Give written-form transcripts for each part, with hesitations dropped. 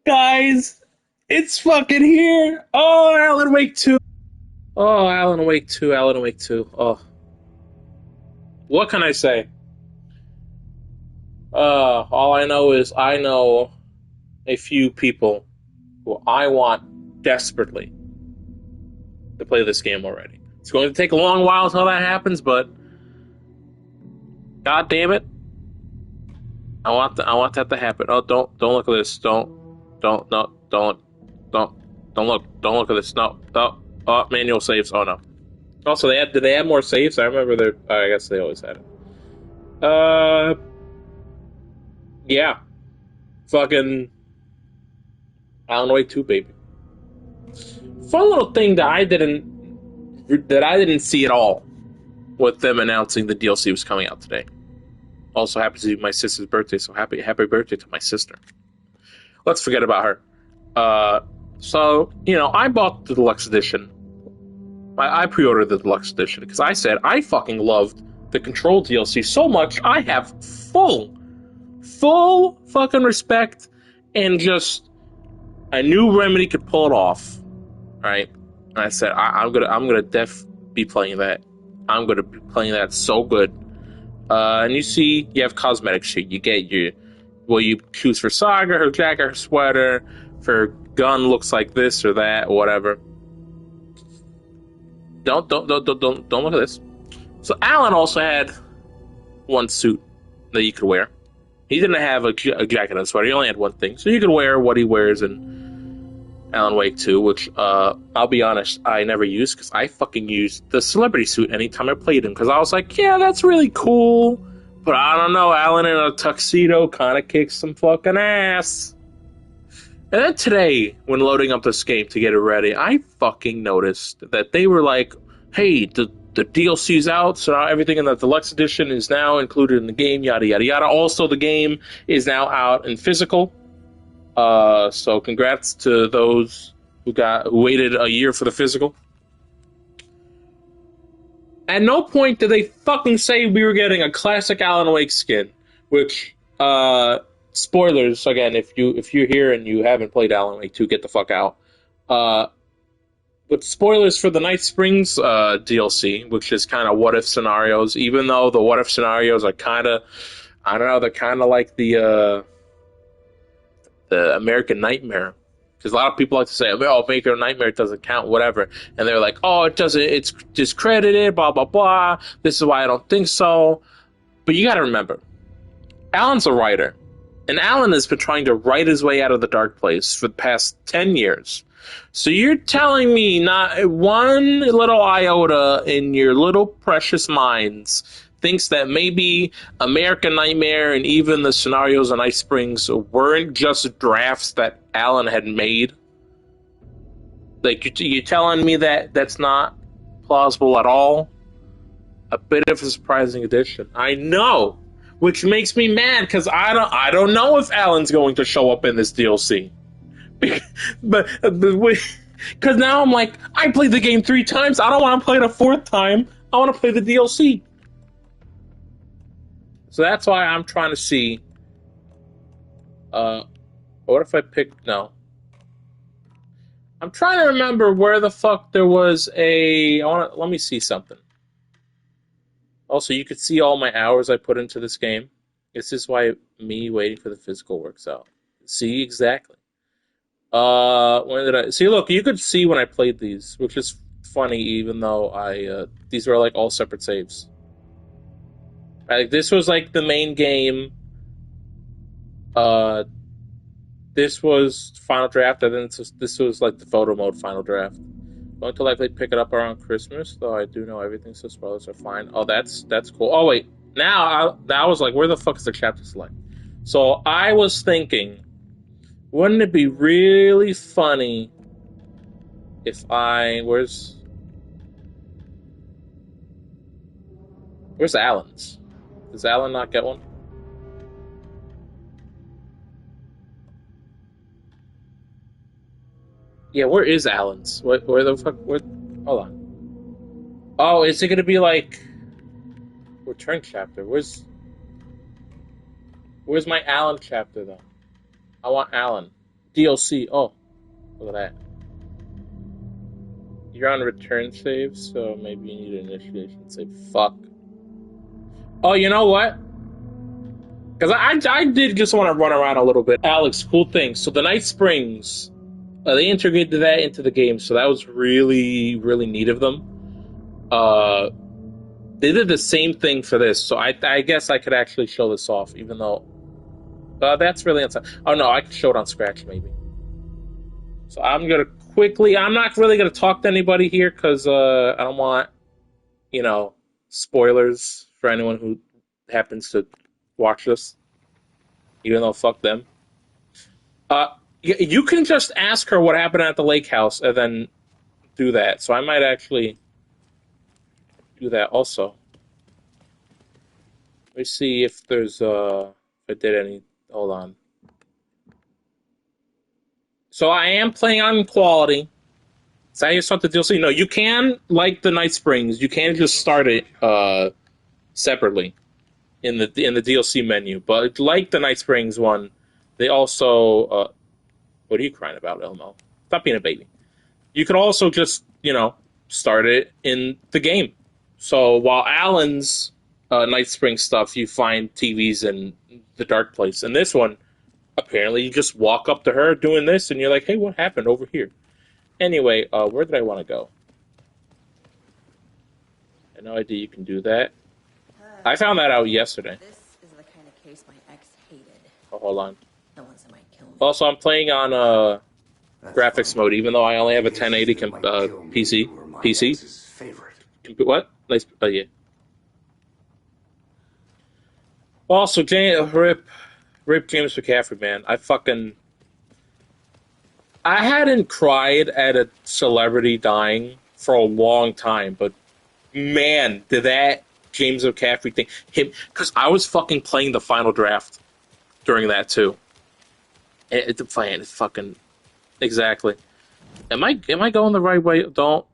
Guys, it's fucking here. Oh, Alan Wake 2. Oh, Alan Wake 2, Alan Wake 2. Oh, what can I say? All I know is I know a few people who I want desperately to play this game already. It's going to take a long while until that happens, but god damn it, I want that to happen. Oh, don't look at this. Don't no don't look at this. No. Oh, manual saves. Oh no. Also, did they add more saves? I remember I guess they always had it. Yeah, fucking Alan Wake 2, baby. Fun little thing that I didn't see at all with them announcing the DLC was coming out today. Also happens to be my sister's birthday, so happy birthday to my sister. Let's forget about her. So I bought the deluxe edition. I pre-ordered the deluxe edition because I said I fucking loved the Control DLC so much. I have full fucking respect, and just I knew Remedy could pull it off, right? And I said I'm gonna be playing that. I'm gonna be playing that so good. And you have cosmetic shit. You get you choose for Saga, her jacket, her sweater. For gun looks like this or that, or whatever. Don't look at this. So Alan also had one suit that you could wear. He didn't have a jacket and a sweater. He only had one thing, so you could wear what he wears in Alan Wake 2, which I'll be honest, I never used because I fucking used the celebrity suit anytime I played him because I was like, yeah, that's really cool, but I don't know, Alan in a tuxedo kind of kicks some fucking ass. And then today, when loading up this game to get it ready, I fucking noticed that they were like, hey, the DLC's out, so now everything in the deluxe edition is now included in the game, yada yada yada. Also, the game is now out in physical. So congrats to those who waited a year for the physical. At no point did they fucking say we were getting a classic Alan Wake skin, which spoilers again. If you're here and you haven't played Alan Wake 2, get the fuck out. But spoilers for the Night Springs DLC, which is kind of what if scenarios. Even though the what if scenarios are kind of, I don't know, they're kind of like the American Nightmare. Because a lot of people like to say, oh, American Nightmare doesn't count, whatever. And they're like, oh, it doesn't, it's discredited, blah, blah, blah. This is why I don't think so. But you got to remember, Alan's a writer. And Alan has been trying to write his way out of the dark place for the past 10 years. So you're telling me not one little iota in your little precious minds thinks that maybe American Nightmare and even the scenarios on Ice Springs weren't just drafts that Alan had made? Like, you're telling me that that's not plausible at all? A bit of a surprising addition. I know, which makes me mad because I don't know if Alan's going to show up in this DLC. but because now I'm like, I played the game 3 times. I don't want to play it a 4th time. I want to play the DLC. So that's why I'm trying to see. What if I pick? No. I'm trying to remember where the fuck there was let me see something. Also, you could see all my hours I put into this game. This is why me waiting for the physical works out. See, exactly. When did I see? Look, you could see when I played these, which is funny, even though these were like all separate saves. Like, this was like the main game. This was final draft, and then this was like the photo mode final draft. Going to likely pick it up around Christmas, though I do know everything, so spoilers are fine. Oh, that's cool. Oh wait, now I was like, where the fuck is the chapter select? So I was thinking, wouldn't it be really funny if where's Alan's? Does Alan not get one? Yeah, where is Alan's? Where the fuck? Hold on. Oh, is it gonna be like return chapter? Where's my Alan chapter though? I want Alan. DLC. Oh, look at that. You're on return save, so maybe you need an initiation save. Fuck. Oh, you know what? Because I did just want to run around a little bit. Alex, cool thing. So the Night Springs, they integrated that into the game, so that was really, really neat of them. They did the same thing for this, so I guess I could actually show this off, even though that's really insane. Oh no, I can show it on Scratch maybe. So I'm gonna quickly. I'm not really gonna talk to anybody here because I don't want, you know, spoilers for anyone who happens to watch this, even though fuck them. Uh, you can just ask her what happened at the lake house and then do that. So I might actually do that also. Let me see if there's if I did any. Hold on. So I am playing on quality. Is that how you start the DLC? No, you can, like the Night Springs, you can just start it separately in the DLC menu. But like the Night Springs one, they also what are you crying about, Elmo? Stop being a baby. You could also just, start it in the game. So while Alan's Night Spring stuff, you find TVs in the dark place. And this one, apparently, you just walk up to her doing this, and you're like, hey, what happened over here? Anyway, where did I want to go? I had no idea you can do that. I found that out yesterday. This is the kind of case my ex hated. Oh, hold on. The ones that might kill me. Also, I'm playing on graphics mode, even though I only have a 1080 PC. PC? What? Nice. Oh, yeah. Also, Rip James McCaffrey, man. I hadn't cried at a celebrity dying for a long time, but man, did that James McCaffrey thing hit? Because I was fucking playing the final draft during that too. It's fucking exactly. Am I going the right way? Don't.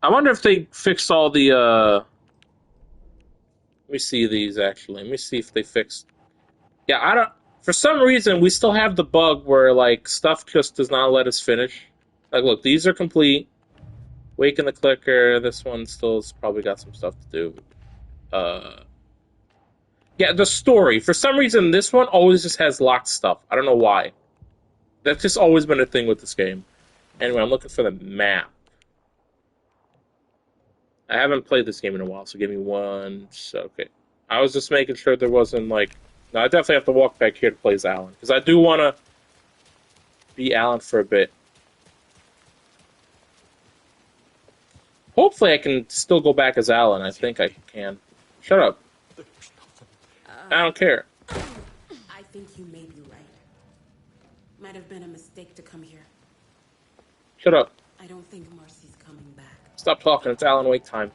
I wonder if they fixed all the. Let me see these actually. Let me see if they fixed. Yeah, I don't. For some reason, we still have the bug where like stuff just does not let us finish. Like, look, these are complete. Waking the clicker. This one still's probably got some stuff to do. Yeah, the story. For some reason, this one always just has locked stuff. I don't know why. That's just always been a thing with this game. Anyway, I'm looking for the map. I haven't played this game in a while, so give me one. Okay. I was just making sure there wasn't like. No, I definitely have to walk back here to play as Alan because I do want to be Alan for a bit. Hopefully, I can still go back as Alan. I think I can. Shut up. I don't care. I think you may be right. Might have been a mistake to come here. Shut up. I don't think Marcy's coming back. Stop talking. It's Alan Wake time.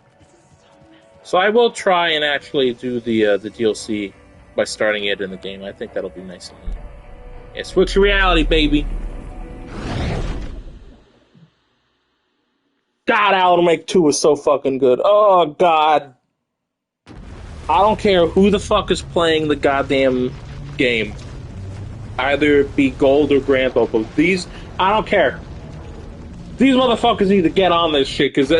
So I will try and actually do the DLC by starting it in the game. I think that'll be nice and neat. Yeah, switch reality, baby. God, Alan Wake 2 is so fucking good. Oh, God. I don't care who the fuck is playing the goddamn game. Either it be Gold or Grand Theft Auto. These, I don't care. These motherfuckers need to get on this shit, because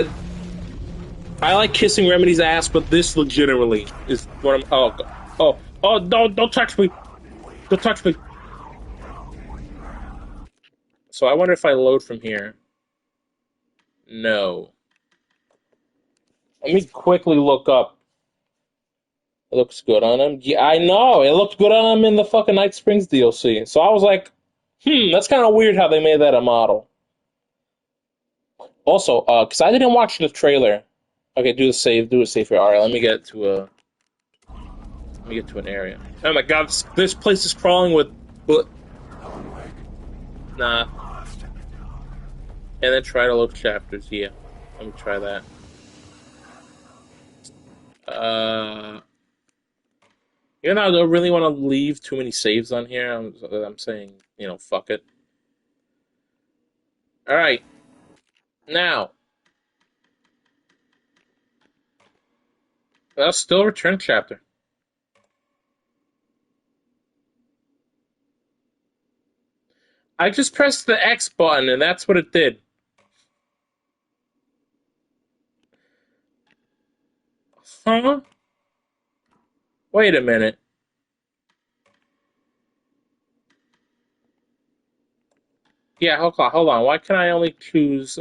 I like kissing Remedy's ass, but this legitimately is what I'm... Oh, don't touch me. Don't touch me. So I wonder if I load from here. No. Let me quickly look up. It looks good on him. Yeah, I know. It looked good on him in the fucking Night Springs DLC. So I was like, that's kind of weird how they made that a model. Also, because I didn't watch the trailer. Okay, do a save here. All right, let me get to an area. Oh my god, this place is crawling with... Nah. And then try to load chapters. Yeah, let me try that. You know, I don't really want to leave too many saves on here. I'm saying, fuck it. All right. Now, I'll still return chapter. I just pressed the X button and that's what it did. Huh? Wait a minute. Yeah, hold on. Why can I only choose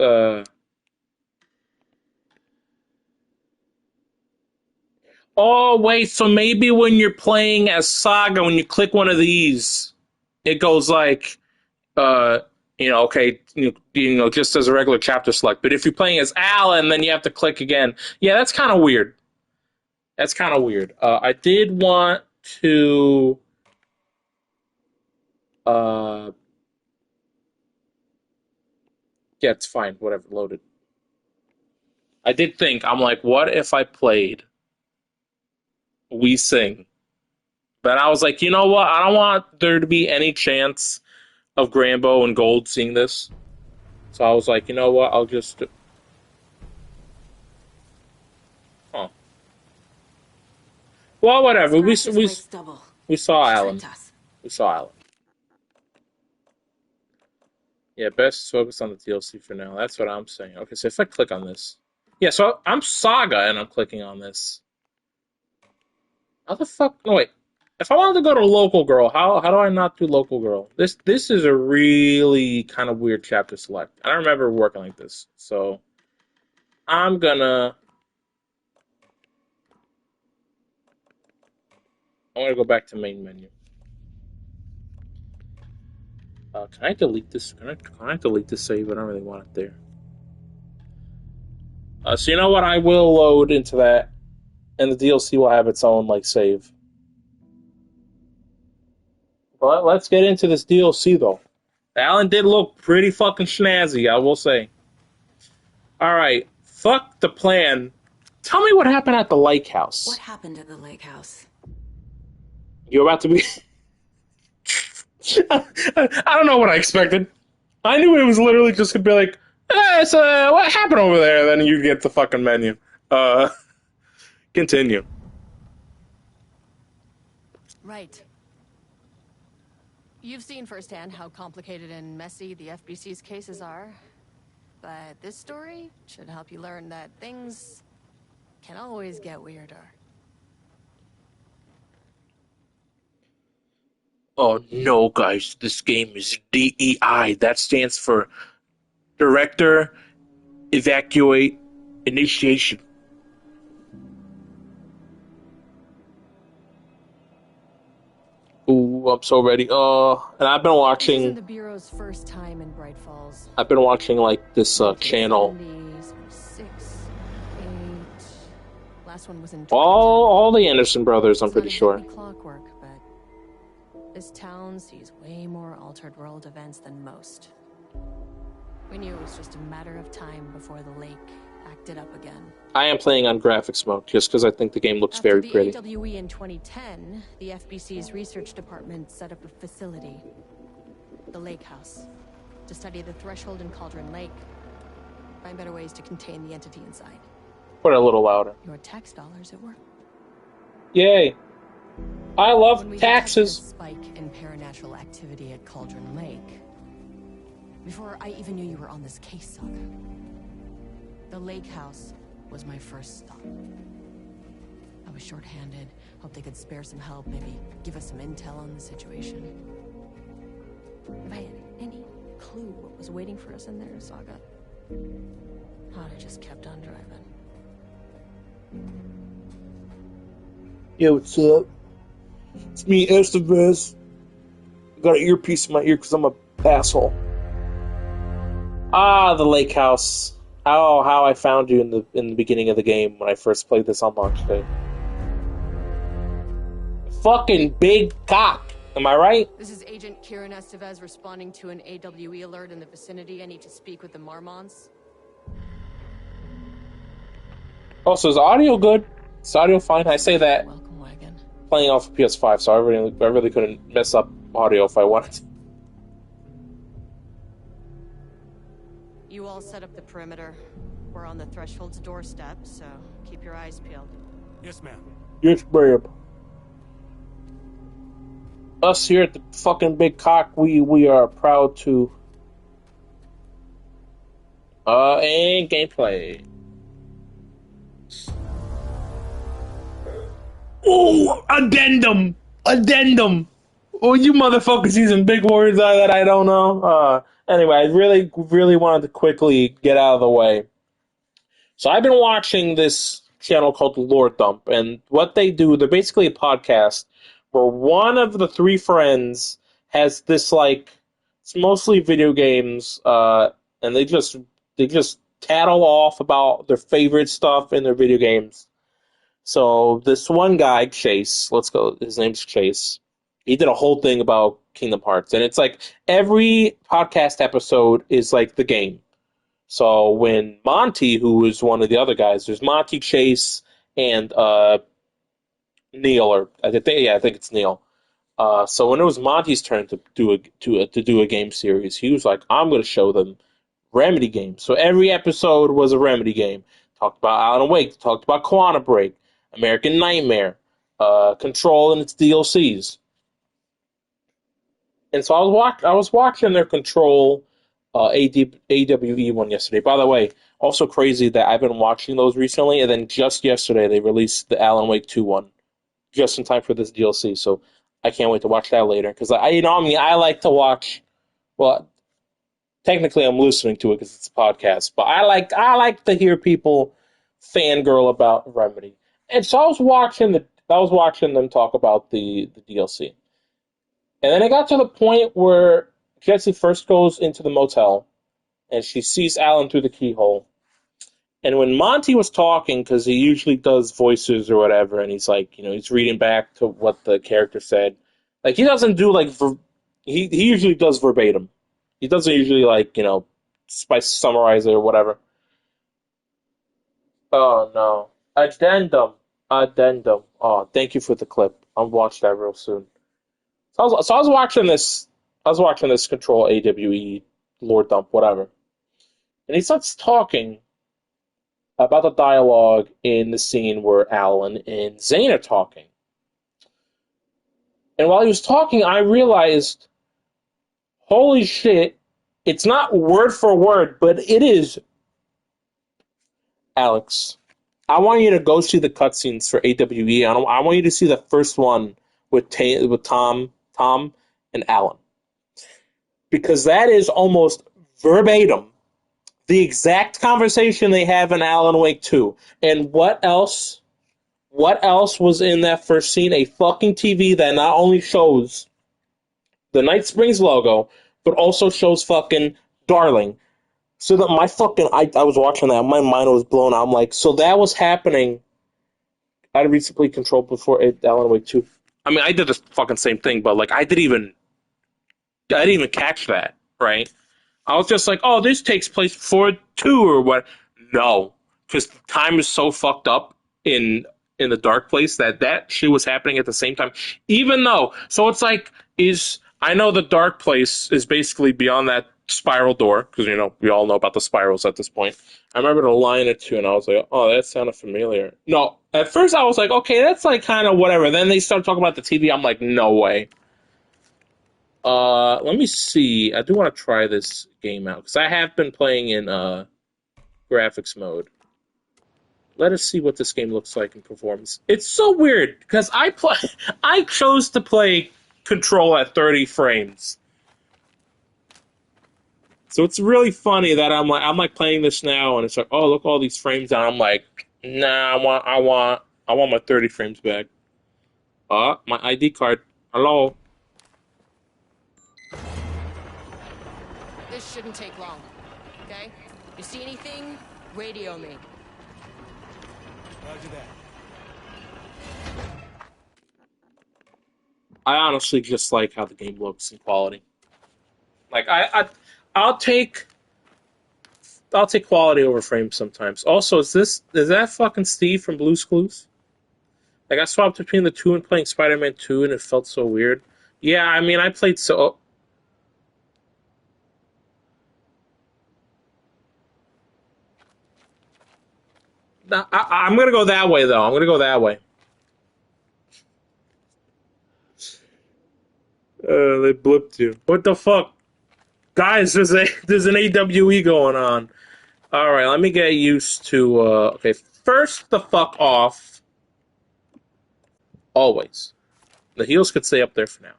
Oh wait, so maybe when you're playing as Saga, when you click one of these, it goes like uh okay, just as a regular chapter select. But if you're playing as Alan, then you have to click again. Yeah, that's kind of weird. That's kind of weird. I did want to uh yeah, it's fine. Whatever, loaded. I did think, I'm like, what if I played We Sing? But I was like, you know what? I don't want there to be any chance of Grambo and Gold seeing this. So I was like, you know what? I'll just. Huh. Well, whatever. We Scratch his waist double. we saw Alan. Tricked us. We saw Alan. Yeah, best focus on the DLC for now. That's what I'm saying. Okay, so if I click on this, yeah, so I'm Saga and I'm clicking on this. How the fuck? No, wait. If I wanted to go to local girl, how do I not do local girl? This is a really kind of weird chapter select. I don't remember working like this, so I'm gonna go back to main menu. Can I delete this? Can I delete this save? I don't really want it there. So you know what? I will load into that, and the DLC will have its own like save. But let's get into this DLC though. Alan did look pretty fucking snazzy, I will say. All right, fuck the plan. Tell me what happened at the lake house. What happened at the lake house? You're about to be. I don't know what I expected. I knew it was literally just gonna be like, so what happened over there? Then you get the fucking menu. Continue. Right. You've seen firsthand how complicated and messy the FBC's cases are. But this story should help you learn that things can always get weirder. Oh no, guys, this game is DEI. That stands for Director Evacuate Initiation. Ooh, I'm so ready. And I've been This watching. isn't the Bureau's first time in Bright Falls. I've been watching like this channel. 6, 8. Last one was in. All the Anderson brothers, I'm pretty sure. Clockwork, but this town sees way more altered world events than most. We knew it was just a matter of time before the lake acted up again. I am playing on graphics mode just because I think the game looks very pretty. After the AWE in 2010, the FBC's research department set up a facility, the Lake House, to study the threshold in Cauldron Lake, find better ways to contain the entity inside. Put it a little louder. Your tax dollars at work. Yay! I love When we taxes. detected a spike in paranatural activity at Cauldron Lake. Before I even knew you were on this case, Saga, the Lake House was my first stop. I was short-handed, hoped they could spare some help, maybe give us some intel on the situation. If I had any clue what was waiting for us in there, Saga, I'd have just kept on driving. Yo, what's up? It's me, Estevez. I got an earpiece in my ear because I'm a asshole. Ah, the lake house. How I found you in the beginning of the game when I first played this on launch day. Fucking big cock. Am I right? This is Agent Kieran Estevez responding to an AWE alert in the vicinity. I need to speak with the Marmons. Oh, so is audio good? Is audio fine? I say that Welcome wagon. playing off of PS5, so I really couldn't mess up audio if I wanted to. You all set up the perimeter. We're on the threshold's doorstep, so keep your eyes peeled. Yes, ma'am. Yes, ma'am. Us here at the fucking Big Cock, we are proud to. And gameplay. Oh, addendum, addendum. Oh, you motherfuckers using big words that I don't know. Anyway, I really wanted to quickly get out of the way. So I've been watching this channel called Lord Dump, and what they do, they're basically a podcast where one of the three friends has this like it's mostly video games, and they just tattle off about their favorite stuff in their video games. So this one guy, Chase, let's go. His name's Chase. He did a whole thing about Kingdom Hearts, and it's like every podcast episode is like the game. So when Monty, who is one of the other guys, there's Monty, Chase, and Neil, or I think it's Neil. So when it was Monty's turn to do a game series, he was like, "I'm going to show them Remedy games." So every episode was a Remedy game. Talked about Alan Wake, talked about Quantum Break, American Nightmare, Control and its DLCs. And so I was watching their Control AWE one yesterday. By the way, also crazy that I've been watching those recently, and then just yesterday they released the Alan Wake 2 one, just in time for this DLC. So I can't wait to watch that later because I like to watch. Well, technically I'm listening to it because it's a podcast, but I like to hear people fangirl about Remedy. And so I was watching them talk about the DLC. And then it got to the point where Jessie first goes into the motel and she sees Alan through the keyhole. And when Monty was talking, because he usually does voices or whatever, and he's like, he's reading back to what the character said. Like, he doesn't do, like, he usually does verbatim. He doesn't usually, like, summarize it or whatever. Oh, no. Addendum. Addendum. Oh, thank you for the clip. I'll watch that real soon. So I was watching this. I was watching this Control AWE Lord Dump, whatever, and he starts talking about the dialogue in the scene where Alan and Zane are talking. And while he was talking, I realized, holy shit, it's not word for word, but it is. Alex, I want you to go see the cutscenes for AWE. I want you to see the first one with Tom, and Alan. Because that is almost verbatim the exact conversation they have in Alan Wake 2. And what else? What else was in that first scene? A fucking TV that not only shows the Night Springs logo, but also shows fucking Darling. So that I was watching that, my mind was blown out. I'm like, so that was happening. I had recently controlled before Alan Wake 2. I mean, I did the fucking same thing, but like, I didn't even catch that, right? I was just like, oh, this takes place before 2 or what? No, because time is so fucked up in the dark place that shit was happening at the same time. Even though, so it's like, I know the dark place is basically beyond that spiral door, because, we all know about the spirals at this point. I remember the line or two, and I was like, oh, that sounded familiar. No, at first I was like, okay, that's like kind of whatever. Then they start talking about the TV. I'm like, no way. Let me see. I do want to try this game out because I have been playing in graphics mode. Let us see what this game looks like in performance. It's so weird because I chose to play Control at 30 frames. So it's really funny that I'm like playing this now and it's like, oh, look all these frames down. I'm like, nah, I want my 30 frames back. My ID card. Hello. This shouldn't take long, okay? You see anything? Radio me. Roger that. I honestly just like how the game looks in quality. Like I'll take quality over frames sometimes. Also, is that fucking Steve from Blue's Clues? Like I swapped between the two and playing Spider-Man 2 and it felt so weird. Yeah, I mean I played so I'm gonna go that way though. I'm gonna go that way. They blipped you. What the fuck? Guys, there's an AWE going on. Alright, let me get used to, okay, first the fuck off. Always. The heels could stay up there for now.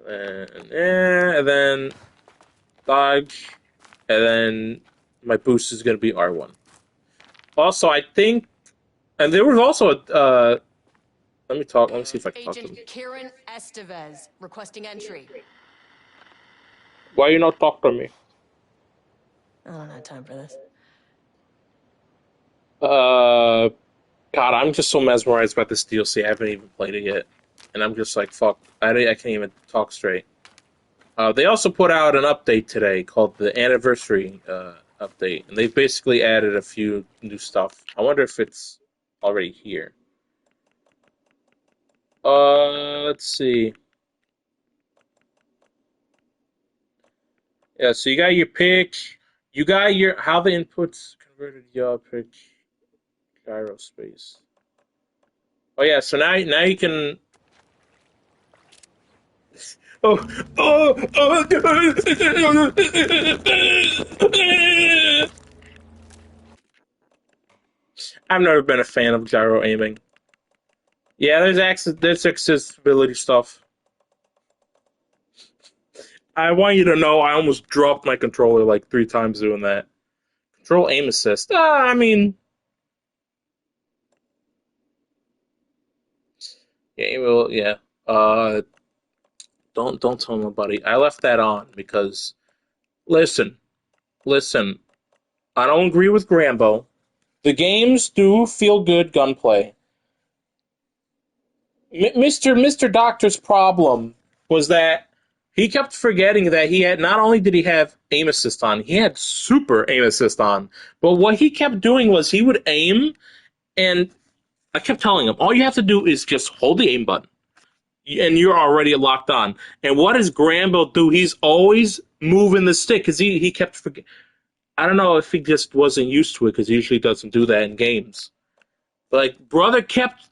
And then dodge, and then my boost is going to be R1. Also, I think, and there was also a, let me see if I can talk to them. Agent Kieran Estevez requesting entry. Why you not talk to me? I don't have time for this. God, I'm just so mesmerized by this DLC. I haven't even played it yet. And I'm just like, fuck, I can't even talk straight. They also put out an update today called the Anniversary update. And they've basically added a few new stuff. I wonder if it's already here. Let's see. Yeah, so you got your pitch. You got your, how the inputs converted your pitch. Gyrospace. Oh yeah, so now you can. I've never been a fan of gyro aiming. Yeah, there's accessibility stuff. I want you to know I almost dropped my controller like 3 times doing that. Control aim assist. I mean, yeah, well, yeah. Don't tell nobody. I left that on because listen. I don't agree with Grambo. The games do feel good gunplay. Mr. Doctor's problem was that he kept forgetting that he had, not only did he have aim assist on, he had super aim assist on. But what he kept doing was he would aim, and I kept telling him, all you have to do is just hold the aim button, and you're already locked on. And what does Grambo do? He's always moving the stick, because he kept forgetting. I don't know if he just wasn't used to it, because he usually doesn't do that in games. But, like, brother kept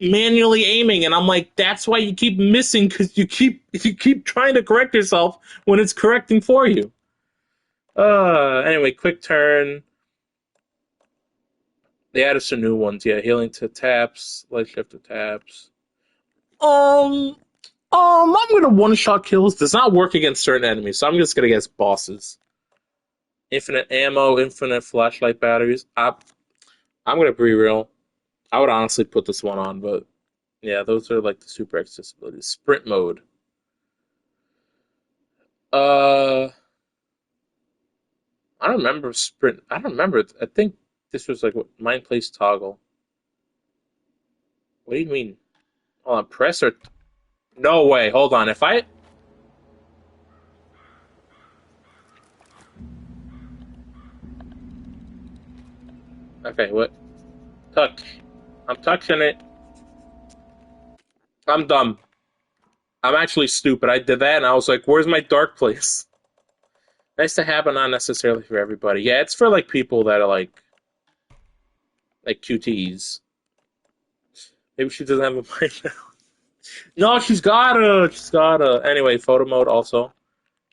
manually aiming, and I'm like, that's why you keep missing, because you keep trying to correct yourself when it's correcting for you. Anyway, quick turn. They added some new ones. Yeah, healing to taps, light shift to taps. I'm gonna one-shot kills. Does not work against certain enemies, so I'm just gonna guess bosses. Infinite ammo, infinite flashlight batteries. I'm gonna be real. I would honestly put this one on, but yeah, those are like the super accessibility. Sprint mode. I don't remember sprint. I don't remember. I think this was like mind place toggle. What do you mean? Hold on, press or? No way. Hold on. If I. Okay, what? Touch. I'm touching it. I'm dumb. I'm actually stupid. I did that and I was like, where's my dark place? Nice to have, but not necessarily for everybody. Yeah, it's for like people that are like QTs. Maybe she doesn't have a mind now. No, she's gotta. Anyway, photo mode also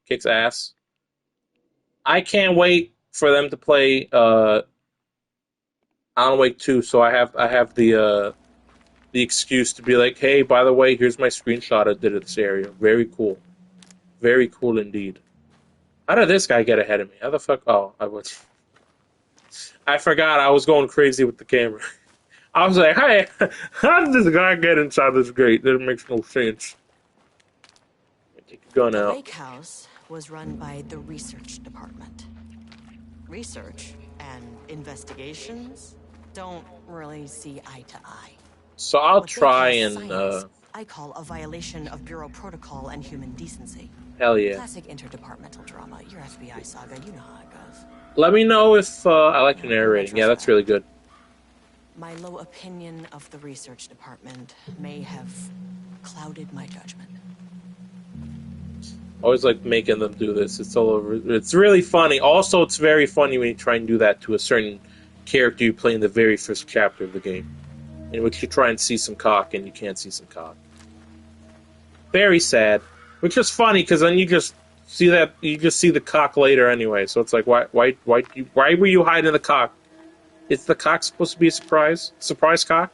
kicks ass. I can't wait for them to play Alan Wake 2, so I have the excuse to be like, hey, by the way, here's my screenshot I did of this area. Very cool. Very cool indeed. How did this guy get ahead of me? How the fuck? Oh, I forgot I was going crazy with the camera. I was like, hey, how did this guy get inside this gate? That makes no sense. Take a gun The out. lake house was run by the research department. Research and investigations don't really see eye to eye. So I'll What they try call and, science, I call a violation of Bureau protocol and human decency. hell yeah. Classic interdepartmental drama. Your FBI saga, you know how it goes. Let me know if I like your narrating. Yeah, that's really good. My low opinion of the research department may have clouded my judgment. Always like making them do this. It's all over. It's really funny. Also, it's very funny when you try and do that to a certain character you play in the very first chapter of the game, in which you try and see some cock and you can't see some cock. Very sad. Which is funny because then you just see the cock later anyway. So it's like, why were you hiding the cock? Is the cock supposed to be a surprise? Surprise cock?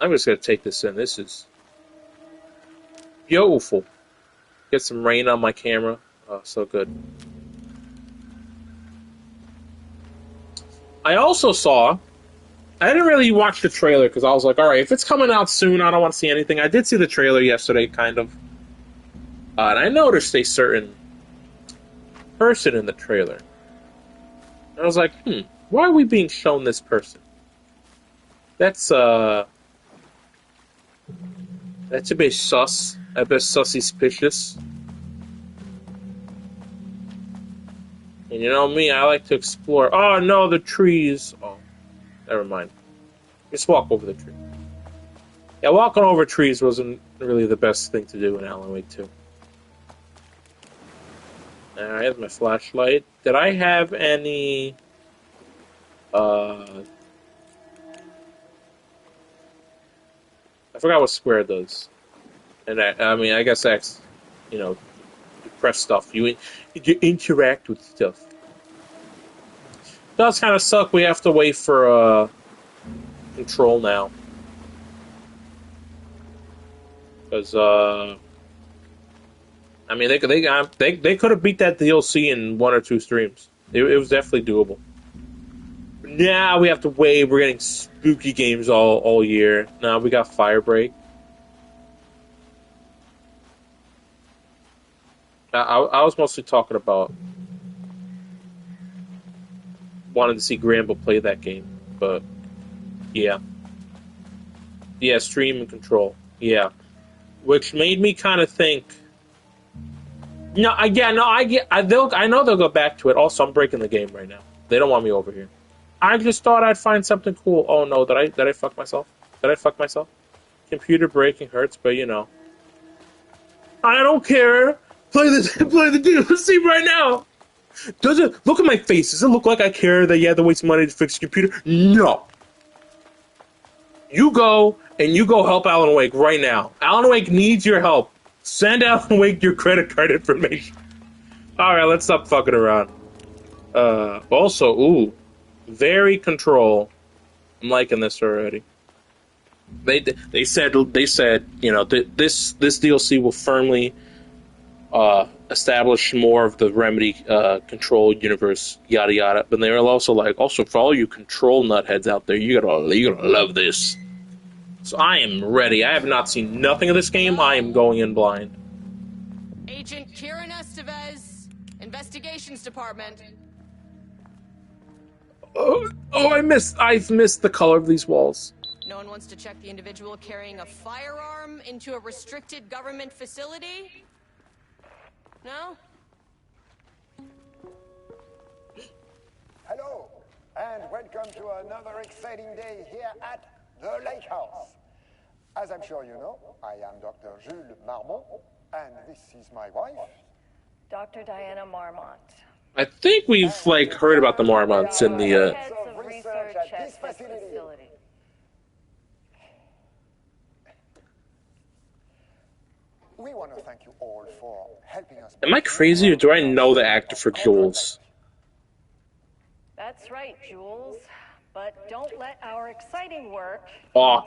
I'm just gonna take this in. This is beautiful. Get some rain on my camera. Oh, so good. I also saw. I didn't really watch the trailer because I was like, all right, if it's coming out soon, I don't want to see anything. I did see the trailer yesterday, kind of. And I noticed a certain person in the trailer. I was like, why are we being shown this person? That's a bit sus. A bit suspicious. And you know me, I like to explore. Oh no, the trees. Oh, never mind. Just walk over the tree. Yeah, walking over trees wasn't really the best thing to do in Alan Wake 2. I have my flashlight. Did I have any... I forgot what square does. And I mean, I guess X, you press stuff. You interact with stuff. It does kind of suck. We have to wait for control now. Because, I mean, they could have beat that DLC in 1 or 2 streams. It was definitely doable. Now we have to wait. We're getting spooky games all year. Now we got Firebreak. I was mostly talking about wanting to see Gramble play that game, but yeah, stream and control, yeah, which made me kind of think. I know they'll go back to it. Also, I'm breaking the game right now. They don't want me over here. I just thought I'd find something cool. Oh no, did I fuck myself? Computer breaking hurts, but I don't care. Play the DLC right now. Does it look at my face? Does it look like I care that you had to waste money to fix your computer? No. You go help Alan Wake right now. Alan Wake needs your help. Send Alan Wake your credit card information. All right, let's stop fucking around. Also, very control. I'm liking this already. They said this DLC will firmly establish more of the Remedy control universe, yada yada. But they were also like, for all you control nutheads out there, you're gonna love this. So I am ready. I have not seen nothing of this game. I am going in blind. Agent Kieran Estevez, Investigations Department. I've missed the color of these walls. No one wants to check the individual carrying a firearm into a restricted government facility? No? Hello, and welcome to another exciting day here at the Lake House. As I'm sure you know, I am Dr. Jules Marmont, and this is my wife, Dr. Diana Marmont. I think we've heard about the Marmonts in the Heads of research at this facility. We want to thank you all for helping us. Am I crazy or do I know the actor for Jules? That's right, Jules. But don't let our exciting work,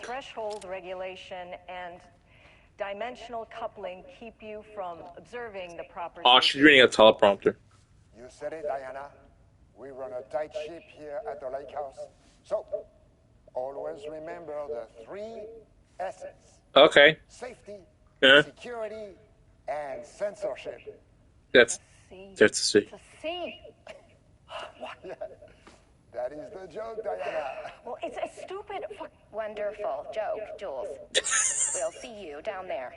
threshold regulation, and dimensional coupling keep you from observing the proper... she's reading a teleprompter. You said it, Diana. We run a tight ship here at the Lake House. So, always remember the 3 S's. Okay. Safety, security, and censorship. That's a C. It's a C. Yeah, that is the joke, Diana. Well, it's a stupid... Wonderful joke, Jules. We'll see you down there.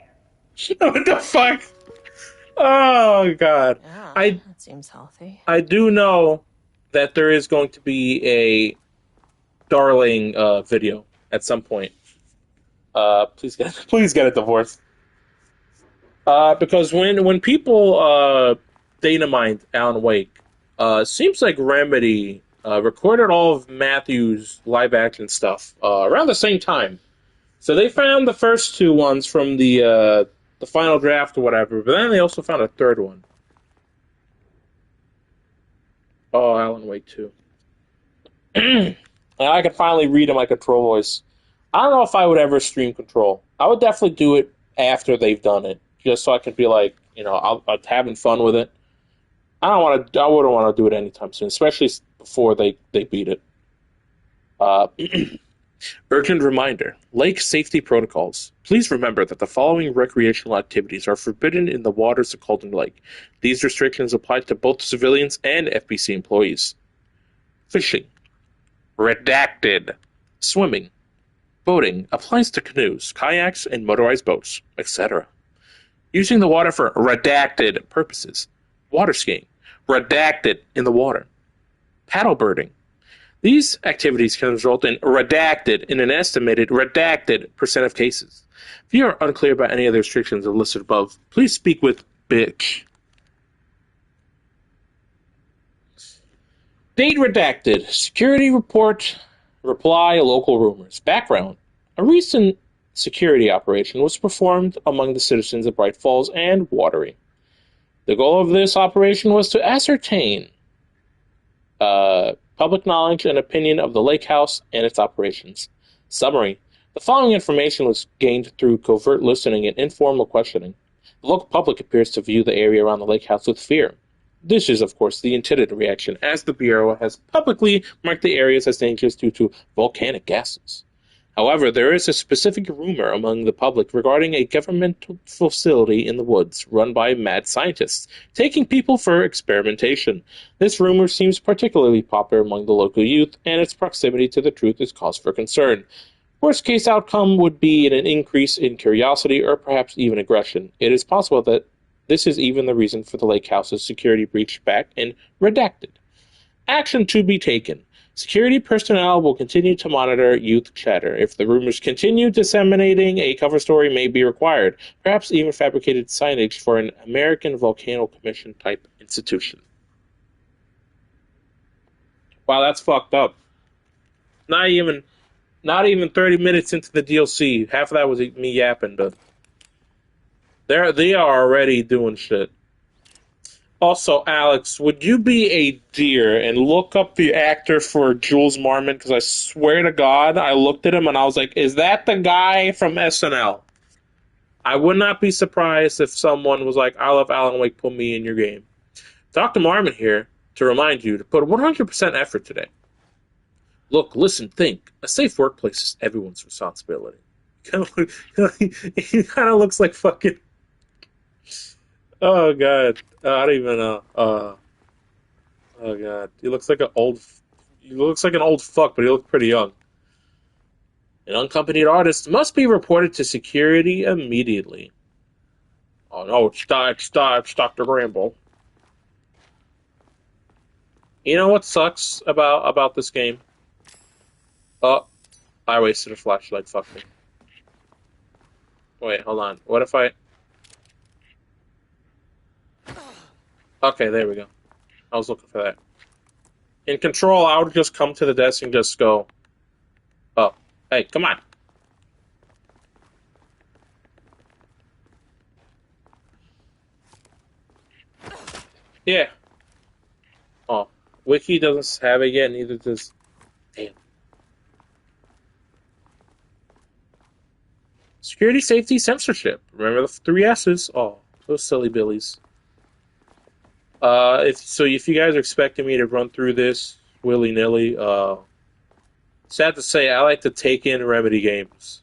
What the fuck? Oh, God. Yeah, that seems healthy. I do know that there is going to be a Darling video at some point. Please get a divorce. Because when people data mined Alan Wake, seems like Remedy recorded all of Matthew's live-action stuff around the same time. So they found the first two ones from the final draft or whatever, but then they also found a third one. Oh, Alan Wake 2. And I could finally read in my Control voice. I don't know if I would ever stream Control. I would definitely do it after they've done it, just so I could be like, I'm having fun with it. I wouldn't want to do it anytime soon, especially before they beat it. Urgent reminder: lake safety protocols. Please remember that the following recreational activities are forbidden in the waters of Cauldron Lake. These restrictions apply to both civilians and FBC employees. Fishing. Redacted. Swimming. Boating applies to canoes, kayaks, and motorized boats, etc. Using the water for redacted purposes. Water skiing. Redacted in the water. Paddleboarding. These activities can result in redacted in an estimated redacted % of cases. If you are unclear about any of the restrictions listed above, please speak with bitch. Date redacted. Security report. Reply local rumors. Background. A recent security operation was performed among the citizens of Bright Falls and Watery. The goal of this operation was to ascertain public knowledge and opinion of the lake house and its operations. Summary. The following information was gained through covert listening and informal questioning. The local public appears to view the area around the lake house with fear. This is, of course, the intended reaction, as the Bureau has publicly marked the areas as dangerous due to volcanic gases. However, there is a specific rumor among the public regarding a governmental facility in the woods run by mad scientists, taking people for experimentation. This rumor seems particularly popular among the local youth, and its proximity to the truth is cause for concern. Worst-case outcome would be an increase in curiosity or perhaps even aggression. It is possible that this is even the reason for the lake house's security breach back in redacted. Action to be taken. Security personnel will continue to monitor youth chatter. If the rumors continue disseminating, a cover story may be required, perhaps even fabricated signage for an American Volcano Commission type institution. Wow, that's fucked up. Not even 30 minutes into the DLC. Half of that was me yapping, but they are already doing shit. Also, Alex, would you be a dear and look up the actor for Jules Marmon? Because I swear to God, I looked at him and I was like, is that the guy from SNL? I would not be surprised if someone was like, I love Alan Wake, put me in your game. Dr. Marmon here to remind you to put 100% effort today. Look, listen, think. A safe workplace is everyone's responsibility. He kind of looks like fucking... Oh, God. I don't even know. Oh, God. He looks like an old fuck, but he looks pretty young. An unaccompanied artist must be reported to security immediately. Oh, no, it's Dr. Bramble. You know what sucks about this game? Oh, I wasted a flashlight. Fuck me. Wait, hold on. What if I... Okay, there we go. I was looking for that. In Control, I would just come to the desk and just go, oh, hey, come on. Yeah. Oh, Wiki doesn't have it yet, neither does... Damn. Security, safety, censorship. Remember the 3 S's? Oh, those silly billies. If you guys are expecting me to run through this willy-nilly, sad to say, I like to take in Remedy games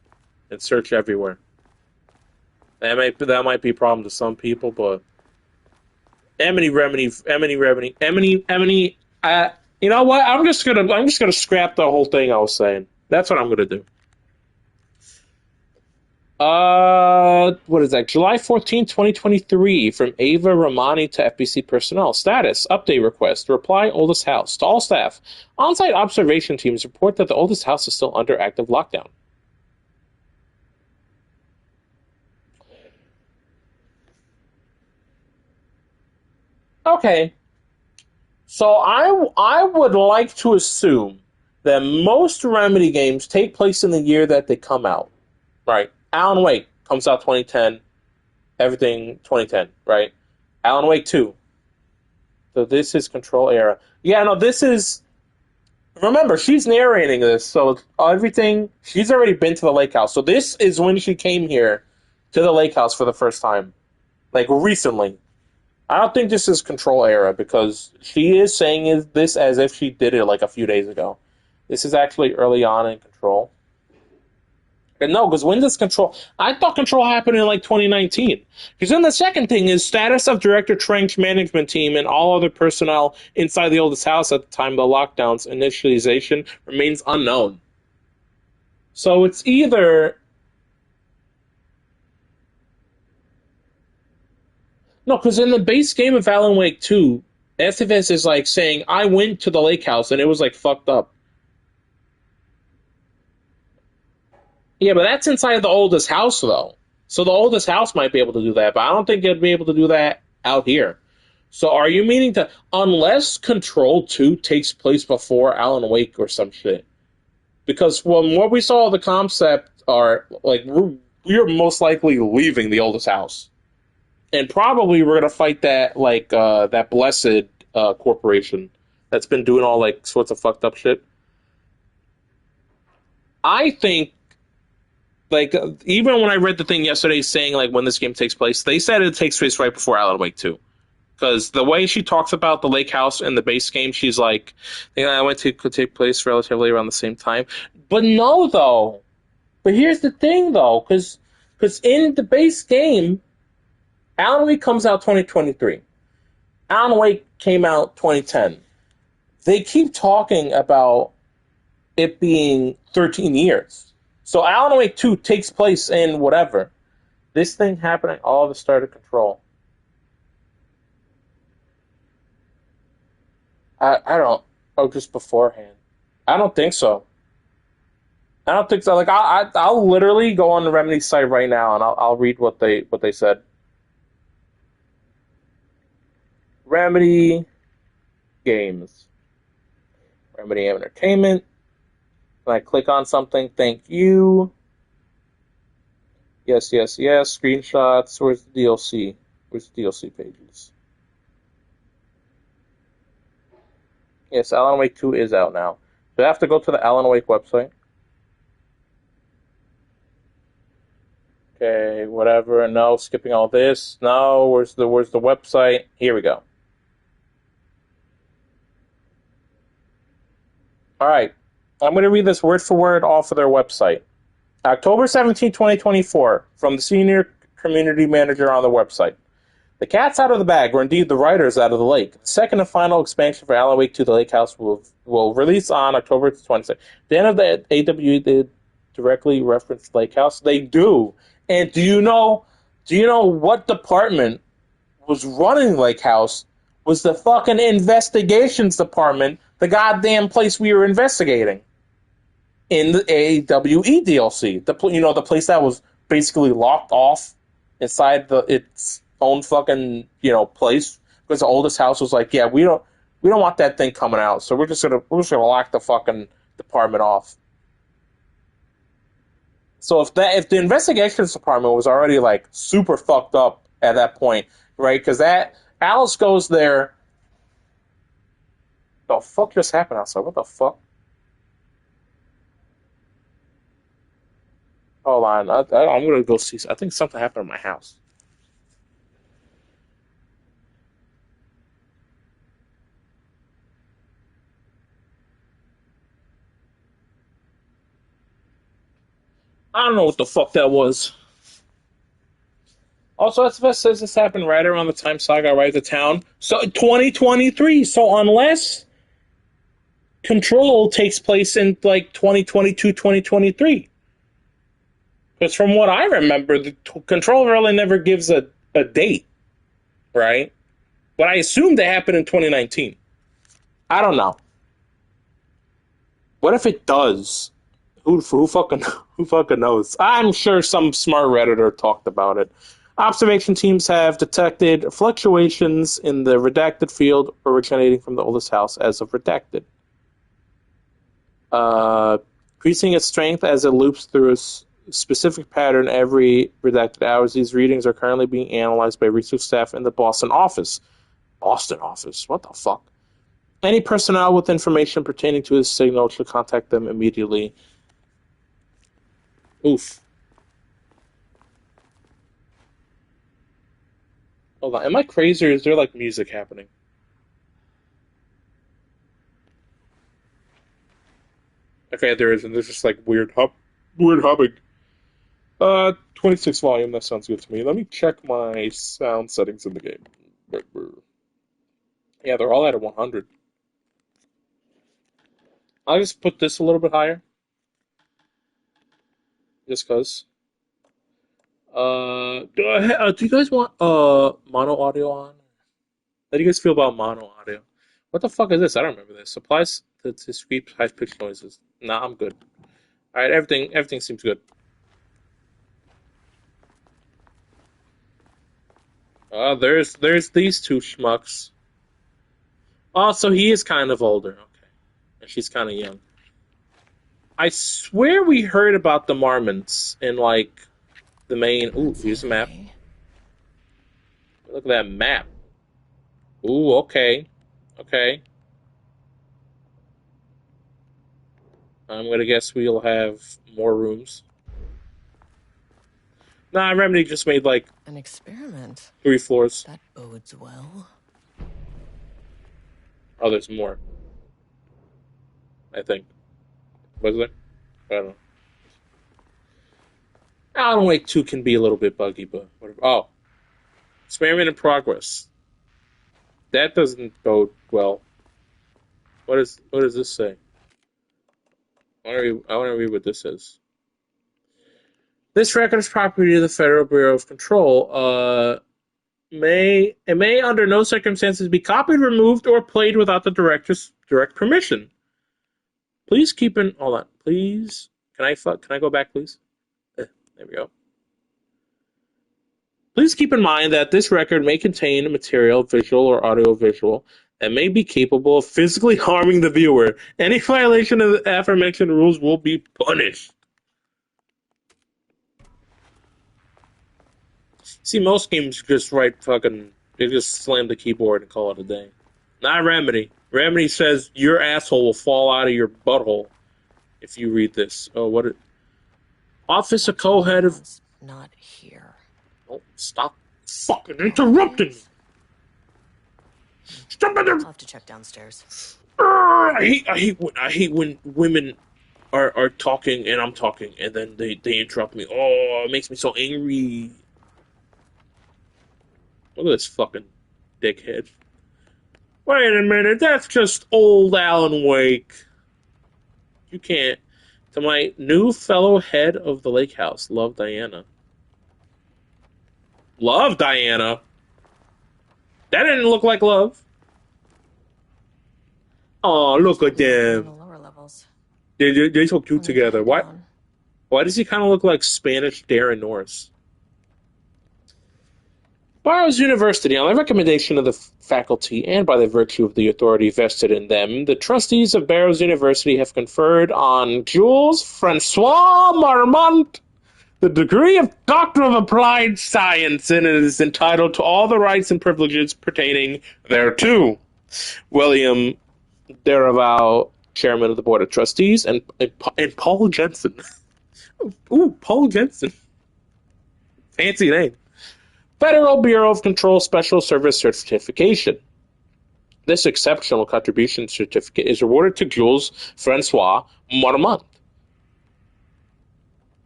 and search everywhere. That might be a problem to some people, but Remedy. You know what? I'm just gonna scrap the whole thing I was saying. That's what I'm gonna do. What is that? July 14, 2023, from Ava Ramani to FBC personnel. Status, update request, reply oldest house. To all staff, on-site observation teams report that the oldest house is still under active lockdown. Okay. So I would like to assume that most Remedy games take place in the year that they come out. Right. Alan Wake comes out 2010. Everything 2010, right? Alan Wake 2. So this is Control era. Yeah, no, this is... Remember, she's narrating this, so everything... She's already been to the lake house. So this is when she came here to the lake house for the first time. Like, recently. I don't think this is Control era, because she is saying this as if she did it, like, a few days ago. This is actually early on in Control. And no, because when does Control... I thought Control happened in, like, 2019. Because then the second thing is status of Director Trank's management team and all other personnel inside the oldest house at the time of the lockdown's initialization remains unknown. So it's either... No, because in the base game of Alan Wake 2, SFS is, like, saying, I went to the lake house and it was, like, fucked up. Yeah, but that's inside the oldest house, though. So the oldest house might be able to do that, but I don't think it'd be able to do that out here. So are you meaning to... Unless Control 2 takes place before Alan Wake or some shit. Because from what we saw, the concept are, like, we're most likely leaving the oldest house. And probably we're going to fight that, like, that Blessed corporation that's been doing all, like, sorts of fucked up shit. I think... Like, even when I read the thing yesterday saying, like, when this game takes place, they said it takes place right before Alan Wake 2. Because the way she talks about the lake house in the base game, she's like, I went to could take place relatively around the same time. But no, though. But here's the thing, though. Because in the base game, Alan Wake comes out 2023. Alan Wake came out 2010. They keep talking about it being 13 years. So Alan Wake 2 takes place in whatever. This thing happening all the start of Control. I don't... Oh, just beforehand. I don't think so. I don't think so. Like, I'll literally go on the Remedy site right now and I'll read what they said. Remedy games. Remedy Entertainment. When I click on something, thank you. Yes. Screenshots. Where's the DLC? Where's the DLC pages? Yes, Alan Wake 2 is out now. So I have to go to the Alan Wake website. Okay, whatever. No, skipping all this. No, where's the website? Here we go. All right. I'm going to read this word for word off of their website. October 17, 2024, from the senior community manager on the website. The cat's out of the bag, or indeed the writer's out of the lake. The second and final expansion for Alan Wake 2 The Lake House will release on October 26th. The end of the AWE did directly reference Lake House. They do. And do you know what department was running Lake House? Was the fucking investigations department, the goddamn place we were investigating in the AWE DLC. The place that was basically locked off inside its own fucking place, because the oldest house was like, yeah, we don't want that thing coming out, so we're just gonna lock the fucking department off. So if the investigations department was already like super fucked up at that point, right? Because that Alice goes there. The fuck just happened outside? What the fuck? Hold on, I'm gonna go see. I think something happened in my house. I don't know what the fuck that was. Also, SFS says this happened right around the time Saga arrived to town. So, 2023. So, unless Control takes place in, like, 2022, 2023. Because from what I remember, the Control really never gives a date, right? But I assume they happened in 2019. I don't know. What if it does? Who fucking knows? I'm sure some smart Redditor talked about it. Observation teams have detected fluctuations in the redacted field originating from the oldest house as of redacted. Increasing its strength as it loops through a specific pattern every redacted hours. These readings are currently being analyzed by research staff in the Boston office. Boston office? What the fuck? Any personnel with information pertaining to this signal should contact them immediately. Oof. Hold on. Am I crazy or is there like music happening? Okay, there isn't. There's just like weird humming. 26 volume, that sounds good to me. Let me check my sound settings in the game. Yeah, they're all at 100. I'll just put this a little bit higher. Just cause. Do you guys want mono audio on? How do you guys feel about mono audio? What the fuck is this? I don't remember this. Supplies to sweep high pitched noises. Nah, I'm good. Alright, everything seems good. There's these two schmucks. Oh, so he is kind of older. Okay. And she's kind of young. I swear we heard about the Marmons in, like, the main... Ooh, use a map. Look at that map. Ooh, okay. Okay. I'm gonna guess we'll have more rooms. Nah, Remedy just made, like... An experiment. 3 floors. That bodes well. Oh, there's more. I think. Was there? I don't know. Alan Wake 2 can be a little bit buggy, but whatever. Oh. Experiment in progress. That doesn't bode well. What does this say? I want to read what this says. This record is property of the Federal Bureau of Control. May under no circumstances be copied, removed, or played without the director's direct permission. Please keep in... Hold on. Please... Can I go back, please? There we go. Please keep in mind that this record may contain material, visual or audio-visual, that may be capable of physically harming the viewer. Any violation of the aforementioned rules will be punished. See, most games just they just slam the keyboard and call it a day. Not Remedy. Remedy says your asshole will fall out of your butthole if you read this. Oh, what? Office of co-head of... Not here. Oh, stop fucking interrupting me. Stop it. I'll have to check downstairs. I hate when women are talking and I'm talking and then they interrupt me. Oh, it makes me so angry. Look at this fucking dickhead. Wait a minute, that's just old Alan Wake. You can't. To my new fellow head of the lake house, love Diana. Love Diana? That didn't look like love. Oh, look at them. The lower levels. They're so cute together. Why does he kind of look like Spanish Darren Norris? Barrows University, on the recommendation of the faculty and by the virtue of the authority vested in them, the trustees of Barrows University have conferred on Jules Francois Marmont the degree of Doctor of Applied Science and is entitled to all the rights and privileges pertaining thereto. William Derival, chairman of the Board of Trustees, and Paul Jensen. Ooh, Paul Jensen. Fancy name. Federal Bureau of Control Special Service Certification. This exceptional contribution certificate is awarded to Jules Francois Marmont.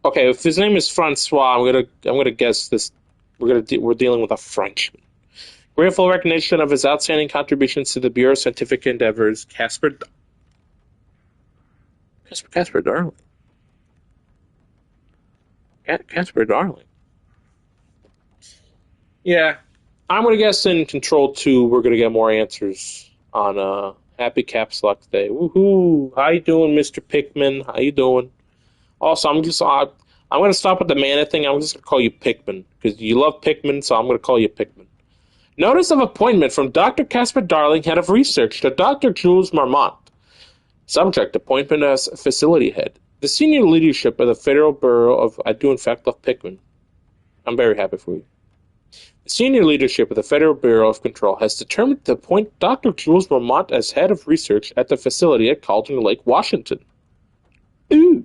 Okay, if his name is Francois, I'm gonna guess this. We're dealing with a Frenchman. Grateful recognition of his outstanding contributions to the Bureau's scientific endeavors, Casper Darling. Casper Darling. Yeah, I'm going to guess in Control 2 we're going to get more answers on Happy Caps Lock Day. Woohoo! How you doing, Mr. Pickman? How you doing? Also, I'm going to stop with the Mana thing. I'm just going to call you Pikmin, because you love Pikmin, so I'm going to call you Pikmin. Notice of appointment from Dr. Casper Darling, head of research, to Dr. Jules Marmont. Subject, appointment as facility head. The senior leadership of the Federal Bureau of... I do, in fact, love Pikmin. I'm very happy for you. The senior leadership of the Federal Bureau of Control has determined to appoint Dr. Jules Marmont as head of research at the facility at Cauldron Lake, Washington. Ooh.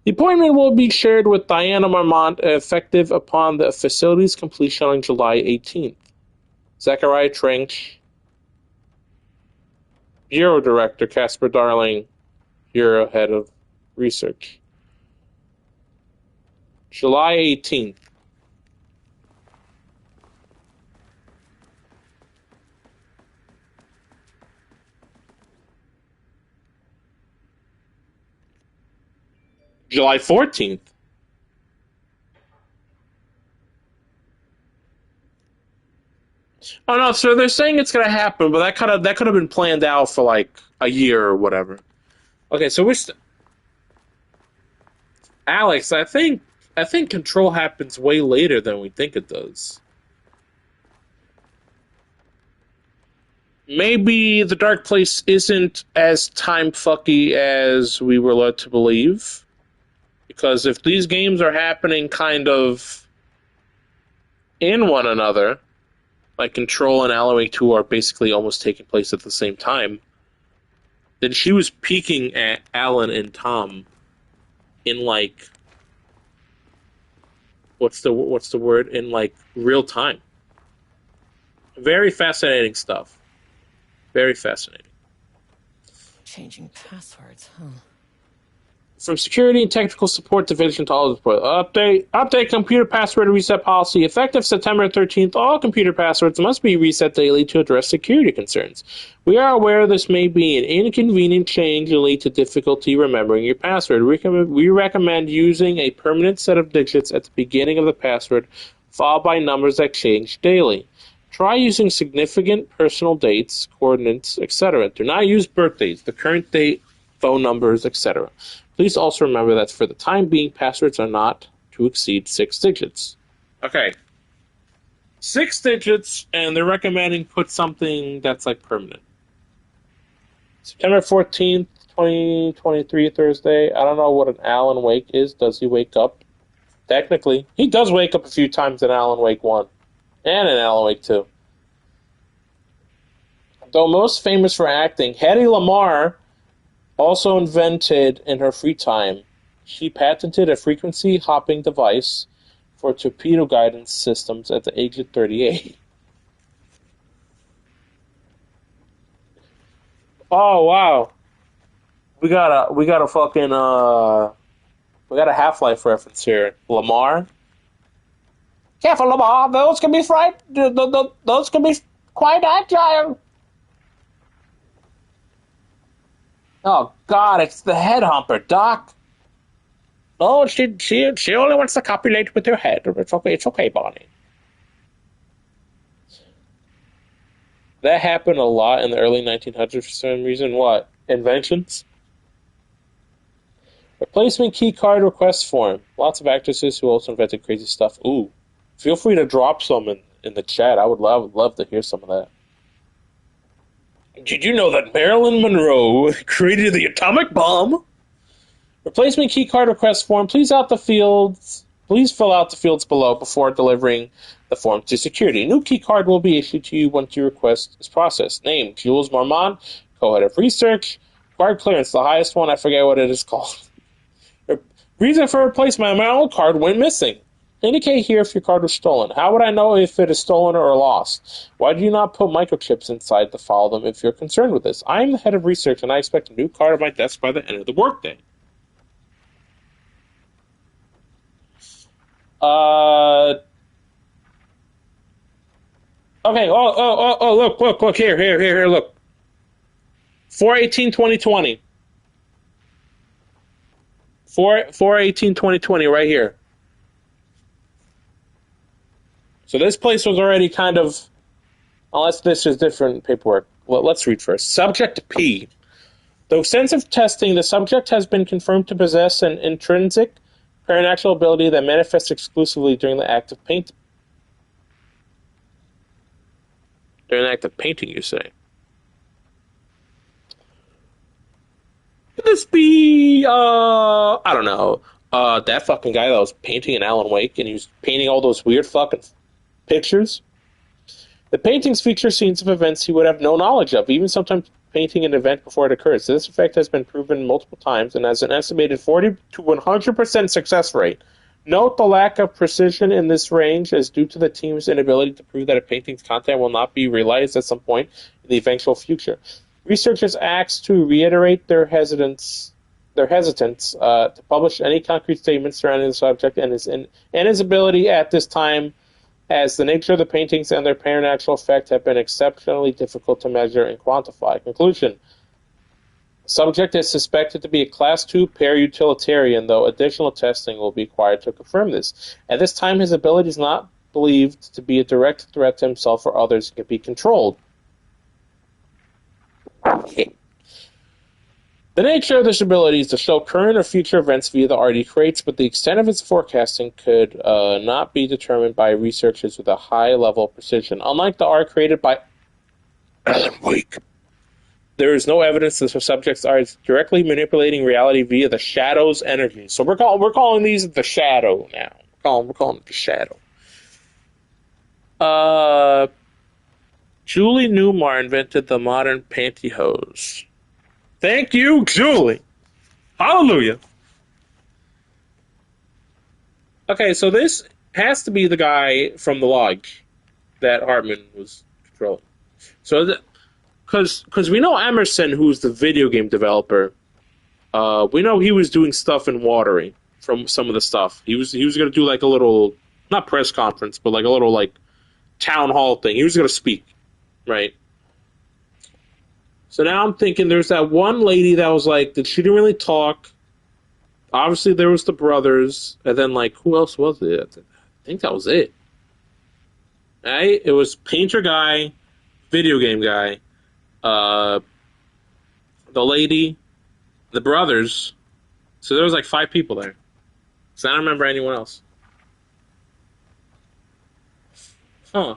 The appointment will be shared with Diana Marmont, effective upon the facility's completion on July 18th. Zachariah Trench, Bureau Director Casper Darling, Bureau Head of Research. July 18th. July 14th. Oh no, so they're saying it's gonna happen, but that could have been planned out for like a year or whatever. Okay, so Alex, I think Control happens way later than we think it does. Maybe the Dark Place isn't as time-fucky as we were led to believe. Because if these games are happening kind of in one another, like Control and Alan Wake 2 are basically almost taking place at the same time, then she was peeking at Alan and Tom in like... What's the word? In like real time. Very fascinating stuff. Very fascinating. Changing passwords, huh? From Security and Technical Support Division to all support. Update computer password reset policy. Effective September 13th, all computer passwords must be reset daily to address security concerns. We are aware this may be an inconvenient change and lead to difficulty remembering your password. We recommend using a permanent set of digits at the beginning of the password, followed by numbers that change daily. Try using significant personal dates, coordinates, etc. Do not use birthdays, the current date, phone numbers, etc. Please also remember that for the time being, passwords are not to exceed 6 digits. Okay. 6 digits, and they're recommending put something that's like permanent. September 14th, 2023, Thursday. I don't know what an Alan Wake is. Does he wake up? Technically. He does wake up a few times in Alan Wake 1. And in Alan Wake 2. Though most famous for acting, Hedy Lamarr also invented in her free time. She patented a frequency-hopping device for torpedo guidance systems at the age of 38. Oh wow, we got a fucking we got a Half-Life reference here. Lamar. Careful, Lamar. Those can be those can be quite agile. Oh God, it's the head humper, Doc. Oh, she only wants to copulate with her head. It's okay, Bonnie. That happened a lot in the early 1900s for some reason. What? Inventions? Replacement key card request form. Lots of actresses who also invented crazy stuff. Ooh. Feel free to drop some in the chat. I would love to hear some of that. Did you know that Marilyn Monroe created the atomic bomb? Replacement key card request form. Please fill out the fields below before delivering the form to security. A new key card will be issued to you once your request is processed. Name, Jules Marmont, co-head of research. Required clearance, the highest one, I forget what it is called. Reason for replacement, my old card went missing. Indicate here if your card was stolen. How would I know if it is stolen or lost? Why do you not put microchips inside to follow them if you're concerned with this? I am the head of research and I expect a new card on my desk by the end of the workday. Okay, look, here, look. 4/18/2020. 4/18/2020, right here. So this place was already kind of, unless this is different paperwork. Well, let's read first. Subject P. Through extensive testing, the subject has been confirmed to possess an intrinsic Paranatural ability that manifests exclusively during the act of painting. During the act of painting, you say? Could this be, I don't know, that fucking guy that was painting in Alan Wake, and he was painting all those weird fucking pictures? The paintings feature scenes of events he would have no knowledge of, even sometimes painting an event before it occurs. This effect has been proven multiple times and has an estimated 40 to 100% success rate. Note the lack of precision in this range is due to the team's inability to prove that a painting's content will not be realized at some point in the eventual future. Researchers asked to reiterate their hesitance to publish any concrete statements surrounding the subject and his ability at this time, as the nature of the paintings and their paranatural effect have been exceptionally difficult to measure and quantify. Conclusion. The subject is suspected to be a Class 2 para-utilitarian, though additional testing will be required to confirm this. At this time, his ability is not believed to be a direct threat to himself or others and can be controlled. The nature of this ability is to show current or future events via the art he creates, but the extent of its forecasting could not be determined by researchers with a high level of precision. Unlike the art created by Alan Wake, there is no evidence that the subject's art is directly manipulating reality via the shadow's energy. So we're calling these the shadow now. We're calling it the shadow. Julie Newmar invented the modern pantyhose. Thank you, Julie. Hallelujah. Okay, so this has to be the guy from the lodge that Hartman was controlling. So, because we know Emerson, who's the video game developer, we know he was doing stuff in Watery from some of the stuff. He was going to do like a little, not press conference, but like a little like town hall thing. He was going to speak, right? So now I'm thinking there's that one lady that was like, that she didn't really talk. Obviously there was the brothers, and then like, who else was it? I think that was it. Right? It was painter guy, video game guy, the lady, the brothers. So there was like 5 people there. So I don't remember anyone else. Huh.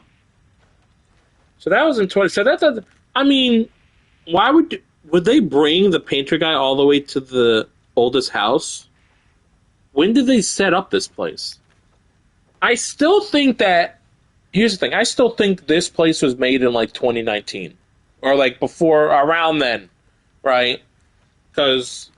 So that was in 20. So that's, I mean, why would they bring the painter guy all the way to the oldest house? When did they set up this place? I still think that, here's the thing, I still think this place was made in like 2019. Or like before, around then, right? Because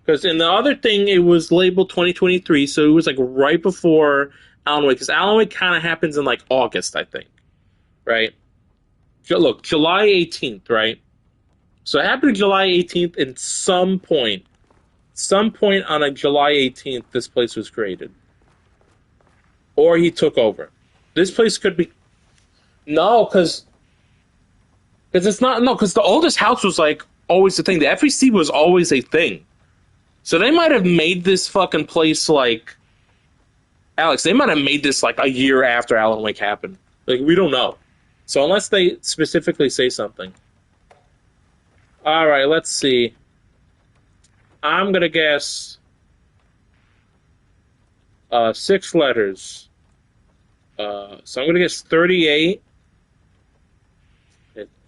in the other thing, it was labeled 2023, so it was like right before Alan Wake. Because Alan Wake kind of happens in like August, I think. Right? Look, July 18th, right? So it happened July 18th, and some point on a July 18th, this place was created. Or he took over. This place could be... No, because it's not... No, because the oldest house was like always the thing. The FEC was always a thing. So they might have made this fucking place like... Alex, they might have made this like a year after Alan Wake happened. Like, we don't know. So unless they specifically say something. Alright, let's see. I'm going to guess 6 letters. So I'm going to guess 38.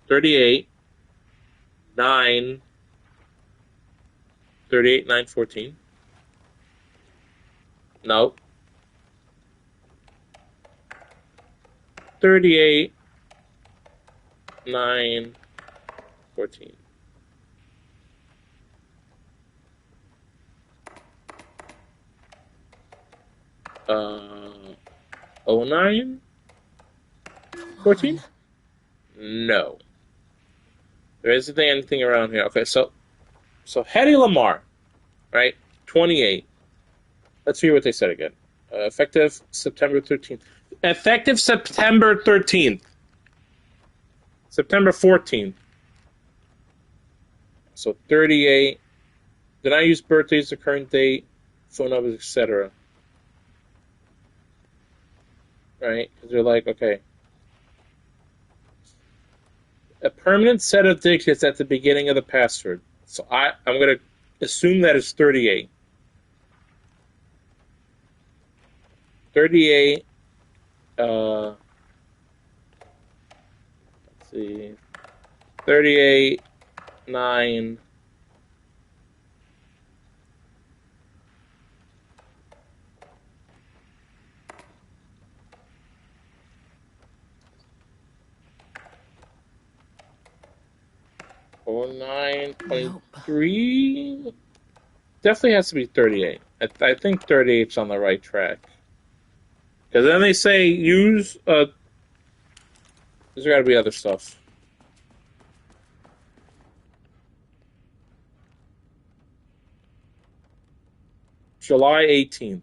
38. 9. 38, 9, 14. No. 38. 9, 14. Uh, 09? 14? No. There isn't anything around here. Okay, so Hedy Lamarr, right? 28. Let's hear what they said again. Effective September 13th. Effective September 13th. September 14th. So 38. Then I use birthday as the current date, phone numbers, etc. Right? Because they're like, okay. A permanent set of digits at the beginning of the password. So I'm going to assume that it's 38. 38, let's see, 38, 9, or 9, 23. Nope. Definitely has to be 38. I think 38's on the right track. Because then they say use, there's gotta be other stuff. July 18th.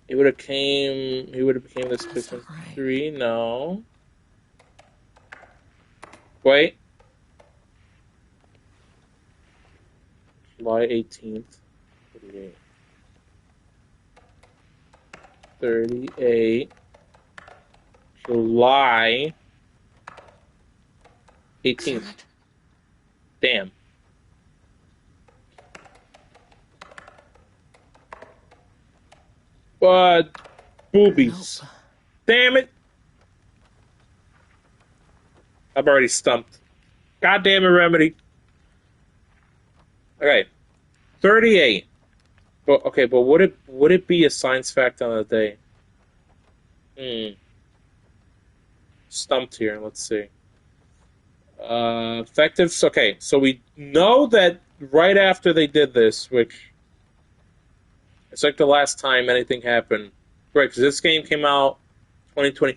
He would have became this person. Right. 3, no. Wait. July 18th. 38. 38. July 18th. Damn. Boobies. Nope. Damn it. I'm already stumped. God damn it, Remedy. Okay. 38. But okay, but would it be a science fact on the day? Stumped here. Let's see. Effective. Okay, so we know that right after they did this, which it's like the last time anything happened. Right, because this game came out 2020.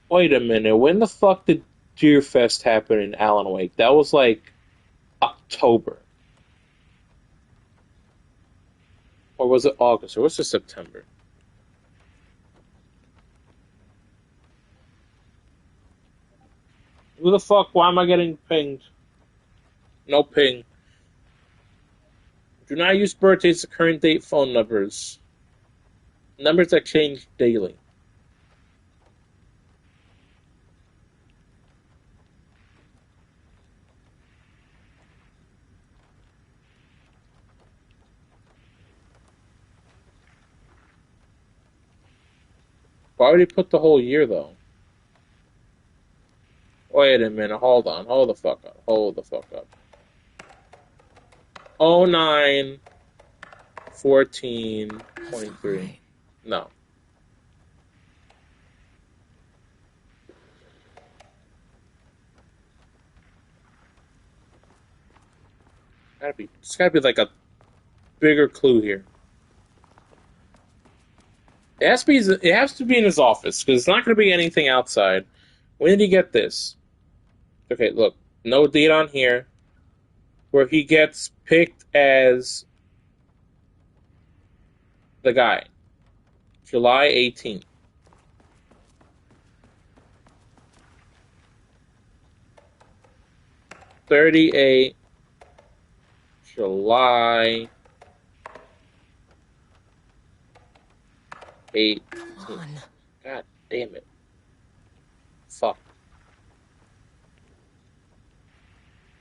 Wait a minute. When the fuck did Deerfest happen in Alan Wake? That was like October. Or was it August? Or was it September? Who the fuck? Why am I getting pinged? No ping. Do not use birthdays to current date phone numbers. Numbers that change daily. Why would he put the whole year, though? Wait a minute. Hold on. Hold the fuck up. Hold the fuck up. 09, 14, 23. Right. No. It's gotta be like a bigger clue here. It has to be in his office, because it's not going to be anything outside. When did he get this? Okay, look. No date on here. Where he gets picked as the guy. July 18th. July 18th. Come on. God damn it. Fuck.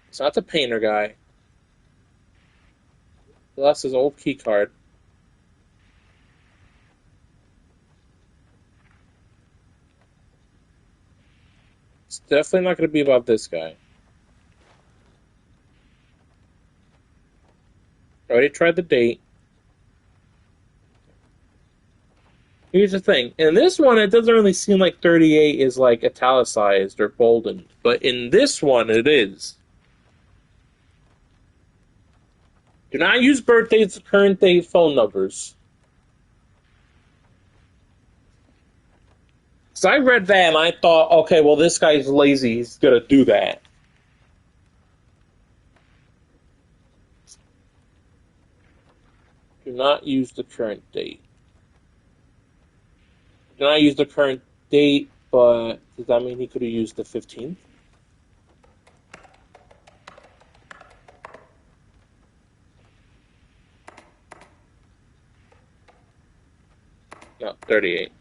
It's not the painter guy. That's his old key card. It's definitely not going to be about this guy. Already tried the date. Here's the thing. In this one, it doesn't really seem like 38 is like italicized or boldened. But in this one, it is. Do not use birthdays to current date phone numbers. So I read that and I thought, okay, well, this guy's lazy. He's going to do that. Do not use the current date. Do not use the current date, but does that mean he could have used the 15th? 38.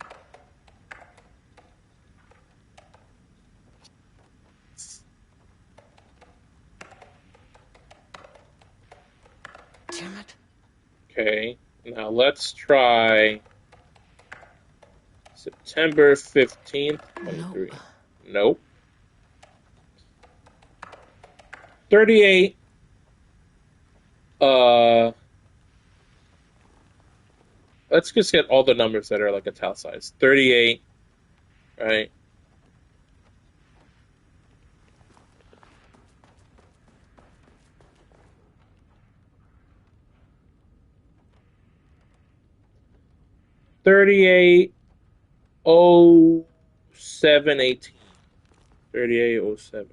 Damn it. Okay, now let's try September 15th, 23. Nope. 38. Let's just get all the numbers that are like italicized. 38, right? $38,0718. 3807.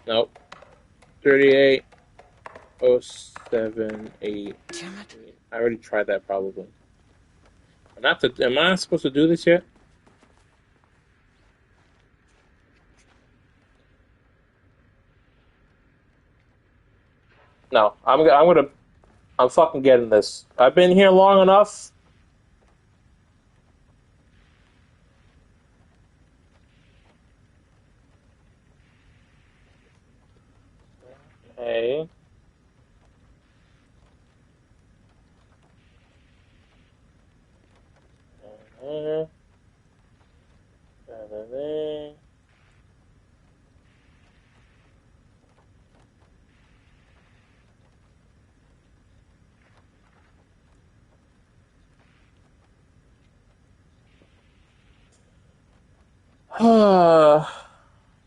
Nope. 380788. Damn it. I already tried that probably. Am I not supposed to do this yet? No, I'm fucking getting this. I've been here long enough. Okay.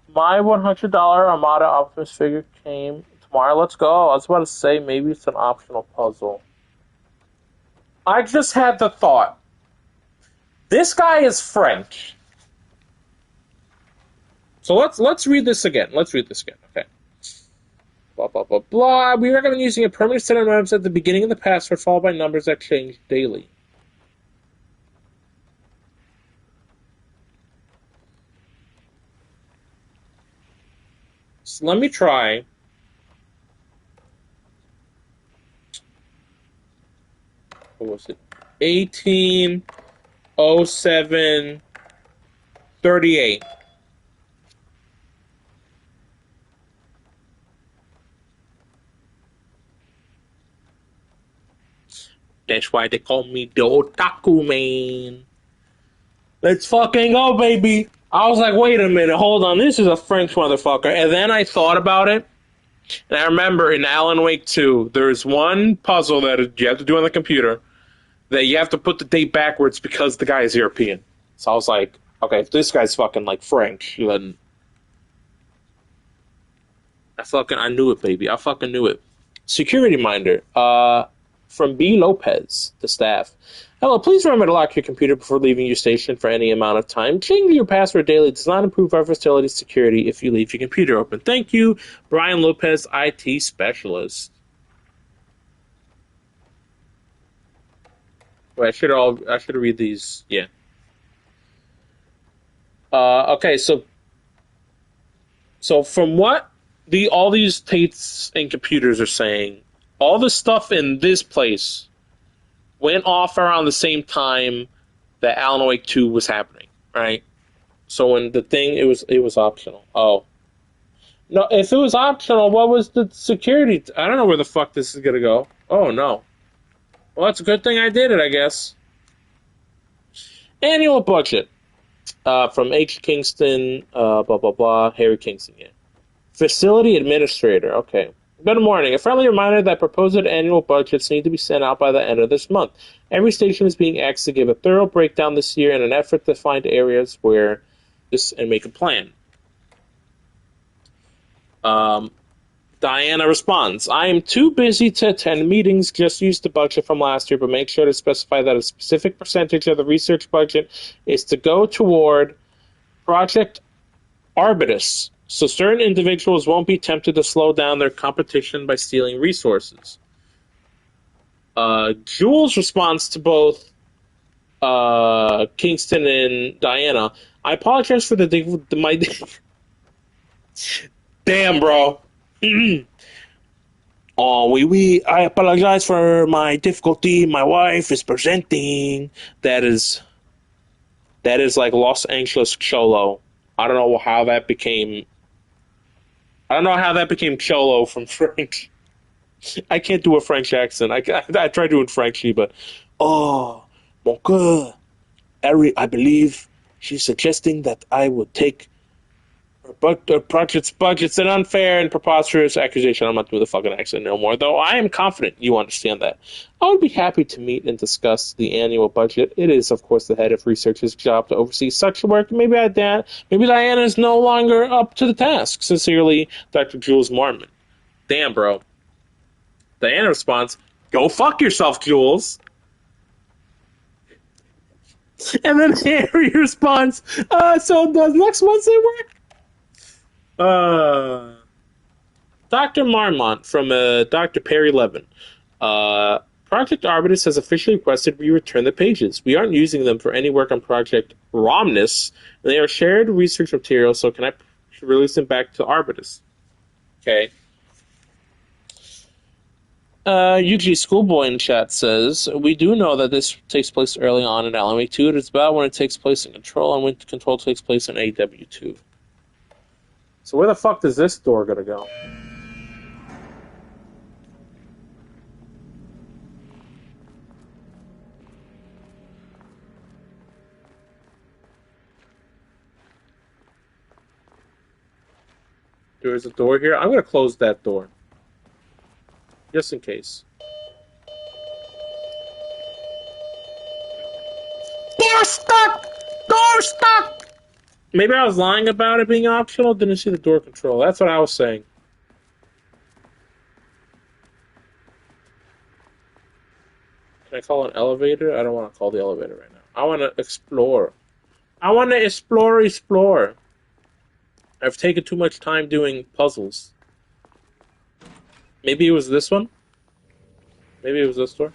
My $100 Armada Optimus figure came tomorrow. Let's go. I was about to say maybe it's an optional puzzle. I just had the thought. This guy is French. So let's read this again. Okay. Blah, blah, blah, blah. We recommend using a permanent set of items at the beginning of the password followed by numbers that change daily. So let me try. What was it? 180738. That's why they call me the Otaku Man. Let's fucking go, baby. I was like, wait a minute, hold on, this is a French motherfucker. And then I thought about it, and I remember in Alan Wake 2, there's one puzzle that you have to do on the computer that you have to put the date backwards because the guy is European. So I was like, okay, if this guy's fucking like French, then I knew it, baby. I fucking knew it. Security minder. From B. Lopez, the staff. Hello, please remember to lock your computer before leaving your station for any amount of time. Changing your password daily does not improve our facility's security if you leave your computer open. Thank you, Brian Lopez, IT specialist. Wait, I should read these. Yeah. Okay, so from what all these tapes and computers are saying, all the stuff in this place went off around the same time that Alan Wake 2 was happening, right? So when the thing, it was optional. Oh. No, if it was optional, what was the security? I don't know where the fuck this is gonna go. Oh, no. Well, that's a good thing I did it, I guess. Annual budget. From H. Kingston, blah, blah, blah. Harry Kingston, yeah. Facility administrator, okay. Good morning. A friendly reminder that proposed annual budgets need to be sent out by the end of this month. Every station is being asked to give a thorough breakdown this year in an effort to find areas where this and make a plan. Diana responds, I am too busy to attend meetings, just use the budget from last year, but make sure to specify that a specific percentage of the research budget is to go toward Project Arbitus, so certain individuals won't be tempted to slow down their competition by stealing resources. Jules responds to both Kingston and Diana, I apologize for my... Damn, bro. I apologize for my difficulty. My wife is presenting. That is like Los Angeles Cholo. I don't know how that became Cholo from French. I can't do a French accent. I tried doing Frenchy, but oh, mon cœur. I believe she's suggesting that I would take her project's budget's an unfair and preposterous accusation. I'm not doing the fucking accent no more, though I am confident you understand that. I would be happy to meet and discuss the annual budget. It is, of course, the head of research's job to oversee such work. Maybe Diana is no longer up to the task. Sincerely, Dr. Jules Marmon. Damn, bro. Diana responds, "Go fuck yourself, Jules." And then Harry responds, "So does next Wednesday work?" Dr. Marmont from Dr. Perry Levin. Project Arbitus has officially requested we return the pages. We aren't using them for any work on Project Romnus. They are shared research materials, so can I release them back to Arbitus? Okay. UG Schoolboy in chat says, we do know that this takes place early on in Alan Wake 2. It is about when it takes place in Control and when Control takes place in AW2. So where the fuck is this door gonna go? There's a door here. I'm gonna close that door. Just in case. Door stuck! Door stuck! Maybe I was lying about it being optional. Didn't see the door control. That's what I was saying. Can I call an elevator? I don't want to call the elevator right now. I want to explore. I want to explore. I've taken too much time doing puzzles. Maybe it was this one? Maybe it was this door?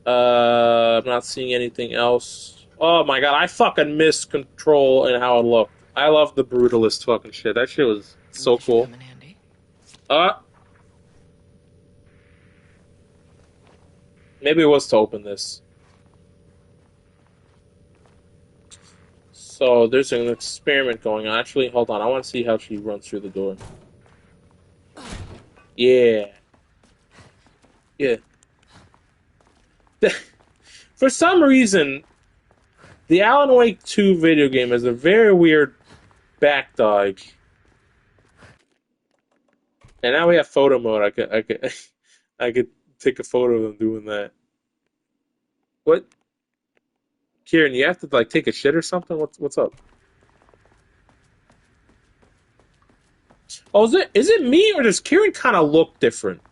I'm not seeing anything else. Oh my god, I fucking missed Control and how it looked. I love the brutalist fucking shit. That shit was so cool. Maybe it was to open this. So there's an experiment going on. Actually, hold on. I want to see how she runs through the door. Yeah. Yeah. For some reason, the Alan Wake 2 video game has a very weird back dodge. And now we have photo mode. I could take a photo of them doing that. What? Kieran, you have to like take a shit or something? What's up? Oh, is it me or does Kieran kind of look different?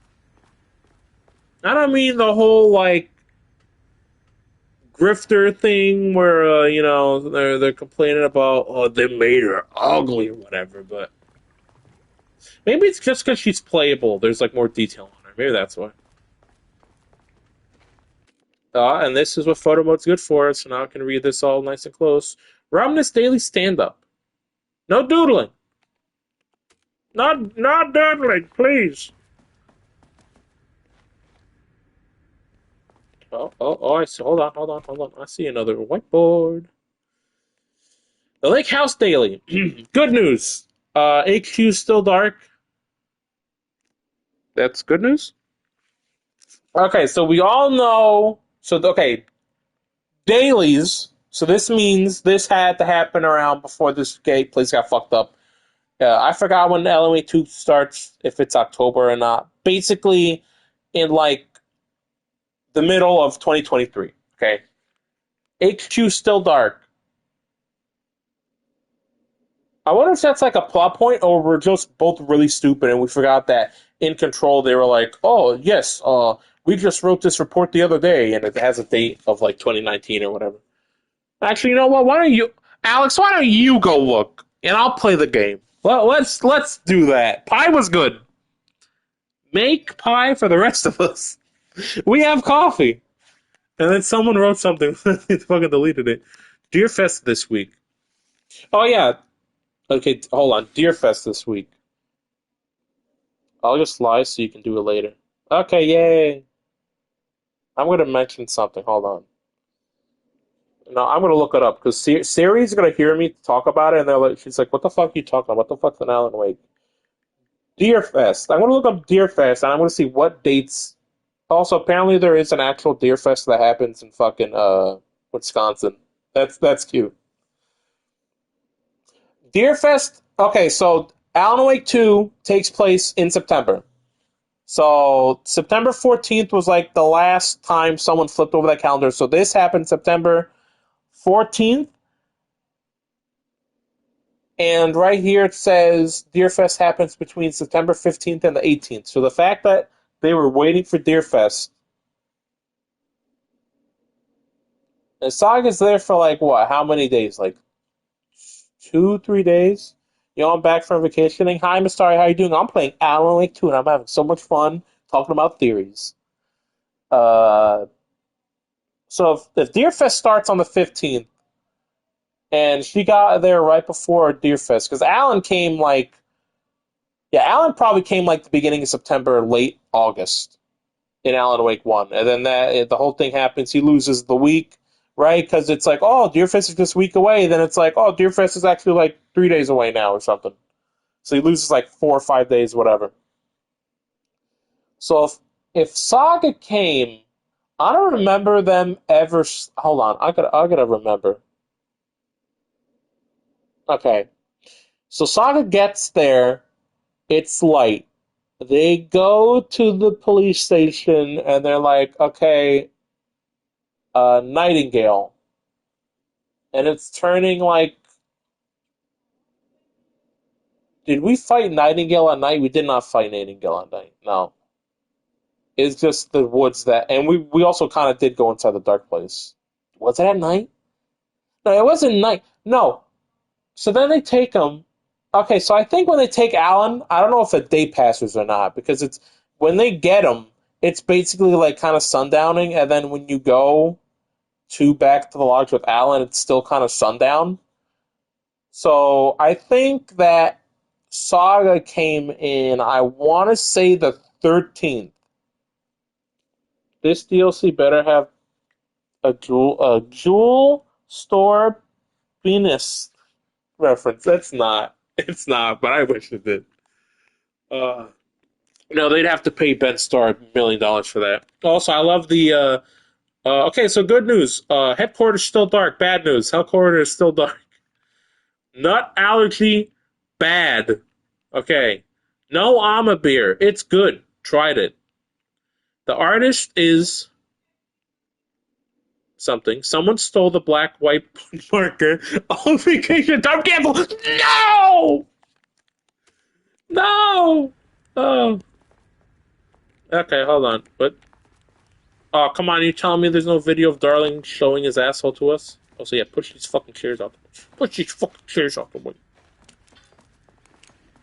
I don't mean the whole like grifter thing where they're complaining about they made her ugly or whatever, but maybe it's just because she's playable. There's like more detail on her. Maybe that's why. And this is what photo mode's good for, so now I can read this all nice and close. Romnus Daily Stand-Up. No doodling. Not doodling, please. Oh, I see. Hold on. I see another whiteboard. The Lake House Daily. Good news. HQ's still dark. That's good news? Okay, so we all know... dailies. So this means this had to happen around before this place got fucked up. I forgot when LMA 2 starts, if it's October or not. Basically, in like the middle of 2023. Okay, HQ still dark. I wonder if that's like a plot point, or we're just both really stupid and we forgot that in Control they were like, oh yes, we just wrote this report the other day and it has a date of like 2019 or whatever. Actually, you know what? Alex? Why don't you go look and I'll play the game. Well, let's do that. Pie was good. Make pie for the rest of us. We have coffee. And then someone wrote something. They fucking deleted it. Deerfest this week. Oh, yeah. Okay, hold on. Deerfest this week. I'll just lie so you can do it later. Okay, yay. I'm going to mention something. Hold on. No, I'm going to look it up because Siri's going to hear me talk about it, and she's like, what the fuck are you talking about? What the fuck's an Alan Wake? Deerfest. I'm going to look up Deerfest, and I'm going to see what dates. Also, apparently there is an actual Deerfest that happens in fucking Wisconsin. That's cute. Deerfest. Okay, so Alan Wake 2 takes place in September. So September 14th was like the last time someone flipped over that calendar. So this happened September 14th. And right here it says Deerfest happens between September 15th and the 18th. So the fact that they were waiting for Deerfest. And Saga's there for like what? How many days? Like 2-3 days? You know, I'm back from vacationing. Hi, Mr. Starry, how you doing? I'm playing Alan Wake 2 and I'm having so much fun talking about theories. So if Deerfest starts on the 15th, and she got there right before Deerfest, because Alan probably came like the beginning of September, late August in Alan Wake 1. And then the whole thing happens, he loses the week, right? Because it's like, oh, Deerfest is just a week away. Then it's like, oh, Deerfest is actually like 3 days away now or something. So he loses like 4 or 5 days, whatever. So if Saga came, I don't remember them ever. Hold on, I gotta remember. Okay, so Saga gets there. It's light. They go to the police station and they're like, okay, Nightingale. And it's turning like. Did we fight Nightingale at night? We did not fight Nightingale at night. No. It's just the woods that. And we also kind of did go inside the dark place. Was it at night? No, it wasn't night. No. So then they take him. Okay, so I think when they take Alan, I don't know if a day passes or not, because it's when they get him, it's basically like kind of sundowning, and then when you go back to the lodge with Alan, it's still kind of sundown. So I think that Saga came in, I want to say the 13th. This DLC better have a jewel store penis reference. That's not. It's not, but I wish it did. No, they'd have to pay Ben Starr $1 million for that. Also, I love the. Okay, so good news. Headquarters still dark. Bad news. Headquarters still dark. Nut allergy, bad. Okay. No Ama beer. It's good. Tried it. The artist is something. Someone stole the black white marker. On vacation time gamble. No! No! Oh. Okay, hold on. What? Oh, come on, you telling me there's no video of Darling showing his asshole to us? Oh, so yeah, push these fucking chairs out the way. Push these fucking chairs out the way.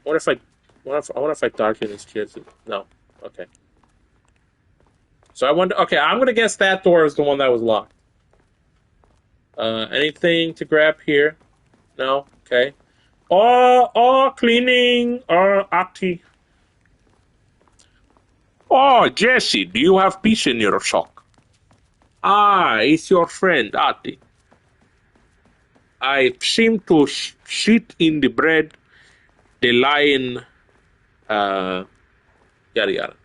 What if I wonder if I darken these chairs? No. Okay. So I wonder. Okay, I'm gonna guess that door is the one that was locked. Anything to grab here? No. Okay. Cleaning. Ati. Oh, Jesse, do you have peace in your sock? Ah, it's your friend, Ati. I seem to shit in the bread, the lion, yada yada.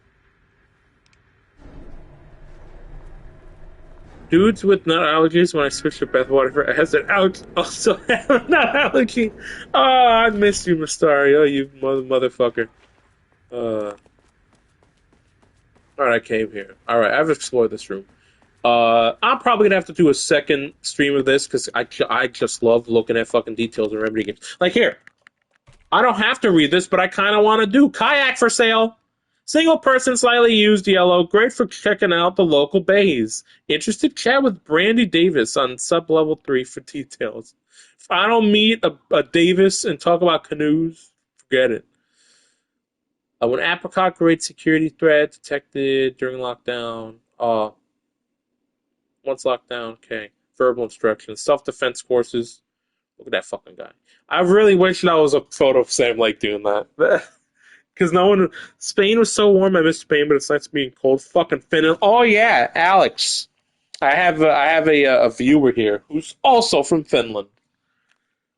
Dudes with nut allergies, when I switch to bathwater for acid, also have a nut allergy. Oh, I missed you, Mysterio, you motherfucker. Alright, I came here. Alright, I've explored this room. I'm probably gonna have to do a second stream of this because I just love looking at fucking details in Remedy games. Like here, I don't have to read this, but I kind of want to do kayak for sale. Single person, slightly used yellow, great for checking out the local bays. Interested? Chat with Brandy Davis on sub level 3 for details. If I don't meet a Davis and talk about canoes, forget it. When Apricot great security threat detected during lockdown. Once lockdown, okay. verbal instructions, self-defense courses. Look at that fucking guy. I really wish that was a photo of Sam Lake doing that. Because no one... Spain was so warm, I missed Spain, but it's nice being cold. Fucking Finland. Oh, yeah, Alex. I have a viewer here who's also from Finland.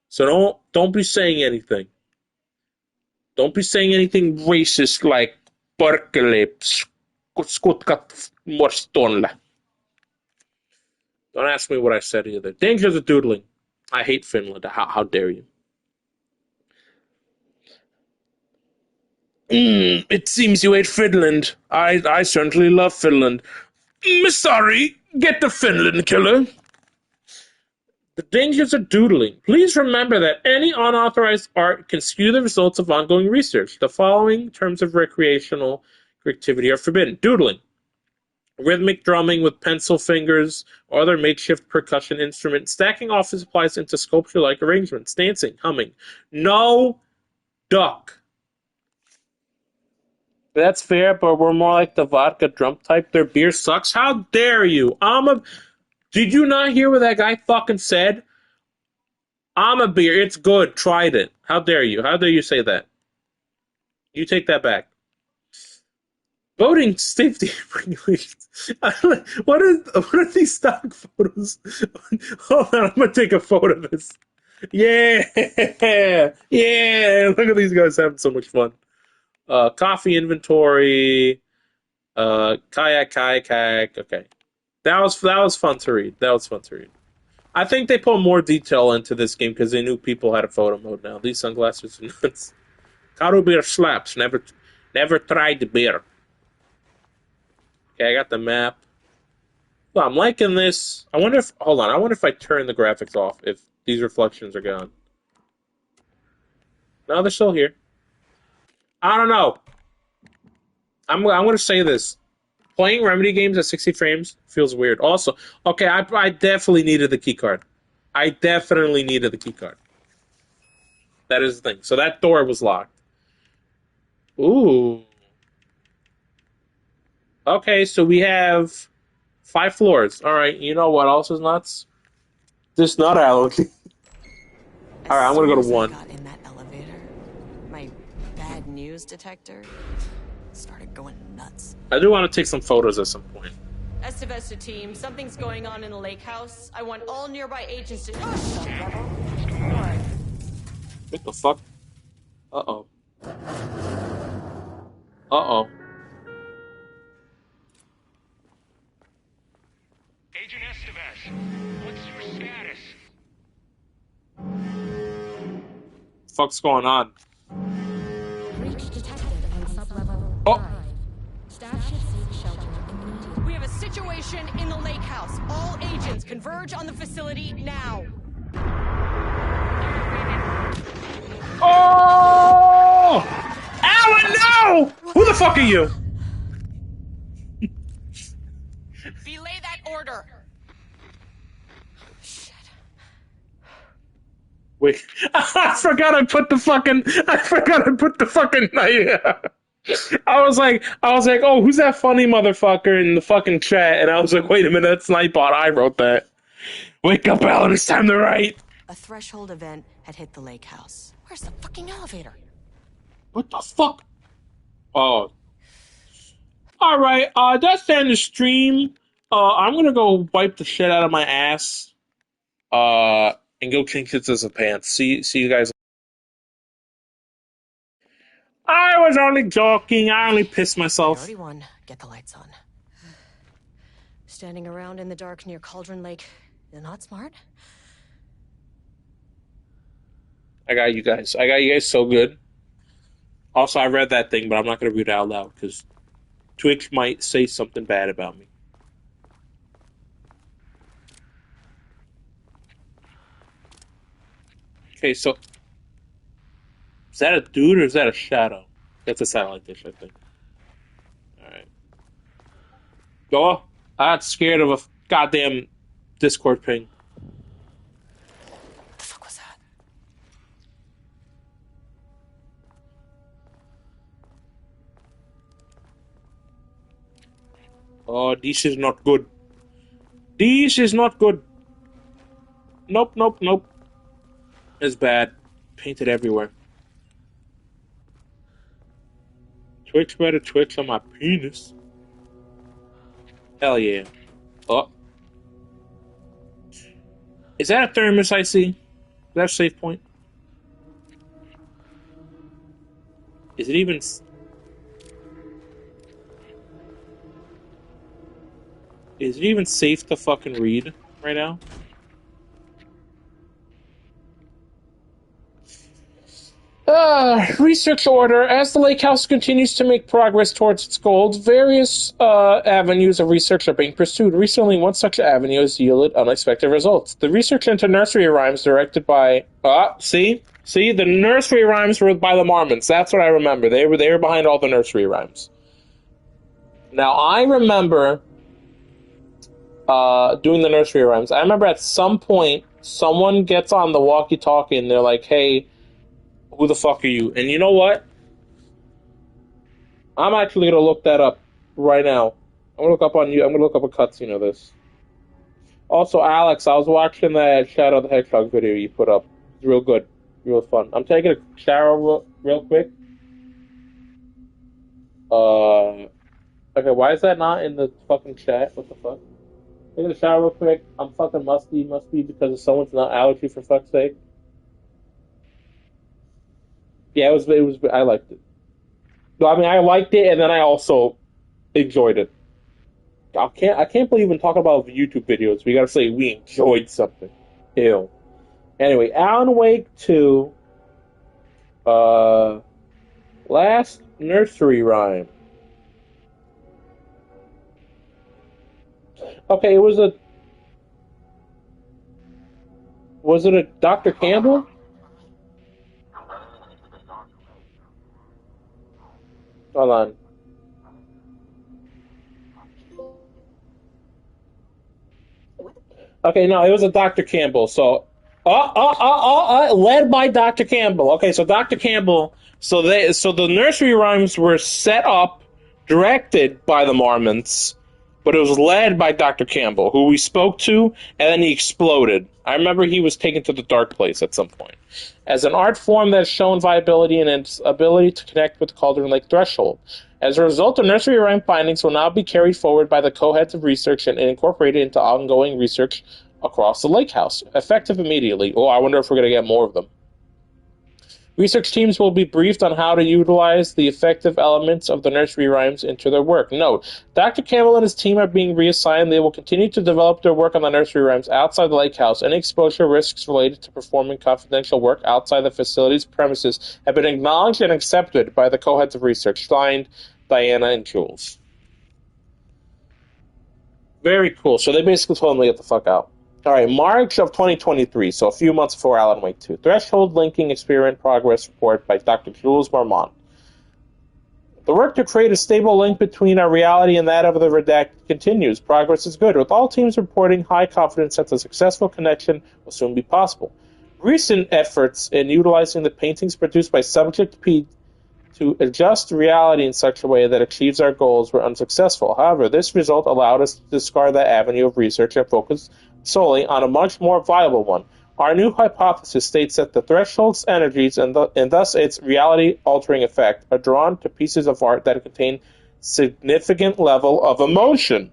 So don't be saying anything. Don't be saying anything racist like Perkele, skutkat morstonle. Don't ask me what I said either. Dangers of doodling. I hate Finland. How dare you? It seems you hate Finland. I certainly love Finland. Sorry, get the Finland killer. The dangers of doodling. Please remember that any unauthorized art can skew the results of ongoing research. The following terms of recreational activity are forbidden. Doodling. Rhythmic drumming with pencil fingers or other makeshift percussion instrument. Stacking office supplies into sculpture-like arrangements. Dancing. Humming. No duck. That's fair, but we're more like the vodka drum type. Their beer sucks. How dare you? Did you not hear what that guy fucking said? I'm a beer. It's good. Tried it. How dare you? How dare you say that? You take that back. Voting safety regulations. What are these stock photos? Hold on, I'm gonna take a photo of this. Yeah, yeah. Look at these guys having so much fun. Coffee inventory. Kayak. Okay, that was fun to read. I think they put more detail into this game because they knew people had a photo mode now. These sunglasses are nuts. Karu beer slaps. Never tried the beer. Okay, I got the map. Well, I'm liking this. I wonder if I turn the graphics off, if these reflections are gone. No, they're still here. I don't know. I'm going to say this. Playing Remedy games at 60 frames feels weird. Also, okay, I definitely needed the keycard. That is the thing. So that door was locked. Ooh. Okay, so we have 5 floors. All right, you know what else is nuts? This nut allergy. All right, I'm gonna go to 1. I got in that elevator, my bad news detector started going nuts. I do want to take some photos at some point. Estivesta team, something's going on in the lake house. I want all nearby agents to... What the fuck? Uh-oh. Uh-oh. Agent Estevez, what's your status? Fuck's going on? Breach detected on sublevel 5. Staff should seek shelter immediately. We have a situation in the lake house. All agents converge on the facility now. Oh! Alan, no! Who the fuck are you? Belay that order. Shit. Wait, I forgot I put the fucking. I was like, oh, who's that funny motherfucker in the fucking chat? And I was like, wait a minute, that's Nightbot. I wrote that. Wake up, Alan, it's time to write. A threshold event had hit the lake house. Where's the fucking elevator? What the fuck? Oh. Alright, that's the end of the stream. I'm gonna go wipe the shit out of my ass. And go change it to some pants. See you guys. I was only joking. I only pissed myself. Priority 1, get the lights on. Standing around in the dark near Cauldron Lake, you're not smart? I got you guys so good. Also, I read that thing, but I'm not going to read it out loud because Twitch might say something bad about me. Okay, so is that a dude or is that a shadow? That's a satellite dish, I think. Alright. Oh, I got scared of a goddamn Discord ping. What the fuck was that? Oh, this is not good. This is not good. Nope, nope, nope. It's bad. Painted everywhere. Twitch better twitch on my penis. Hell yeah. Oh. Is that a thermos I see? Is that a safe point? Is it even... Is it even safe to fucking read right now? Research order. As the Lake House continues to make progress towards its goals, various avenues of research are being pursued. Recently, one such avenue has yielded unexpected results. The research into nursery rhymes directed by... See? The nursery rhymes were by the Mormons. That's what I remember. They were behind all the nursery rhymes. Now, I remember doing the nursery rhymes. I remember at some point, someone gets on the walkie-talkie and they're like, hey... Who the fuck are you? And you know what? I'm actually gonna look that up right now. I'm gonna look up on you. I'm gonna look up a cutscene of this. Also, Alex, I was watching that Shadow the Hedgehog video you put up. It's real good, real fun. I'm taking a shower real quick. Okay, why is that not in the fucking chat? What the fuck? Taking a shower real quick. I'm fucking musty. Must be because of someone's not allergy, for fuck's sake. Yeah, it was. I liked it. No, I mean, I liked it, and then I also enjoyed it. I can't believe we're talking about YouTube videos. We gotta say we enjoyed something. Ew. Anyway, Alan Wake 2. Last nursery rhyme. Okay, was it a Dr. Campbell? Hold on. Okay, no, it was a Dr. Campbell. So, led by Dr. Campbell. Okay, so Dr. Campbell. So the nursery rhymes were set up, directed by the Mormons, but it was led by Dr. Campbell, who we spoke to, and then he exploded. I remember he was taken to the dark place at some point. As an art form that has shown viability in its ability to connect with the Cauldron Lake threshold. As a result, the nursery rhyme findings will now be carried forward by the co-heads of research and incorporated into ongoing research across the lake house, effective immediately. Oh, I wonder if we're going to get more of them. Research teams will be briefed on how to utilize the effective elements of the nursery rhymes into their work. Note, Dr. Campbell and his team are being reassigned. They will continue to develop their work on the nursery rhymes outside the lake house. Any exposure risks related to performing confidential work outside the facility's premises have been acknowledged and accepted by the co-heads of research. Signed, Diana and Jules. Very cool. So they basically told him to get the fuck out. All right, March of 2023, so a few months before Alan Wake 2. Threshold linking experiment progress report by Dr. Jules Marmont. The work to create a stable link between our reality and that of the redacted continues. Progress is good, with all teams reporting high confidence that the successful connection will soon be possible. Recent efforts in utilizing the paintings produced by Subject P to adjust reality in such a way that achieves our goals were unsuccessful. However, this result allowed us to discard that avenue of research and focus solely on a much more viable one. Our new hypothesis states that the threshold's energies and thus its reality-altering effect are drawn to pieces of art that contain significant level of emotion.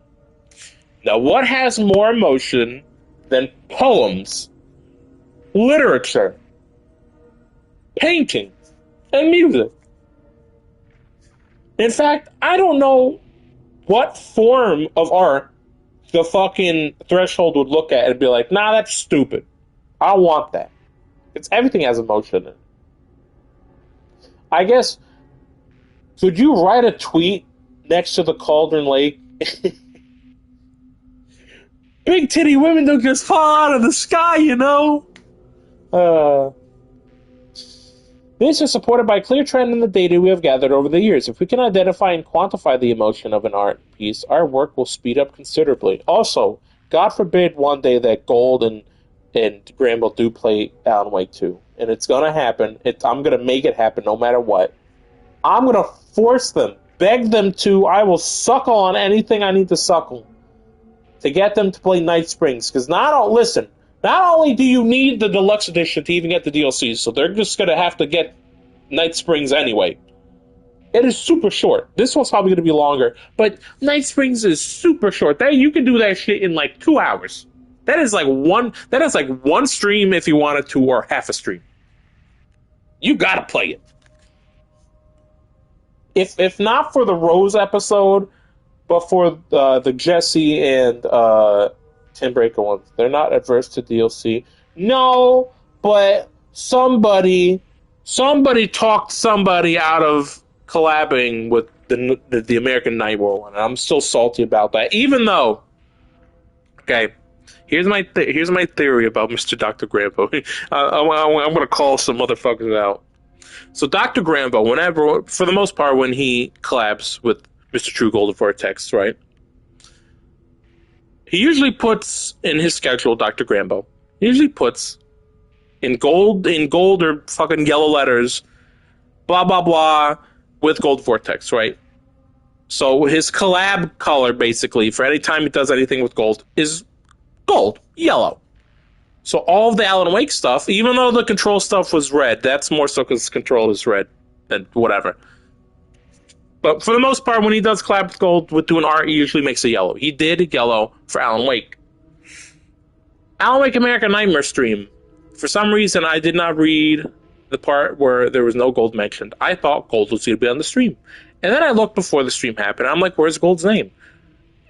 Now, what has more emotion than poems, literature, paintings, and music? In fact, I don't know what form of art the fucking threshold would look at and be like, nah, that's stupid. I don't want that. It's everything has emotion in it. I guess, could you write a tweet next to the Cauldron Lake? Big titty women don't just fall out of the sky, you know? This is supported by a clear trend in the data we have gathered over the years. If we can identify and quantify the emotion of an art piece, our work will speed up considerably. Also, God forbid one day that Gold and Granville do play Alan Wake 2. And it's going to happen. I'm going to make it happen no matter what. I'm going to force them, beg them to. I will suckle on anything I need to suckle to get them to play Night Springs. Because listen, Not only do you need the deluxe edition to even get the DLCs, so they're just going to have to get Night Springs anyway. It is super short. This one's probably going to be longer, but Night Springs is super short. You can do that shit in like 2 hours. That is like one stream if you wanted to, or half a stream. You gotta play it. If not for the Rose episode, but for the Jesse and Tim Breaker ones, they're not adverse to DLC. No, but somebody talked somebody out of collabing with the American Nightmare one. And I'm still salty about that, even though. Okay, here's my theory about Mr. Dr. Grambo. I'm gonna call some motherfuckers out. So Dr. Grambo, for the most part, when he collabs with Mr. True Golden Vortex, right? He usually puts in his schedule, Dr. Grambo. He usually puts in gold or fucking yellow letters, blah blah blah, with Gold Vortex, right? So his collab color, basically, for any time he does anything with gold, is gold, yellow. So all of the Alan Wake stuff, even though the Control stuff was red, that's more so because Control is red and whatever. But for the most part, when he does collab with gold with doing art, he usually makes it yellow. He did yellow for Alan Wake. Alan Wake American Nightmare stream. For some reason, I did not read the part where there was no gold mentioned. I thought gold was going to be on the stream. And then I looked before the stream happened. I'm like, where's Gold's name?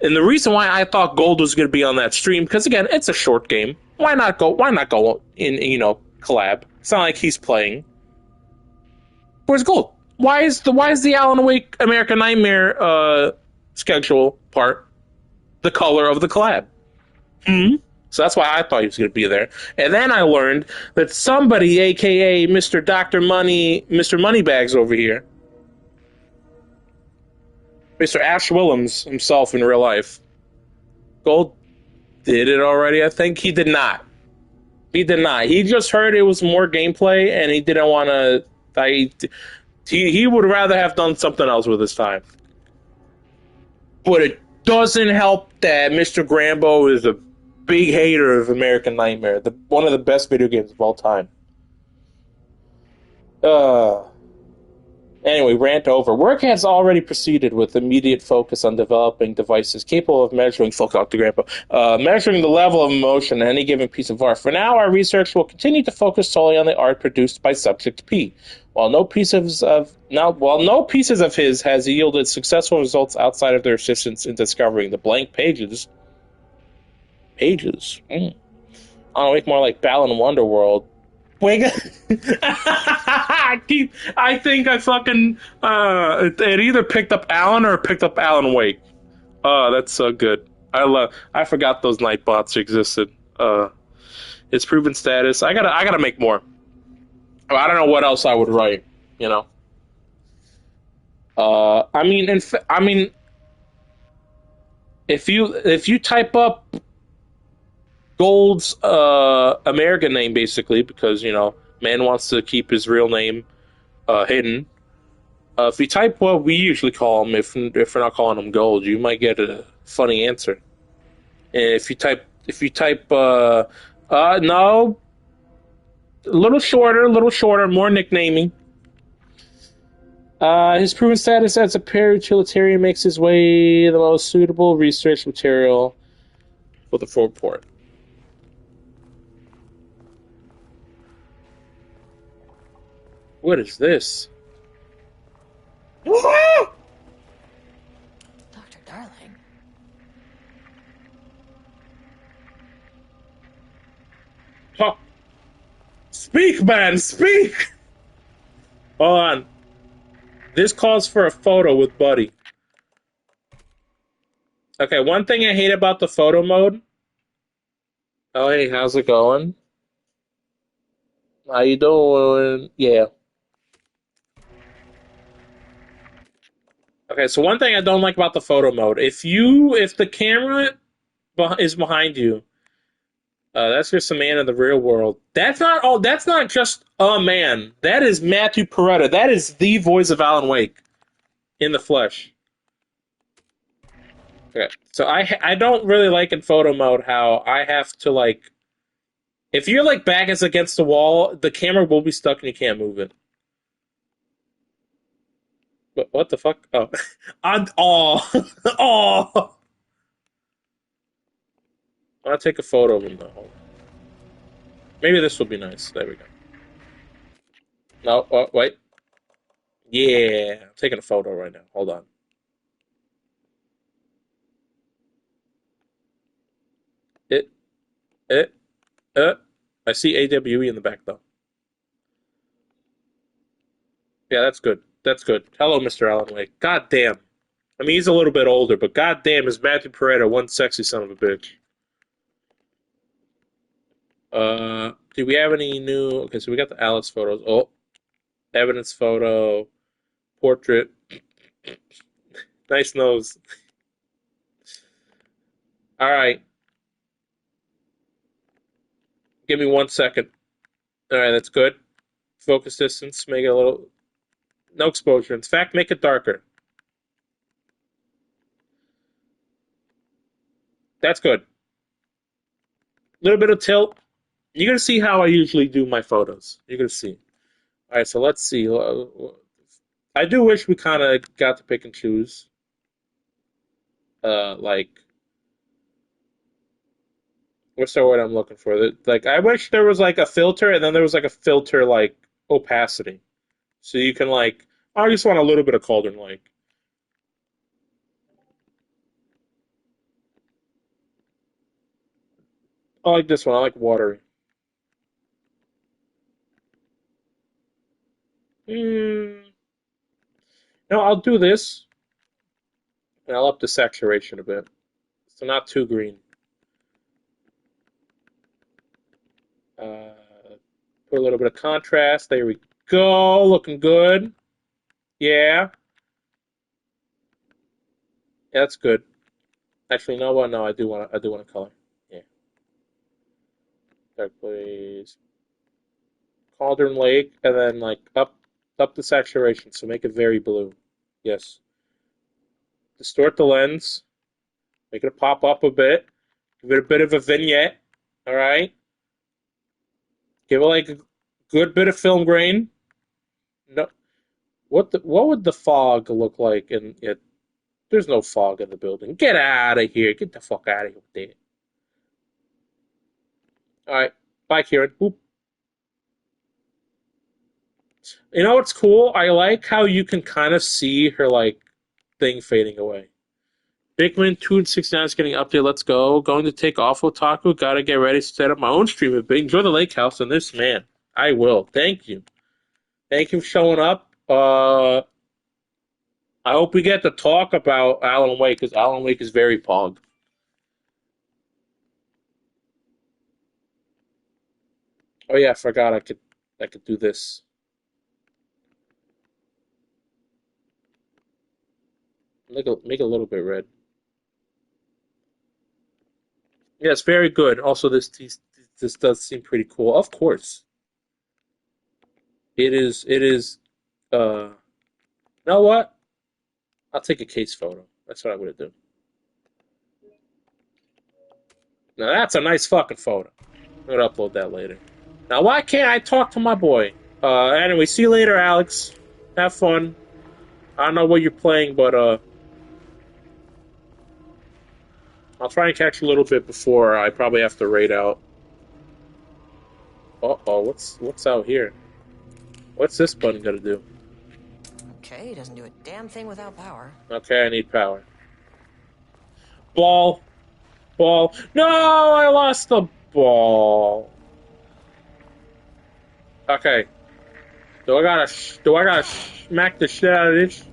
And the reason why I thought Gold was going to be on that stream, because again, it's a short game. Why not go in, collab? It's not like he's playing. Where's Gold? Why is the Alan Wake American Nightmare schedule part the color of the collab? So that's why I thought he was going to be there. And then I learned that somebody, aka Mr. Dr. Money, Mr. Moneybags over here, Mr. Ash Willems himself in real life, Gold did it already, I think. He did not. He did not. He just heard it was more gameplay, and he didn't want to... He would rather have done something else with his time. But it doesn't help that Mr. Grambo is a big hater of American Nightmare, one of the best video games of all time. Anyway, rant over. Work has already proceeded with immediate focus on developing devices capable of measuring measuring the level of emotion in any given piece of art. For now, our research will continue to focus solely on the art produced by Subject P. While no pieces of his has yielded successful results outside of their assistance in discovering the blank pages. I'll make more like Balan Wonderworld. Wait, I think I fucking it either picked up Alan or picked up Alan Wake. Oh, that's so good. I forgot those Nightbots existed. Its proven status. I gotta make more. I don't know what else I would write. If you type up Gold's American name, basically, because man wants to keep his real name hidden. If you type what we usually call him, if we're not calling him Gold, you might get a funny answer. And if you type no, a little shorter, more nicknaming. His proven status as a para-utilitarian makes his way the most suitable research material for the full report. What is this? Dr. Darling. Huh. Speak, man, speak! Hold on. This calls for a photo with Buddy. Okay, one thing I hate about the photo mode. Oh, hey, how's it going? How you doing? Yeah. Okay, so one thing I don't like about the photo mode, if the camera is behind you, that's just a man in the real world. That's not just a man. That is Matthew Peretta. That is the voice of Alan Wake in the flesh. Okay, so I don't really like in photo mode how I have to If your like back is against the wall, the camera will be stuck and you can't move it. What the fuck? Oh, oh. I'll take a photo of him though. Maybe this will be nice. There we go. No, oh, wait. Yeah, I'm taking a photo right now. Hold on. It, it, I see AWE in the back though. Yeah, that's good. That's good. Hello, Mr. Alan Wake. God damn. I mean, he's a little bit older, but god damn is Matthew Pareto one sexy son of a bitch. Do we have any new... Okay, so we got the Alice photos. Oh, evidence photo, portrait. Nice nose. All right. Give me 1 second. All right, that's good. Focus distance, make it a little... No exposure. In fact, make it darker. That's good. A little bit of tilt. You're going to see how I usually do my photos. You're going to see. All right, so let's see. I do wish we kind of got to pick and choose. Like, what's the word I'm looking for? Like, I wish there was like a filter, and then there was like a filter like opacity, so you can like. I just want a little bit of Cauldron Lake. I like this one. I like watery. No, I'll do this, and I'll up the saturation a bit, so not too green. Put a little bit of contrast. There we go. Looking good. Yeah. Yeah, that's good. Actually, no, what? No, I do want to color. Yeah. Dark please. Cauldron Lake, and then like up the saturation, so make it very blue. Yes. Distort the lens. Make it pop up a bit. Give it a bit of a vignette. All right. Give it like a good bit of film grain. No, what would the fog look like in it? There's no fog in the building. Get out of here. Get the fuck out of here with that. All right. Bye, Kieran. Oop. You know what's cool? I like how you can kind of see her like thing fading away. Bigman 269 is getting updated. Let's go. Going to take off Otaku. Gotta get ready to set up my own stream a bit. Enjoy the lake house and this man. I will. Thank you. Thank you for showing up. I hope we get to talk about Alan Wake because Alan Wake is very pog. Oh yeah, I forgot I could do this. Make it a little bit red. Yes, very good. Also, this does seem pretty cool. Of course, it is. It is. You know what? I'll take a case photo. That's what I'm gonna do. Now that's a nice fucking photo. I'm gonna upload that later. Now why can't I talk to my boy? Anyway, see you later, Alex. Have fun. I don't know what you're playing, but I'll try and catch you a little bit before I probably have to raid out. Uh-oh, what's out here? What's this button gonna do? Okay, doesn't do a damn thing without power. Okay, I need power. Ball. Ball. No, I lost the ball. Okay. Do I gotta smack the shit out of this?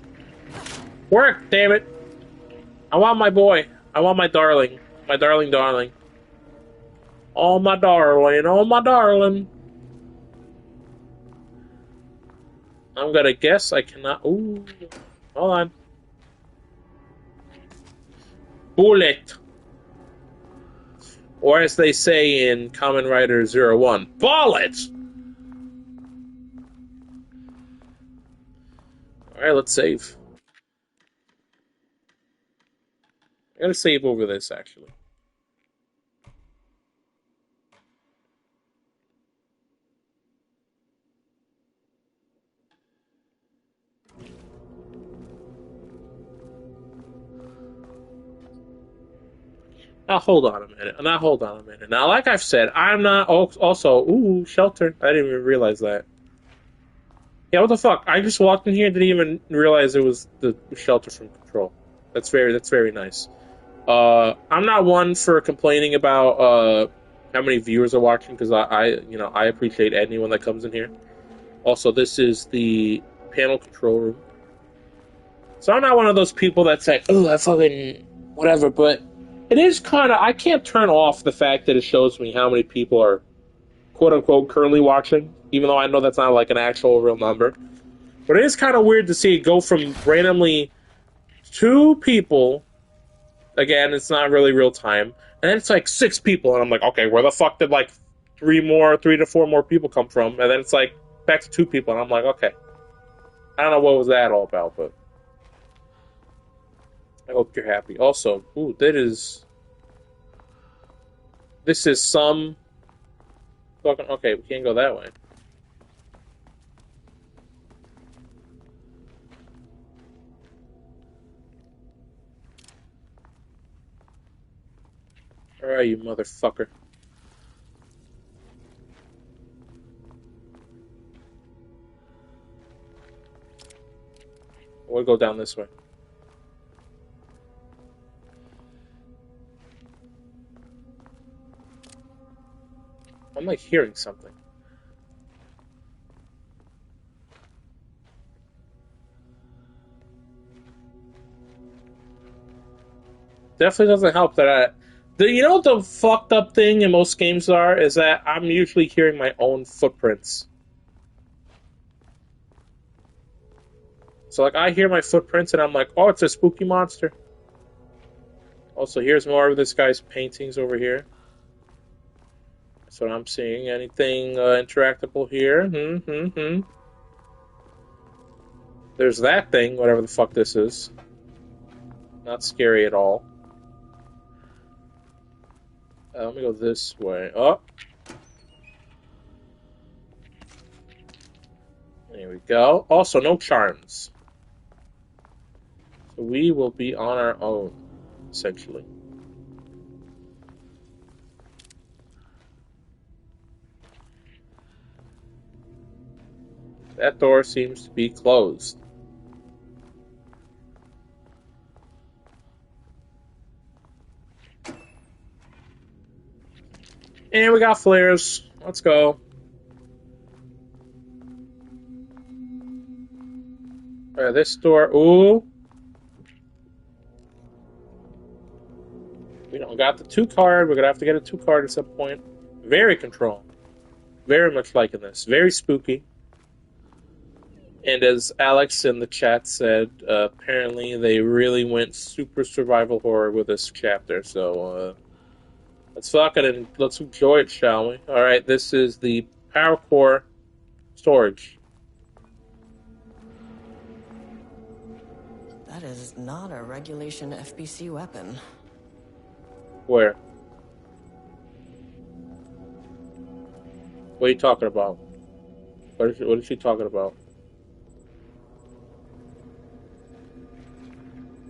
Work, damn it. I want my boy. I want my darling. My darling darling. Oh, my darling. Oh, my darling. I'm gonna guess I cannot... Ooh. Hold on. Bullet. Or as they say in Kamen Rider 01, bullet! Alright, let's save. I'm gonna save over this, actually. Now hold on a minute. Now hold on a minute. Now, like I've said, I'm not also. Ooh, shelter. I didn't even realize that. Yeah, what the fuck? I just walked in here and didn't even realize it was the shelter from Control. That's very nice. I'm not one for complaining about how many viewers are watching because I appreciate anyone that comes in here. Also, this is the panel control room. So I'm not one of those people that's like, oh, I fucking whatever, but it is kind of, I can't turn off the fact that it shows me how many people are quote unquote currently watching, even though I know that's not like an actual real number. But it is kind of weird to see it go from randomly 2 people, again, it's not really real time, and then it's like 6 people, and I'm like, okay, where the fuck did like 3 to 4 more people come from? And then it's like back to 2 people, and I'm like, okay. I don't know what was that all about, but I hope you're happy. Also, ooh, this is some fucking, okay, we can't go that way. Where are you, motherfucker? We'll go down this way. I'm like hearing something. Definitely doesn't help that you know what the fucked up thing in most games are? Is that I'm usually hearing my own footprints. So, like, I hear my footprints and I'm like, oh, it's a spooky monster. Also, here's more of this guy's paintings over here. That's what I'm seeing. Anything interactable here? There's that thing, whatever the fuck this is. Not scary at all. Let me go this way. Oh. There we go. Also, no charms. So we will be on our own, essentially. That door seems to be closed. And we got flares. Let's go. Alright, this door. Ooh. We don't got the 2 card. We're gonna have to get a 2 card at some point. Very Control. Very much liking this. Very spooky. And as Alex in the chat said, apparently they really went super survival horror with this chapter. So, let's enjoy it, shall we? Alright, this is the power core storage. That is not a regulation FBC weapon. Where? What are you talking about? What is she talking about?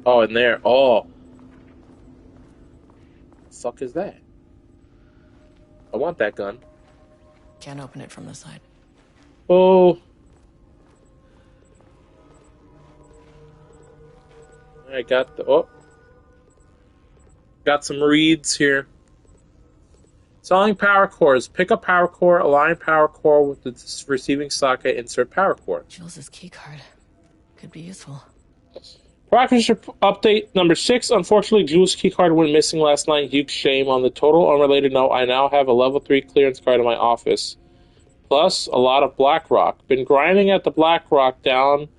Oh, in there. Oh. The fuck is that? I want that gun. Can't open it from the side. Oh. I got the... Oh. Got some reeds here. Selling power cores. Pick a power core, align power core with the receiving socket, insert power core. Jules' keycard. Could be useful. Progress update number 6. Unfortunately, Jules' keycard went missing last night. Huge shame. On the total unrelated note, I now have a level 3 clearance card in my office. Plus, a lot of black rock. Been grinding the black rock down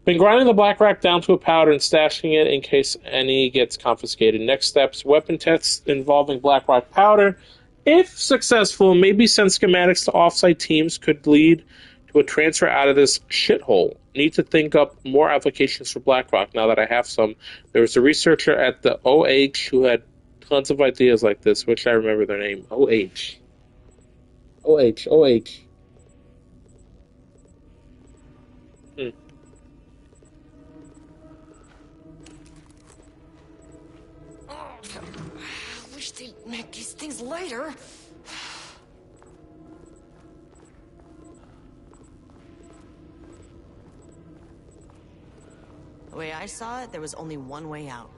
to a powder and stashing it in case any gets confiscated. Next steps, weapon tests involving black rock powder. If successful, maybe send schematics to offsite teams could lead to a transfer out of this shithole. Need to think up more applications for BlackRock now that I have some. There was a researcher at the OH who had tons of ideas like this, which I remember their name. OH. later. The way I saw it, there was only one way out.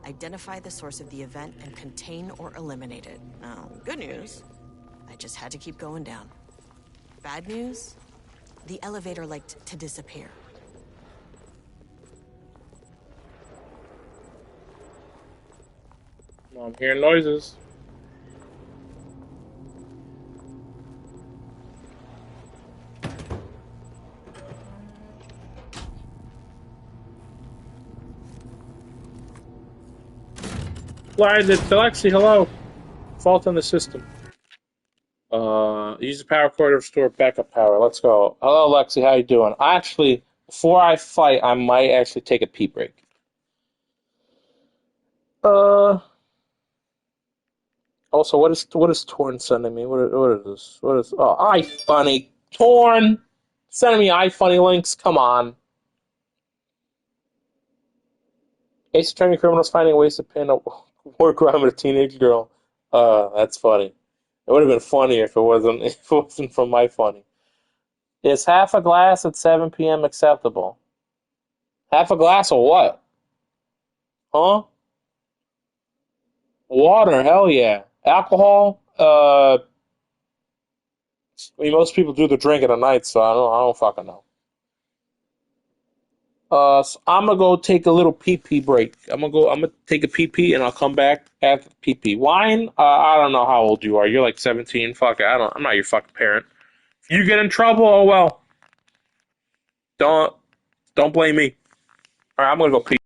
Identify the source of the event and contain or eliminate it. Now, good news, I just had to keep going down. Bad news, the elevator liked to disappear. I'm hearing noises. Blinded. Alexi, hello. Fault in the system. Use the power cord to restore backup power. Let's go. Hello, Lexi. How you doing? Actually, before I fight, I might actually take a pee break. Also, what is Torn sending me? What is this? What is? Oh, iFunny. Torn sending me iFunny links. Come on. Ace Attorney criminals finding ways to pin a war crime with a teenage girl. That's funny. It would have been funnier if it wasn't from my funny. Is half a glass at 7 p.m. acceptable? Half a glass of what? Huh? Water, hell yeah. Alcohol? I mean, most people do the drink at night, so I don't fucking know. So I'm gonna go take a little pee break. I'm gonna take a pee and I'll come back after pee. Wine? I don't know how old you are. You're like 17. Fuck it. I'm not your fucking parent. If you get in trouble, oh well. Don't blame me. All right, I'm gonna go pee.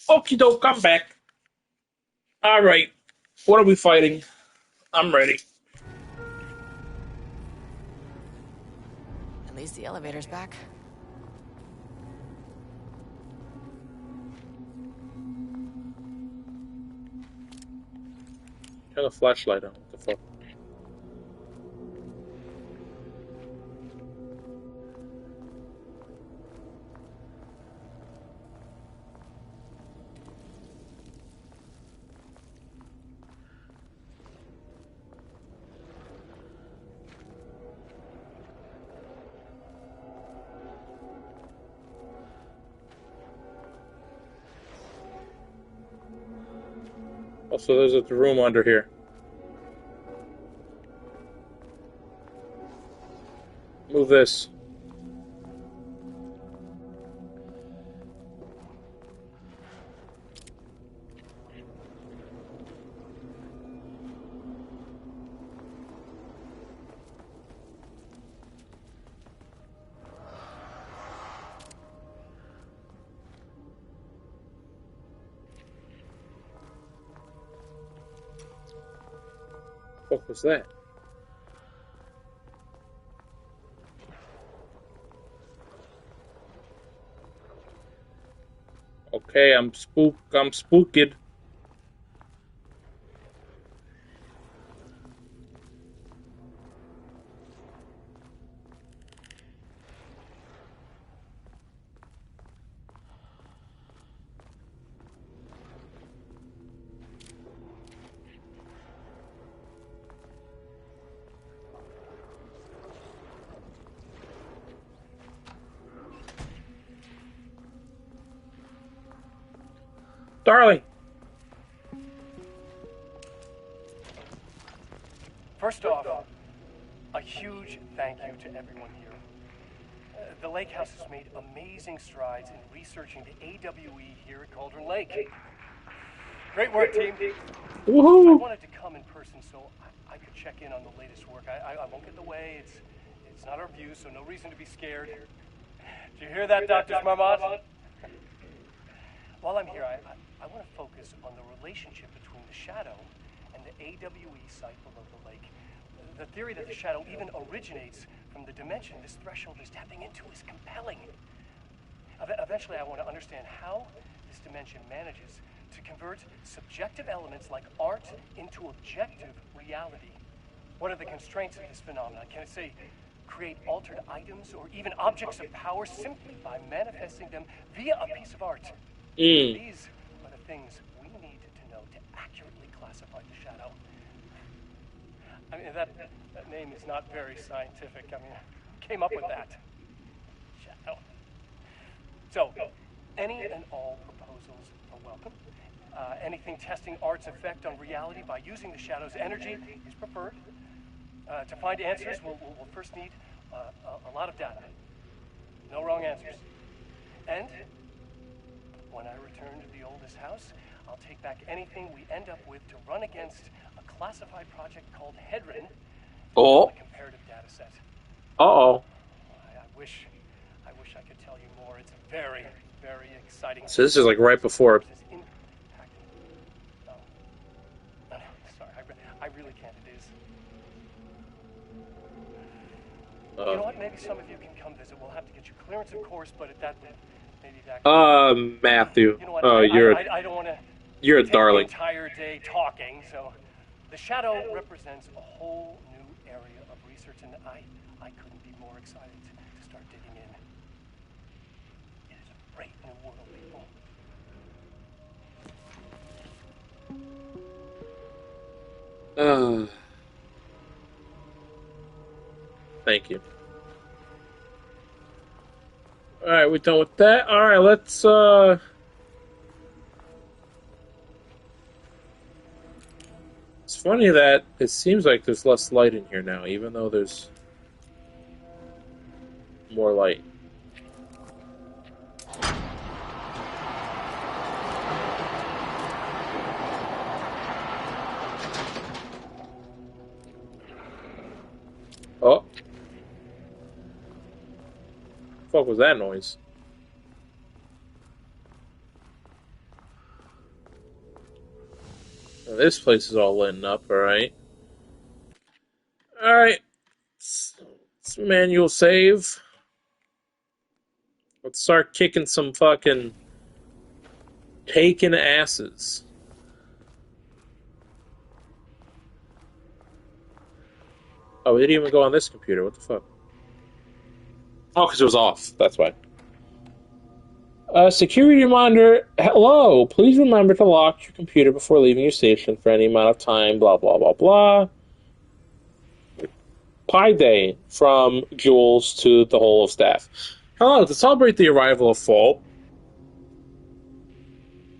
Okie doke, I'm back. Alright. What are we fighting? I'm ready. At least the elevator's back. Turn the flashlight on. What the fuck? Oh, so there's a room under here. Move this. What was that? Okay, I'm spooked. Darling! First off, a huge thank you to everyone here. The Lake House has made amazing strides in researching the AWE here at Cauldron Lake. Great work, team. Woohoo! I wanted to come in person so I could check in on the latest work. I won't get in the way. It's not our view, so no reason to be scared. Did you hear that, Dr. Marmot? While I'm here, I want to focus on the relationship between the Shadow and the AWE site below the lake. The theory that the Shadow even originates from the dimension this threshold is tapping into is compelling. Eventually, I want to understand how this dimension manages to convert subjective elements like art into objective reality. What are the constraints of this phenomenon? Can it, say, create altered items or even objects of power simply by manifesting them via a piece of art? These are the things we need to know to accurately classify the Shadow. I mean, that name is not very scientific. I mean, who came up with that? Shadow. So, any and all proposals are welcome. Anything testing art's effect on reality by using the Shadow's energy is preferred. To find answers, we'll first need a lot of data. No wrong answers. And when I return to the oldest house, I'll take back anything we end up with to run against a classified project called Hedron. Oh. A comparative data set. Uh-oh. I wish I could tell you more. It's very, very exciting. So this is like right before. No, sorry, I really can't. It is. You know what? Maybe some of you can come visit. We'll have to get you clearance, of course, but at that point, maybe that. Matthew. You know what? Oh, I don't want to. You're a darling. The entire day talking, so the Shadow represents a whole new area of research, and I couldn't be more excited to start digging in. It is a great new world, people. Thank you. Alright, we're done with that. Alright, let's It's funny that it seems like there's less light in here now, even though there's more light. Oh. What the fuck was that noise? this place is all lit up, alright. Alright. Let's manual save. Let's start kicking some fucking taking asses. Oh, we didn't even go on this computer. What the fuck? Oh, because it was off. That's why. Security reminder. Hello. Please remember to lock your computer before leaving your station for any amount of time. Blah, blah, blah, blah. Pi Day from Jules to the whole of staff. Hello. To celebrate the arrival of fall,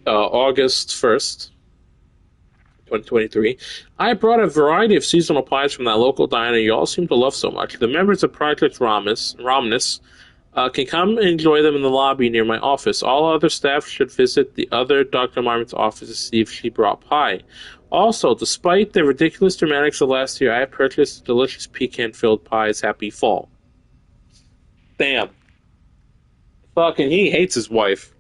August 1st, 2023, I brought a variety of seasonal pies from that local diner you all seem to love so much. The members of Project Romnus can come and enjoy them in the lobby near my office. All other staff should visit the other Dr. Marmot's office to see if she brought pie. Also, despite the ridiculous dramatics of last year, I have purchased delicious pecan-filled pies. Happy fall. Damn. Fucking he hates his wife.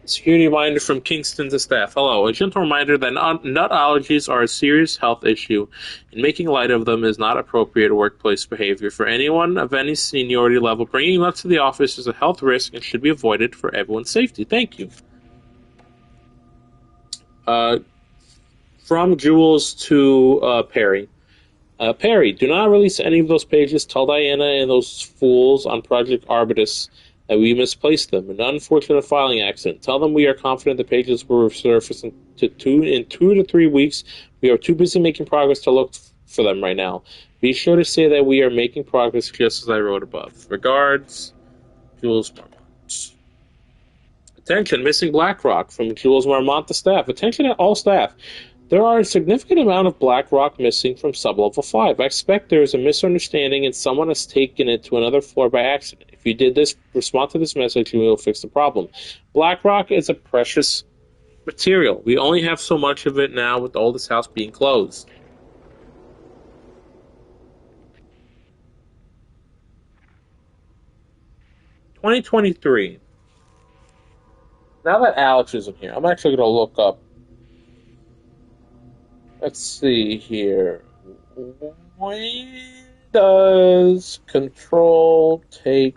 Security reminder from Kingston to staff. Hello. A gentle reminder that nut allergies are a serious health issue, and making light of them is not appropriate workplace behavior. For anyone of any seniority level, bringing nuts to the office is a health risk and should be avoided for everyone's safety. Thank you. From Jules to Perry. Perry, do not release any of those pages. Tell Diana and those fools on Project Arbitus that we misplaced them. An unfortunate filing accident. Tell them we are confident the pages will resurface in 2 to 3 weeks. We are too busy making progress to look for them right now. Be sure to say that we are making progress just as I wrote above. Regards, Jules Marmont. Attention, missing BlackRock from Jules Marmont to staff. Attention at all staff. There are a significant amount of BlackRock missing from sublevel 5. I expect there is a misunderstanding and someone has taken it to another floor by accident. If you did this, respond to this message and we will fix the problem. BlackRock is a precious material. We only have so much of it now with the oldest house being closed. $2023. Now that Alex isn't here, I'm actually going to look up. Let's see here. When does control take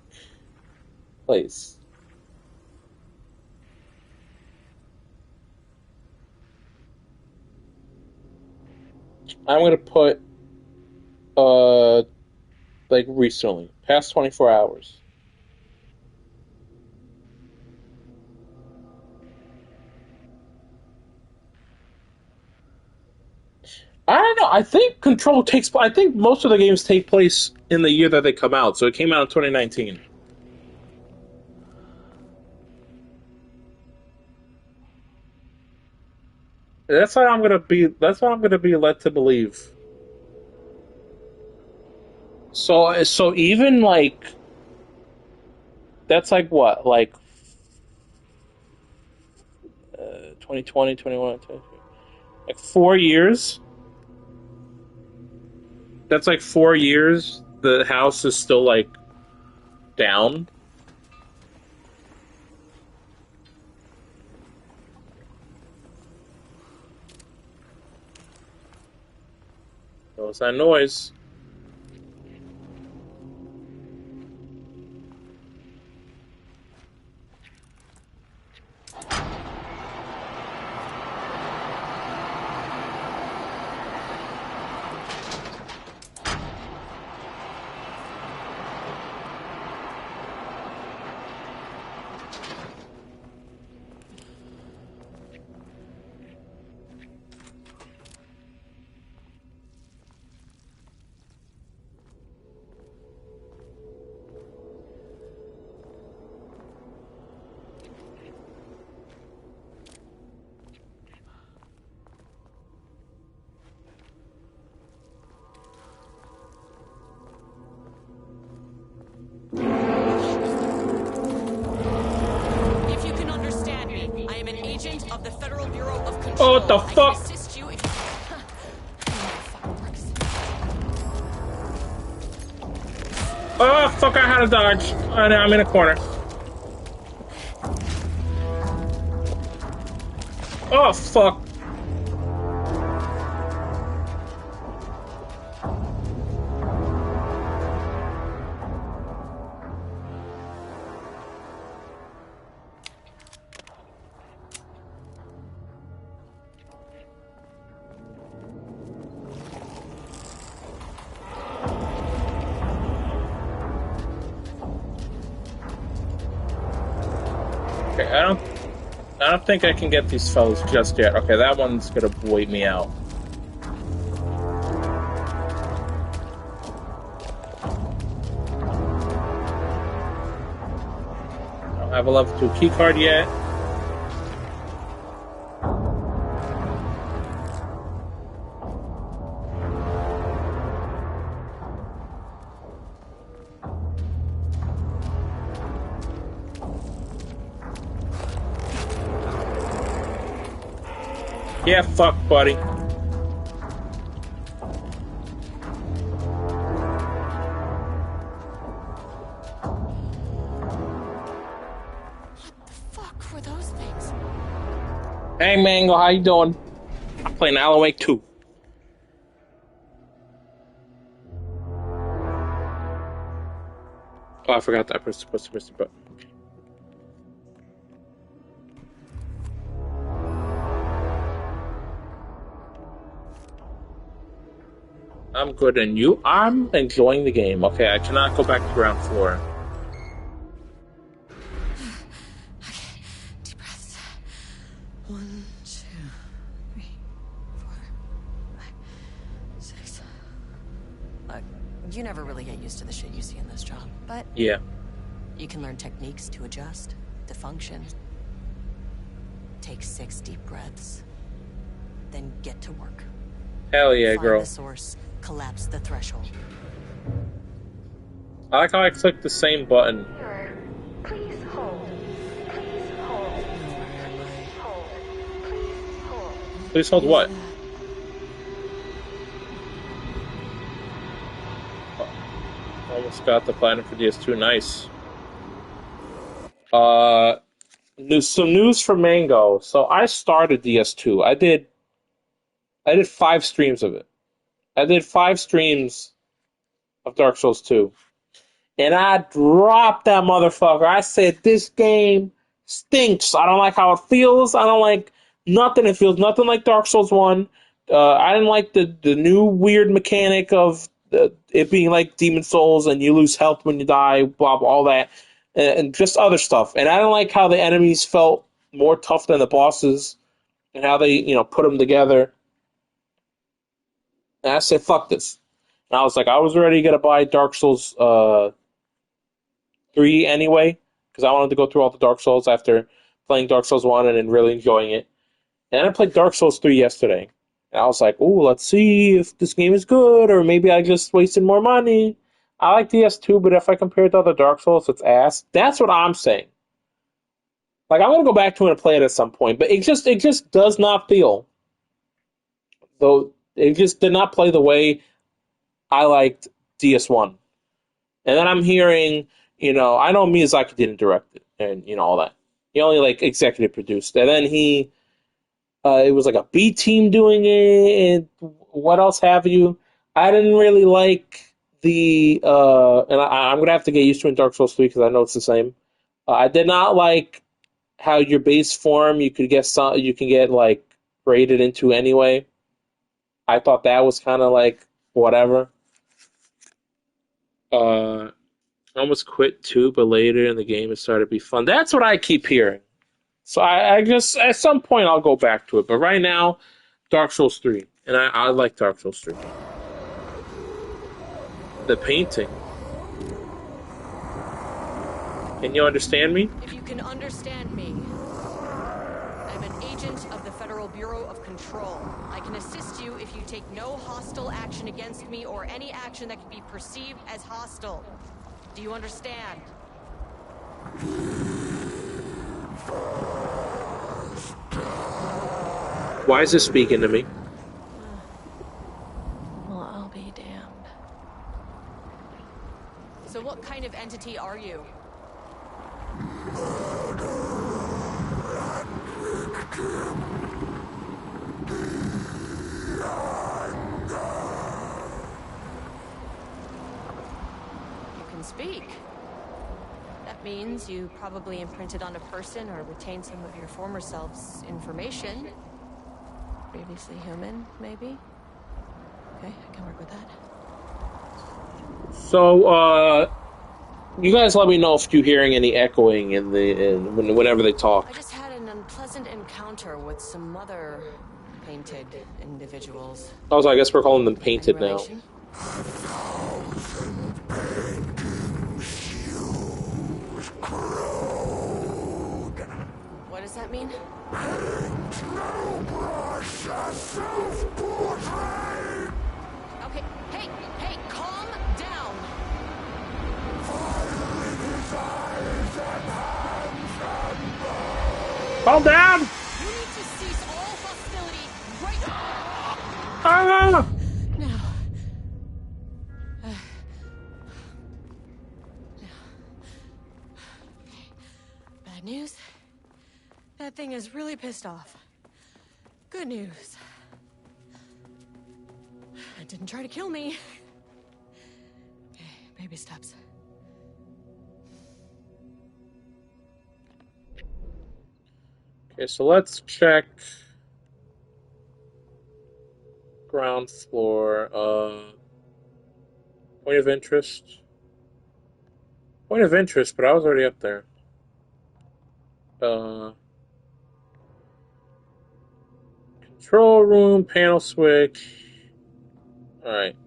place? I'm going to put, like recently, past 24 hours. I don't know. I think Control takes. I think most of the games take place in the year that they come out. So it came out in 2019. That's what I'm gonna be. That's what I'm gonna be led to believe. So even like, that's like what, like 2020, 21, 22, like 4 years. That's like 4 years. The house is still like down. What was that noise? Oh, what the fuck? Oh, fuck, I had to dodge. I'm in a corner. Oh, fuck. Okay, I don't think I can get these fellas just yet. Okay, that one's gonna wait me out. I don't have a level 2 key card yet. Yeah, fuck, buddy. Fuck were those things? Hey, Mango, how you doing? I'm playing Alan Wake 2. Oh, I forgot that I was supposed to press the button. Okay. I'm good, and you? I'm enjoying the game. Okay, I cannot go back to ground floor. Okay, deep breaths. 1, 2, 3, 4, 5, 6. Look, you never really get used to the shit you see in this job, but yeah, you can learn techniques to adjust, to function. Take 6 deep breaths, then get to work. Hell yeah, girl. Find the source, collapse the threshold. I like how I clicked the same button. Please hold. Please hold. Please hold. Please hold. Please hold what? Oh, almost got the platinum for DS2. Nice. Some news for Mango. So I started DS2. I did 5 streams of it. I did 5 streams of Dark Souls 2. And I dropped that motherfucker. I said, this game stinks. I don't like how it feels. I don't like nothing. It feels nothing like Dark Souls 1. I didn't like the new weird mechanic of it being like Demon Souls and you lose health when you die, blah, blah, all that. And just other stuff. And I didn't like how the enemies felt more tough than the bosses and how they, put them together. And I said, fuck this. And I was like, I was already going to buy Dark Souls 3 anyway, because I wanted to go through all the Dark Souls after playing Dark Souls 1 and then really enjoying it. And I played Dark Souls 3 yesterday. And I was like, ooh, let's see if this game is good, or maybe I just wasted more money. I like DS2, but if I compare it to other Dark Souls, it's ass. That's what I'm saying. Like, I'm going to go back to it and play it at some point, but it just does not feel. Though, it just did not play the way I liked DS1. And then I'm hearing, I know Miyazaki didn't direct it, and, all that. He only, executive produced. And then it was like a B team doing it, and what else have you. I didn't really like the, and I'm going to have to get used to it in Dark Souls 3 because I know it's the same. I did not like how your base form you can get, braided into anyway. I thought that was kind of whatever. I almost quit too, but later in the game it started to be fun. That's what I keep hearing. So I guess at some point I'll go back to it. But right now, Dark Souls 3. And I like Dark Souls 3. The painting. Can you understand me? If you can understand me, I'm an agent of the Federal Bureau of Control. I can assist you if you take no hostile action against me or any action that can be perceived as hostile. Do you understand? Why is this speaking to me? Well, I'll be damned. So what kind of entity are you? You can speak. That means you probably imprinted on a person or retained some of your former self's information. Previously human, maybe? Okay, I can work with that. So, you guys let me know if you're hearing any echoing whenever they talk. I just had an unpleasant encounter with some other painted individuals. Also, I guess we're calling them painted now. What does that mean? Okay, hey, calm down. Calm down! You need to cease all hostility right Ah! now. Bad news? That thing is really pissed off. Good news. It didn't try to kill me. Okay, baby steps. Okay, so let's check ground floor. Point of interest. Point of interest, but I was already up there. Control room, panel switch. Alright.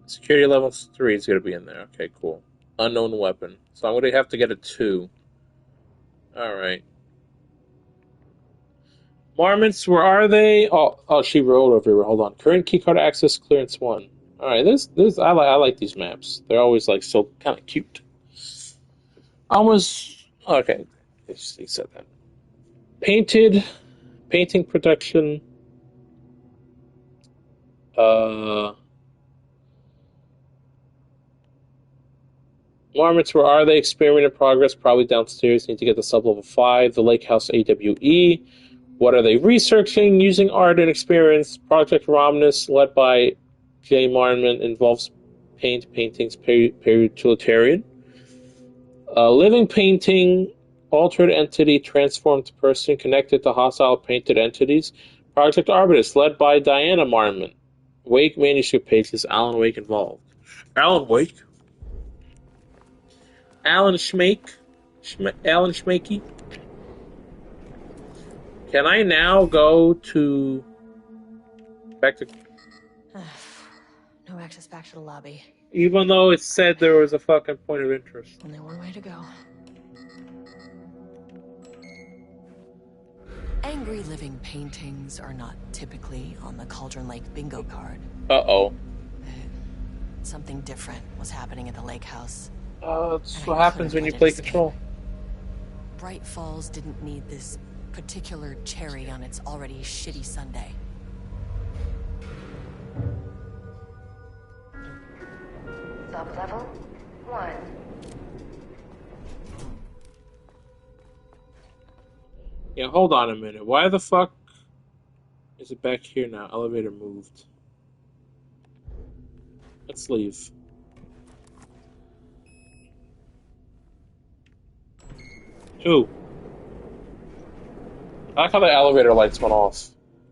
Security level 3 is going to be in there. Okay, cool. Unknown weapon. So I'm going to have to get a 2. Alright. Marmots, where are they? Oh, she rolled over here. Hold on. Current keycard access clearance 1. Alright, I like these maps. They're always like so kind of cute. Okay. He said that. Painting production. Marmots, where are they? Experiment in progress, probably downstairs. Need to get to sub-level 5. The Lake House AWE. What are they researching? Using art and experience. Project Romnus, led by J. Marmon, involves paintings, per-utilitarian. Living painting, altered entity, transformed person, connected to hostile painted entities. Project Arbitus, led by Diana Marmon. Wake manuscript pages, Alan Wake involved. Alan Wake? Alan Schmake? Alan Schmakey? Can I now go to... back to... No access back to the lobby. Even though it said there was a fucking point of interest. Only one way to go. Angry living paintings are not typically on the Cauldron Lake bingo card. Uh-oh. Something different was happening at the lake house. That's what happens when you play Control. Bright Falls didn't need this particular cherry on its already shitty sundae. Sub-level 1. Yeah, hold on a minute. Why the fuck is it back here now? Elevator moved. Let's leave. Ooh. I like how the elevator lights went off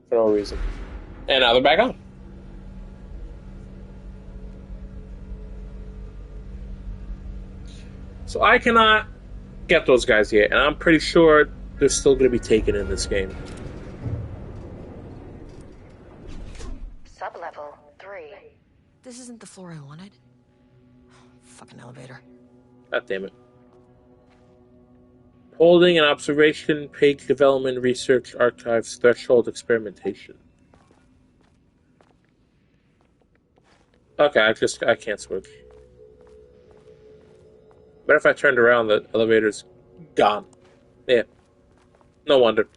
for no reason. And now they're back on. So I cannot get those guys yet, and I'm pretty sure they're still going to be taken in this game. Sub-level 3. This isn't the floor I wanted. Fucking elevator. God damn it. Holding an observation, page development, research, archives, threshold, experimentation. Okay, I can't switch. But if I turned around, the elevator's gone. Yeah. No wonder.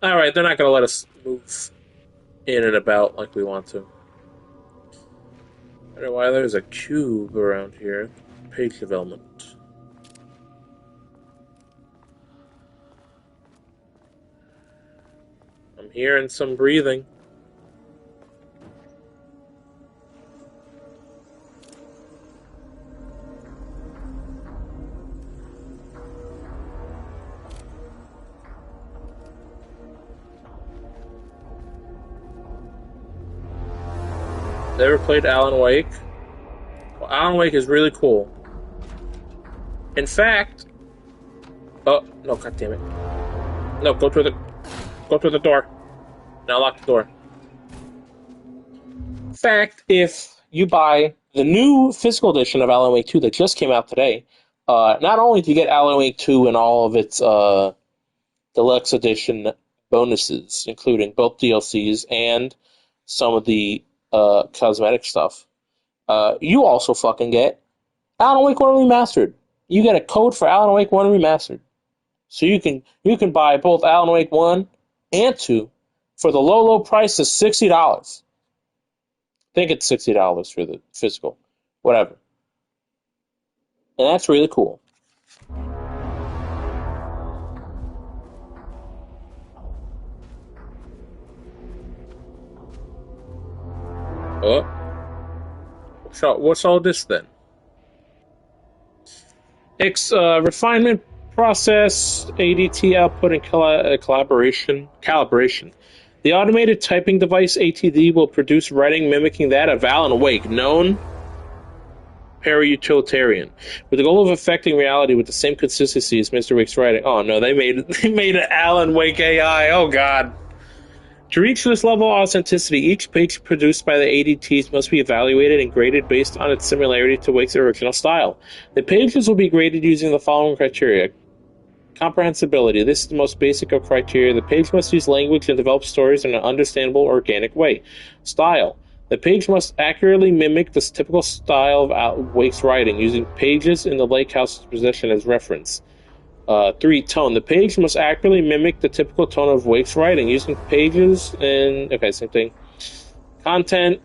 Alright, they're not going to let us move in and about like we want to. I don't know why there's a cube around here. Page development. I'm Hearing some breathing. Ever played Alan Wake? Well, Alan Wake is really cool. In fact, oh no! God damn it! No, go through the door. Now lock the door. In fact, if you buy the new physical edition of Alan Wake 2 that just came out today, not only do you get Alan Wake 2 and all of its deluxe edition bonuses, including both DLCs and some of the cosmetic stuff, you also fucking get Alan Wake 1 Remastered. You get a code for Alan Wake 1 Remastered. So you can buy both Alan Wake 1 and 2 for the low price of $60. I think it's $60 for the physical. Whatever. And that's really cool. Oh. What's all this then? Refinement process, ADT output, and calibration. The automated typing device ATD will produce writing mimicking that of Alan Wake, known para-utilitarian, with the goal of affecting reality with the same consistency as Mr. Wake's writing. Oh no, they made an Alan Wake AI. Oh god. To reach this level of authenticity, each page produced by the ADTs must be evaluated and graded based on its similarity to Wake's original style. The pages will be graded using the following criteria. Comprehensibility. This is the most basic of criteria. The page must use language and develop stories in an understandable, organic way. Style. The page must accurately mimic the typical style of Wake's writing, using pages in the Lake House's possession as reference. 3. Tone. The page must accurately mimic the typical tone of Wake's writing, using pages and... Okay, same thing. Content.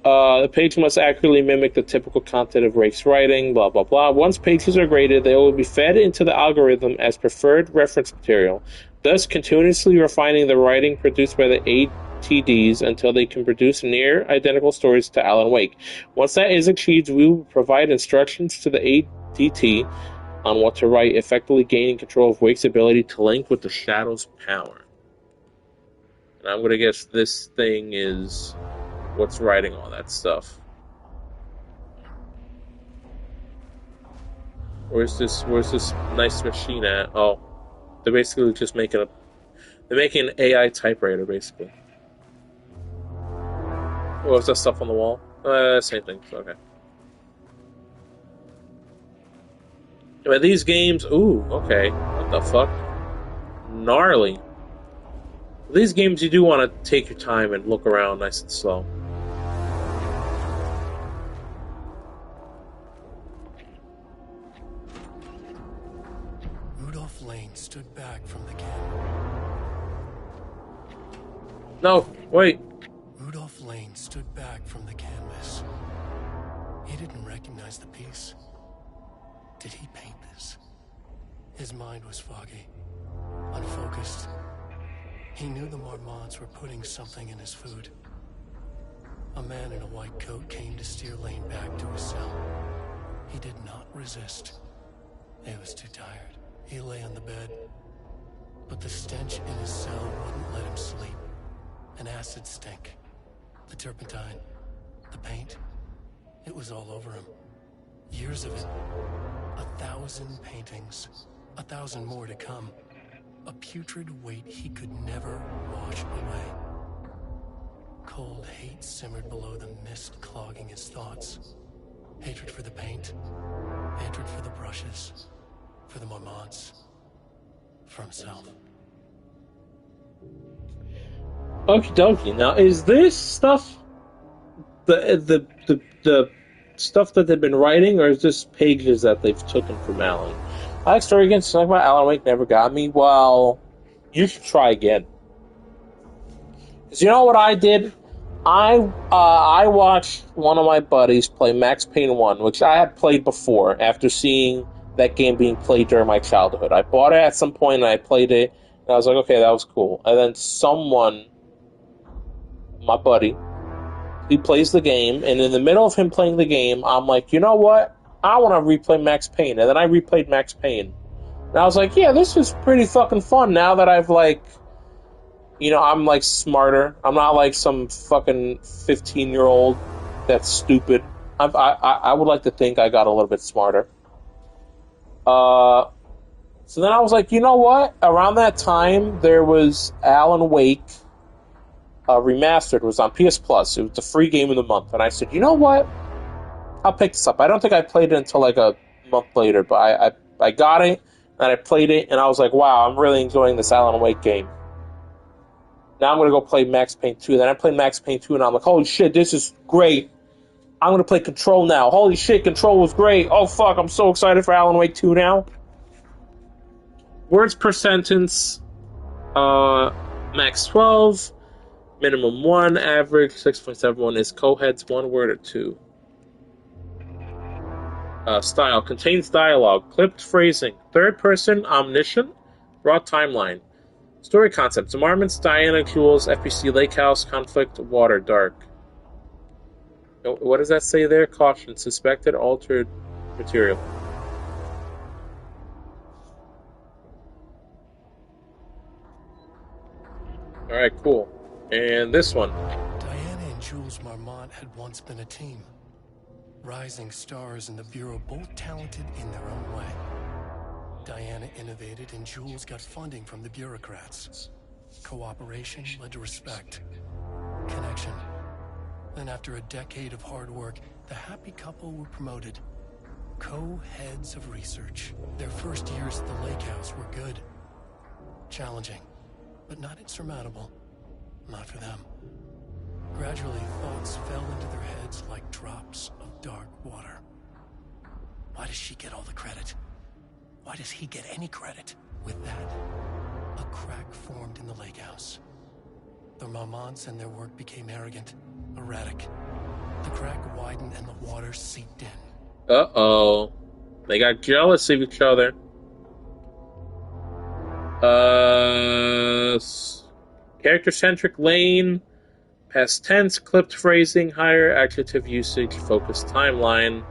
The page must accurately mimic the typical content of Wake's writing, blah, blah, blah. Once pages are graded, they will be fed into the algorithm as preferred reference material, thus continuously refining the writing produced by the ATDs until they can produce near-identical stories to Alan Wake. Once that is achieved, we will provide instructions to the ADT on what to write, effectively gaining control of Wake's ability to link with the Shadow's power. And I'm going to guess this thing is what's writing all that stuff. Where's this nice machine at? Oh, they're basically just making an AI typewriter, basically. What's that stuff on the wall? Same thing, okay. But these games, ooh, okay. What the fuck? Gnarly. These games, you do want to take your time and look around nice and slow. Rudolph Lane stood back from the camera. No, wait. Rudolph Lane stood back from the canvas. He didn't recognize the piece. Did he paint this? His mind was foggy, unfocused. He knew the Marmots were putting something in his food. A man in a white coat came to steer Lane back to his cell. He did not resist. He was too tired. He lay on the bed, but the stench in his cell wouldn't let him sleep. An acid stink. The turpentine. The paint. It was all over him. Years of it. 1,000 paintings. 1,000 more to come. A putrid weight he could never wash away. Cold hate simmered below the mist clogging his thoughts. Hatred for the paint. Hatred for the brushes. For the Marmots. For himself. Okie dokie. Now, is this stuff the stuff that they've been writing, or is this pages that they've taken from Alan? I like story again. Something about Alan Wake never got me. Well, you should try again. Because you know what I did? I watched one of my buddies play Max Payne 1, which I had played before after seeing that game being played during my childhood. I bought it at some point and I played it, and I was like, okay, that was cool. And then someone my buddy. He plays the game, and in the middle of him playing the game, I'm like, you know what? I want to replay Max Payne. And then I replayed Max Payne. And I was like, yeah, this is pretty fucking fun now that I've, like, you know, I'm, like, smarter. I'm not like some fucking 15-year-old that's stupid. I would like to think I got a little bit smarter. So then I was like, you know what? Around that time, there was Alan Wake Remastered. It was on PS Plus. It was the free game of the month. And I said, you know what? I'll pick this up. I don't think I played it until like a month later, but I got it, and I played it, and I was like, wow, I'm really enjoying this Alan Wake game. Now I'm going to go play Max Payne 2. Then I played Max Payne 2, and I'm like, holy shit, this is great. I'm going to play Control now. Holy shit, Control was great. Oh, fuck, I'm so excited for Alan Wake 2 now. Words per sentence, max 12. Minimum 1, average 6.71 is co-heads, 1 word or 2. Style contains dialogue, clipped phrasing, third person, omniscient, raw timeline. Story concepts: Marmots, Diana, Jules, FPC, Lake House, conflict, water, dark. What does that say there? Caution: suspected altered material. Alright, cool. And this one. Diana and Jules Marmont had once been a team. Rising stars in the Bureau, both talented in their own way. Diana innovated and Jules got funding from the bureaucrats. Cooperation led to respect. Connection. Then after a decade of hard work, the happy couple were promoted. Co-heads of research. Their first years at the Lake House were good. Challenging, but not insurmountable. Not for them. Gradually, thoughts fell into their heads like drops of dark water. Why does she get all the credit? Why does he get any credit? With that, a crack formed in the Lake House. The Marmonts and their work became arrogant, erratic. The crack widened and the water seeped in. Uh-oh. They got jealous of each other. Character-centric lane, past tense, clipped phrasing, higher adjective usage, focused timeline.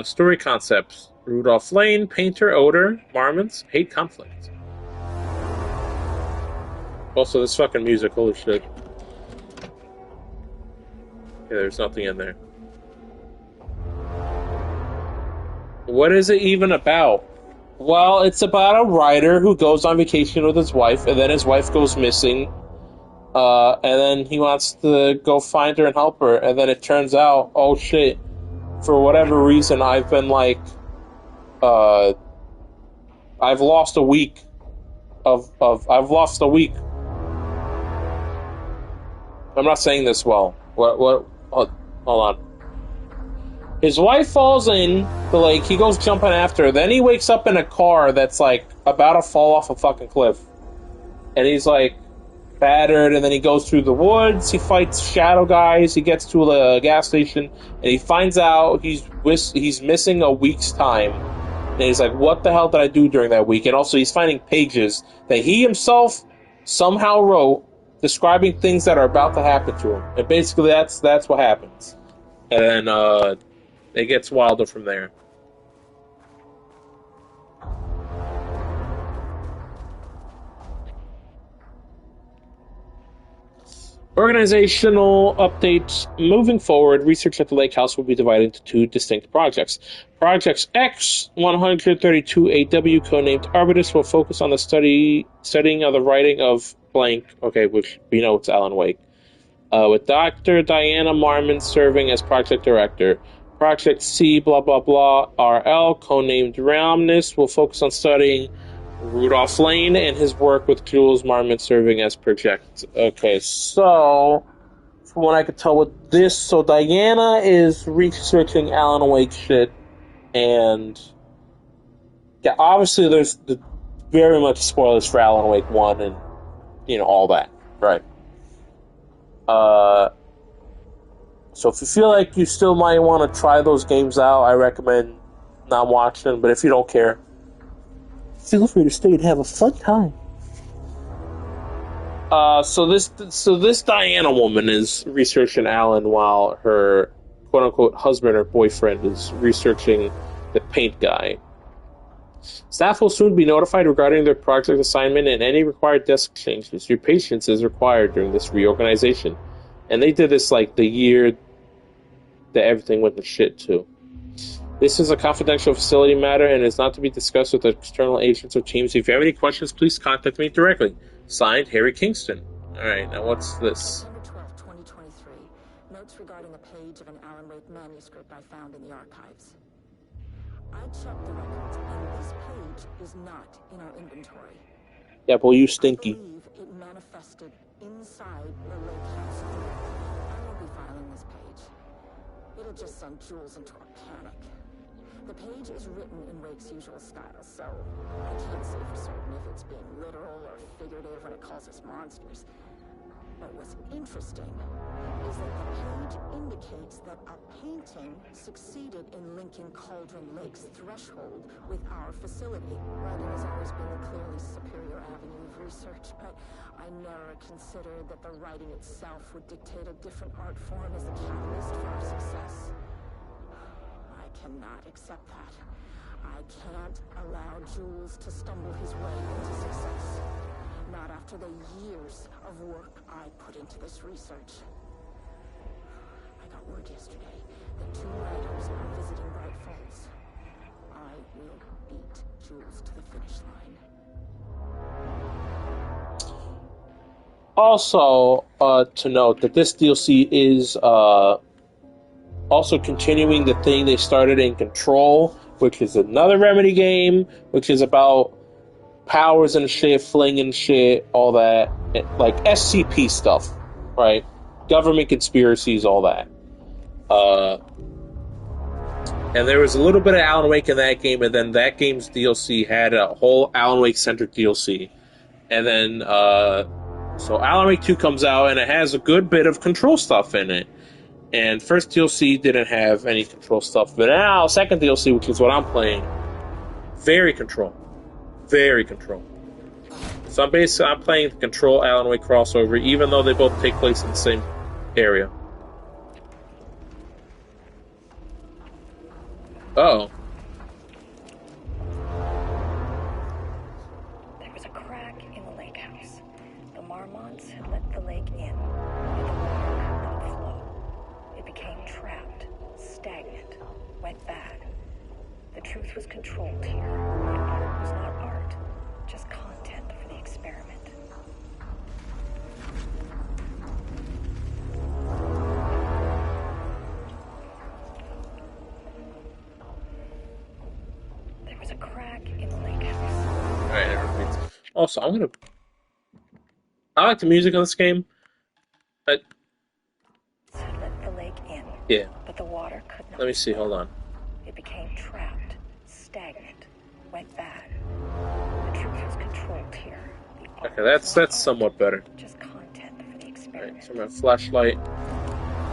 Story concepts: Rudolph Lane, painter, odor, marmots, hate, conflict. Also, this fucking music, holy shit. Yeah, there's nothing in there. What is it even about? Well, it's about a writer who goes on vacation with his wife, and then his wife goes missing, and then he wants to go find her and help her, and then it turns out, oh shit, for whatever reason, I've been like, I've lost a week I've lost a week. I'm not saying this well. Hold on. His wife falls in the lake. He goes jumping after her. Then he wakes up in a car that's like about to fall off a fucking cliff. And he's like battered. And then he goes through the woods. He fights shadow guys. He gets to a gas station. And he finds out he's missing a week's time. And he's like, what the hell did I do during that week? And also he's finding pages that he himself somehow wrote describing things that are about to happen to him. And basically that's what happens. And then it gets wilder from there. Organizational updates. Moving forward, research at the Lake House will be divided into 2 distinct projects. Projects X-132AW, codenamed Arbitus, will focus on the studying of the writing of blank, which we know it's Alan Wake, with Dr. Diana Marmon serving as project director. Project C, blah, blah, blah, RL, codenamed Ramnus, will focus on studying Rudolph Lane and his work with Jules Marmon serving as project. Okay, so from what I could tell with this, so Diana is researching Alan Wake shit, and yeah, obviously there's very much spoilers for Alan Wake 1 and, all that, right? So if you feel like you still might want to try those games out, I recommend not watching them, but if you don't care, feel free to stay and have a fun time. So this Diana woman is researching Alan while her quote unquote husband or boyfriend is researching the paint guy. Staff will soon be notified regarding their project assignment and any required desk changes. Your patience is required during this reorganization. And they did this like the year that everything went to shit too. This is a confidential facility matter and is not to be discussed with external agents or teams. If you have any questions, please contact me directly. Signed, Harry Kingston. Alright, now what's this? September 12, 2023. Notes regarding a page of an Alan Wake manuscript I found in the archives. I checked the records, and this page is not in our inventory. Yeah, boy, you stinky. I believe it manifested inside the lake house. I won't be filing this page. It'll just send Jules into a panic. The page is written in Wake's usual style, so I can't say for certain if it's being literal or figurative when it calls us monsters. But what's interesting is that the page indicates that a painting succeeded in linking Cauldron Lake's threshold with our facility. Writing has always been a clearly superior avenue of research, but I never considered that the writing itself would dictate a different art form as the catalyst for our success. I cannot accept that. I can't allow Jules to stumble his way into success. Not after the years of work I put into this research. I got word yesterday that 2 writers are visiting Bright Falls. I will beat Jules to the finish line. Also, to note that this DLC is also continuing the thing they started in Control, which is another Remedy game, which is about powers and shit, fling and shit, all that, like SCP stuff, right? Government conspiracies, all that. And there was a little bit of Alan Wake in that game, and then that game's DLC had a whole Alan Wake-centric DLC. And then, so Alan Wake 2 comes out, and it has a good bit of Control stuff in it. And first DLC didn't have any Control stuff, but now second DLC, which is what I'm playing, very Control. Very Control. So I'm playing the Control Alan Wake crossover, even though they both take place in the same area. Uh-oh. There was a crack in the lake house. The Marmonts had let the lake in, but the water could not flow. It became trapped, stagnant, went bad. The truth was controlled here. The art was not art, just content for the experiment. There was a crack in the lake house. Alright, also, I like the music on this game, but Let the lake in. Yeah. But the water could not. Let me see, hold on. It became trapped, stagnant, went bad. The truth was controlled here. Okay, that's somewhat better. Just content for the experiment. Alright, turn my flashlight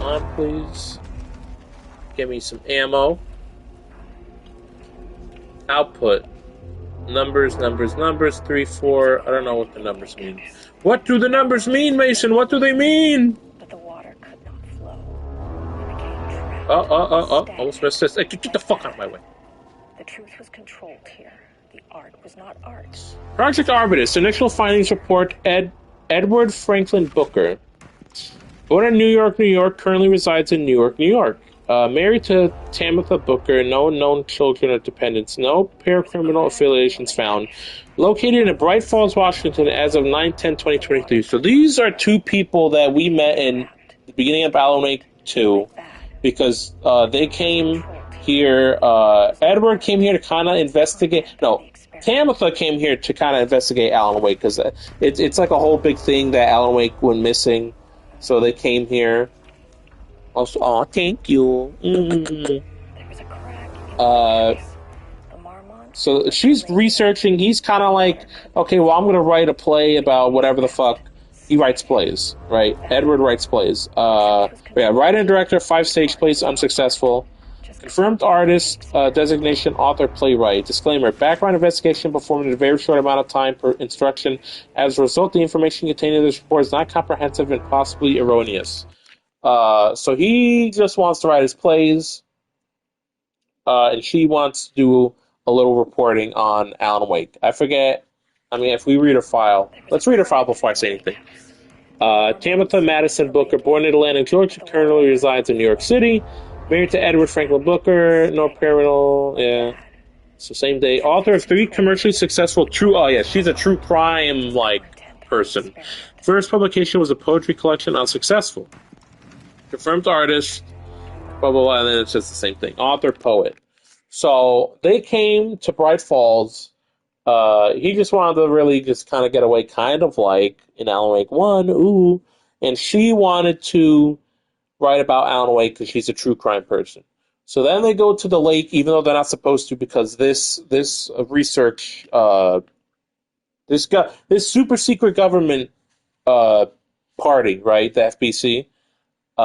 on, please. Give me some ammo. Output. Numbers, 3, 4. I don't know what the numbers mean. What do the numbers mean, Mason? What do they mean? But the water could not flow. It became trapped. Almost missed this. Hey, get the fuck out of my way. The truth was controlled here. The art was not art. Project Arbitus. Initial findings report Edward Franklin Booker. Born in New York, New York. Currently resides in New York, New York. Married to Tamitha Booker. No known children or dependents. No paracriminal affiliations found. Located in Bright Falls, Washington as of 9/10/2023. So these are 2 people that we met in the beginning of Alan Wake 2. Because they came here. Edward came here to kind of investigate. No, Tamitha came here to kind of investigate Alan Wake because it's like a whole big thing that Alan Wake went missing. So they came here. Also, thank you. So she's researching. He's kind of like, okay, well, I'm going to write a play about whatever the fuck. He writes plays, right? Edward writes plays. Writer and director, 5-stage plays, unsuccessful. Confirmed artist, designation, author, playwright. Disclaimer, background investigation performed in a very short amount of time per instruction. As a result, the information contained in this report is not comprehensive and possibly erroneous. So he just wants to write his plays, and she wants to do a little reporting on Alan Wake. I forget, if we read her file, let's read her file before I say anything. Tamitha Madison Booker, born in Atlanta, Georgia, currently resides in New York City. Married to Edward Franklin Booker, no parental, yeah. So same day. Author of 3 commercially successful she's a true crime, person. First publication was a poetry collection, unsuccessful. Confirmed artist, blah, blah, blah, and then it's just the same thing. Author, poet. So they came to Bright Falls. He just wanted to really just kind of get away, kind of like in Alan Wake 1, ooh. And she wanted to write about Alan Wake because she's a true crime person. So then they go to the lake, even though they're not supposed to, because this research, this super secret government party, right, the FBC,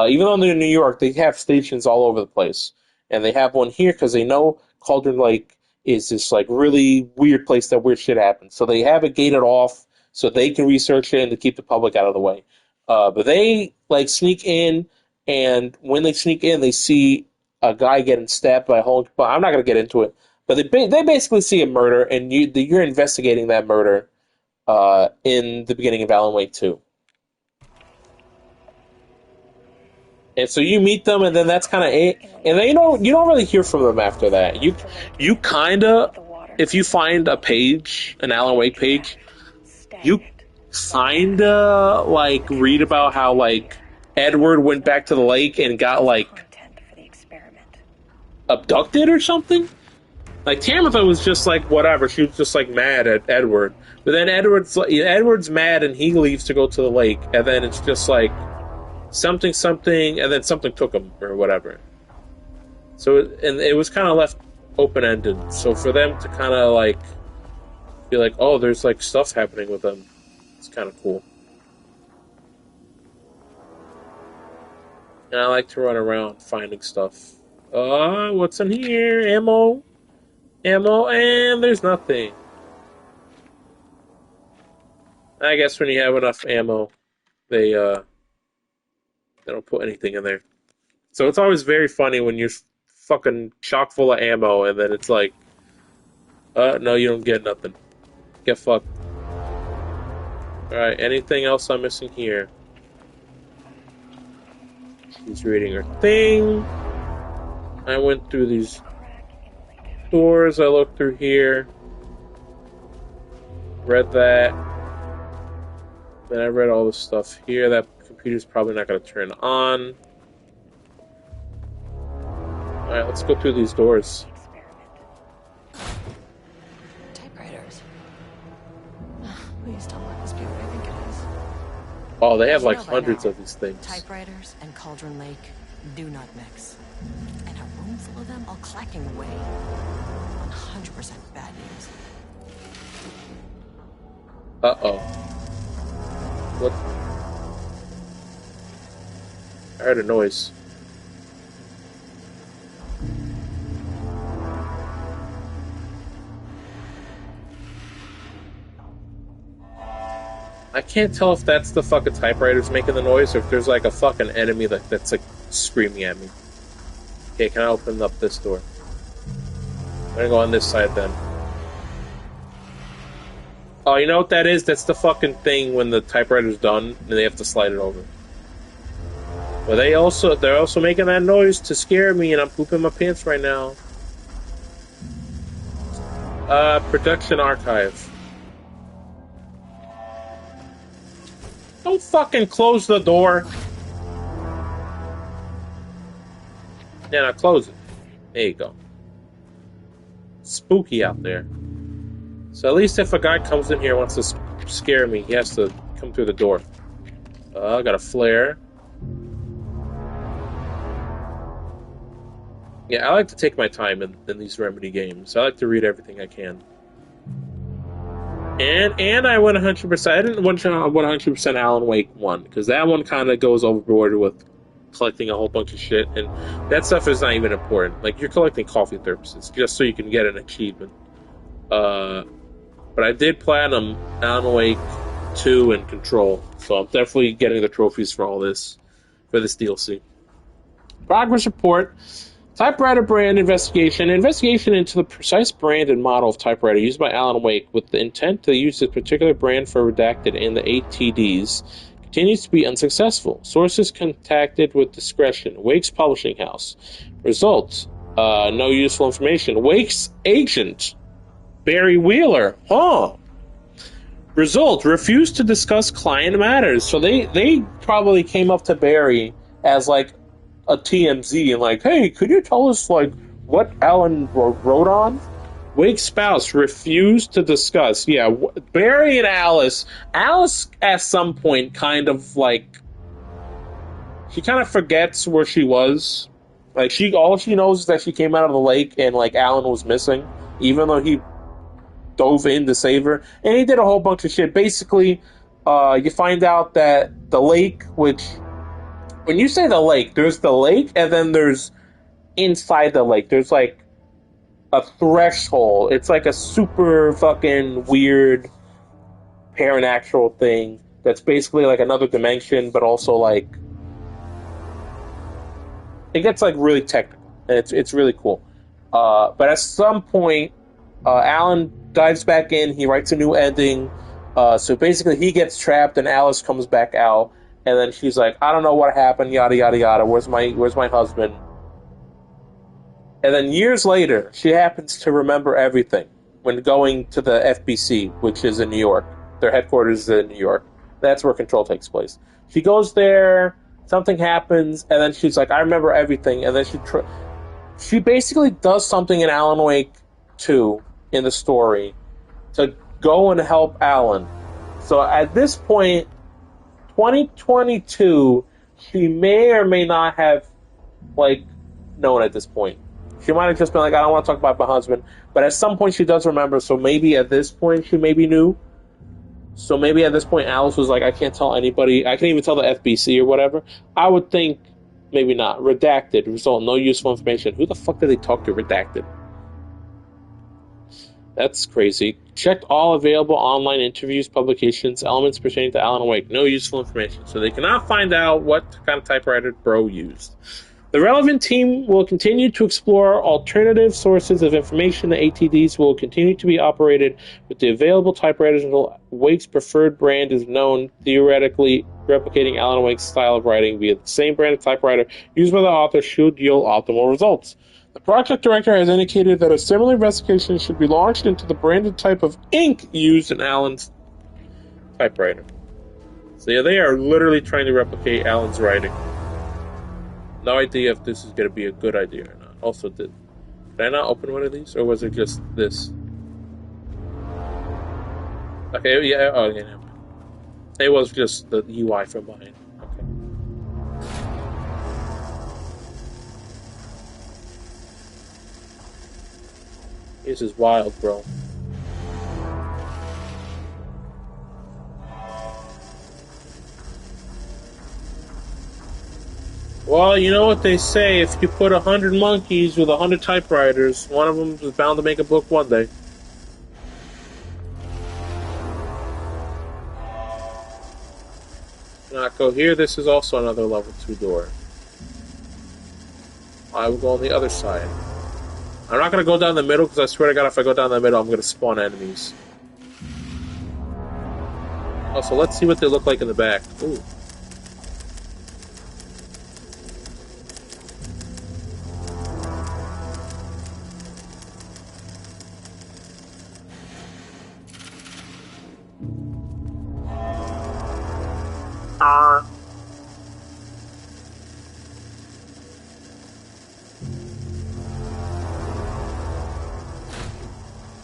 even though they're in New York, they have stations all over the place. And they have one here because they know Cauldron Lake is this really weird place that weird shit happens. So they have it gated off so they can research it and to keep the public out of the way. But they sneak in, and when they sneak in, they see a guy getting stabbed by a whole. But I'm not going to get into it. But they basically see a murder, and you're investigating that murder in the beginning of Alan Wake 2. And so you meet them, and then that's kind of it. And then you don't really hear from them after that. You kind of, if you find a page, an Alan Wake page, you kind of read about how Edward went back to the lake and got abducted or something. Tamitha was just whatever. She was just mad at Edward. But then Edward's mad and he leaves to go to the lake, and then it's just something, and then something took him or whatever. So it was kind of left open ended. So for them to kind of be oh, there's stuff happening with them. It's kind of cool. And I like to run around finding stuff. What's in here? Ammo, and there's nothing. I guess when you have enough ammo, they don't put anything in there. So it's always very funny when you're fucking chock full of ammo, and then it's no, you don't get nothing. Get fucked. Alright, anything else I'm missing here? She's reading her thing. I went through these doors. I looked through here. Read that. Then I read all this stuff here. That computer's probably not going to turn on. Alright, let's go through these doors. Typewriters. Please don't let this be what I think it is. Oh, they have hundreds of these things. Typewriters and Cauldron Lake do not mix. And a room full of them all clacking away. 100% bad news. Uh-oh. What? I heard a noise. I can't tell if that's the fucking typewriters making the noise or if there's a fucking enemy that's screaming at me. Okay, can I open up this door? I'm gonna go on this side then. Oh, you know what that is? That's the fucking thing when the typewriter's done and they have to slide it over. But they're also making that noise to scare me, and I'm pooping my pants right now. Production archive. Don't fucking close the door. Yeah, now close it. There you go. Spooky out there. So at least if a guy comes in here and wants to scare me, he has to come through the door. I got a flare. Yeah, I like to take my time in these Remedy games. I like to read everything I can. And I went 100%. I didn't want 100% Alan Wake 1, because that one kind of goes overboard with collecting a whole bunch of shit, and that stuff is not even important. Like, you're collecting coffee thermoses just so you can get an achievement. But I did platinum Alan Wake 2 and Control, so I'm definitely getting the trophies for all this, for this DLC. Progress report. Typewriter brand investigation. Investigation into the precise brand and model of typewriter used by Alan Wake with the intent to use this particular brand for redacted and the ATDs continues to be unsuccessful. Sources contacted with discretion. Wake's publishing house. Results. No useful information. Wake's agent. Barry Wheeler. Result. Refused to discuss client matters. So they probably came up to Barry as like a TMZ and like, hey, could you tell us like what Alan wrote on? Wake's spouse refused to discuss. Yeah, Barry and Alice at some point kind of like, she kind of forgets where she was. Like, all she knows is that she came out of the lake and like Alan was missing, even though he dove in to save her, and he did a whole bunch of shit. Basically, you find out that the lake, which, when you say the lake, there's the lake, and then there's inside the lake. There's like a threshold. It's like a super fucking weird paranatural thing that's basically like another dimension, but also like it gets like really technical. And it's really cool. But at some point, Alan dives back in. He writes a new ending. So basically, he gets trapped, and Alice comes back out. And then she's like, I don't know what happened, yada, yada, yada. Where's my husband? And then years later, she happens to remember everything when going to the FBC, which is in New York. Their headquarters is in New York. That's where Control takes place. She goes there, something happens, and then she's like, I remember everything. And then she basically does something in Alan Wake 2 in the story to go and help Alan. So at this point, 2022, she may or may not have, like, known at this point. She might have just been like, I don't want to talk about my husband. But at some point, she does remember, so maybe at this point, she maybe knew. So maybe at this point, Alice was like, I can't tell anybody. I can't even tell the FBC or whatever. I would think, maybe not. Redacted. Result, no useful information. Who the fuck did they talk to? Redacted. That's crazy. Checked all available online interviews, publications, elements pertaining to Alan Wake. No useful information. So they cannot find out what kind of typewriter Bro used. The relevant team will continue to explore alternative sources of information. The ATDs will continue to be operated with the available typewriters until Wake's preferred brand is known, theoretically replicating Alan Wake's style of writing via the same brand of typewriter used by the author should yield optimal results. The project director has indicated that a similar investigation should be launched into the branded type of ink used in Alan's typewriter. So yeah, they are literally trying to replicate Alan's writing. No idea if this is going to be a good idea or not. Also, did I not open one of these? Or was it just this? Okay, yeah, okay, never mind. It was just the UI from mine. Okay. This is wild, bro. Well, you know what they say, if you put 100 monkeys with 100 typewriters, one of them is bound to make a book one day. Not go here, this is also another level 2 door. I will go on the other side. I'm not going to go down the middle, because I swear to God, if I go down the middle, I'm going to spawn enemies. Also, let's see what they look like in the back. Ooh.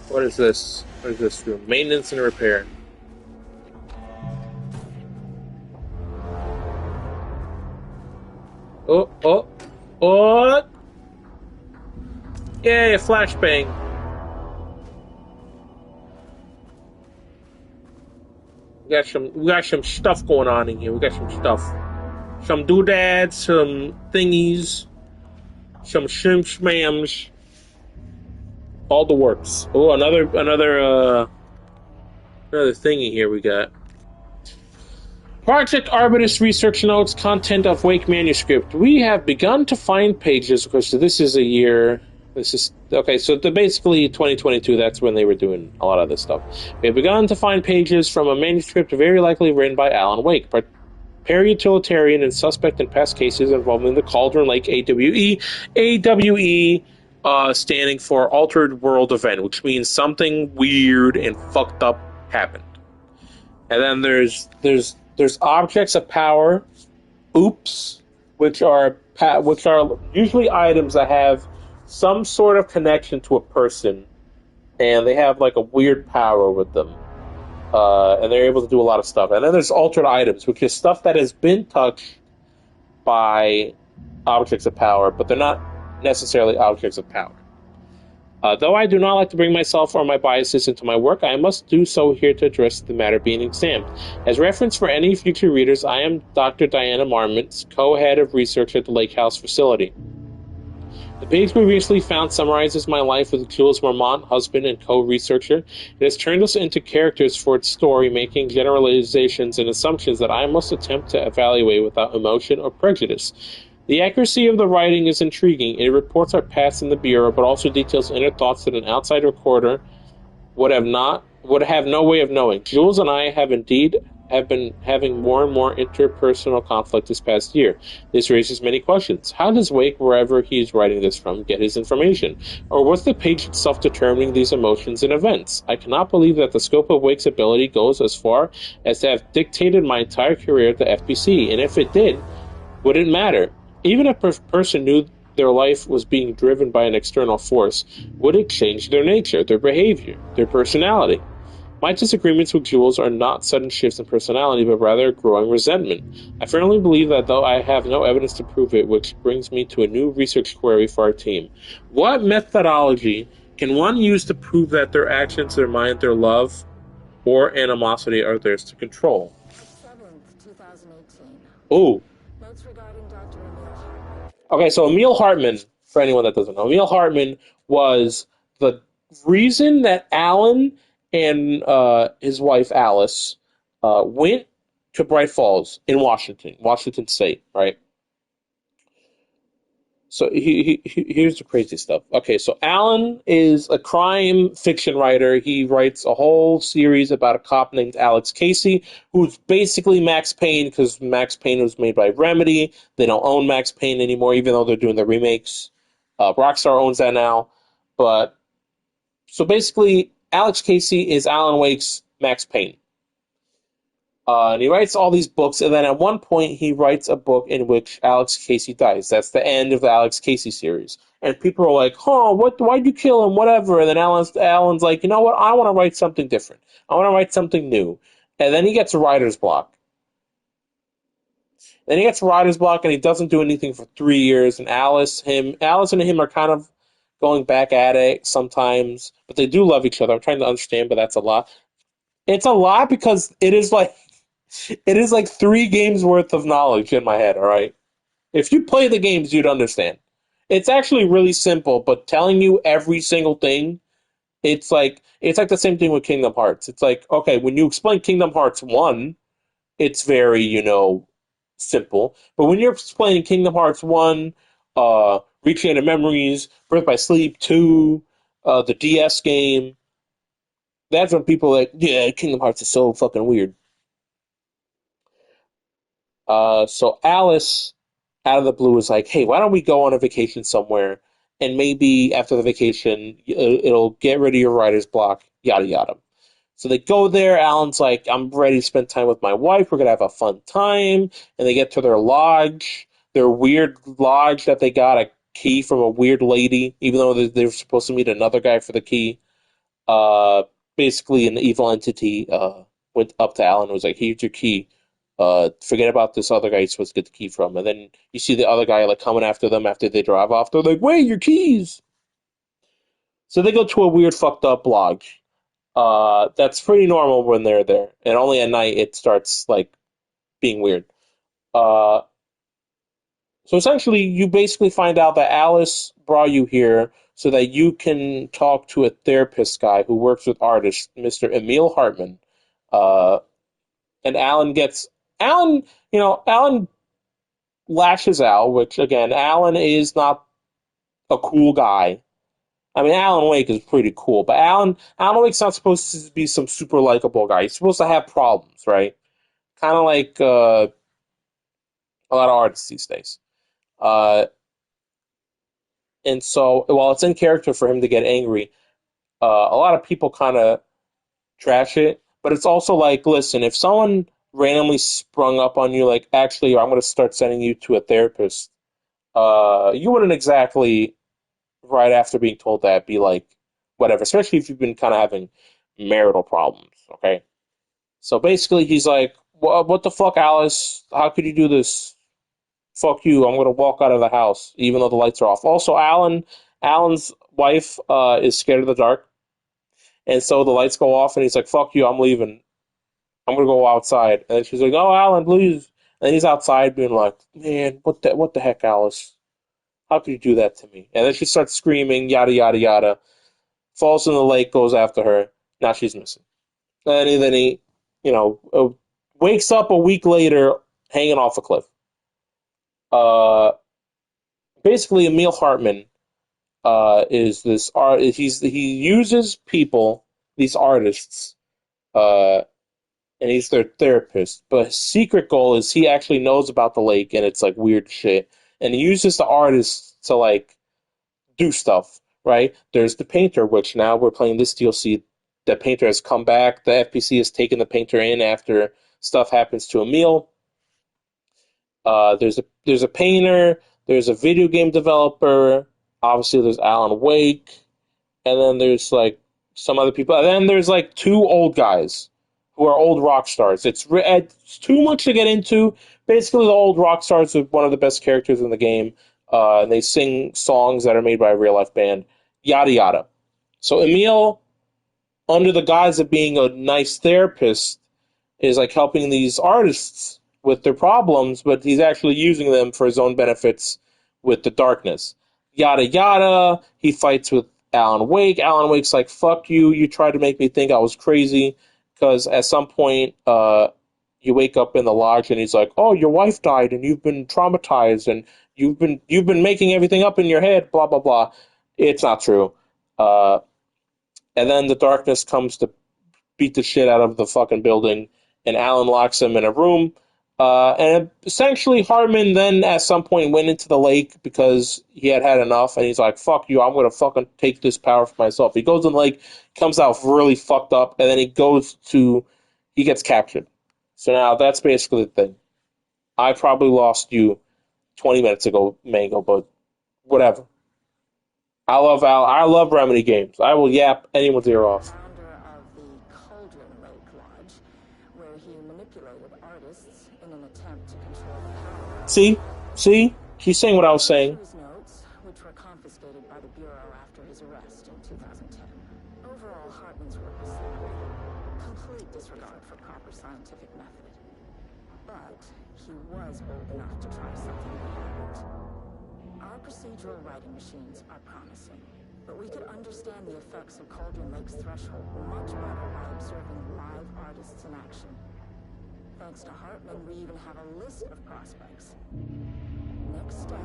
What is this? What is this room? Maintenance and repair. Oh! Yay, a flashbang. We got some stuff going on in here. We got some stuff. some doodads, some thingies, some shmams, all the works. Oh, another thingy here we got. Project Arbutus Research Notes, content of Wake manuscript. We have begun to find pages, because this is a year. This is okay. So basically, 2022. That's when they were doing a lot of this stuff. We have begun to find pages from a manuscript very likely written by Alan Wake, para-utilitarian and suspect in past cases involving the Cauldron Lake AWE. AWE standing for Altered World Event, which means something weird and fucked up happened. And then there's objects of power, oops, which are usually items that have some sort of connection to a person, and they have like a weird power with them, and they're able to do a lot of stuff. And then there's altered items, which is stuff that has been touched by objects of power, but they're not necessarily objects of power. Though I do not like to bring myself or my biases into my work, I must do so here to address the matter being examined. As reference for any future readers, I am Dr. Diana Marmont, co-head of research at the Lake House facility. The page we recently found summarizes my life with Jules Marmont, husband and co-researcher. It has turned us into characters for its story, making generalizations and assumptions that I must attempt to evaluate without emotion or prejudice. The accuracy of the writing is intriguing. It reports our past in the Bureau, but also details inner thoughts that an outside recorder would have no way of knowing. Jules and I have been having more and more interpersonal conflict this past year. This raises many questions. How does Wake, wherever he is writing this from, get his information? Or was the page itself determining these emotions and events? I cannot believe that the scope of Wake's ability goes as far as to have dictated my entire career at the FBC, and if it did, would it matter? Even if a person knew their life was being driven by an external force, would it change their nature, their behavior, their personality? My disagreements with Jules are not sudden shifts in personality, but rather growing resentment. I firmly believe that, though I have no evidence to prove it, which brings me to a new research query for our team. What methodology can one use to prove that their actions, their mind, their love, or animosity are theirs to control? 7th, 2018. Oh. Notes regarding Dr. Emil Hartman. Okay, so Emil Hartman, for anyone that doesn't know, Emil Hartman was the reason that Alan and his wife Alice went to Bright Falls in Washington State, right? So here's the crazy stuff. Okay, so Alan is a crime fiction writer. He writes a whole series about a cop named Alex Casey, who's basically Max Payne, because Max Payne was made by Remedy. They don't own Max Payne anymore, even though they're doing the remakes. Rockstar owns that now. But so basically, Alex Casey is Alan Wake's Max Payne. And he writes all these books, and then at one point he writes a book in which Alex Casey dies. That's the end of the Alex Casey series. And people are like, why'd you kill him, whatever. And then Alan's like, you know what, I want to write something different. I want to write something new. And then he gets a writer's block. And he doesn't do anything for 3 years, and Alice and him are kind of going back at it sometimes, but they do love each other. I'm trying to understand, but that's a lot. It's a lot because it is like 3 games worth of knowledge in my head, all right? If you play the games, you'd understand. It's actually really simple, but telling you every single thing, it's like the same thing with Kingdom Hearts. It's like, okay, when you explain Kingdom Hearts 1, it's very, simple. But when you're explaining Kingdom Hearts 1, Recreated Memories, Birth by Sleep 2, the DS game, that's when people are like, yeah, Kingdom Hearts is so fucking weird. So Alice, out of the blue, is like, hey, why don't we go on a vacation somewhere, and maybe after the vacation, it'll get rid of your writer's block, yada yada. So they go there, Alan's like, I'm ready to spend time with my wife, we're going to have a fun time, and they get to their lodge, their weird lodge that they got a key from a weird lady, even though they were supposed to meet another guy for the key. Basically, an evil entity went up to Alan and was like, here's your key. Forget about this other guy you're supposed to get the key from. And then you see the other guy like coming after them after they drive off. They're like, wait, your keys! So they go to a weird fucked up lodge. That's pretty normal when they're there. And only at night it starts like being weird. So essentially, you basically find out that Alice brought you here so that you can talk to a therapist guy who works with artists, Mr. Emil Hartman. Uh, and Alan, Alan lashes out, which again, Alan is not a cool guy. I mean, Alan Wake is pretty cool, but Alan Wake's not supposed to be some super likable guy. He's supposed to have problems, right? Kind of like a lot of artists these days. Uh, and so, while it's in character for him to get angry, a lot of people kind of trash it. But it's also like, listen, if someone randomly sprung up on you, like, actually, I'm going to start sending you to a therapist, you wouldn't exactly, right after being told that, be like, whatever, especially if you've been kind of having marital problems, okay? So basically, he's like, what the fuck, Alice? How could you do this? Fuck you, I'm going to walk out of the house, even though the lights are off. Also, Alan's wife is scared of the dark, and so the lights go off, and he's like, fuck you, I'm leaving. I'm going to go outside. And she's like, oh, Alan, please. And he's outside being like, man, what the heck, Alice? How could you do that to me? And then she starts screaming, yada, yada, yada. Falls in the lake, goes after her. Now she's missing. And then he wakes up a week later hanging off a cliff. Uh, Basically, Emil Hartman is this art. He uses people, these artists, uh, and he's their therapist. But his secret goal is he actually knows about the lake, and it's like weird shit. And he uses the artists to like do stuff. Right? There's the painter, which now we're playing this DLC. The painter has come back. The FPC has taken the painter in after stuff happens to Emil. There's a painter. There's a video game developer. Obviously, there's Alan Wake, and then there's like some other people. And then there's like two old guys who are old rock stars. It's too much to get into. Basically, the old rock stars are one of the best characters in the game. And they sing songs that are made by a real life band. Yada yada. So Emil, under the guise of being a nice therapist, is like helping these artists with their problems, but he's actually using them for his own benefits with the darkness. Yada yada. He fights with Alan Wake. Alan Wake's like, fuck you. You tried to make me think I was crazy. Because at some point, you wake up in the lodge and he's like, oh, your wife died and you've been traumatized and you've been making everything up in your head, blah, blah, blah. It's not true. And then the darkness comes to beat the shit out of the fucking building, and Alan locks him in a room. And essentially, Hartman then at some point went into the lake because he had had enough, and he's like, fuck you, I'm going to fucking take this power for myself. He goes in the lake, comes out really fucked up, and then he gets captured. So now that's basically the thing. I probably lost you 20 minutes ago, Mango, but whatever. I love Remedy games. I will yap anyone's ear off. Founder of the Cauldron Lake Lodge, where he manipulated artists in an attempt to control the power. See? She's saying what I was saying. His notes, which were confiscated by the Bureau after his arrest in 2010. Overall, Hartman's work was complete disregard for proper scientific method. But he was bold enough to try something different. Our procedural writing machines are promising, but we could understand the effects of Cauldron Lake's threshold much better by observing live artists in action. Thanks to Hartman, we even have a list of prospects. Next step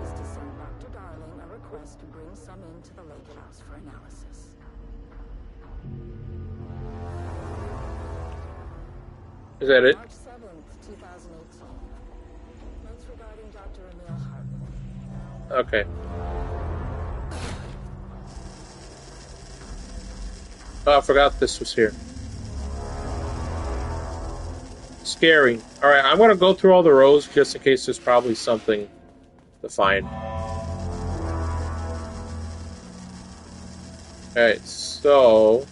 is to send Dr. Darling a request to bring some into the lake house for analysis. Is that it? March 7th, 2018. Notes regarding Dr. Emil Hartman. Okay. Oh, I forgot this was here. Scary. Alright, I'm going to go through all the rows just in case there's probably something to find. Alright, so...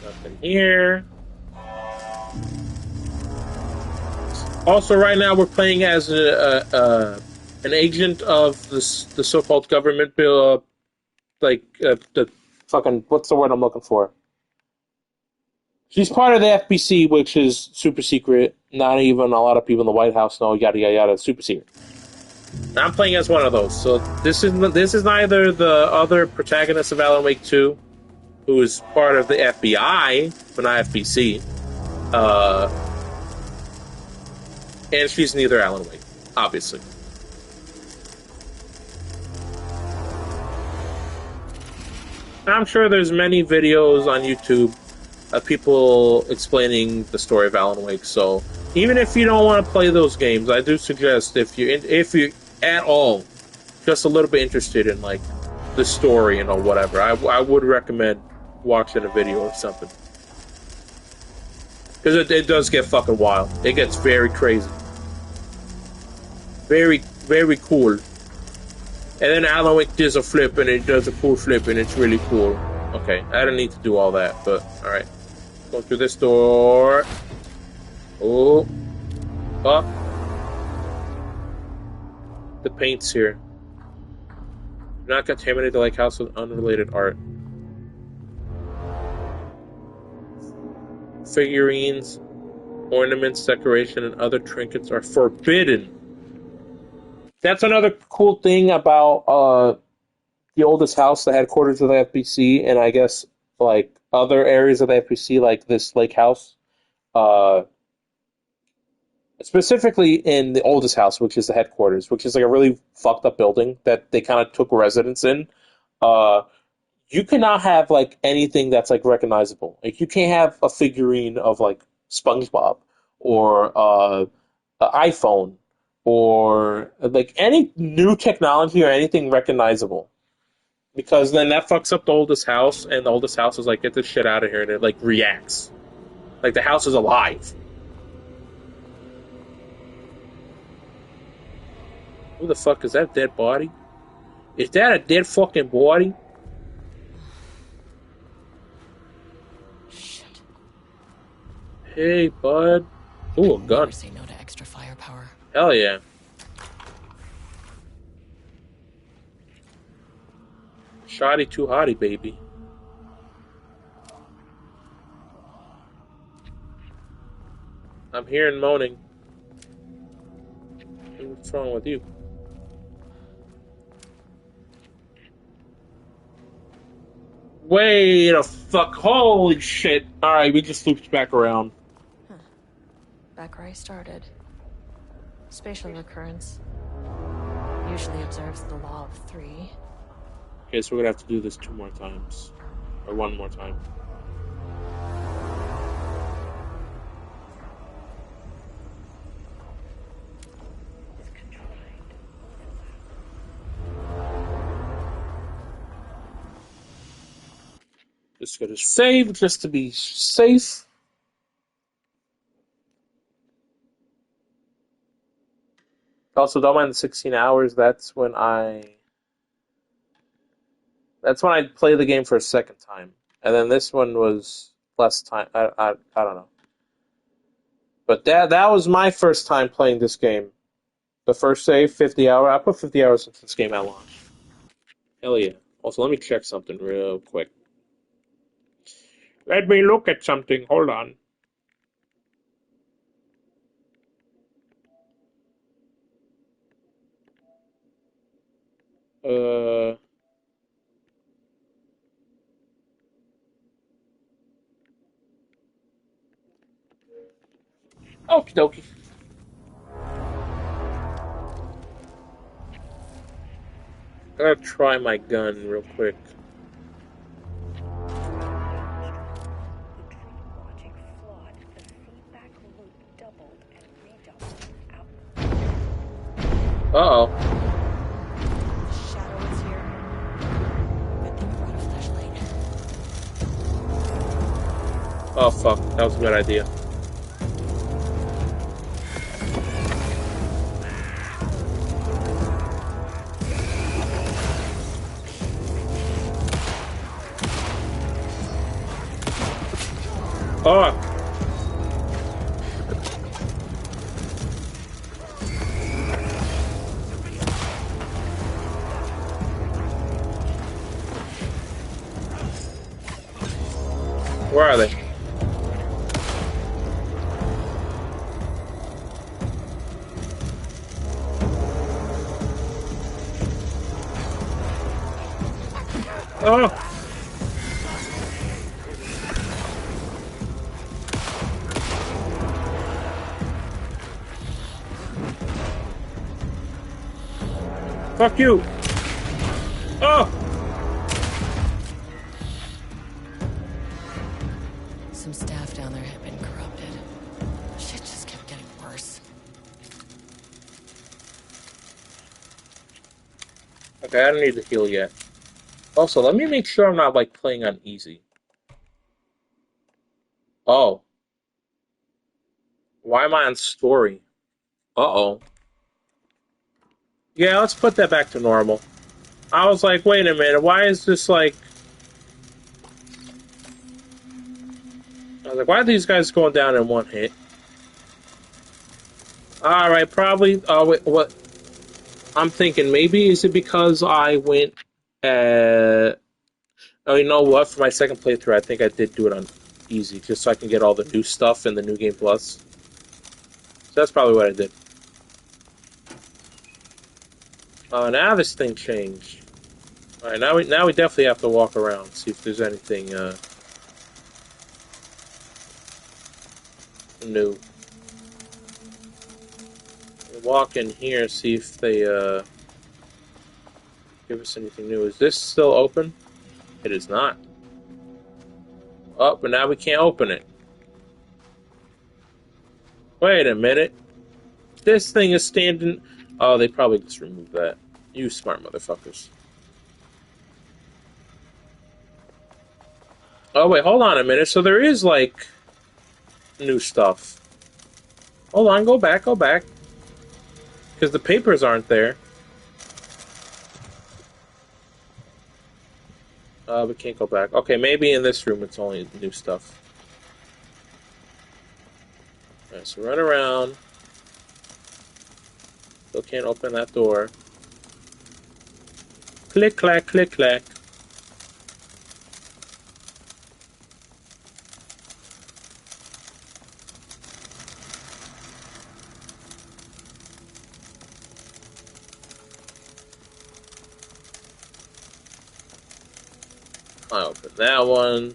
nothing here. Also, right now we're playing as an agent of the so-called government bill, the fucking, what's the word I'm looking for? She's part of the FBC, which is super secret. Not even a lot of people in the White House know. Yada yada yada. Super secret. I'm playing as one of those. So this is neither the other protagonist of Alan Wake 2, who is part of the FBI, but not FBC. And she's neither Alan Wake, obviously. I'm sure there's many videos on YouTube of people explaining the story of Alan Wake. So even if you don't want to play those games, I do suggest if you at all just a little bit interested in like the story and whatever, I would recommend watching a video or something, because it does get fucking wild. It gets very crazy, very very cool. And then Alan Wake does a flip, and it does a cool flip, and it's really cool. Okay, I don't need to do all that, but alright. Go through this door. Oh. Up. The paint's here. Do not contaminate the lake house with unrelated art. Figurines, ornaments, decoration, and other trinkets are forbidden. That's another cool thing about the oldest house, the headquarters of the FBC, and I guess like other areas of the FBC, like this lake house. Specifically in the oldest house, which is the headquarters, which is like a really fucked up building that they kind of took residence in. You cannot have like anything that's like recognizable. Like you can't have a figurine of like SpongeBob or an iPhone or like any new technology or anything recognizable, because then that fucks up the oldest house, and the oldest house is like, get this shit out of here, and it like reacts like the house is alive. Who the fuck is that? A dead body? Is that a dead fucking body? Shit. Hey, bud. Ooh, a gun. Never say no to extra firepower. Hell yeah. Shoddy too hotty, baby. I'm hearing moaning. What's wrong with you? Wait a fuck. Holy shit. Alright, we just looped back around. Huh. Back where I started. Spatial recurrence. Usually observes the law of 3. Okay, so we're gonna have to do this 2 more times. Or 1 more time. Just gonna save just to be safe. Also, don't mind the 16 hours. That's when I play the game for a second time, and then this one was less time. I don't know, but that was my first time playing this game. The first save, 50 hours. I put 50 hours since this game at launch. Hell yeah. Also, let me check something real quick. Let me look at something. Hold on. Okie dokie. I gotta try my gun real quick. Uh-oh. Shadow is here. Good thing I brought a flashlight. Oh fuck, that was a good idea. Oh! Where are they? Oh! Fuck you! Oh! Some staff down there had been corrupted. Shit just kept getting worse. Okay, I don't need to heal yet. Also, let me make sure I'm not, like, playing on easy. Oh. Why am I on story? Uh-oh. Yeah, let's put that back to normal. I was like, wait a minute, why is this, like... I was like, why are these guys going down in one hit? Alright, probably... Oh, wait, what... I'm thinking, maybe is it because I went... Oh, you know what? For my second playthrough, I think I did do it on easy, just so I can get all the new stuff in the New Game Plus. So that's probably what I did. Oh, now this thing changed. Alright, now we definitely have to walk around, see if there's anything, new. We'll walk in here, see if they, give us anything new. Is this still open? It is not. Oh, but now we can't open it. Wait a minute. This thing is standing... Oh, they probably just removed that. You smart motherfuckers. Oh, wait, hold on a minute. So there is, like, new stuff. Hold on, go back. Because the papers aren't there. We can't go back. Okay, maybe in this room it's only new stuff. Alright, so run around. Still can't open that door. Click, clack, click, clack. I open that one.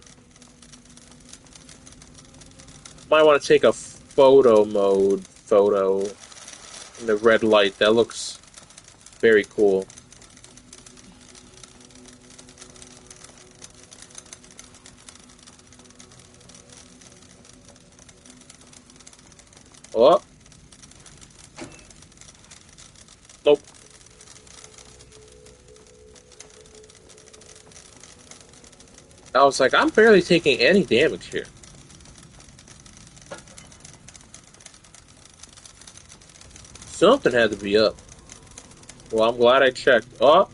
Might want to take a photo mode photo in the red light. That looks very cool. Oh. Nope. I was like, I'm barely taking any damage here. Something had to be up. Well, I'm glad I checked. Oh.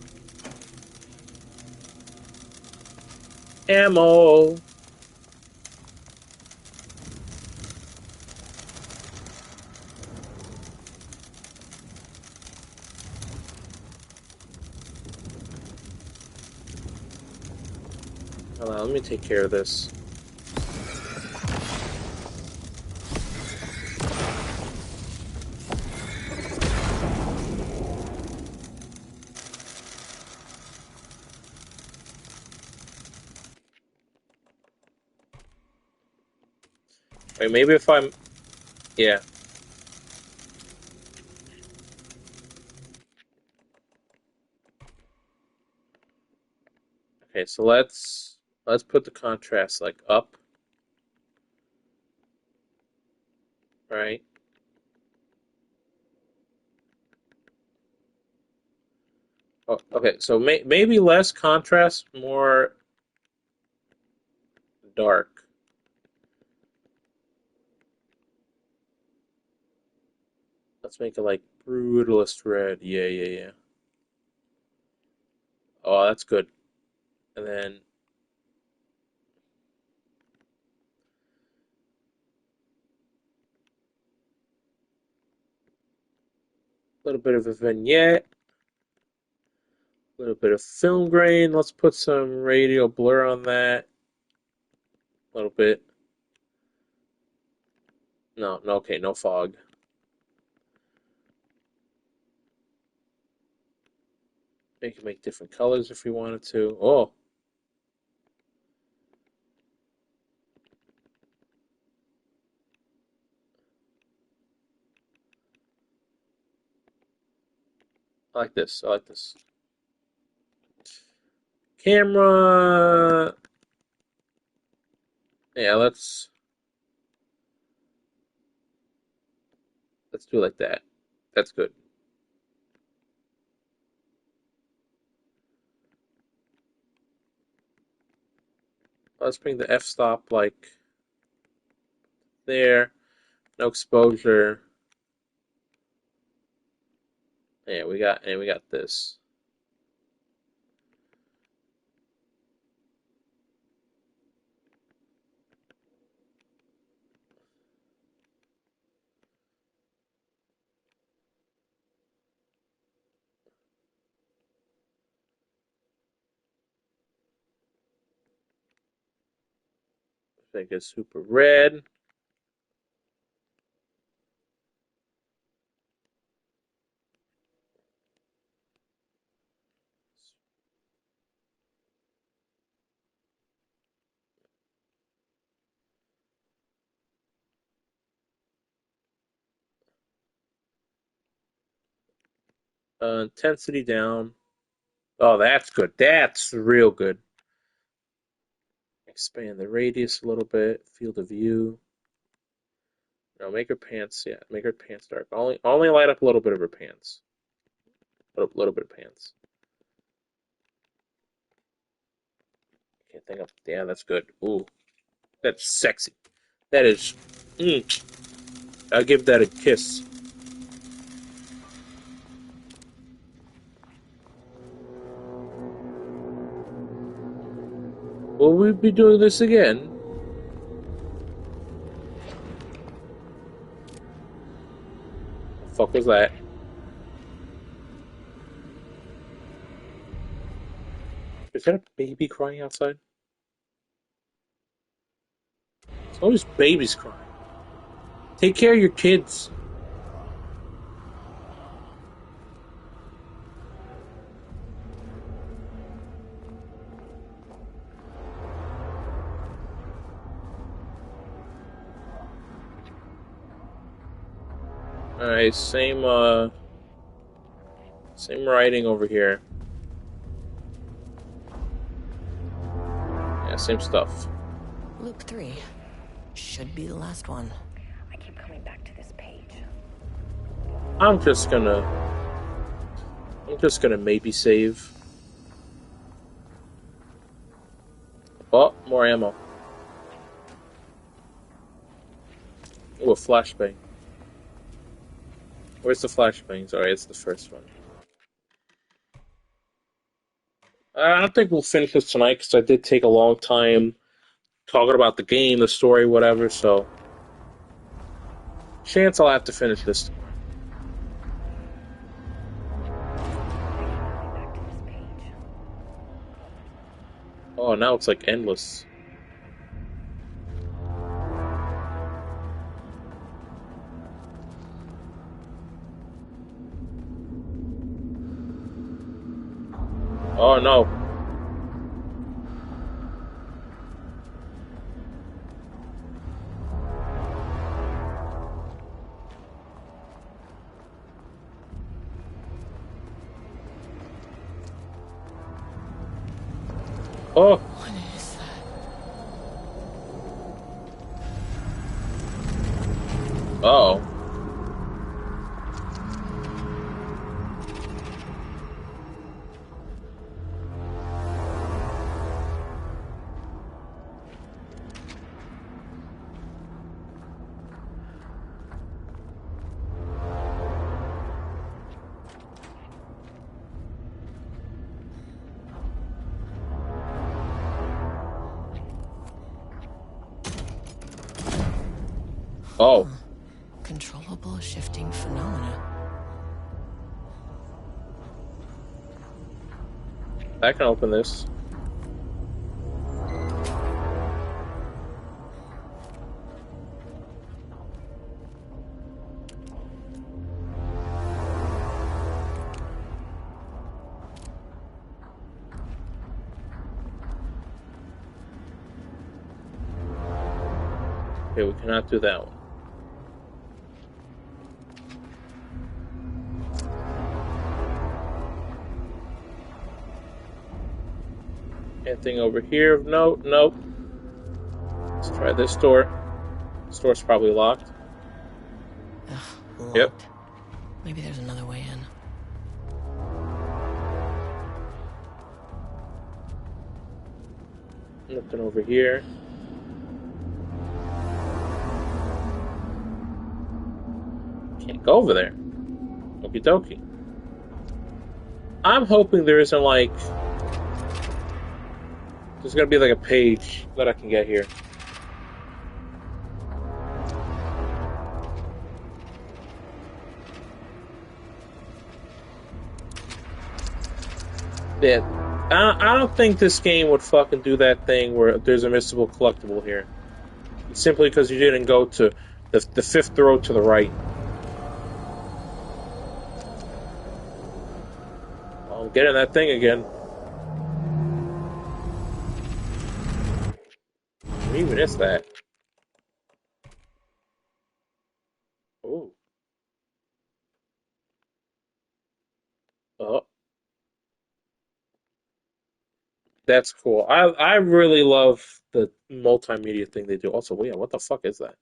Ammo. Hold on, let me take care of this. Wait, maybe if I'm... Yeah. Okay, so let's put the contrast, like, up. Right? Oh, okay, so maybe less contrast, more dark. Let's make it like brutalist red. Yeah. Oh, that's good. And then a little bit of a vignette, a little bit of film grain. Let's put some radial blur on that. A little bit. No, okay, no fog. We can make different colors if we wanted to. Oh, I like this. I like this. Camera. Yeah, let's do it like that. That's good. Let's bring the f-stop like there. No exposure. Yeah, we got this. Make it super red. Intensity down. Oh, that's good. That's real good. Expand the radius a little bit. Field of view. No, make her pants. Yeah, make her pants dark. Only light up a little bit of her pants. A little bit of pants. Can't think of. Yeah, that's good. Ooh, that's sexy. That is. I'll give that a kiss. Will we be doing this again? The fuck was that? Is that a baby crying outside? It's always babies crying. Take care of your kids. Alright, same writing over here. Yeah, same stuff. Loop 3. Should be the last one. I keep coming back to this page. I'm just gonna maybe save. Oh, more ammo. Ooh, a flashbang. Where's the flashbang? Sorry, it's the first one. I don't think we'll finish this tonight because I did take a long time talking about the game, the story, whatever, so chance I'll have to finish this. Oh, now it's like endless. Oh no. Oh. What is that? Uh-oh. Oh. Controllable shifting phenomena. I can open this. Okay, we cannot do that one. Anything over here? No, nope. Let's try this door. This door's probably locked. Ugh, locked. Yep. Maybe there's another way in. Nothing over here. Can't go over there. Okie dokie. I'm hoping there isn't like... There's gonna be like a page that I can get here. Yeah. I don't think this game would fucking do that thing where there's a missable collectible here. Simply because you didn't go to the fifth row to the right. I'm getting that thing again. What even is that? Oh. Oh. That's cool. I really love the multimedia thing they do. Also, yeah, what the fuck is that?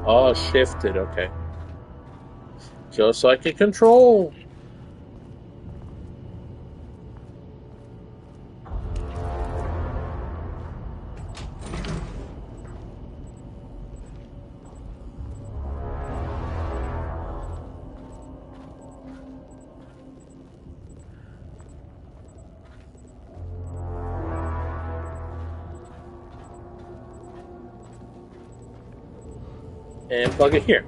Oh, shifted, okay. Just so I can control. And plug it here.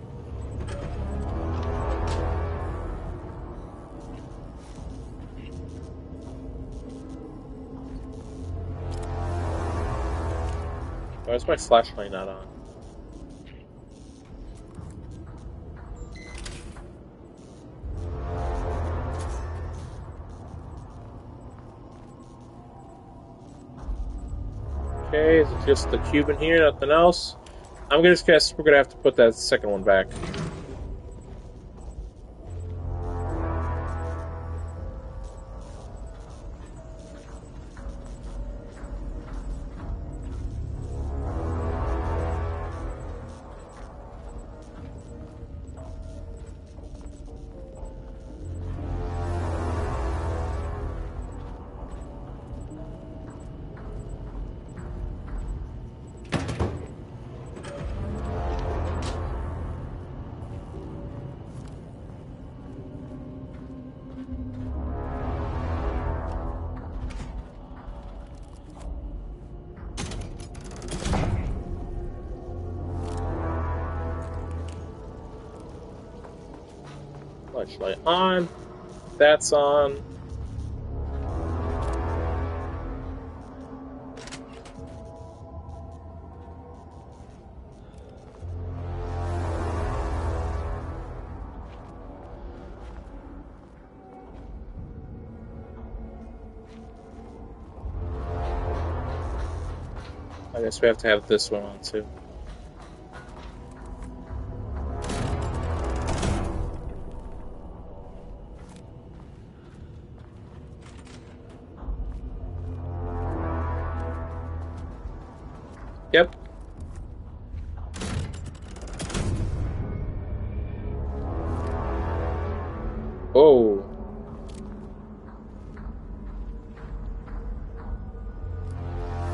Why is my flashlight not on? Okay, is it just the cube in here, nothing else? I'm gonna guess we're gonna have to put that second one back. Flashlight on. That's on. I guess we have to have this one on too. Yep. Oh.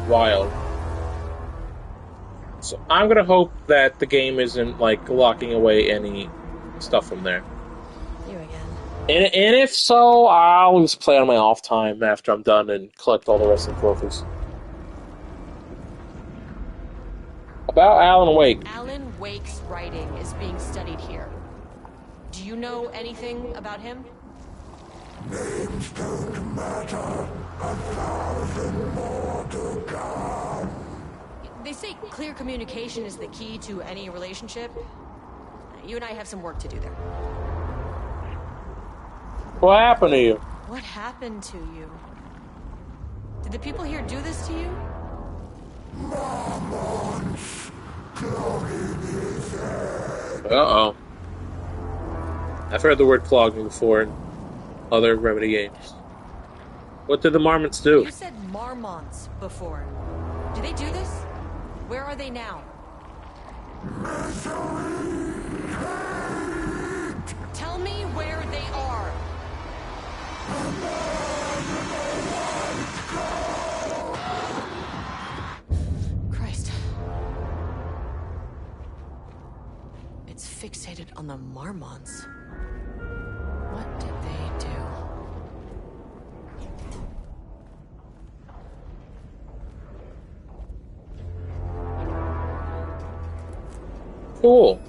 Wild. So I'm gonna hope that the game isn't like locking away any stuff from there. You again. And if so, I'll just play on my off time after I'm done and collect all the rest of the trophies. About Alan Wake. Alan Wake's writing is being studied here. Do you know anything about him? Names don't matter. 1,000 more to come. They say clear communication is the key to any relationship. You and I have some work to do there. What happened to you? What happened to you? Did the people here do this to you? Uh-oh. I've heard the word clogging before in other Remedy games. What did the Marmots do? You said Marmots before. Do they do this? Where are they now? Tell me where they are. Christ. It's fixated on the Marmots. What did they do? Cool.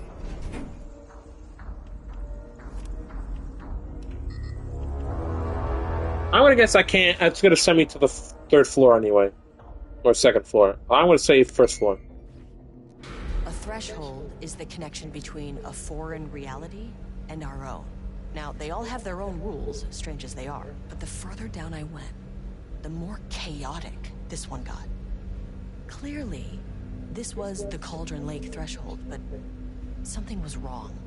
I'm gonna guess I can't. It's gonna send me to the third floor anyway, or second floor. I'm gonna say first floor. A threshold is the connection between a foreign reality and our own. Now, they all have their own rules, strange as they are, but the further down I went, the more chaotic this one got. Clearly, this was the Cauldron Lake threshold, but something was wrong.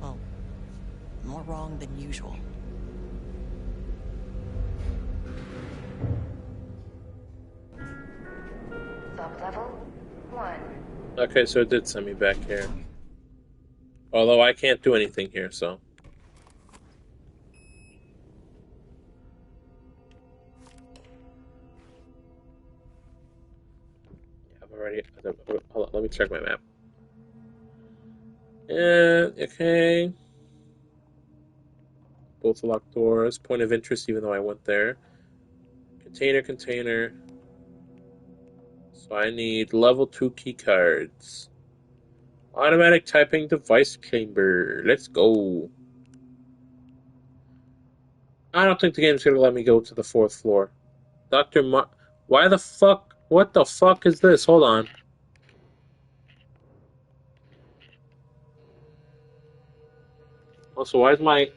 Well, more wrong than usual. Sublevel 1. Okay, so it did send me back here. Although I can't do anything here, so. I've already. Hold on, let me check my map. Okay. Both locked doors. Point of interest, even though I went there. Container. So I need level 2 key cards. Automatic typing device chamber. Let's go. I don't think the game's gonna let me go to the 4th floor. Why the fuck? What the fuck is this? Hold on. Also, why is my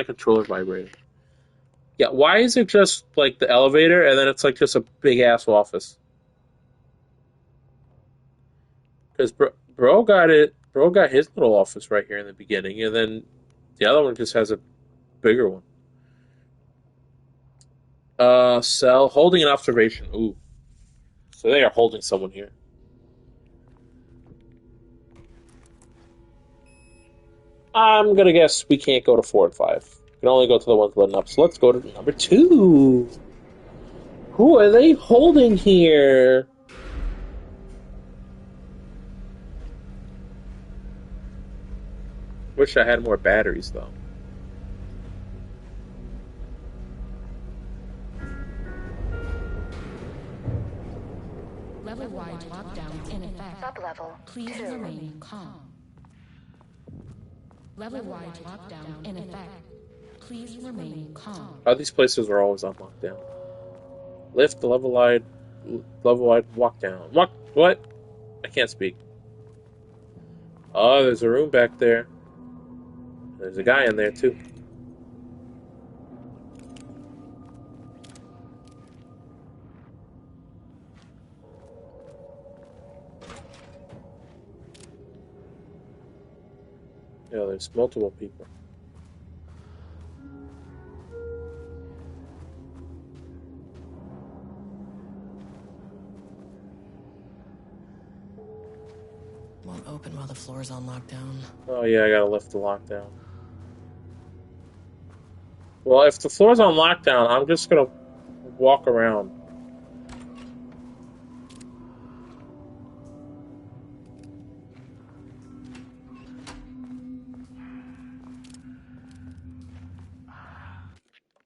controller vibrating? Yeah, why is it just like the elevator and then it's like just a big ass office? Because bro got his little office right here in the beginning, and then the other one just has a bigger one. Cell holding an observation. Ooh, so they are holding someone here. I'm gonna guess we can't go to 4 and 5. We can only go to the ones leading up. So let's go to number 2. Who are they holding here? Wish I had more batteries, though. Level-wide lockdown in effect. Sublevel Please 2. remain calm. Level-wide lockdown in effect. Please remain calm. Oh, these places are always on lockdown. Lift the level-wide walk down. What? I can't speak. Oh, there's a room back there. There's a guy in there, too. Yeah, there's multiple people. Won't open while the floor's on lockdown. Oh yeah, I gotta lift the lockdown. Well, if the floor's on lockdown, I'm just gonna walk around.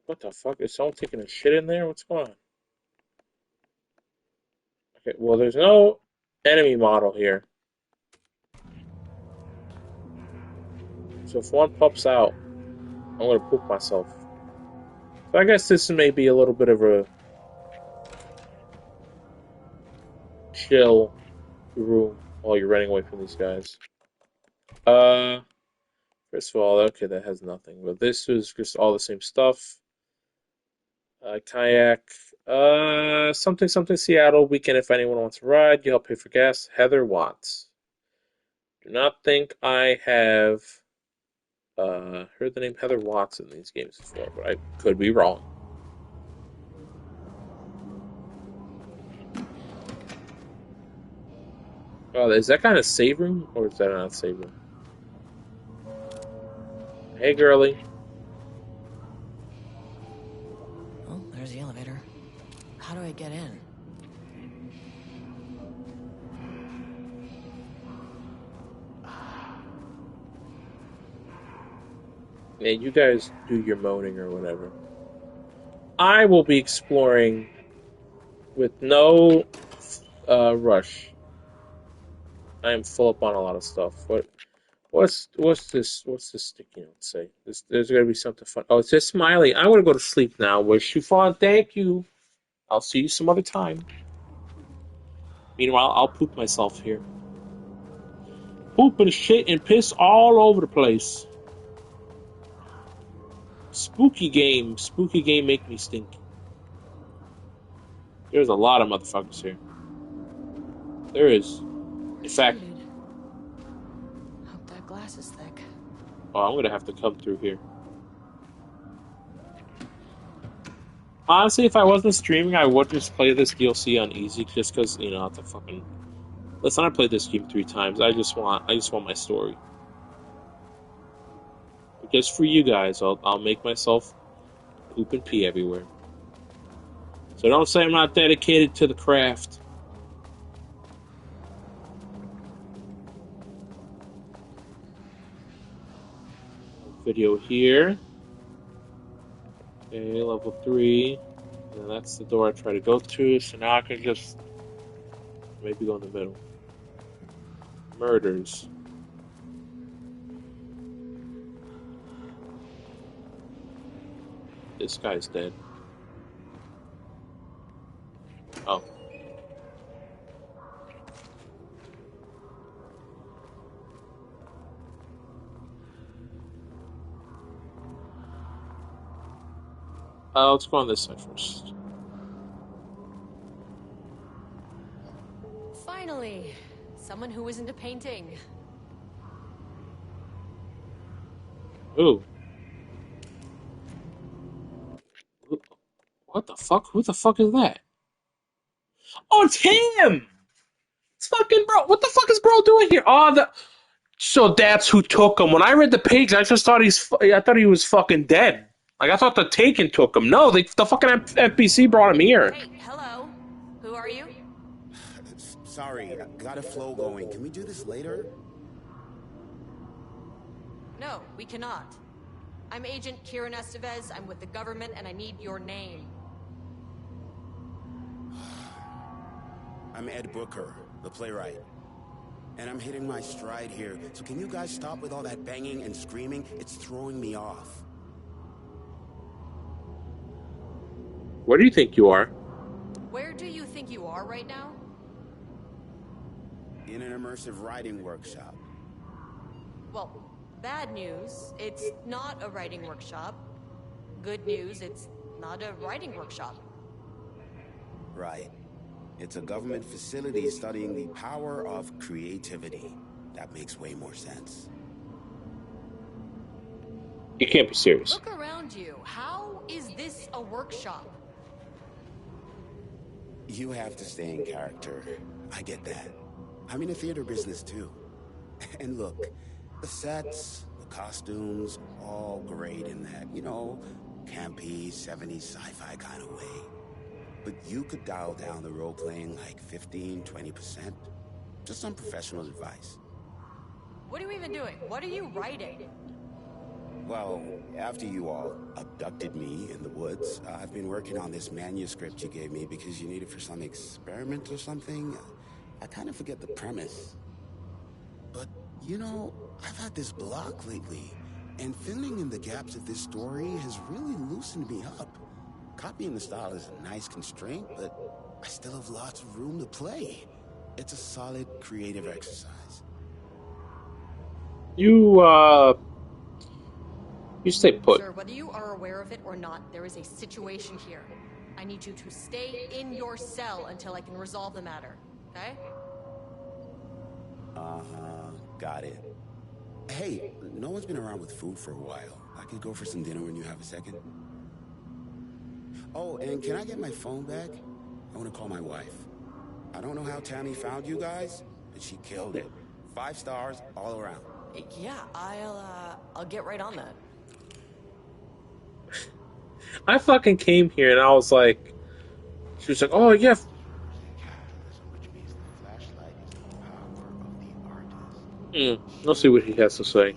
What the fuck? Is someone taking a shit in there? What's going on? Okay, well, there's no enemy model here. So if one pops out, I'm gonna poop myself. So I guess this may be a little bit of a chill room while you're running away from these guys. First of all, okay, that has nothing. But this is just all the same stuff. Kayak. Something something Seattle weekend. If anyone wants to ride, you help pay for gas. Heather Watts. Do not think I have heard the name Heather Watts in these games before, but I could be wrong. Oh, is that kind of save room, or is that not save room? Hey, girly. Oh, there's the elevator. How do I get in? Yeah, you guys do your moaning or whatever. I will be exploring with no rush. I am full up on a lot of stuff. What's this sticky note say? There's gonna be something fun. Oh, it says Smiley. I'm gonna go to sleep now. Wish you fun. Thank you. I'll see you some other time. Meanwhile, I'll poop myself here. Poop and shit and piss all over the place. Spooky game make me stinky. There's a lot of motherfuckers here. There is. In fact, hope that glass is thick. oh, I'm gonna have to come through here. Honestly, if I wasn't streaming, I would just play this DLC on easy, just because it's a fucking. Listen, I played this game 3 times. I just want my story. Just for you guys, I'll make myself poop and pee everywhere. So don't say I'm not dedicated to the craft. Video here. Okay, level 3. And that's the door I try to go to, so now I can just maybe go in the middle. Murders. This guy's dead. Oh. Let's go on this side first. Finally, someone who isn't a painting. Ooh. What the fuck? Who the fuck is that? Oh, it's him! It's fucking bro. What the fuck is bro doing here? So that's who took him. When I read the page, I just thought I thought he was fucking dead. Like, I thought the Taken took him. No, the fucking FBC brought him here. Hey, hello. Who are you? Sorry, got a flow going. Can we do this later? No, we cannot. I'm Agent Kieran Estevez. I'm with the government, and I need your name. I'm Ed Booker, the playwright. And I'm hitting my stride here, so can you guys stop with all that banging and screaming? It's throwing me off. Where do you think you are? Where do you think you are right now? In an immersive writing workshop. Well, bad news, it's not a writing workshop. Good news, it's not a writing workshop. Right. It's a government facility studying the power of creativity. That makes way more sense. You can't be serious. Look around you. How is this a workshop? You have to stay in character. I get that. I'm in the theater business too. And look, the sets, the costumes, all great in that, campy, 70s sci-fi kind of way. But you could dial down the role-playing like 15-20%. Just some professional advice. What are you even doing? What are you writing? Well, after you all abducted me in the woods, I've been working on this manuscript you gave me because you need it for some experiment or something. I kind of forget the premise. But, I've had this block lately, and filling in the gaps of this story has really loosened me up. Copying the style is a nice constraint, but I still have lots of room to play. It's a solid creative exercise. You You stay put. Sir, whether you are aware of it or not, there is a situation here. I need you to stay in your cell until I can resolve the matter, okay? Uh-huh, got it. Hey, no one's been around with food for a while. I could go for some dinner when you have a second. Oh, and can I get my phone back? I want to call my wife. I don't know how Tammy found you guys, but she killed it. 5 stars all around. Yeah, I'll get right on that. I fucking came here and I was like, she was like, oh yeah. Let's see what he has to say.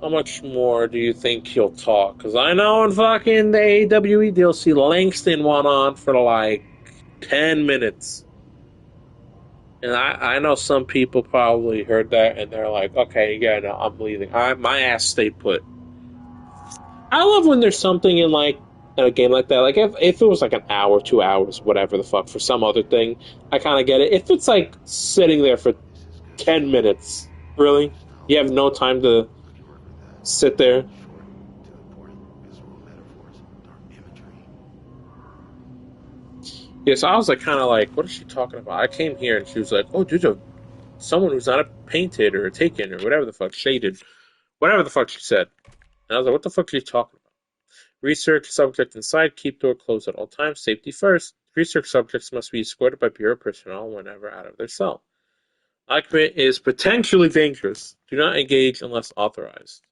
How much more do you think he'll talk? Because I know in fucking the AWE DLC, Langston went on for like 10 minutes. And I know some people probably heard that and they're like, okay, yeah, no, I'm leaving. My ass stayed put. I love when there's something in like a game like that. Like if it was like an hour, 2 hours, whatever the fuck, for some other thing, I kind of get it. If it's like sitting there for 10 minutes, really? You have no time to sit there? Yeah, so I was like, kind of like, what is she talking about? I came here and she was like, oh, there's someone who's not a painted or a taken or whatever the fuck, shaded, whatever the fuck she said. And I was like, what the fuck are you talking about? Research subject inside, keep door closed at all times, safety first. Research subjects must be escorted by Bureau personnel whenever out of their cell. Occupant is potentially dangerous. Do not engage unless authorized.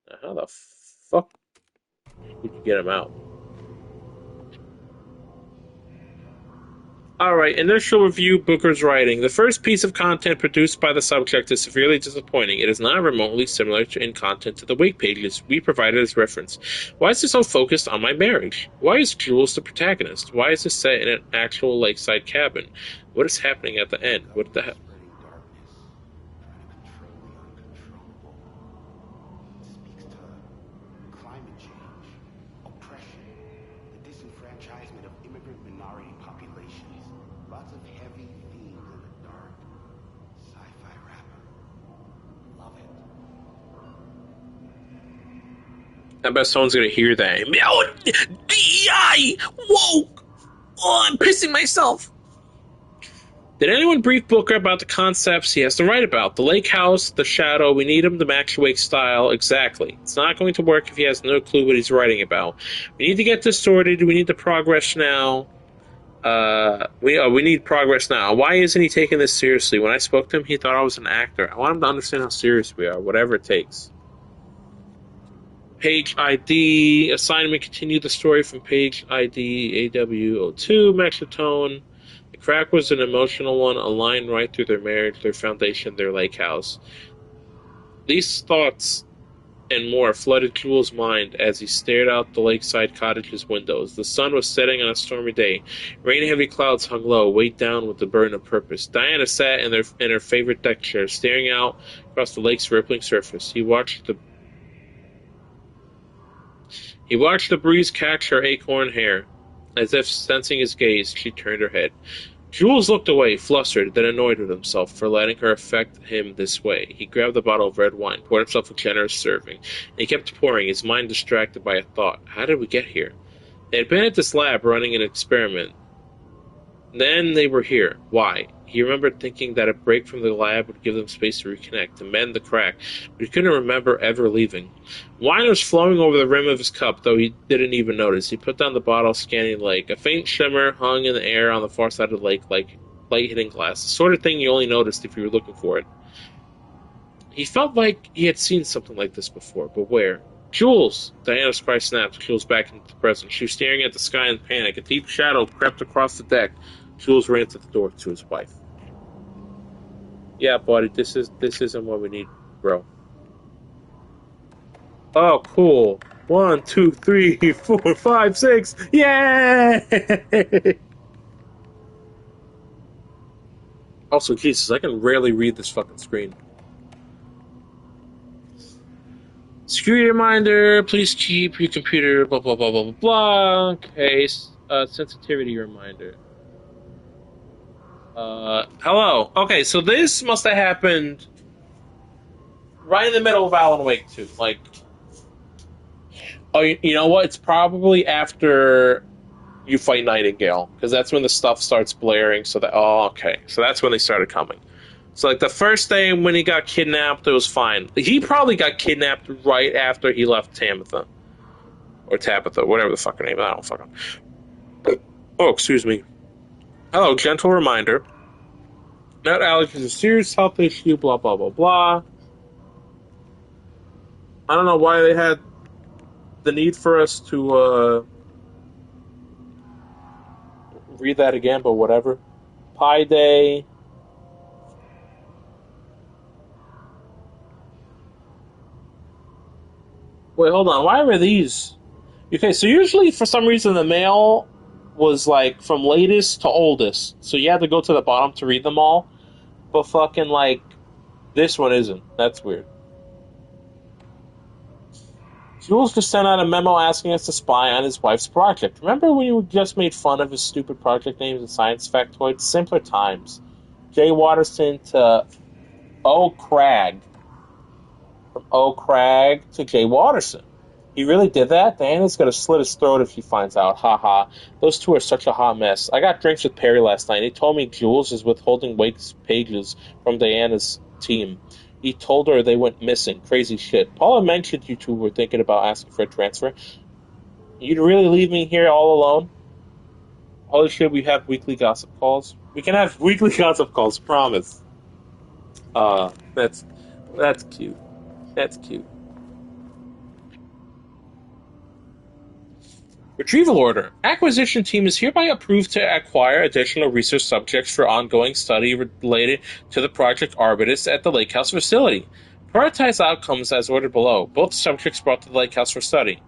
Now, how the fuck would you get him out? Alright, initial review, Booker's writing. The first piece of content produced by the subject is severely disappointing. It is not remotely similar in content to the wake pages we provided as reference. Why is it so focused on my marriage? Why is Jules the protagonist? Why is this set in an actual lakeside cabin? What is happening at the end? What the hell? I bet someone's gonna hear that. Oh, DEI! Whoa! Oh, I'm pissing myself. Did anyone brief Booker about the concepts he has to write about? The lake house, the shadow, we need him to match Wake's style. Exactly. It's not going to work if he has no clue what he's writing about. We need to get this sorted. We need the progress now. We need progress now. Why isn't he taking this seriously? When I spoke to him, he thought I was an actor. I want him to understand how serious we are, whatever it takes. Page ID, assignment, continue the story from page ID AW02, Maxatone. The crack was an emotional one, a line right through their marriage, their foundation, their lake house. These thoughts and more flooded Jules' mind as he stared out the lakeside cottage's windows. The sun was setting on a stormy day. Rain-heavy clouds hung low, weighed down with the burden of purpose. Diana sat in her favorite deck chair, staring out across the lake's rippling surface. He watched the breeze catch her acorn hair. As if sensing his gaze, she turned her head. Jules looked away, flustered, then annoyed with himself for letting her affect him this way. He grabbed a bottle of red wine, poured himself a generous serving, and he kept pouring, his mind distracted by a thought. How did we get here? They had been at this lab running an experiment. Then they were here. Why? He remembered thinking that a break from the lab would give them space to reconnect, to mend the crack, but he couldn't remember ever leaving. Wine was flowing over the rim of his cup, though he didn't even notice. He put down the bottle, scanning the lake. A faint shimmer hung in the air on the far side of the lake, like light hitting glass, the sort of thing you only noticed if you were looking for it. He felt like he had seen something like this before, but where? Jules! Diana's cry snapped. Jules back into the present. She was staring at the sky in panic. A deep shadow crept across the deck. Jules ran to the door to his wife. Yeah, buddy, this isn't what we need, bro. Oh, cool. 1, 2, 3, 4, 5, 6. Yay! Also, Jesus, I can rarely read this fucking screen. Security reminder, please keep your computer, blah, blah, blah, blah, blah, blah. Okay. Sensitivity reminder. Hello. Okay, so this must have happened right in the middle of Alan Wake 2. Like, oh, you know what? It's probably after you fight Nightingale, because that's when the stuff starts blaring. So that, oh, okay. So that's when they started coming. So, like, the first day when he got kidnapped, it was fine. He probably got kidnapped right after he left Tabitha. Or Tabitha, whatever the fuck her name is. I don't fucking... Oh, excuse me. Hello, gentle reminder. That allergies is a serious health issue, blah, blah, blah, blah. I don't know why they had the need for us to read that again, but whatever. Pi Day. Wait, hold on. Why were these? Okay, so usually for some reason the mail was like from latest to oldest, so you had to go to the bottom to read them all. But fucking like this one isn't. That's weird. Jules just sent out a memo asking us to spy on his wife's project. Remember when you just made fun of his stupid project names and science factoids? Simpler times. Jay Watterson to O. Cragg. From O. Cragg to Jay Watterson. He really did that? Diana's gonna slit his throat if she finds out. Haha. Those two are such a hot mess. I got drinks with Perry last night. He told me Jules is withholding Wake's pages from Diana's team. He told her they went missing. Crazy shit. Paula mentioned you two were thinking about asking for a transfer. You'd really leave me here all alone? Holy shit, we have weekly gossip calls. We can have weekly gossip calls, promise. That's cute. That's cute. Retrieval order. Acquisition team is hereby approved to acquire additional research subjects for ongoing study related to the Project Arbitus at the Lake House facility. Prioritize outcomes as ordered below. Both subjects brought to the Lake House for study.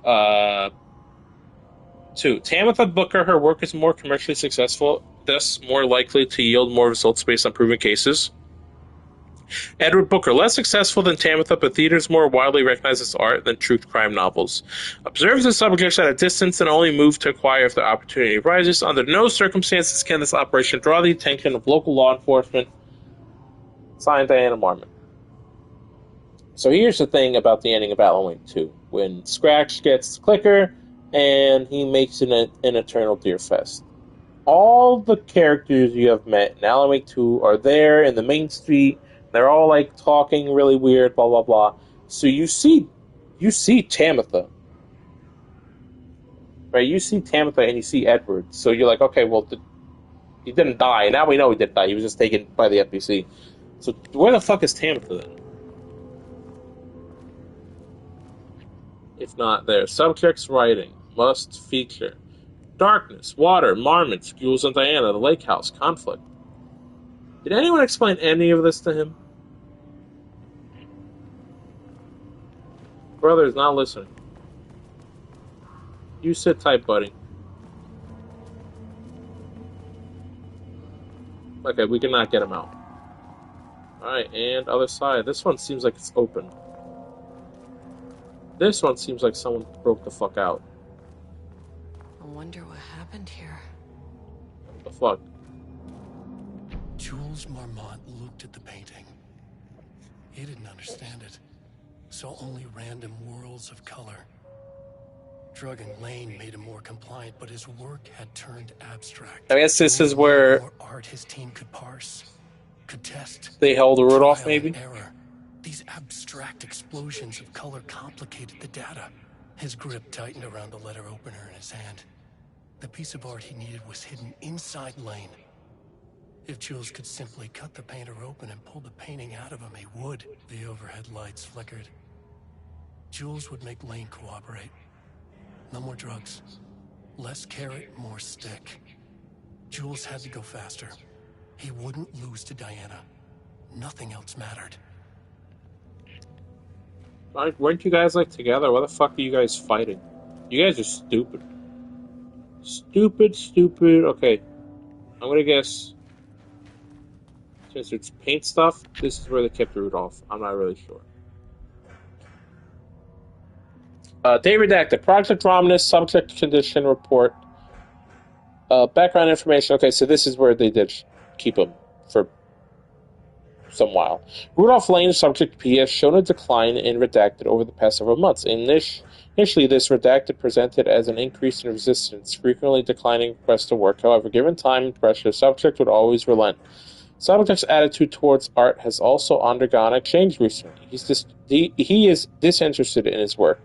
2. Tamitha Booker, her work is more commercially successful, thus more likely to yield more results based on proven cases. Edward Booker, less successful than Tamitha, but theaters more widely recognized as art than true crime novels. Observes the subjects at a distance and only move to acquire if the opportunity arises. Under no circumstances can this operation draw the attention of local law enforcement. Signed, Diana Marmon. So here's the thing about the ending of Alan Wake 2. When Scratch gets the clicker, and he makes it an eternal Deer Fest. All the characters you have met in Alan Wake 2 are there in the main street. They're all like talking really weird, blah blah blah. So you see Tamitha, right? You see Tamitha and you see Edward. So you're like, okay, well, he didn't die. Now we know he didn't die. He was just taken by the FBC. So where the fuck is Tamitha then? If not there, subjects writing must feature darkness, water, marmots, Jules and Diana, the lake house, conflict. Did anyone explain any of this to him? Brother is not listening. You sit tight, buddy. Okay, we cannot get him out. Alright, and other side. This one seems like it's open. This one seems like someone broke the fuck out. I wonder what happened here. What the fuck? Jules Marmont looked at the painting. He didn't understand it. Saw only random whirls of color. Drugging Lane made him more compliant, but his work had turned abstract. I guess this is where more art his team could parse, could test. They held Rudolph, maybe? Error. These abstract explosions of color complicated the data. His grip tightened around the letter opener in his hand. The piece of art he needed was hidden inside Lane. If Jules could simply cut the painter open and pull the painting out of him, he would. The overhead lights flickered. Jules would make Lane cooperate. No more drugs. Less carrot, more stick. Jules had to go faster. He wouldn't lose to Diana. Nothing else mattered. Weren't you guys like together? Why the fuck are you guys fighting? You guys are stupid. Stupid. Okay. I'm gonna guess. Since it's paint stuff, this is where they kept Rudolph. I'm not really sure. Dave Redacted. Project Romnus Subject Condition Report Background information. Okay, so this is where they did keep him for some while. Rudolph Lane's subject P has shown a decline in redacted over the past several months. Initially, this redacted presented as an increase in resistance, frequently declining requests to work. However, given time and pressure, the subject would always relent. Subject's attitude towards art has also undergone a change recently. He is disinterested in his work,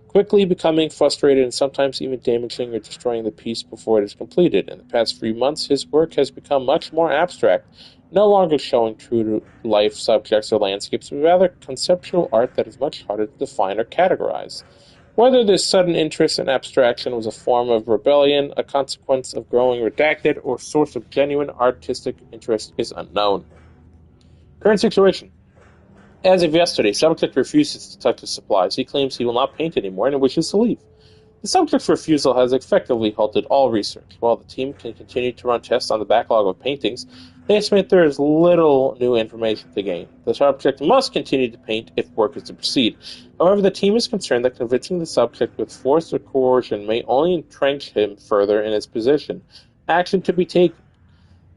quickly becoming frustrated and sometimes even damaging or destroying the piece before it is completed. In the past 3 months, his work has become much more abstract, no longer showing true-to-life subjects or landscapes, but rather conceptual art that is much harder to define or categorize. Whether this sudden interest in abstraction was a form of rebellion, a consequence of growing redacted, or source of genuine artistic interest is unknown. Current situation. As of yesterday, subject refuses to touch his supplies. He claims he will not paint anymore and wishes to leave. The subject's refusal has effectively halted all research. While the team can continue to run tests on the backlog of paintings, they estimate there is little new information to gain. The subject must continue to paint if work is to proceed. However, the team is concerned that convincing the subject with force or coercion may only entrench him further in his position. Action to be taken.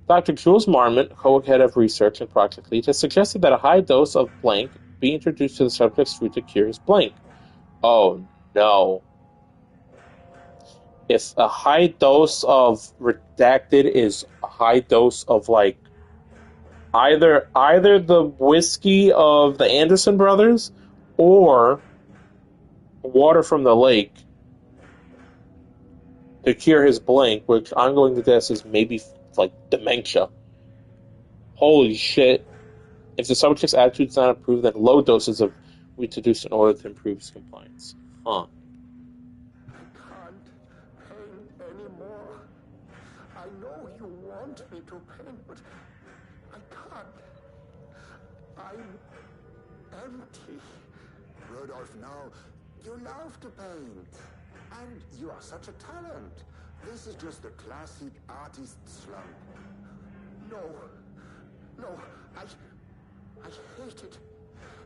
Dr. Jules Marmont, co-head of research and project lead, has suggested that a high dose of blank be introduced to the subject's food to cure his blank. Oh no. If a high dose of redacted is a high dose of like either the whiskey of the Anderson brothers or water from the lake to cure his blank, which I'm going to guess is maybe like dementia. Holy shit. If the subject's attitude is not improved, then low doses of we introduce in order to improve his compliance. Huh. I can't paint anymore. I know you want me to paint, but I can't. I'm empty. Rudolph, now, you love to paint. And you are such a talent. This is just the classic artist slump. No, I hate it.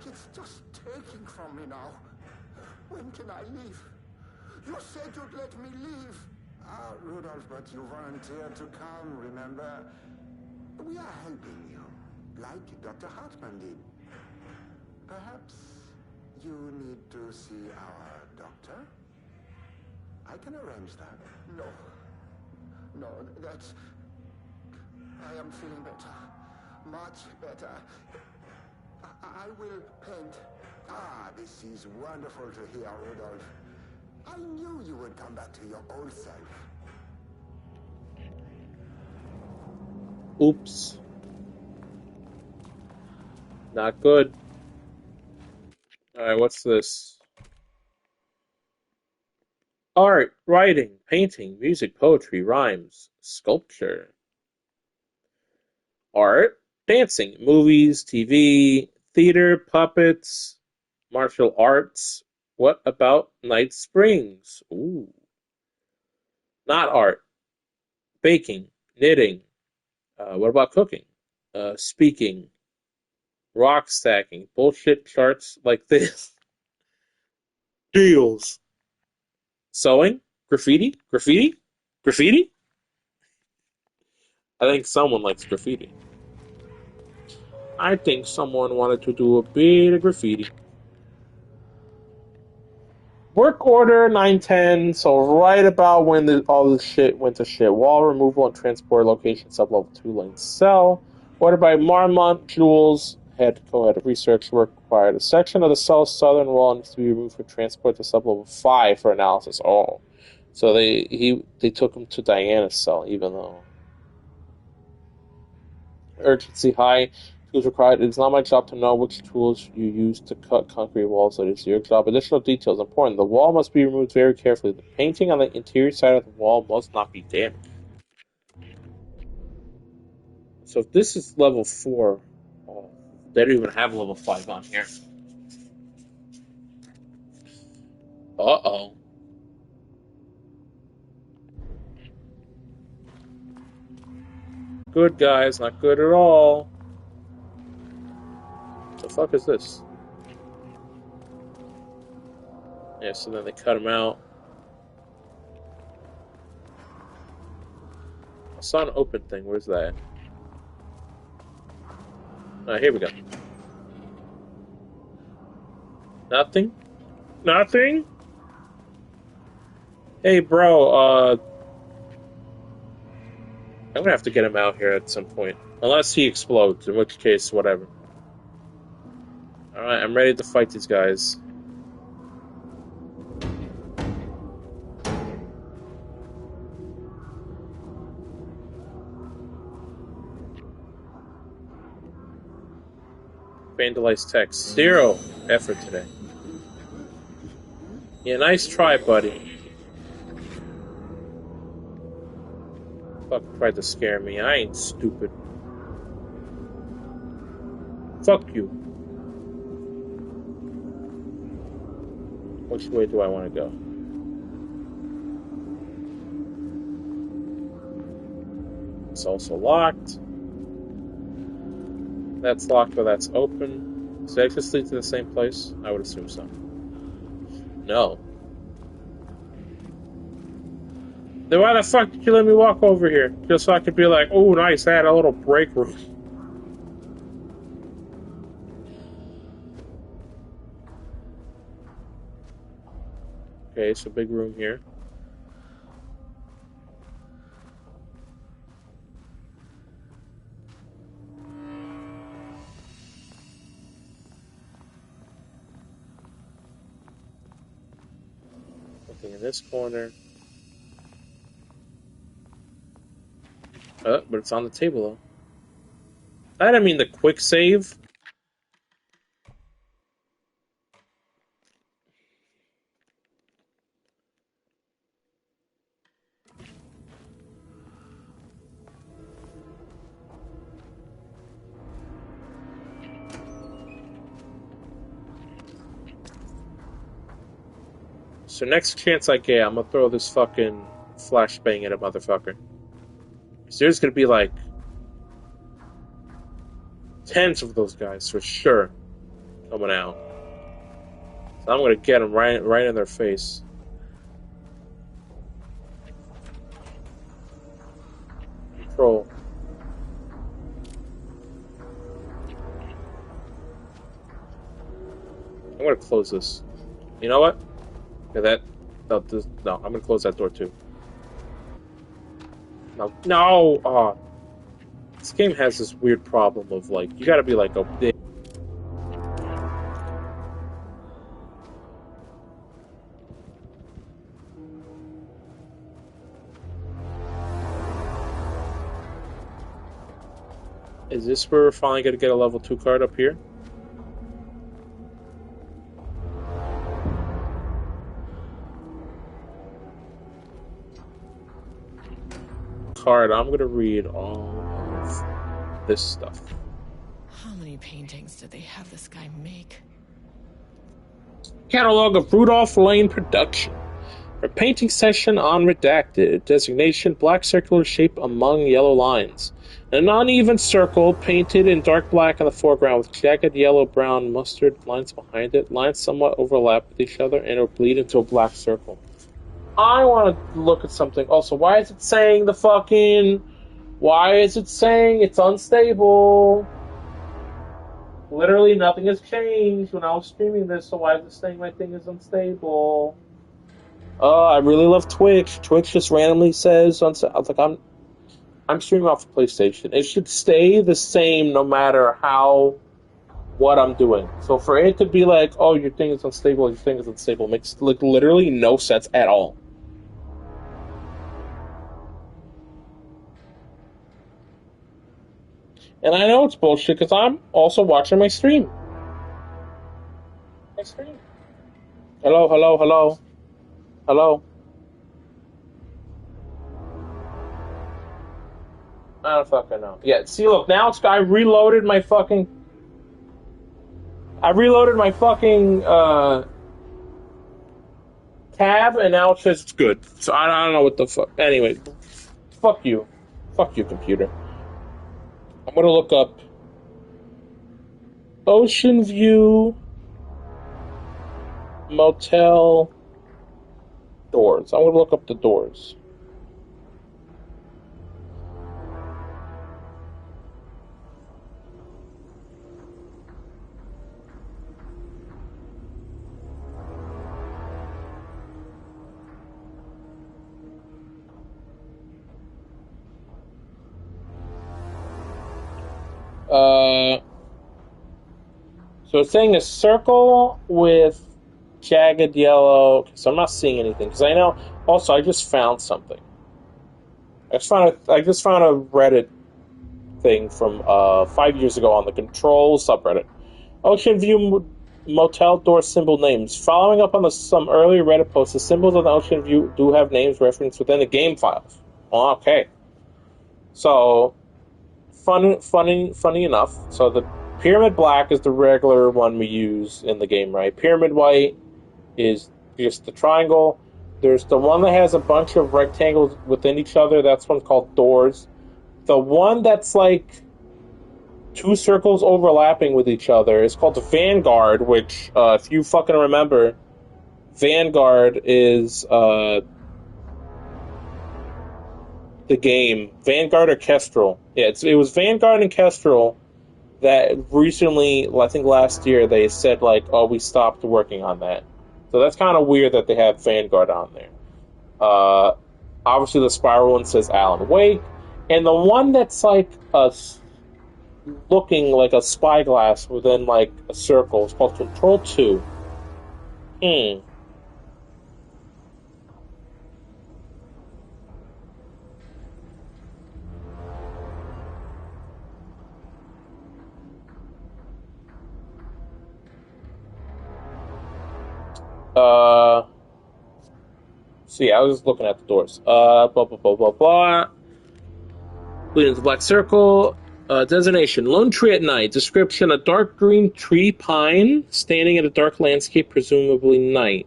It's just taking from me now. When can I leave? You said you'd let me leave. Rudolph, but you volunteered to come, remember? We are helping you, like Dr. Hartman did. Perhaps you need to see our doctor? I can arrange that. No, that's... I am feeling better. Much better. I will paint. This is wonderful to hear, Rudolph. I knew you would come back to your old self. Oops. Not good. Alright, what's this? Art, writing, painting, music, poetry, rhymes, sculpture. Art, dancing, movies, TV, theater, puppets, martial arts. What about Night Springs? Ooh. Not art. Baking, knitting. What about cooking? Speaking. Rock stacking. Bullshit charts like this. Deals. Sewing? Graffiti? Graffiti? Graffiti? I think someone likes graffiti. I think someone wanted to do a bit of graffiti. Work order 910, so right about when all this shit went to shit. Wall removal and transport location sublevel 2 lane cell. Ordered by Marmont Jules, co-head of research. Work required. A section of the cell's southern wall needs to be removed for transport to sublevel 5 for analysis. Oh. So they took him to Diana's cell, even though urgency high. Tools required. It is not my job to know which tools you use to cut concrete walls. It is your job. Additional details important. The wall must be removed very carefully. The painting on the interior side of the wall must not be damaged. So if this is level 4, they don't even have level 5 on here. Uh-oh. Good, guys. Not good at all. The fuck is this? Yeah, so then they cut him out. saw an open thing. Where's that? Here we go. Nothing? Nothing? Hey, bro, I'm gonna have to get him out here at some point. Unless he explodes, in which case, whatever. Alright, I'm ready to fight these guys. Vandalized text. 0 effort today. Yeah, nice try, buddy. Fuck, tried to scare me. I ain't stupid. Fuck you. Which way do I want to go? It's also locked. That's locked, but that's open. Does the exits lead to the same place? I would assume so. No. Then why the fuck did you let me walk over here? Just so I could be like, oh, nice, I had a little break room. Okay, so big room here. Nothing in this corner. But it's on the table, though. I didn't mean the quick save. So next chance I get, I'm gonna throw this fucking flashbang at a motherfucker. So there's gonna be like tens of those guys for sure coming out. So I'm gonna get them right in their face. Control. I'm gonna close this. You know what? Okay, no, I'm gonna close that door too. No! Oh. This game has this weird problem of like, you gotta be like a big. Is this where we're finally gonna get a level 2 card up here? Card, I'm gonna read all of this stuff. How many paintings did they have this guy make? Catalog of Rudolph Lane Production. A painting session on redacted. Designation black circular shape among yellow lines. An uneven circle painted in dark black in the foreground with jagged yellow, brown, mustard lines behind it. Lines somewhat overlap with each other and will bleed into a black circle. I want to look at something. Also, why is it saying why is it saying it's unstable? Literally nothing has changed when I was streaming this, so why is it saying my thing is unstable? I really love Twitch. Twitch just randomly says, I'm streaming off of PlayStation. It should stay the same no matter what I'm doing. So for it to be like, oh, your thing is unstable, makes like literally no sense at all. And I know it's bullshit because I'm also watching my stream. Hello. Hello. I don't fucking know. Yeah, see, look, now I reloaded my fucking tab, and now it says it's good. So I don't know what the fuck. Anyway, fuck you. Fuck you, computer. I'm gonna look up Ocean View Motel doors. I'm gonna look up the doors. So it's saying a circle with jagged yellow. So I'm not seeing anything because I know. Also, I just found something. I just found a Reddit thing from 5 years ago on the Control subreddit. Ocean View motel door symbol names. Following up on some earlier Reddit posts, the symbols of the Ocean View do have names referenced within the game files. Okay. So, funny enough. So the Pyramid Black is the regular one we use in the game, right? Pyramid White is just the triangle. There's the one that has a bunch of rectangles within each other. That's one called doors. The one that's like two circles overlapping with each other is called the Vanguard, which, if you fucking remember, Vanguard is the game. Vanguard or Kestrel. Yeah, it was Vanguard and Kestrel that recently, I think last year, they said, like, oh, we stopped working on that. So that's kind of weird that they have Vanguard on there. Obviously, the spiral one says Alan Wake. And the one that's like looking like a spyglass within like a circle is called Control 2. So yeah, I was just looking at the doors. Blah, blah, blah, blah, blah. Leading to the black circle. Designation, lone tree at night. Description, a dark green tree pine standing in a dark landscape, presumably night.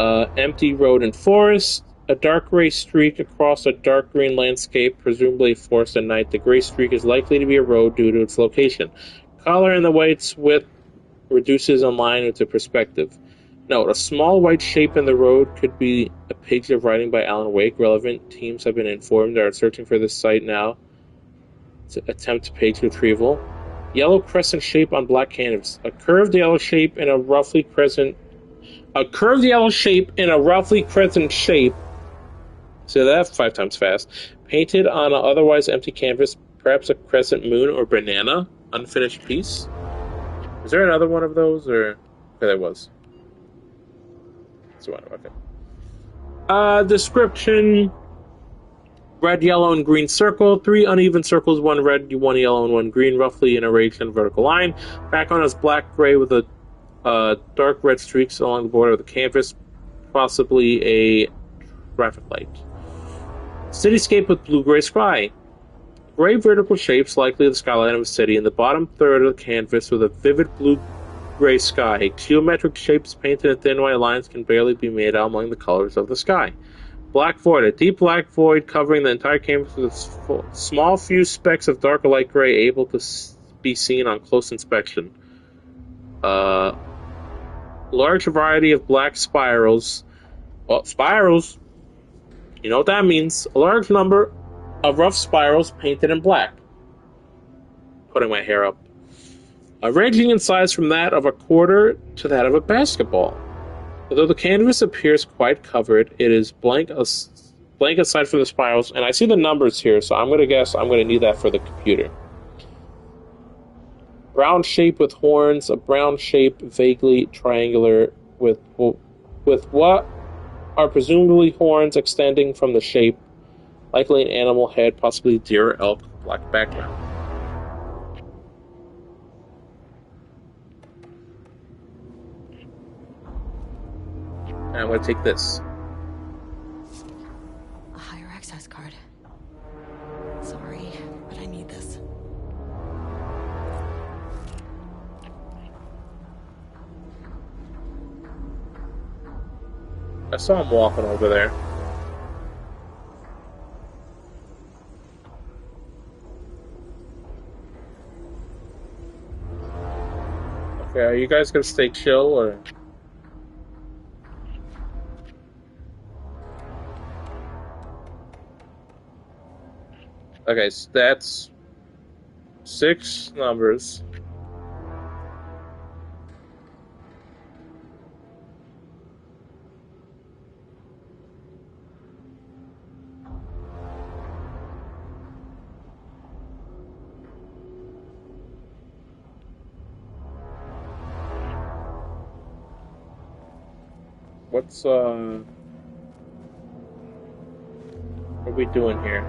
Empty road and forest. A dark gray streak across a dark green landscape, presumably forest at night. The gray streak is likely to be a road due to its location. Color in the white's width reduces a line into perspective. Note, a small white shape in the road could be a page of writing by Alan Wake. Relevant teams have been informed they are searching for this site now to attempt page retrieval. Yellow crescent shape on black canvas. A curved yellow shape in a roughly crescent shape. Say that 5 times fast. Painted on an otherwise empty canvas, perhaps a crescent moon or banana. Unfinished piece. Is there another one of those, or okay, there was. So okay. Description: red, yellow, and green circle. 3 uneven circles, 1 red, 1 yellow, and 1 green, roughly in a radial vertical line. Background is black gray with a dark red streaks along the border of the canvas, possibly a traffic light. Cityscape with blue-gray sky. Gray vertical shapes, likely the skyline of a city, in the bottom third of the canvas with a vivid blue-gray sky. Geometric shapes painted in thin white lines can barely be made out among the colors of the sky. Black void, a deep black void covering the entire canvas with a small few specks of dark or light gray able to be seen on close inspection. Large variety of black spirals. Well, spirals, you know what that means. A large number of rough spirals painted in black. Putting my hair up. Ranging in size from that of a quarter to that of a basketball. Although the canvas appears quite covered, it is blank aside from the spirals, and I see the numbers here, so I'm going to guess I'm going to need that for the computer. Brown shape with horns, a brown shape vaguely triangular with what are presumably horns extending from the shape, likely an animal head, possibly deer or elk, black background. And I'm going to take this. A higher access card. Sorry, but I need this. I saw him walking over there. Okay, are you guys gonna stay chill or? Okay, so that's 6 numbers. What's what are we doing here?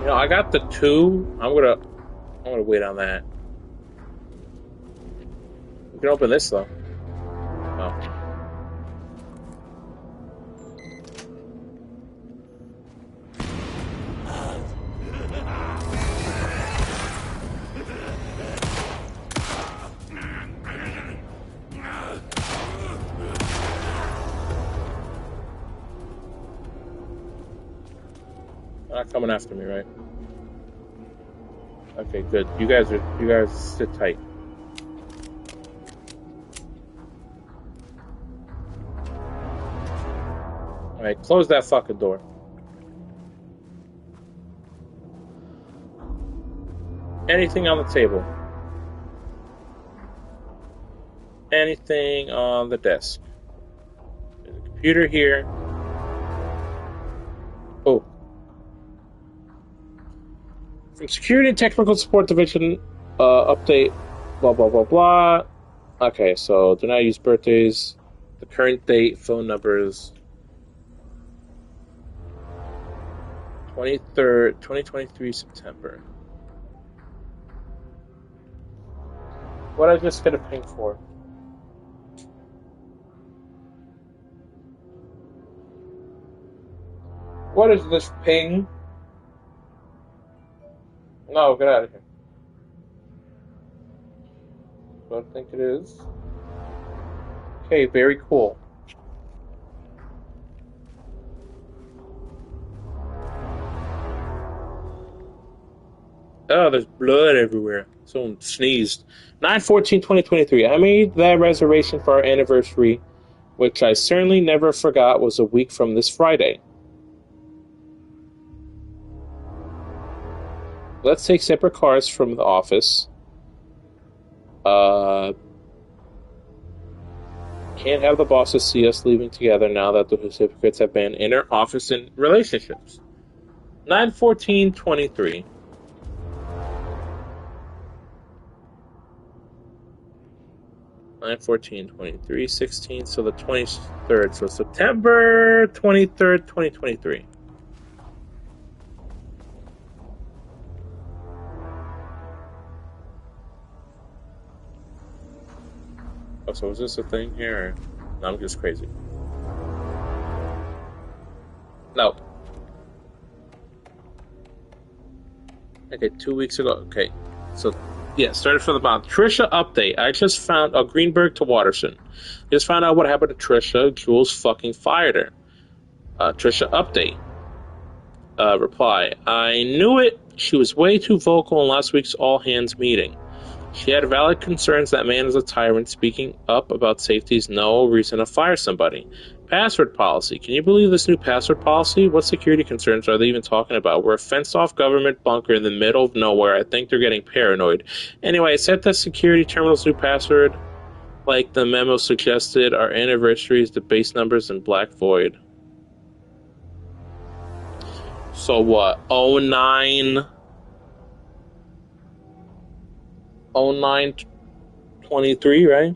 You know, I got the 2. I'm gonna wait on that. We can open this though. Oh. They're not coming after me, right? Okay, good. You guys sit tight. Alright, close that fucking door. Anything on the table? Anything on the desk? There's a computer here. Oh. From Security and Technical Support Division, update, blah, blah, blah, blah. Okay, so do not use birthdays, the current date, phone numbers. 23rd, 2023, September. What did I just get a ping for? What is this ping? No, get out of here. I don't think it is. Okay, very cool. Oh, there's blood everywhere. Someone sneezed. 9/14/2023. I made that reservation for our anniversary, which I certainly never forgot was a week from this Friday. Let's take separate cars from the office. Can't have the bosses see us leaving together now that the recipients have been in our office in relationships. 9/14/23. 9/14/23, 16, so the 23rd. So September 23rd, 2023. Oh, so is this a thing here? Or... No, I'm just crazy. No. Okay, 2 weeks ago. Okay. So, yeah, started from the bottom. Trisha update. I just found Greenberg to Watterson. Just found out what happened to Trisha. Jules fucking fired her. Trisha update. Reply. I knew it. She was way too vocal in last week's all hands meeting. She had valid concerns that man is a tyrant. Speaking up about safety is no reason to fire somebody. Password policy. Can you believe this new password policy? What security concerns are they even talking about? We're a fenced-off government bunker in the middle of nowhere. I think they're getting paranoid. Anyway, I set the security terminal's new password like the memo suggested. Our anniversary is the base numbers in Black Void. So what? 09/23, right?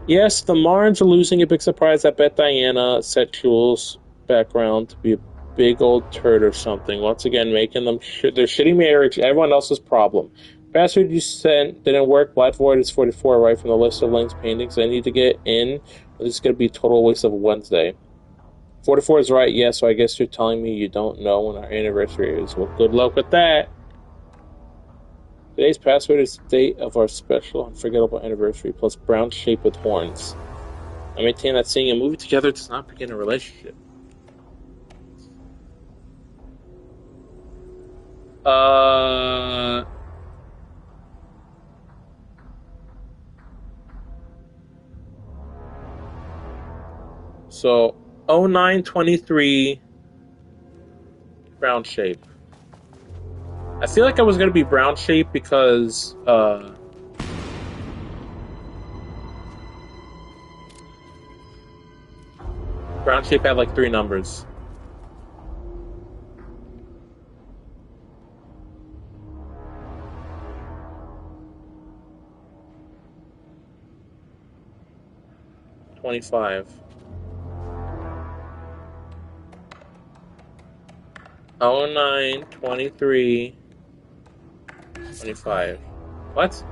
Yes, the Marnes are losing a big surprise. I bet Diana set Jules' background to be big old turd or something. Once again, making them they're shitting me everyone else's problem. Password you sent didn't work. Black Void is 44 right from the list of links paintings I need to get in. This is going to be a total waste of a Wednesday. 44 is right, yeah, so I guess you're telling me you don't know when our anniversary is. Well, good luck with that. Today's password is the date of our special unforgettable anniversary plus brown shape with horns. I maintain that seeing a movie together does not begin a relationship. So 0923 brown shape. I feel like I was gonna be brown shape because brown shape had like 3 numbers. $25. 0923 25. What?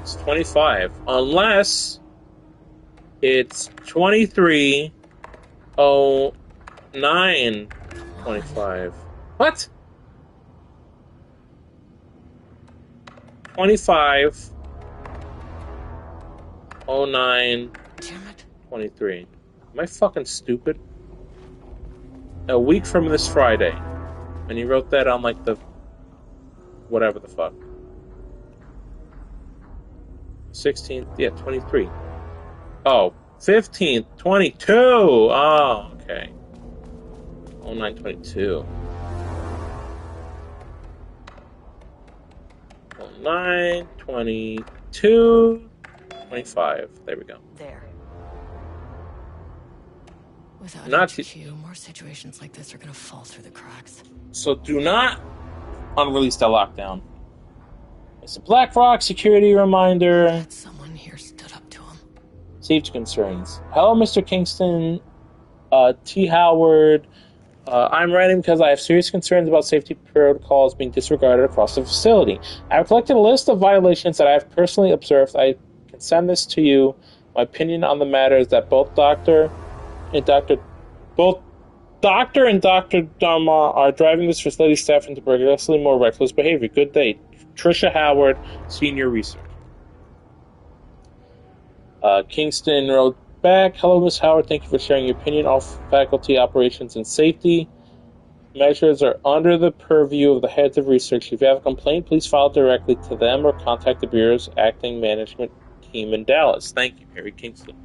It's 25. Unless it's 23 09 25. What? 25 09 23. Am I fucking stupid? A week from this Friday. And you wrote that on like the whatever the fuck. 16th, yeah, 23. Oh, 15th, 22. Oh, okay. 0922. 0922 25. There we go. There. Without Not HQ, more situations like this are gonna fall through the cracks. So do not unrelease the lockdown. It's a Black Rock security reminder. Glad someone here stood up to him. Safety concerns. Hello, Mr. Kingston. T. Howard. I'm writing because I have serious concerns about safety protocols being disregarded across the facility. I have collected a list of violations that I have personally observed. I can send this to you. My opinion on the matter is that both Dr. Dharma are driving this facility staff into progressively more reckless behavior. Good day. Trisha Howard, Senior Researcher. Kingston wrote back, hello, Ms. Howard. Thank you for sharing your opinion. All faculty operations and safety measures are under the purview of the heads of research. If you have a complaint, please file directly to them or contact the Bureau's acting management team in Dallas. Thank you, Harry Kingston.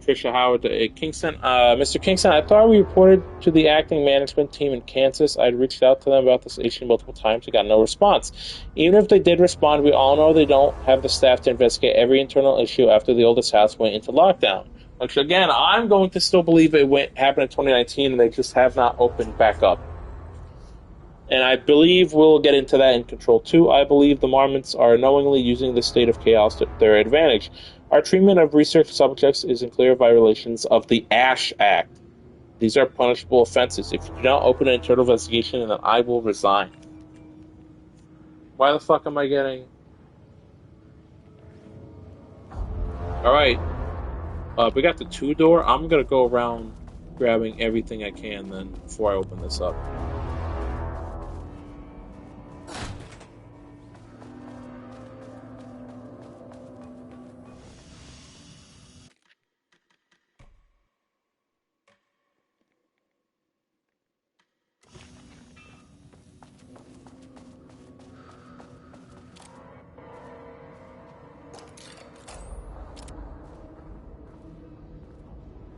Trisha Howard to Kingston. Mr. Kingston, I thought we reported to the acting management team in Kansas. I'd reached out to them about this issue multiple times and got no response. Even if they did respond, we all know they don't have the staff to investigate every internal issue after the oldest house went into lockdown. Which, again, I'm going to still believe it happened in 2019 and they just have not opened back up. And I believe we'll get into that in Control 2. I believe the Marmots are knowingly using this state of chaos to their advantage. Our treatment of research subjects is in clear violations of the ASH Act. These are punishable offenses. If you do not open an internal investigation, then I will resign. Why the fuck am I getting... Alright. We got the 2-door. I'm gonna go around grabbing everything I can then before I open this up.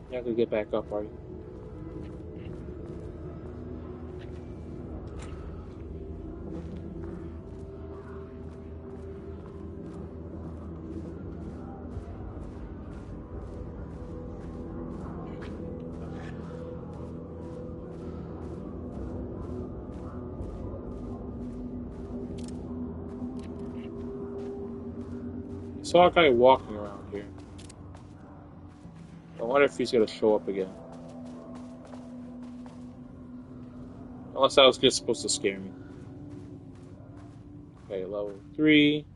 You're not gonna get back up, are you? saw a guy walking around here. I wonder if he's gonna show up again. Unless I was just supposed to scare me. Okay, level 3.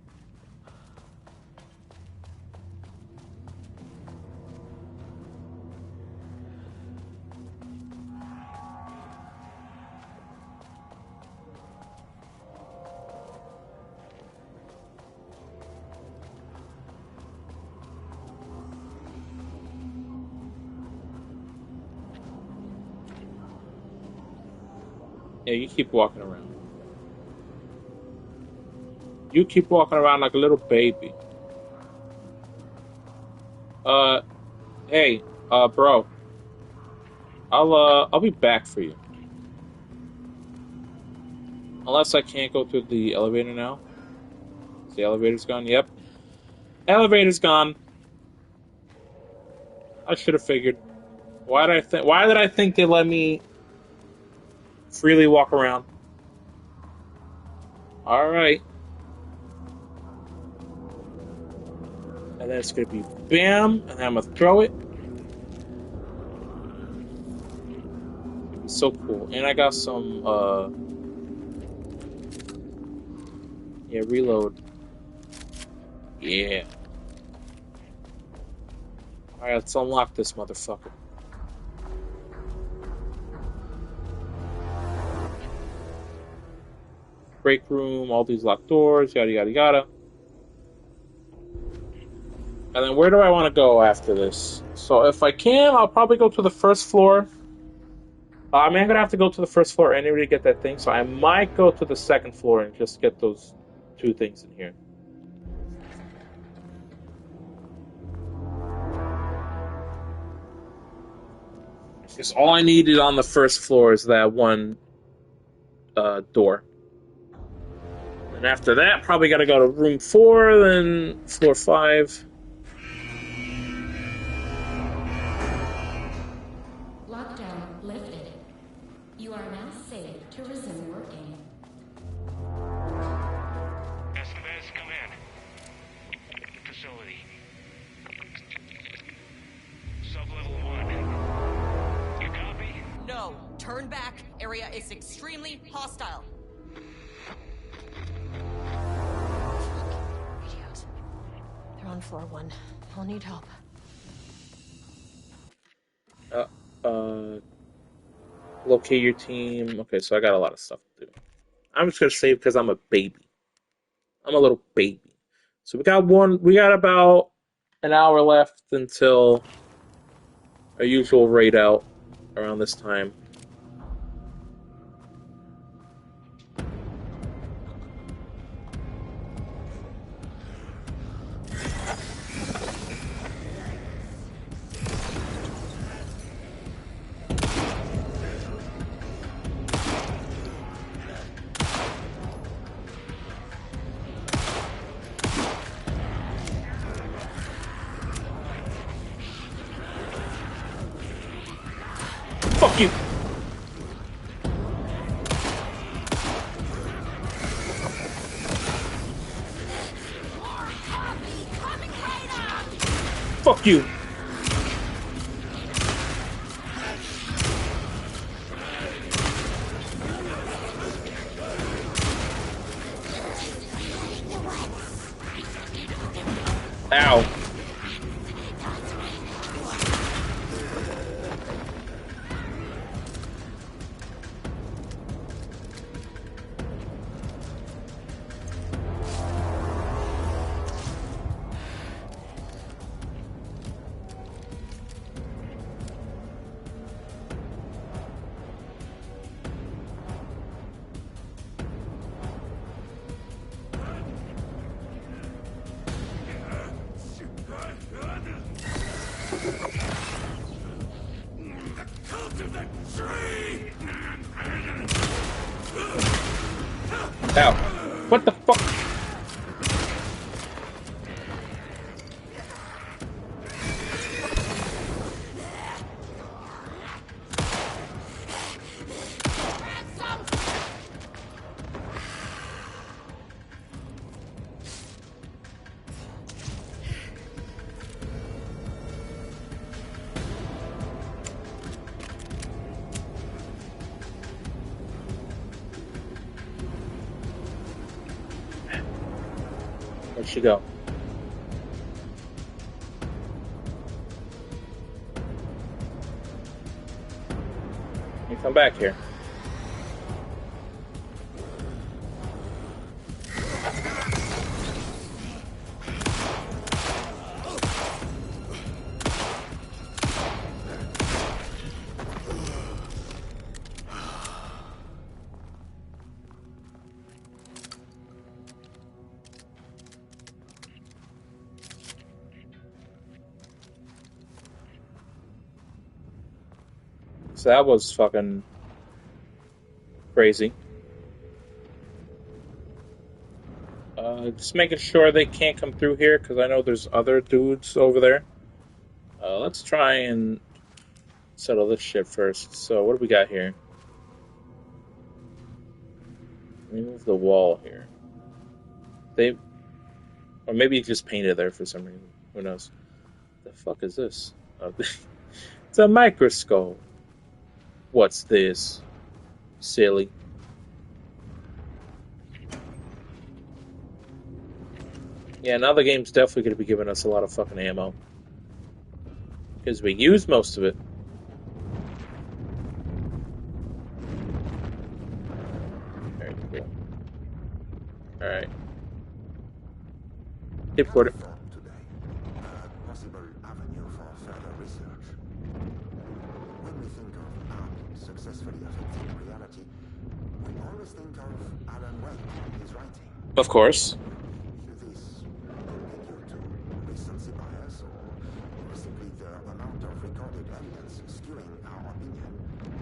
Yeah, you keep walking around. You keep walking around like a little baby. Hey, bro. I'll be back for you. Unless I can't go through the elevator now. Is the elevator's gone? Yep. Elevator's gone. I should have figured. Why did I think they let me freely walk around? Alright. And then it's gonna be bam, and then I'm gonna throw it. It'd be so cool. And I got some yeah, reload. Yeah. Alright, let's unlock this motherfucker. Break room, all these locked doors, yada yada yada. And then where do I want to go after this? So if I can, I'll probably go to the first floor. I mean, I'm going to have to go to the first floor anyway to get that thing, so I might go to the second floor and just get those 2 things in here. Because all I needed on the first floor is that one door. And after that, probably got to go to room 4, then floor 5. Lockdown lifted. You are now safe to resume working. Estevez, come in. Facility. Sub-level 1. You copy? No. Turn back. Area is extremely hostile. Idiot. They're on floor 1. I'll need help. Locate your team. Okay, so I got a lot of stuff to do. I'm just gonna save because I'm a baby. I'm a little baby. So we got about an hour left until our usual raid out around this time. Fuck you! Fuck you! Ow. Ow. What the fuck? Where'd she go? Let me come back here. So that was fucking crazy. Just making sure they can't come through here, because I know there's other dudes over there. Let's try and settle this shit first. So what do we got here? Let me move the wall here. Or maybe he just painted there for some reason. Who knows? The fuck is this? Oh, it's a microscope. What's this? Silly. Yeah, now the game's definitely going to be giving us a lot of fucking ammo. Because we used most of it. Very cool. Alright. Hey, Porter. Possible avenue for further research. When we think of art successfully affecting reality, we always think of Alan Wake and his writing. Of course. This could be due to recency bias or simply the amount of recorded evidence skewing our opinion.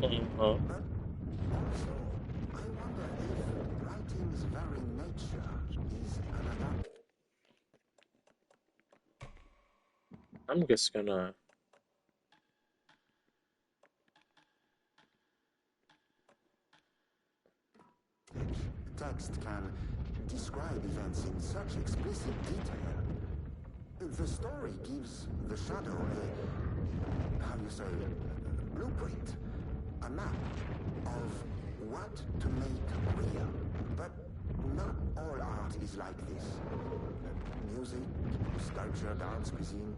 But also, I wonder if writing's very nature is an adaptation. I'm just gonna... Text can describe events in such explicit detail. The story gives the shadow a, how you say, blueprint, a map of what to make real. But not all art is like this. Music, sculpture, dance, cuisine.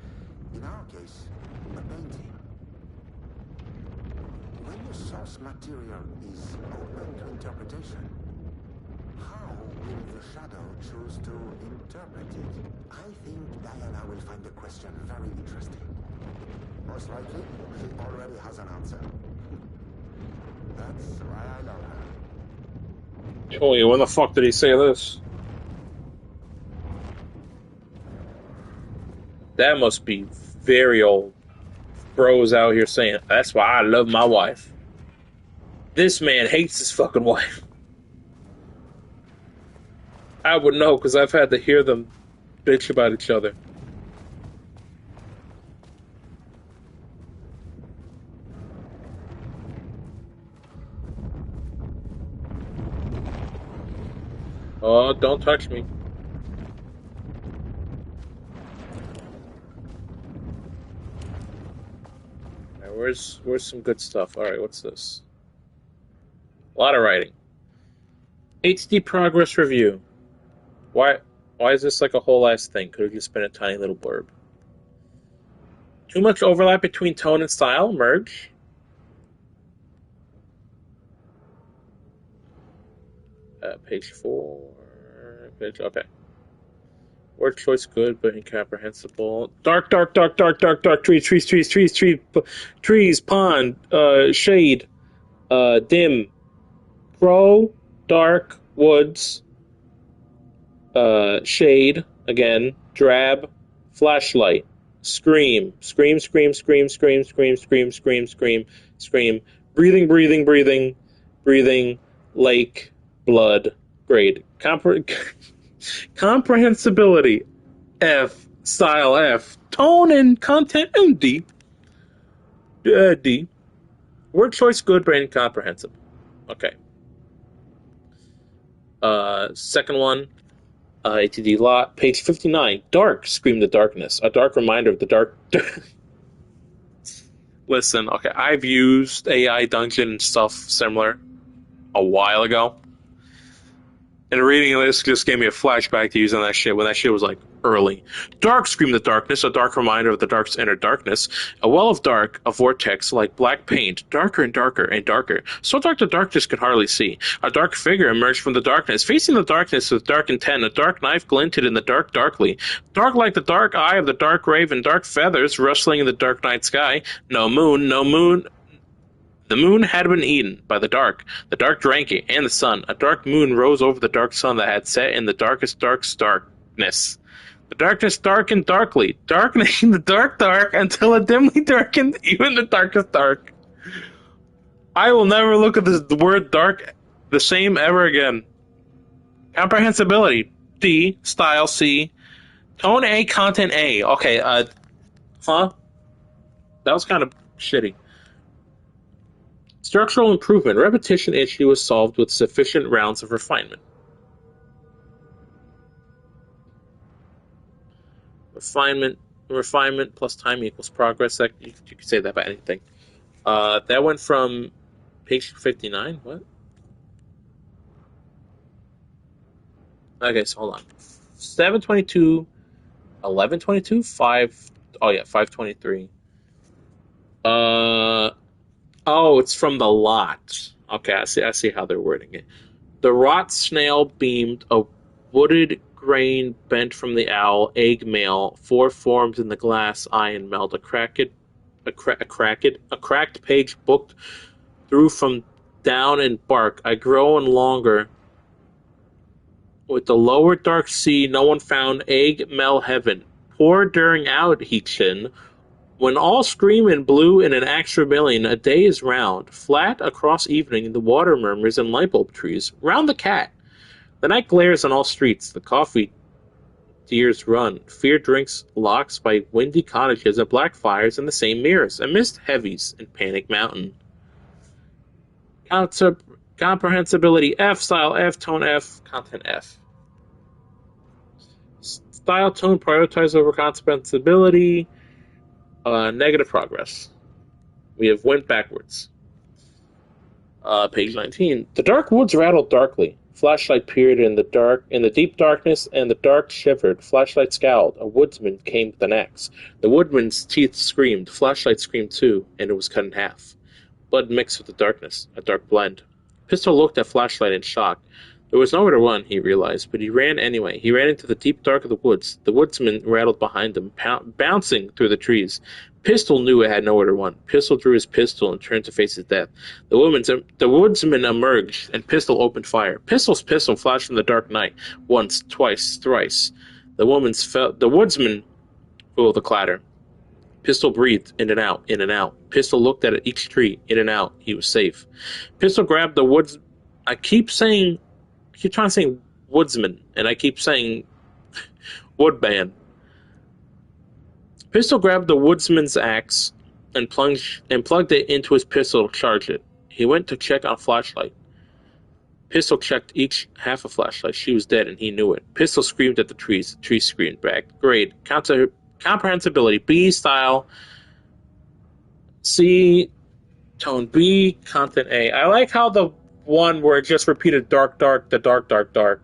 In our case, a painting. When the source material is open to interpretation, how will the shadow choose to interpret it? I think Diana will find the question very interesting. Most likely, she already has an answer. That's why I love her. Oh, when the fuck did he say this? That must be very old. Bros out here saying, that's why I love my wife. This man hates his fucking wife. I would know, because I've had to hear them bitch about each other. Oh, don't touch me. Alright, where's some good stuff? Alright, what's this? A lot of writing. HD progress review. Why is this like a whole ass thing? Could have just been a tiny little blurb. Too much overlap between tone and style? Merge? Page 4. Okay. Word choice good, but incomprehensible. Dark. Trees, pond, shade, dim, crow, dark, woods, shade, again, drab, flashlight, scream, breathing, lake, blood, grade. Comprehensibility, F, style F, tone and content D. D. Word choice good, but incomprehensible. Okay. Second one, ATD lot, page 59. Dark, scream the darkness. A dark reminder of the dark. Listen, okay, I've used AI Dungeon and stuff similar a while ago. And reading this just gave me a flashback to using that shit when that shit was like early. Dark screamed the darkness, a dark reminder of the dark's inner darkness. A well of dark, a vortex like black paint, darker and darker and darker. So dark the darkness could hardly see. A dark figure emerged from the darkness, facing the darkness with dark intent. A dark knife glinted in the dark darkly. Dark like the dark eye of the dark raven, dark feathers rustling in the dark night sky. No moon, no moon. The moon had been eaten by the dark. The dark drank it, and the sun. A dark moon rose over the dark sun that had set in the darkest darkness. The darkness darkened darkly, darkening the dark until it dimly darkened even the darkest dark. I will never look at the word dark the same ever again. Comprehensibility D, style C, tone A, content A. Okay, That was kind of shitty. Structural improvement. Repetition issue was solved with sufficient rounds of refinement. Refinement plus time equals progress. That, you could say that about anything. That went from page 59. What? Okay, so hold on. 722, 1122, 5. Oh yeah, 523. Oh, it's from the lot. Okay, I see how they're wording it. The rot snail beamed, a wooded grain bent from the owl, egg male, 4 forms in the glass eye and meld, a cracked page booked through from down and bark. I grow and longer. With the lower dark sea, no one found egg mel heaven. Poor during out he chin. When all scream in blue in an extra million, a day is round. Flat across evening, the water murmurs in light bulb trees. Round the cat. The night glares on all streets. The coffee deers run. Fear drinks locks by windy cottages and black fires in the same mirrors. A mist heavies in Panic Mountain. Comprehensibility F, style F, tone F, content F. Style tone prioritize over comprehensibility. Negative progress. We have went backwards. Page 19. The dark woods rattled darkly. Flashlight peered in the deep darkness, and the dark shivered. Flashlight scowled. A woodsman came with an axe. The woodman's teeth screamed. Flashlight screamed too, and it was cut in half. Blood mixed with the darkness, a dark blend. Pistol looked at Flashlight in shock. There was nowhere to run, he realized, but he ran anyway. He ran into the deep dark of the woods. The woodsman rattled behind him, bouncing through the trees. Pistol knew it had nowhere to run. Pistol drew his pistol and turned to face his death. The woodsman emerged, and Pistol opened fire. Pistol's pistol flashed from the dark night. Once, twice, thrice. The woodsman fell with a clatter. Pistol breathed, in and out, in and out. Pistol looked at each tree, in and out. He was safe. Pistol grabbed the woods... I keep trying to say woodsman, and I keep saying woodman. Pistol grabbed the woodsman's axe and plugged it into his pistol to charge it. He went to check on Flashlight. Pistol checked each half a Flashlight. She was dead, and he knew it. Pistol screamed at the trees. The trees screamed back. Grade. Comprehensibility. B, style. C, tone B, content A. I like how the one where it just repeated dark, dark, the dark, dark, dark.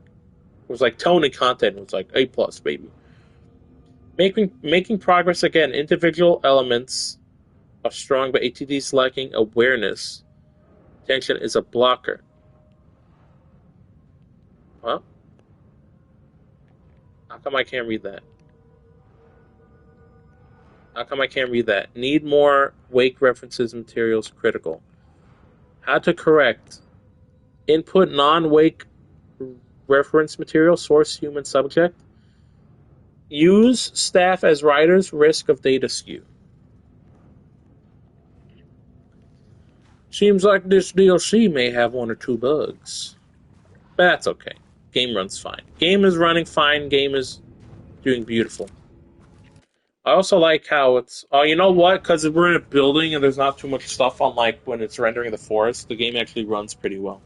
It was like tone and content. It was like A+, baby. Making progress again. Individual elements are strong, but ATD's lacking awareness. Tension is a blocker. Huh? How come I can't read that? How come I can't read that? Need more wake references materials critical. How to correct. Input non-wake reference material, source human subject. Use staff as writers, risk of data skew. Seems like this DLC may have 1 or 2 bugs. But that's okay. Game runs fine. Game is running fine. Game is doing beautiful. I also like how it's... Oh, you know what? Because we're in a building and there's not too much stuff, unlike when it's rendering the forest, the game actually runs pretty well.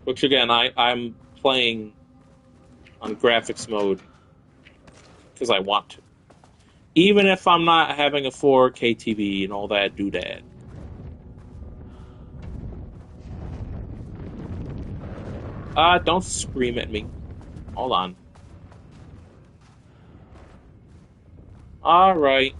Which, again, I'm playing on graphics mode because I want to. Even if I'm not having a 4K TV and all that doodad. Don't scream at me. Hold on. Alright.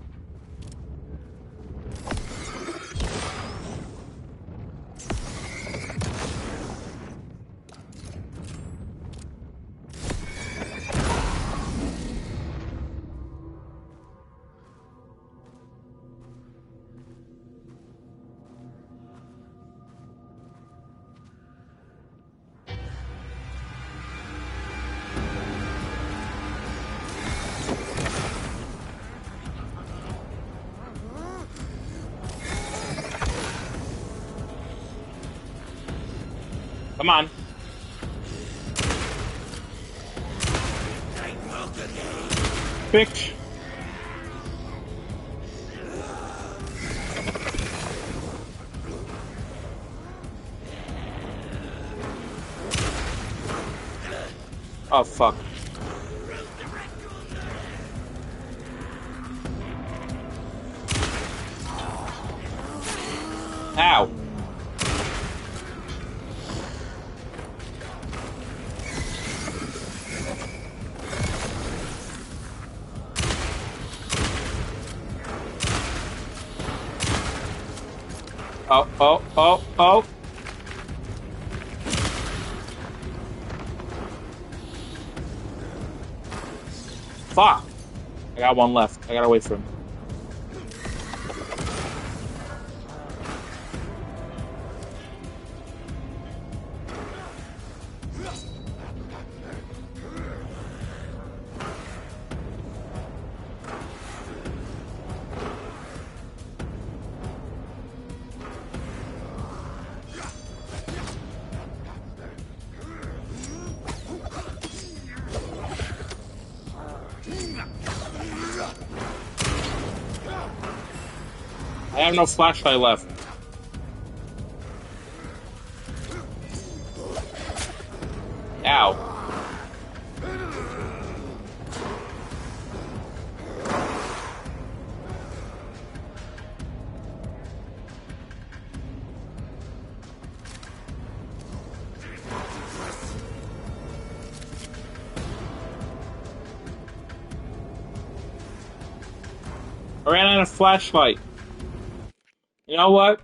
Come on. Bitch. Oh, fuck. Ow. Oh. Fuck. I got one left. I gotta wait for him. I have no flashlight left. Ow. I ran out of flashlight. You know what?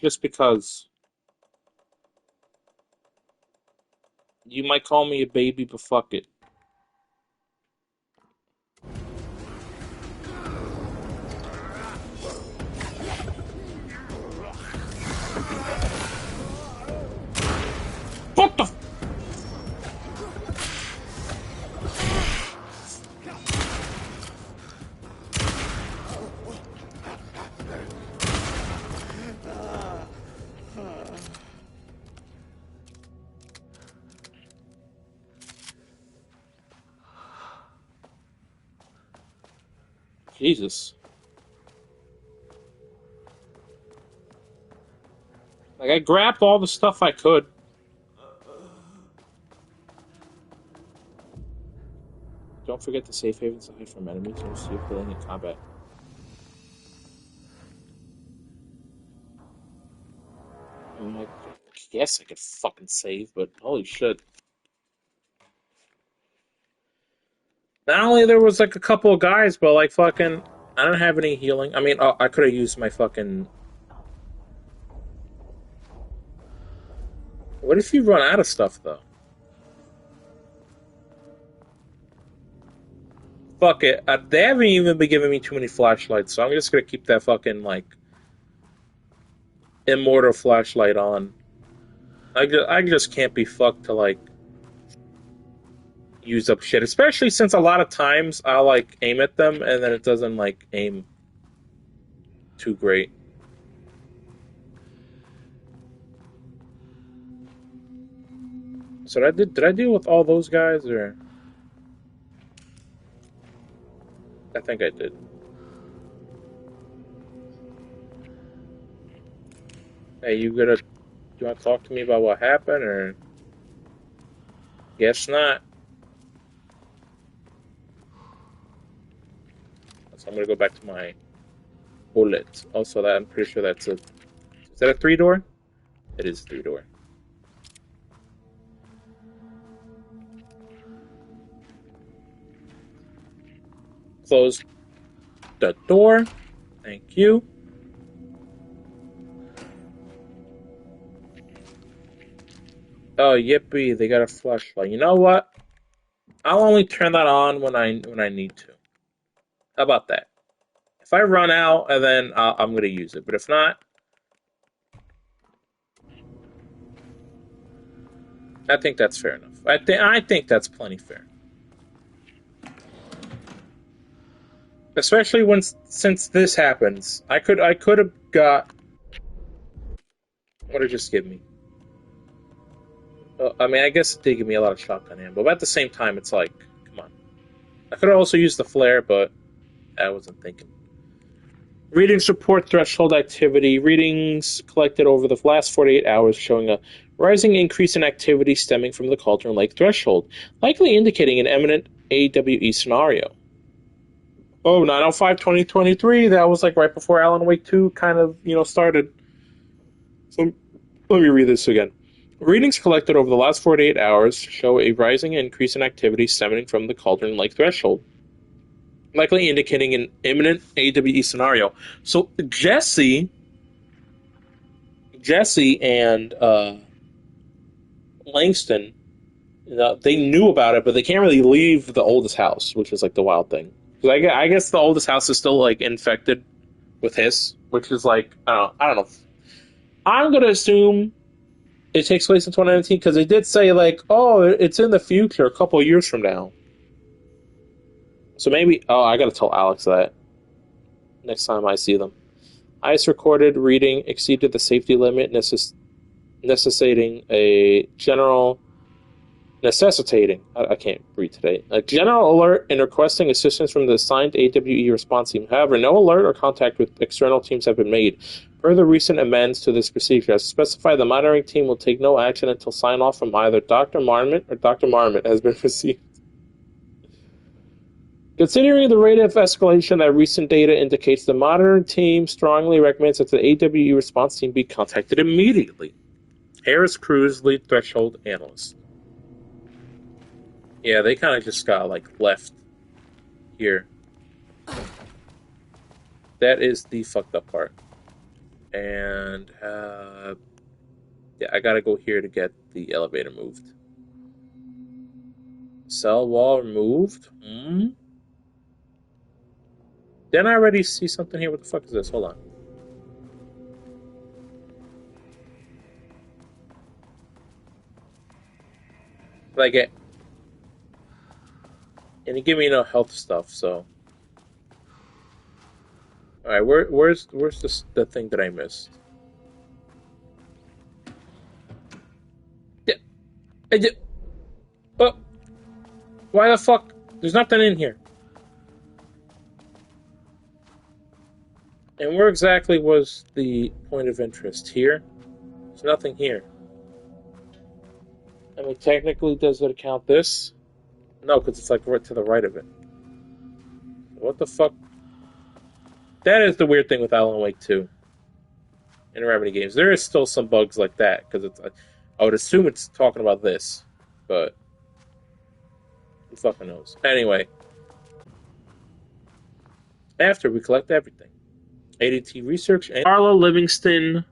Just because. You might call me a baby, but fuck it. What the? Jesus. Like, I grabbed all the stuff I could. Don't forget to safe havens to hide from enemies or see if healing in combat. I mean, I guess I could fucking save, but holy shit. Not only there was like a couple of guys, but like fucking, I don't have any healing. I mean, I could have used my fucking. What if you run out of stuff though? Fuck it. They haven't even been giving me too many flashlights, so I'm just gonna keep that fucking like immortal flashlight on. I just can't be fucked to like use up shit, especially since a lot of times I'll like aim at them and then it doesn't like aim too great. So did I deal with all those guys or? I think I did. Hey, you want to talk to me about what happened or? Guess not. So I'm gonna go back to my bullet. Also, that I'm pretty sure that's a Is that a 3-door? It is a 3-door. Close the door. Thank you. Oh, yippee, they got a flashlight. You know what? I'll only turn that on when I need to. How about that? If I run out, and then I'm going to use it. But if not, I think that's fair enough. I think that's plenty fair. Especially since this happens, I could have got. What did it just give me? I mean, I guess it did give me a lot of shotgun ammo, but at the same time, it's like, come on. I could have also used the flare, but I wasn't thinking. Readings report threshold activity. Readings collected over the last 48 hours showing a rising increase in activity stemming from the Cauldron Lake threshold, likely indicating an imminent AWE scenario. Oh, 9/05/2023. That was like right before Alan Wake 2 kind of, started. So let me read this again. Readings collected over the last 48 hours show a rising increase in activity stemming from the Cauldron Lake threshold, likely indicating an imminent AWE scenario. So Jesse and Langston, they knew about it, but they can't really leave the oldest house, which is like the wild thing. Because I guess the oldest house is still like infected with Hiss, which is like, I don't know. I'm gonna assume it takes place in 2019 because they did say like, oh, it's in the future, a couple of years from now. So maybe, I gotta tell Alex that next time I see them. Highest recorded reading exceeded the safety limit, necessitating a general alert and requesting assistance from the assigned AWE response team. However, no alert or contact with external teams have been made. Further recent amendments to this procedure, as specified, the monitoring team will take no action until sign-off from either Dr. Marmot or Dr. Marmot has been received. Considering the rate of escalation that recent data indicates, the monitoring team strongly recommends that the AWE response team be contacted immediately. Harris Cruz, lead threshold analyst. Yeah, they kind of just got, left here. That is the fucked up part. And, yeah, I gotta go here to get the elevator moved. Cell wall removed? Didn't I already see something here? What the fuck is this? Hold on. And he gave me no health stuff, so. Alright, where's the thing that I missed? Oh! Why the fuck? There's nothing in here. And where exactly was the point of interest? Here? There's nothing here. I mean, technically, does it count this? No, because it's right to the right of it. What the fuck? That is the weird thing with Alan Wake 2. In Remedy games. There is still some bugs like that, because I would assume it's talking about this, but who fucking knows? Anyway. After we collect everything. ADT research and Carla Livingston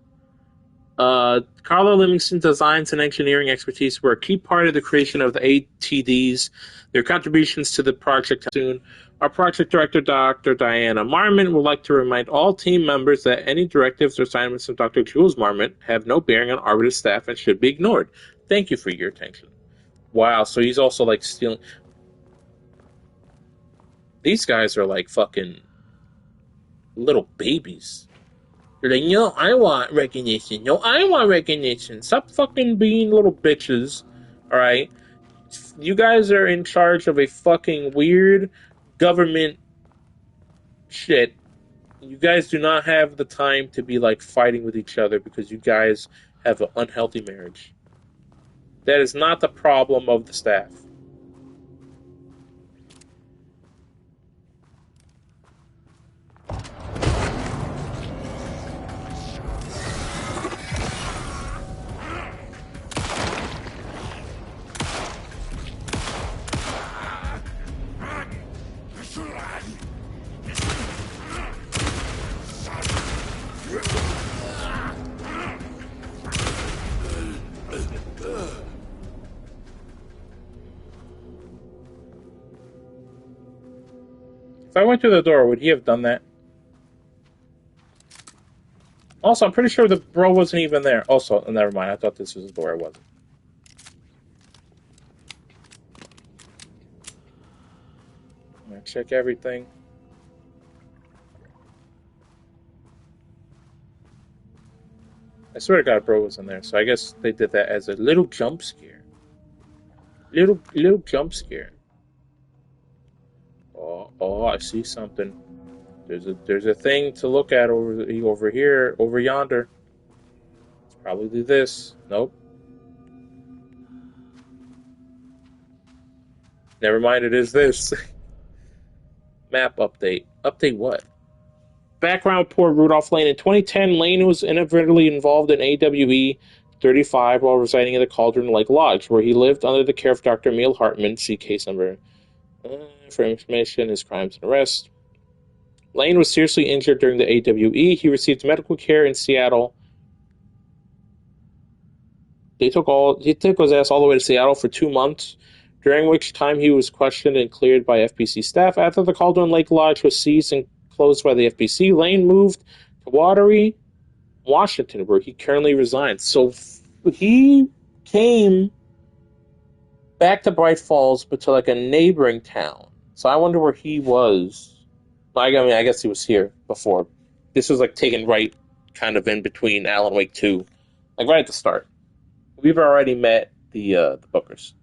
designs and engineering expertise were a key part of the creation of the ATDs. Their contributions to the project soon. Our project director, Dr. Diana Marmot, would like to remind all team members that any directives or assignments of Dr. Jules Marmot have no bearing on Arbitr's staff and should be ignored. Thank you for your attention. Wow, so he's also stealing. These guys are fucking little babies. They're like, no, I want recognition. No, I want recognition. Stop fucking being little bitches. Alright? You guys are in charge of a fucking weird government shit. You guys do not have the time to be fighting with each other because you guys have an unhealthy marriage. That is not the problem of the staff. If I went through the door, would he have done that? Also, I'm pretty sure the bro wasn't even there. Also, never mind. I thought this was the door. It wasn't. I'm gonna check everything. I swear to God, bro was in there. So I guess they did that as a little jump scare. Little jump scare. Oh, I see something. There's a thing to look at over here, over yonder. It's probably this. Nope. Never mind, it is this. Map update. Update what? Background poor Rudolph Lane. In 2010, Lane was inadvertently involved in AWE 35 while residing in the Cauldron Lake Lodge, where he lived under the care of Dr. Emil Hartman. See case number for information, his crimes and arrests. Lane was seriously injured during the AWE. He received medical care in Seattle. He took his ass all the way to Seattle for 2 months, during which time he was questioned and cleared by FBC staff. After the Cauldron Lake Lodge was seized and closed by the FBC, Lane moved to Watery, Washington, where he currently resides. So he came back to Bright Falls, but to like a neighboring town. So I wonder where he was. I mean, I guess he was here before. This was like taken right kind of in between Alan Wake 2. Like right at the start. We've already met the Bookers.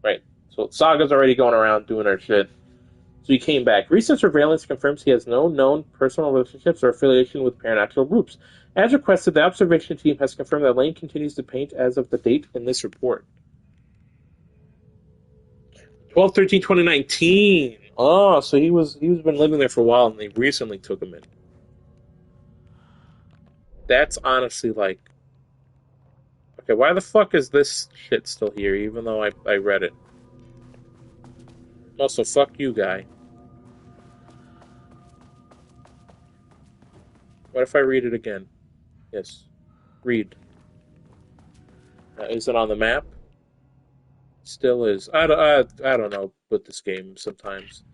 Right. So Saga's already going around doing her shit. So he came back. Recent surveillance confirms he has no known personal relationships or affiliation with paranormal groups. As requested, the observation team has confirmed that Lane continues to paint as of the date in this report. 12/13/2019. Oh, so he's been living there for a while, and they recently took him in. That's honestly like, okay, why the fuck is this shit still here, even though I read it? Also, fuck you, guy. What if I read it again? Yes. Read. Is it on the map? Still is. I don't know with this game sometimes.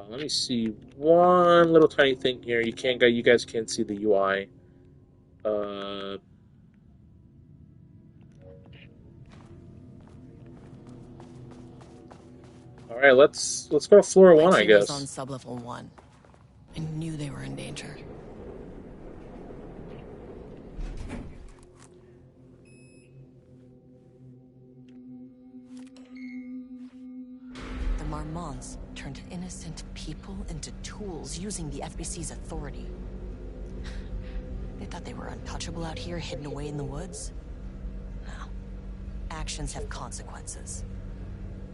Let me see one little tiny thing here. You guys can't see the UI. All right, let's go to floor 1, I guess. Was on sublevel 1. I knew they were in danger. The Marmonts turned innocent people into tools using the FBC's authority. They thought they were untouchable out here, hidden away in the woods. No. Actions have consequences.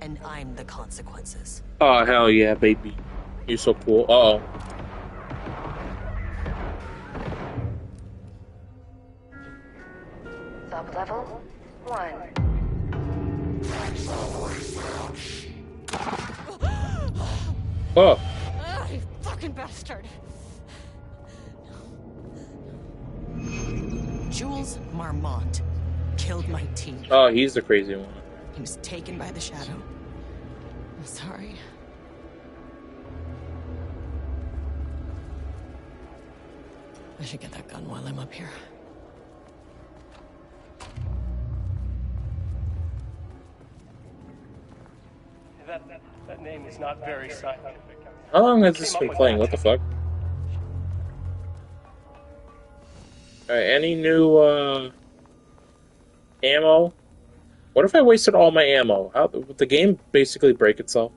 And I'm the consequences. Oh, hell yeah, baby. You're so cool. Uh-oh. Sub-level 1. Oh. Oh, you fucking bastard. Jules Marmont killed my team. Oh, he's the crazy one. He was taken by the shadow. I'm sorry. I should get that gun while I'm up here. That name is not very scientific. How long has this been playing? What the fuck? Alright, any new ammo? What if I wasted all my ammo? How would the game basically break itself?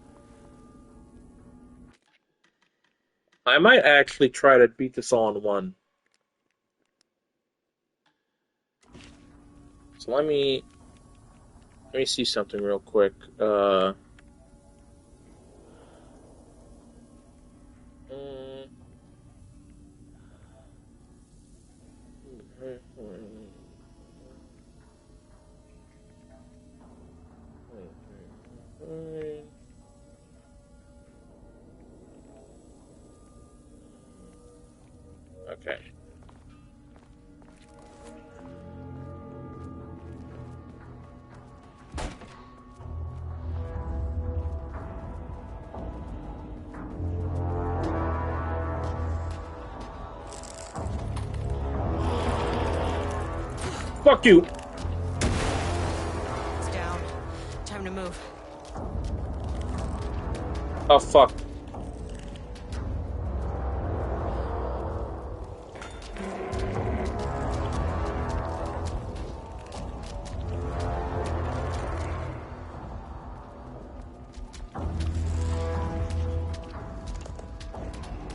I might actually try to beat this all in one. So let me see something real quick. Okay. Fuck you. It's down. Time to move. Oh, fuck.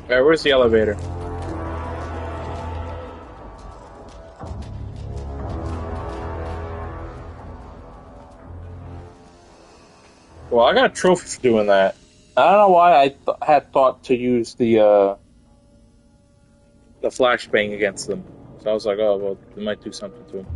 Alright, where's the elevator? Well, I got a trophy for doing that. I don't know why I had thought to use the flashbang against them. So I was like, oh, well, it might do something to him.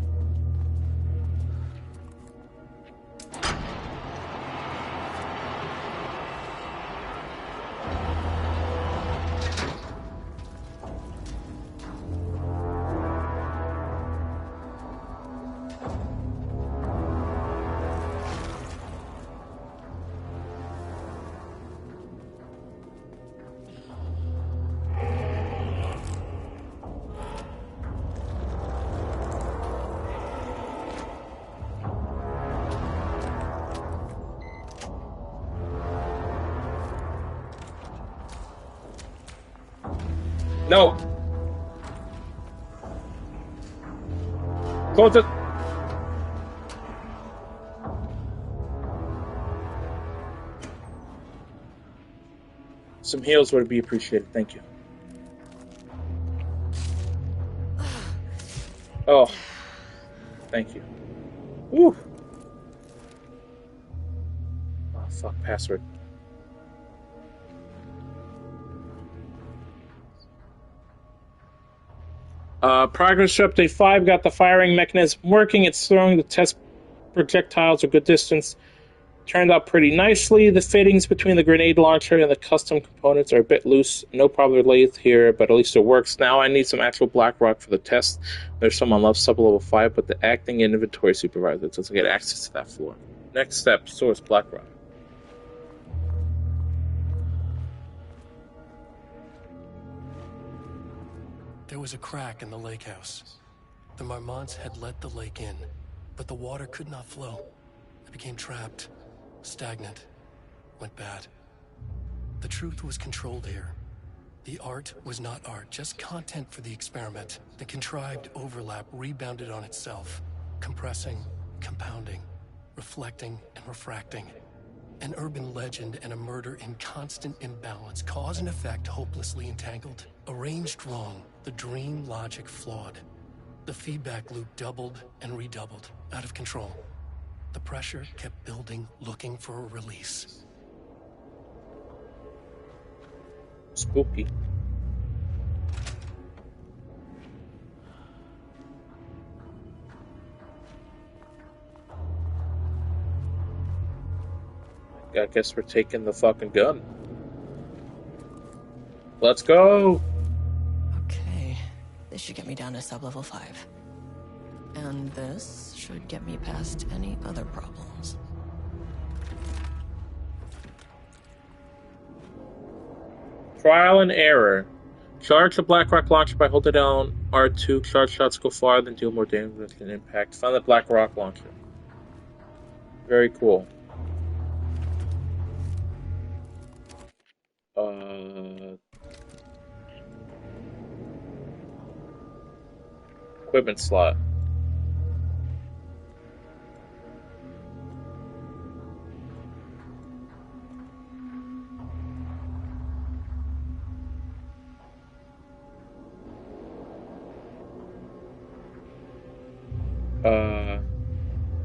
No. Close it. Some heals would be appreciated. Thank you. Oh. Thank you. Woo. Oh, fuck. Password. Progress to update 5 got the firing mechanism working. It's throwing the test projectiles a good distance. Turned out pretty nicely. The fittings between the grenade launcher and the custom components are a bit loose. No problem lathe here, but at least it works. Now I need some actual black rock for the test. There's some on left sub-level 5, but the acting inventory supervisor doesn't get access to that floor. Next step, source black rock. There was a crack in the lake house. The Marmonts had let the lake in, but the water could not flow. It became trapped, stagnant, went bad. The truth was controlled here. The art was not art, just content for the experiment. The contrived overlap rebounded on itself, compressing, compounding, reflecting and refracting. An urban legend and a murder in constant imbalance, cause and effect hopelessly entangled. Arranged wrong, the dream logic flawed. The feedback loop doubled and redoubled, out of control. The pressure kept building, looking for a release. Spooky. I guess we're taking the fucking gun. Let's go! Okay, this should get me down to sub-level 5. And this should get me past any other problems. Trial and error. Charge the Blackrock launcher by holding down R2. Charge shots go farther and deal more damage with an impact. Find the Blackrock launcher. Very cool. Equipment slot.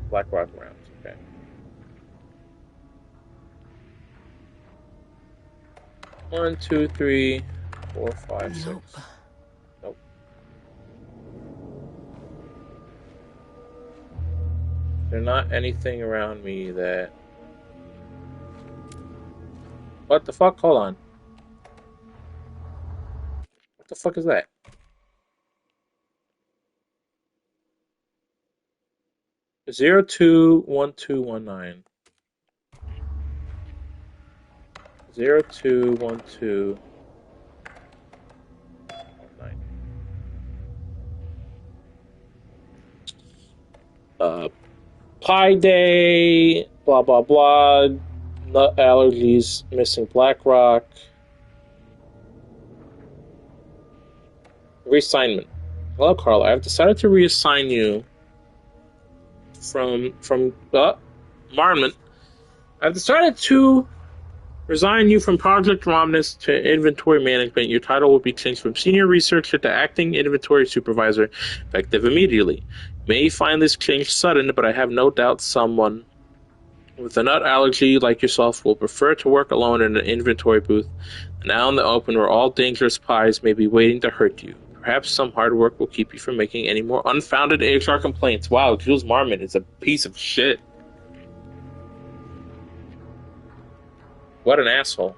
Blackrock rounds, okay. One, two, 3, 4, 5, 6. Nope. There's not anything around me that... What the fuck? Hold on. What the fuck is that? Zero 021219. 021219. Pi Day, blah, blah, blah. Nut allergies, missing Black Rock. Reassignment. Hello, Carla. I've decided to reassign you from Marmont. I've decided to resign you from Project Romnus to Inventory Management. Your title will be changed from Senior Researcher to Acting Inventory Supervisor, effective immediately. You may find this change sudden, but I have no doubt someone with a nut allergy like yourself will prefer to work alone in an inventory booth, and out in the open where all dangerous pies may be waiting to hurt you. Perhaps some hard work will keep you from making any more unfounded HR complaints. Wow, Jules Marmon is a piece of shit. What an asshole.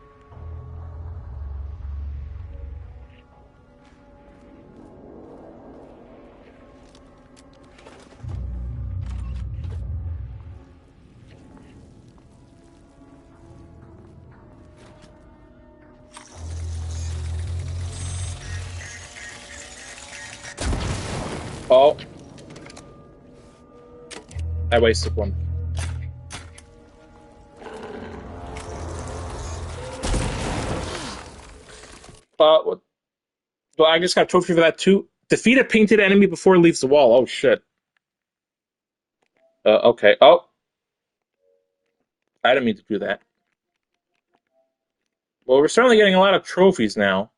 Oh. I wasted one. Well, I just got a trophy for that too. Defeat a painted enemy before it leaves the wall. Oh, shit. Okay. Oh. I didn't mean to do that. Well, we're certainly getting a lot of trophies now.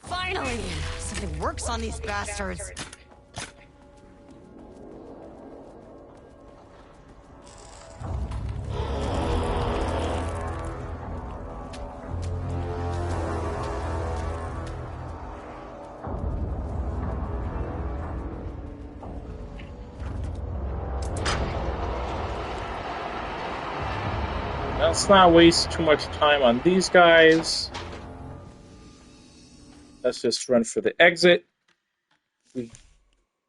Finally! Something works on these bastards. Let's not waste too much time on these guys. Let's just run for the exit.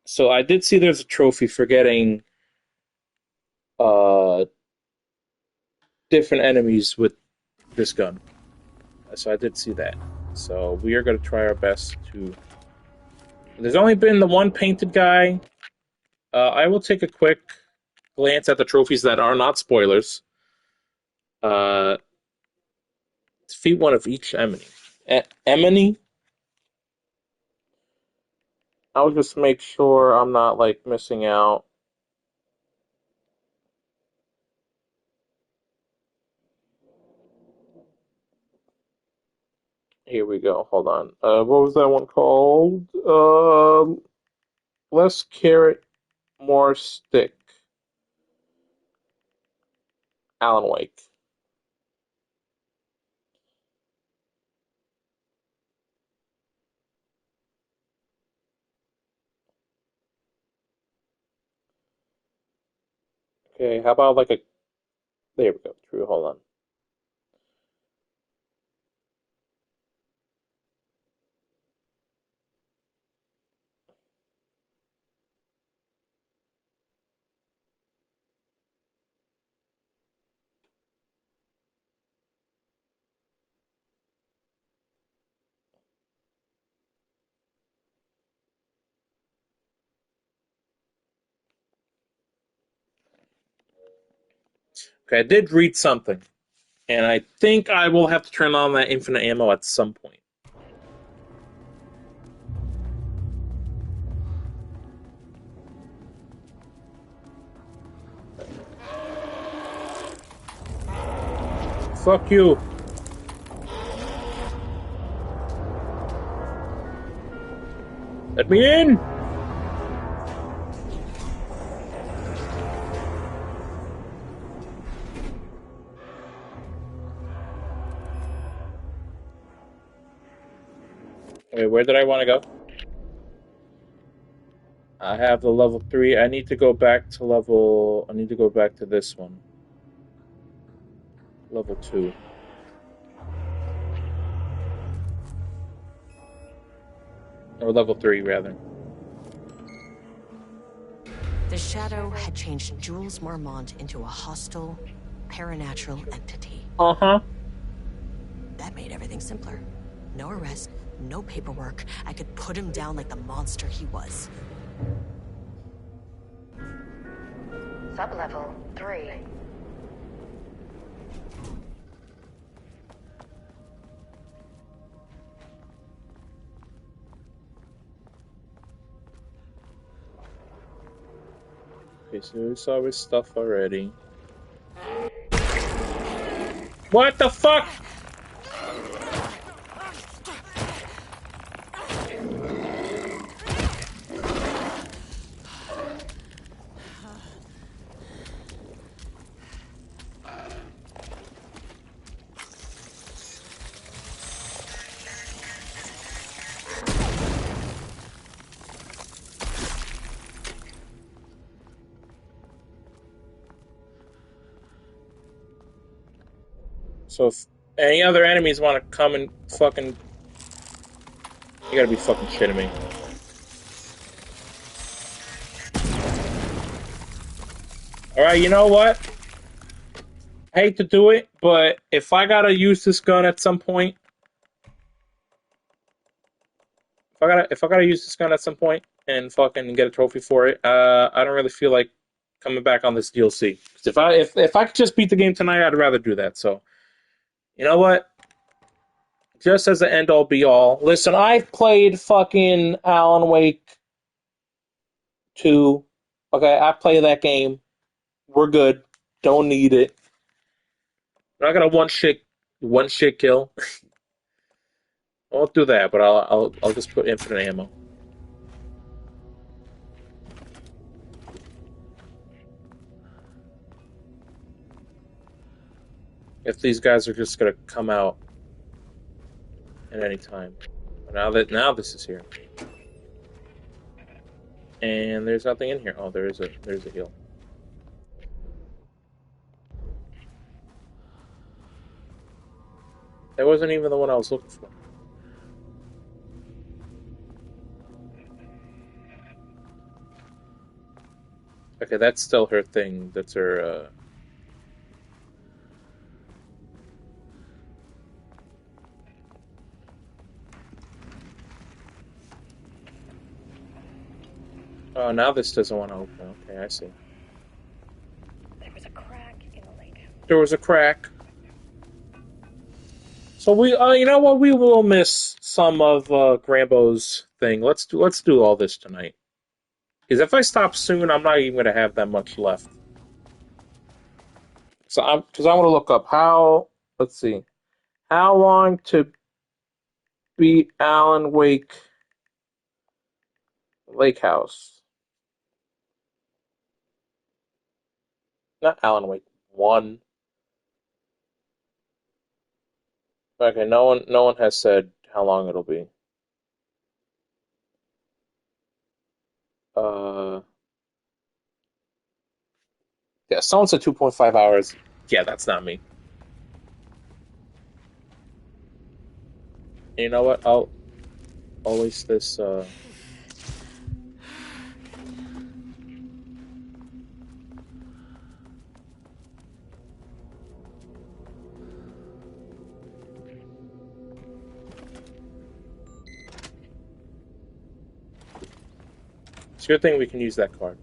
So I did see there's a trophy for getting different enemies with this gun. So I did see that. So we are going to try our best to... There's only been the one painted guy. I will take a quick glance at the trophies that are not spoilers. Defeat one of each enemy. Enemy? I'll just make sure I'm not, like, missing out. Here we go. Hold on. What was that one called? Less carrot, more stick. Alan Wake. Okay, how about like a... There we go. True, hold on. Okay, I did read something. And I think I will have to turn on that infinite ammo at some point. Fuck you. Let me in! Wait, where did I want to go? I have the level 3. I need to go back to level... I need to go back to this one. Level 2. Or level 3, rather. The Shadow had changed Jules Marmont into a hostile, paranatural entity. Uh-huh. That made everything simpler. No arrest, no paperwork. I could put him down like the monster he was. Sublevel 3. Okay, so we saw his stuff already. What the fuck? So if any other enemies want to come and fucking... You gotta be fucking shitting me. Alright, you know what? I hate to do it, but if I gotta use this gun at some point... If I gotta use this gun at some point and fucking get a trophy for it, I don't really feel like coming back on this DLC. If I could just beat the game tonight, I'd rather do that. So, you know what? Just as an end all be all. Listen, I've played fucking Alan Wake 2. Okay, I play that game. We're good. Don't need it. I'm not gonna one shit kill. I won't do that, but I'll just put infinite ammo. If these guys are just gonna come out at any time. Now this is here. And there's nothing in here. Oh, there's a heal. That wasn't even the one I was looking for. Okay, that's still her thing. That's her, Oh, now this doesn't want to open. Okay, I see. There was a crack in the lake. There was a crack. So we, you know what? We will miss some of Grambo's thing. Let's do all this tonight. Because if I stop soon, I'm not even going to have that much left. So I want to look up how. Let's see, how long to beat Alan Wake Lake House. Not Alan Wake 1. Okay, no one has said how long it'll be. Yeah, someone said 2.5 hours. Yeah, that's not me. You know what? I'll waste this. It's a good thing we can use that card.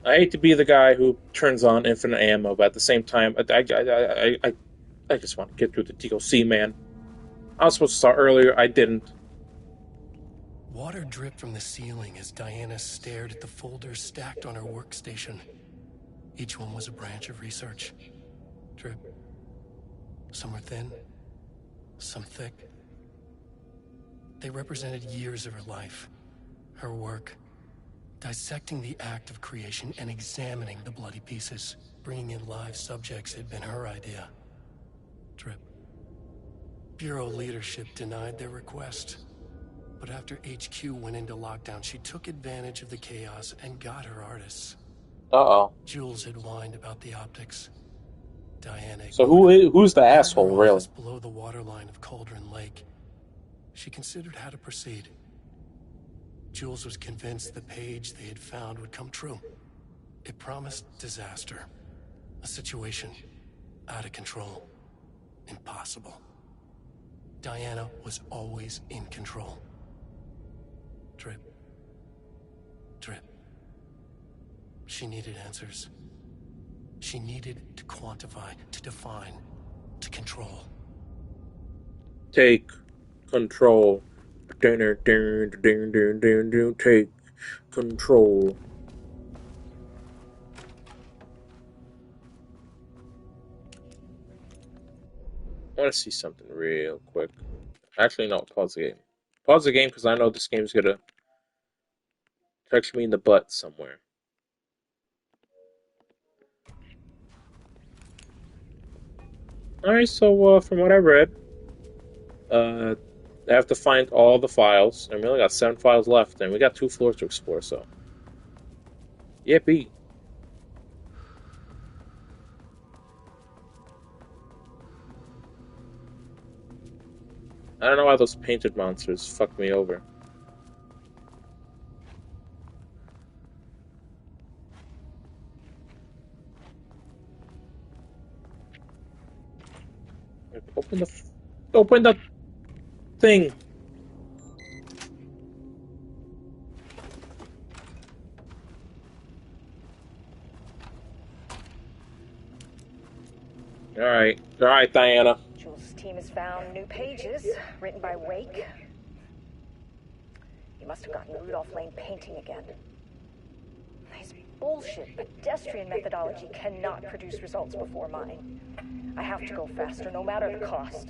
I hate to be the guy who turns on infinite ammo, but at the same time, I just want to get through the DLC, man. I was supposed to start earlier. I didn't. Water dripped from the ceiling as Diana stared at the folders stacked on her workstation. Each one was a branch of research. Drip. Some were thin, some thick. They represented years of her life, her work, dissecting the act of creation and examining the bloody pieces. Bringing in live subjects had been her idea. Drip. Bureau leadership denied their request. But after HQ went into lockdown, she took advantage of the chaos and got her artists. Uh-oh. Jules had whined about the optics. Diana. So who's the asshole, really? Below the waterline of Cauldron Lake. She considered how to proceed. Jules was convinced the page they had found would come true. It promised disaster. A situation out of control. Impossible. Diana was always in control. Drip. Drip. She needed answers. She needed to quantify, to define, to control. Take control. Take control. I want to see something real quick. Actually, no, pause the game. Pause the game because I know this game's gonna touch me in the butt somewhere. Alright, so from what I read, I have to find all the files, and we only got 7 files left, and we got 2 floors to explore, so. Yippee. I don't know why those painted monsters fucked me over. Open the thing. Alright, Diana. Jules' team has found new pages written by Wake. He must have gotten Rudolph Lane painting again. His bullshit pedestrian methodology cannot produce results before mine. I have to go faster, no matter the cost.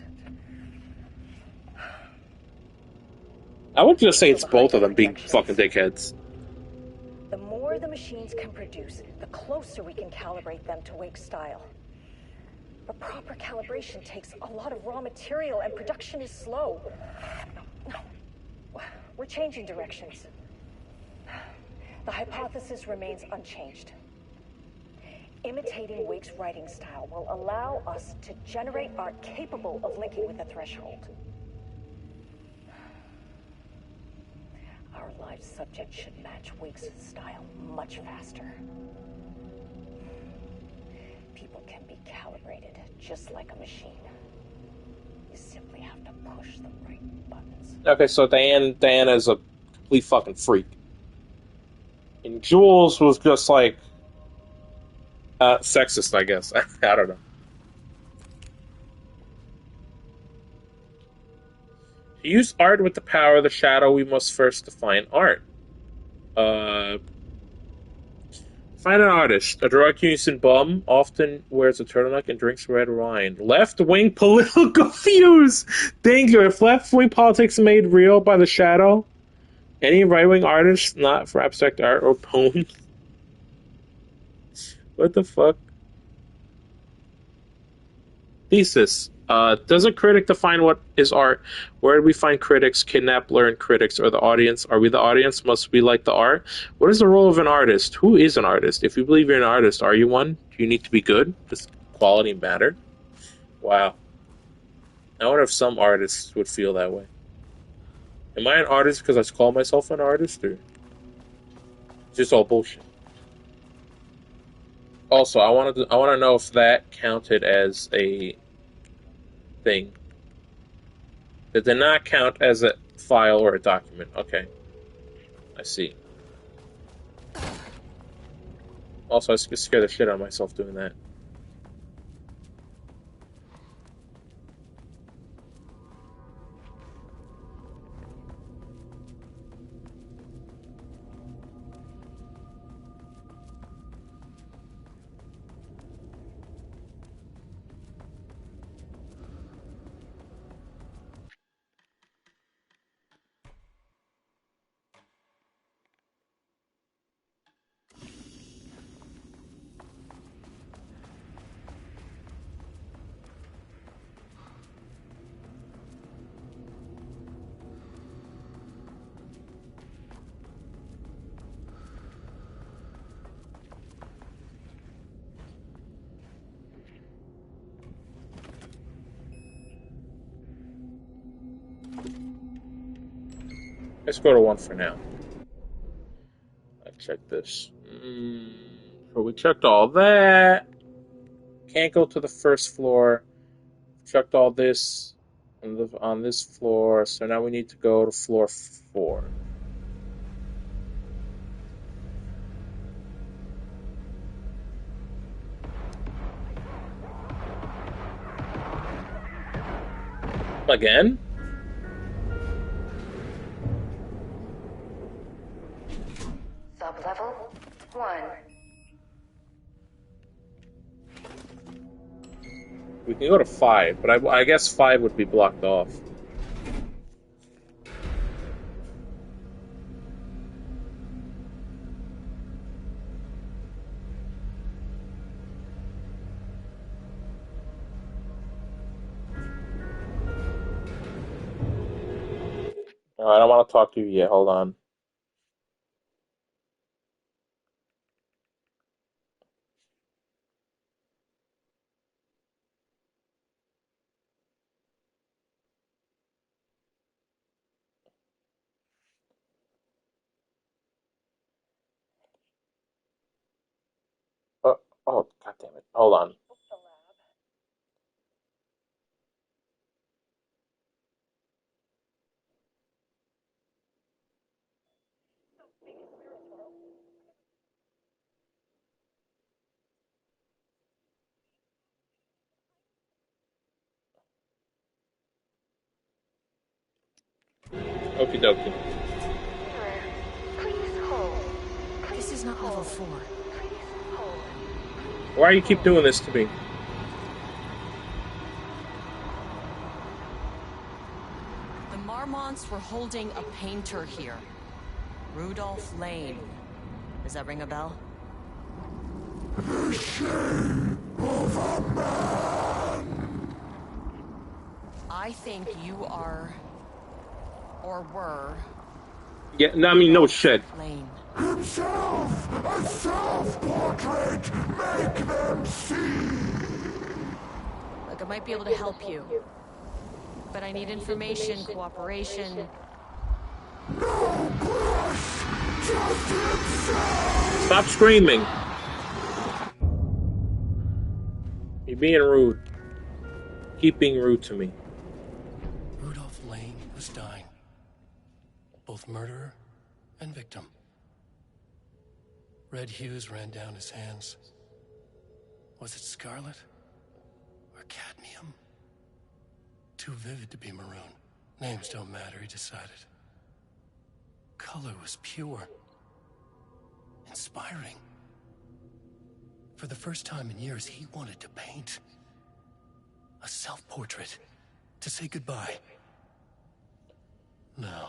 I would just say it's both of them being fucking dickheads. The more the machines can produce, the closer we can calibrate them to Wake's style. But proper calibration takes a lot of raw material, and production is slow. No. We're changing directions. The hypothesis remains unchanged. Imitating Wake's writing style will allow us to generate art capable of linking with the threshold. Our live subject should match Wake's style much faster. People can be calibrated just like a machine. You simply have to push the right buttons. Okay, so Diana is a complete fucking freak. And Jules was just like sexist, I guess. I don't know. To use art with the power of the shadow, we must first define art. Find an artist. A drug using bum often wears a turtleneck and drinks red wine. Left-wing political views. Danger. If left-wing politics made real by the shadow, any right-wing artist not for abstract art or poems. What the fuck? Thesis. Does a critic define what is art? Where do we find critics, kidnap, learn critics, or the audience? Are we the audience? Must we like the art? What is the role of an artist? Who is an artist? If you believe you're an artist, are you one? Do you need to be good? Does quality matter? Wow. I wonder if some artists would feel that way. Am I an artist because I call myself an artist, or just all bullshit? Also, I want to know if that counted as a thing. That did not count as a file or a document. Okay. I see. Also, I scare the shit out of myself doing that. Let's go to 1 for now. Let's check this. we checked all that. Can't go to the first floor. Checked all this on this floor, so now we need to go to floor 4. Again? Sublevel 1. We can go to 5, but I guess 5 would be blocked off. I don't want to talk to you yet. Hold on. Oh, God damn it. Hold on. Okie dokie. This is not level 4. Why do you keep doing this to me? The Marmonts were holding a painter here. Rudolph Lane. Does that ring a bell? The shame of a man. I think you are, or were. Yeah, no, I mean, no shit. Lane. Himself, a self-portrait, make them see. Look, I might be able to help you. But I need information, cooperation. No brush, just himself. Stop screaming. You're being rude. Keep being rude to me. Rudolph Lane was dying. Both murderer and victim. Red hues ran down his hands. Was it scarlet? Or cadmium? Too vivid to be maroon. Names don't matter, he decided. Color was pure. Inspiring. For the first time in years, he wanted to paint. A self-portrait. To say goodbye. No.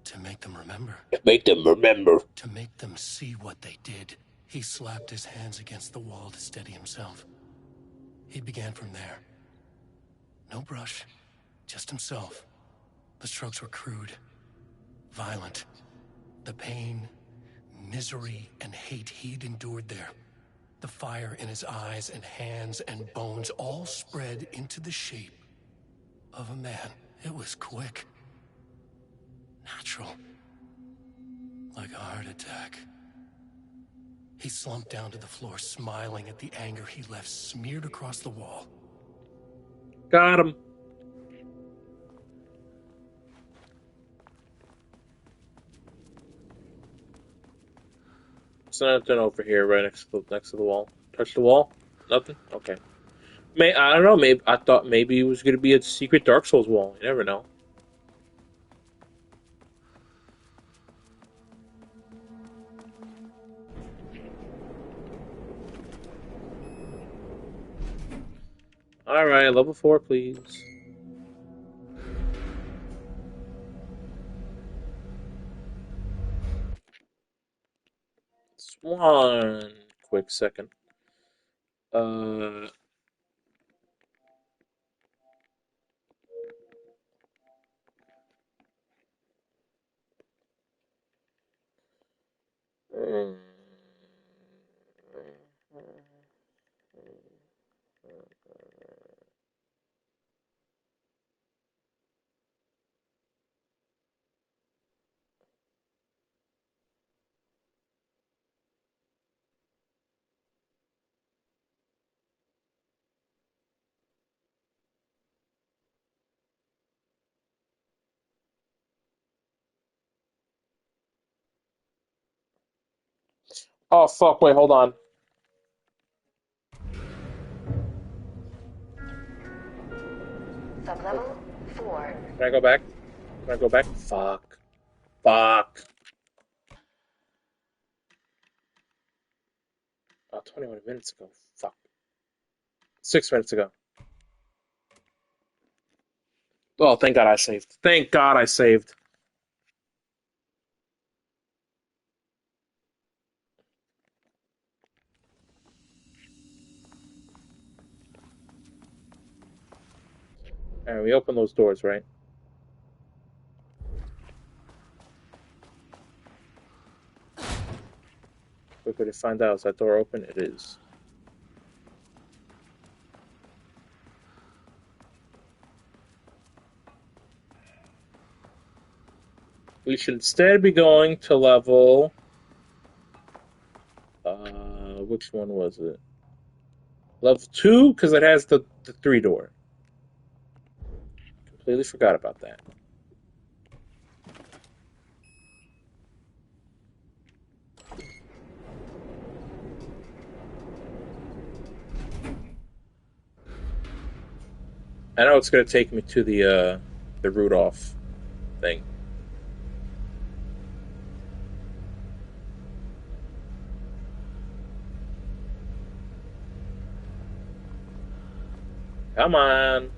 To make them remember. Make them remember. To make them see what they did. He slapped his hands against the wall to steady himself. He began from there. No brush, just himself. The strokes were crude, violent. The pain, misery, and hate he'd endured there. The fire in his eyes and hands and bones all spread into the shape of a man. It was quick. Natural. Like a heart attack. He slumped down to the floor, smiling at the anger he left smeared across the wall. Got him. There's nothing over here, right next to the wall. Touch the wall? Nothing? Okay. I don't know. I thought maybe it was going to be a secret Dark Souls wall. You never know. All right, level 4, please. Just one quick second. Oh, fuck, wait, hold on. Sublevel 4. Can I go back? Can I go back? Fuck. Fuck. Oh, 21 minutes ago. Fuck. 6 minutes ago. Oh, thank God I saved. Thank God I saved. Alright, we open those doors, right? Quickly to find out, is that door open? It is. We should instead be going to level... which one was it? Level 2, because it has the 3 door. Completely forgot about that. I know it's going to take me to the Rudolph thing. Come on.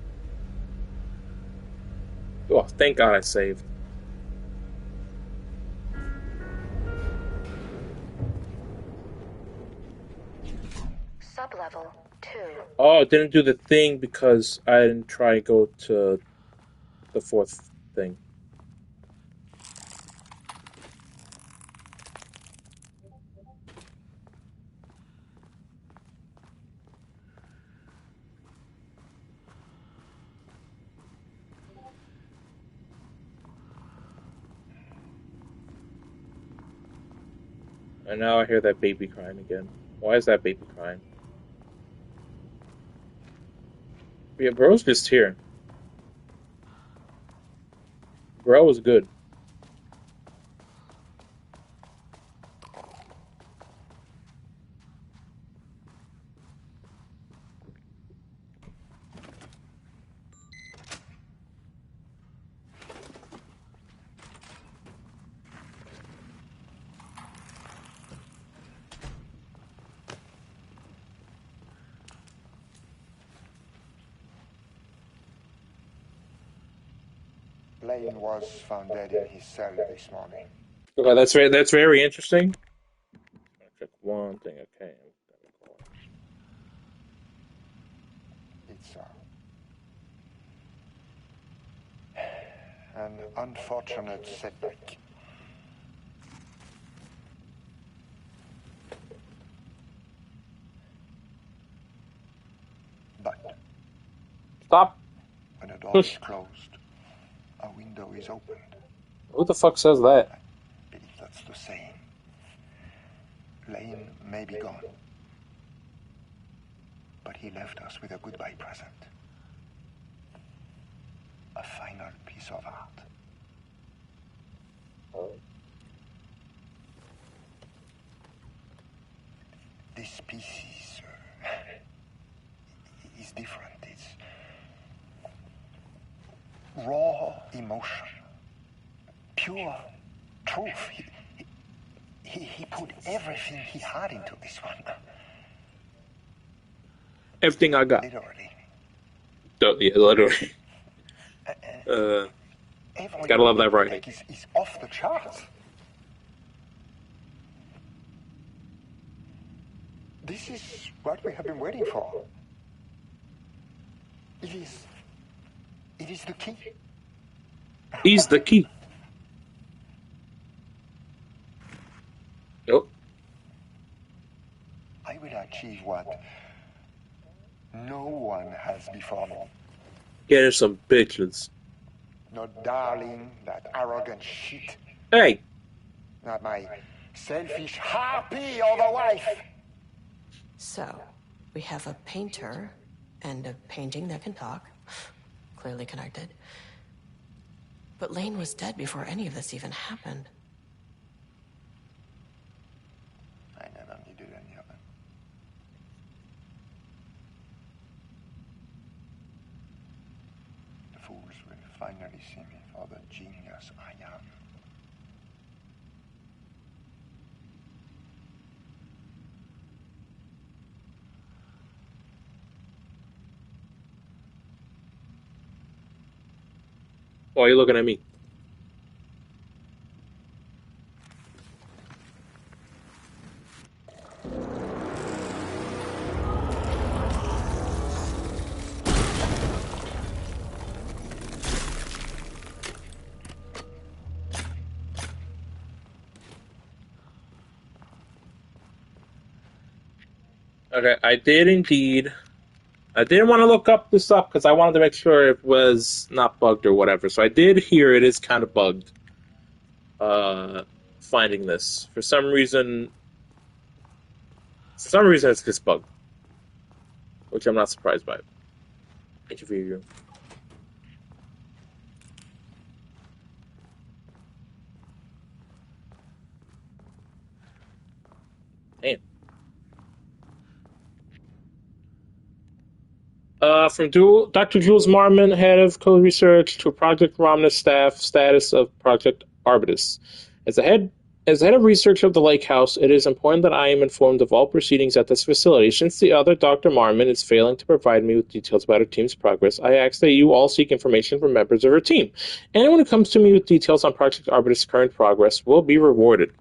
Oh, thank God I saved. Sublevel 2. Oh, it didn't do the thing because I didn't try to go to the 4th thing. And now I hear that baby crying again. Why is that baby crying? Yeah, bro's just here. Bro was good. Lane was found dead in his cell this morning. Okay, that's very interesting. I'll check one thing. Okay. It's an unfortunate setback. But stop. When a door is closed, a window is opened. Who the fuck says that? I believe that's the saying. Lane may be gone, but he left us with a goodbye present. A final piece of art. This piece is different. It's raw emotion, pure truth. He put everything he had into this one. Everything I got. Literally. Yeah, literally. Gotta love that writing. Is off the charts. This is what we have been waiting for. It is the key. He's the key. Nope. I will achieve what no one has before me. Getting some bitches. Not darling, that arrogant shit. Hey. Not my selfish harpy of a wife. So, we have a painter and a painting that can talk. Clearly connected. But Lane was dead before any of this even happened. I never finally see me for the genius I am. Why are you looking at me? Okay, I did indeed. I didn't want to look this up because I wanted to make sure it was not bugged or whatever. So I did hear it is kind of bugged. Finding this for some reason it's just bugged, which I'm not surprised by. Thank you for your. Damn. From Dr. Jules Marmon, head of code research, to Project Romnus staff, status of Project Arbitus. As the head of research of the Lake House, it is important that I am informed of all proceedings at this facility. Since the other Dr. Marmon is failing to provide me with details about her team's progress, I ask that you all seek information from members of her team. Anyone who comes to me with details on Project Arbitus' current progress will be rewarded.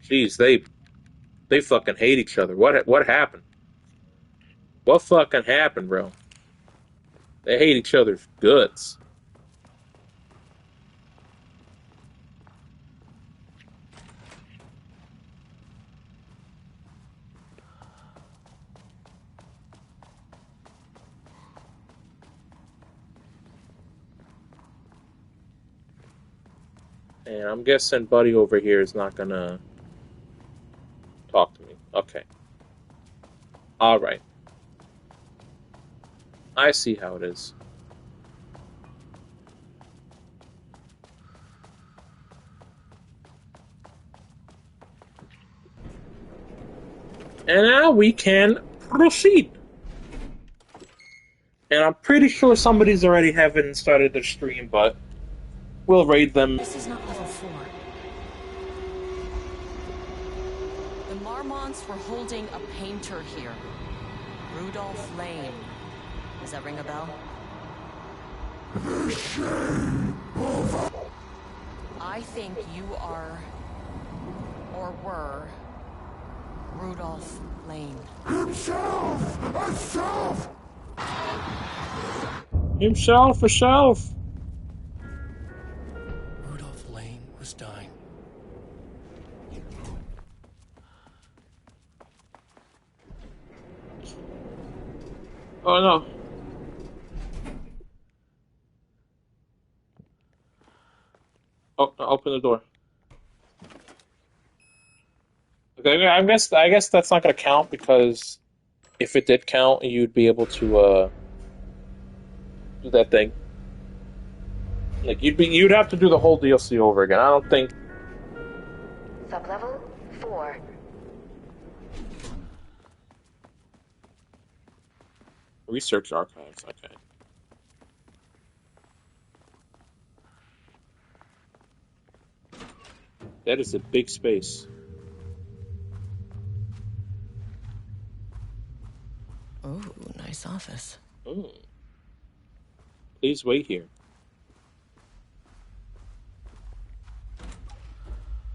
Jeez, they fucking hate each other. What happened? What fucking happened, bro? They hate each other's guts. And I'm guessing Buddy over here is not gonna talk to me. Okay. Alright. I see how it is. And now we can proceed. And I'm pretty sure somebody's already haven't started their stream, but we'll raid them. This is not level 4. The Marmonts were holding a painter here. Rudolph Lane. Does that ring a bell? The shame of... I think you are, or were, Rudolph Lane. Himself! Himself! Rudolph Lane was dying. Oh no. Oh, open the door. Okay, I guess that's not gonna count because if it did count, you'd be able to do that thing. Like you'd have to do the whole DLC over again. I don't think. Sublevel 4. Research archives. Okay. That is a big space. Oh, nice office. Mm. Please wait here.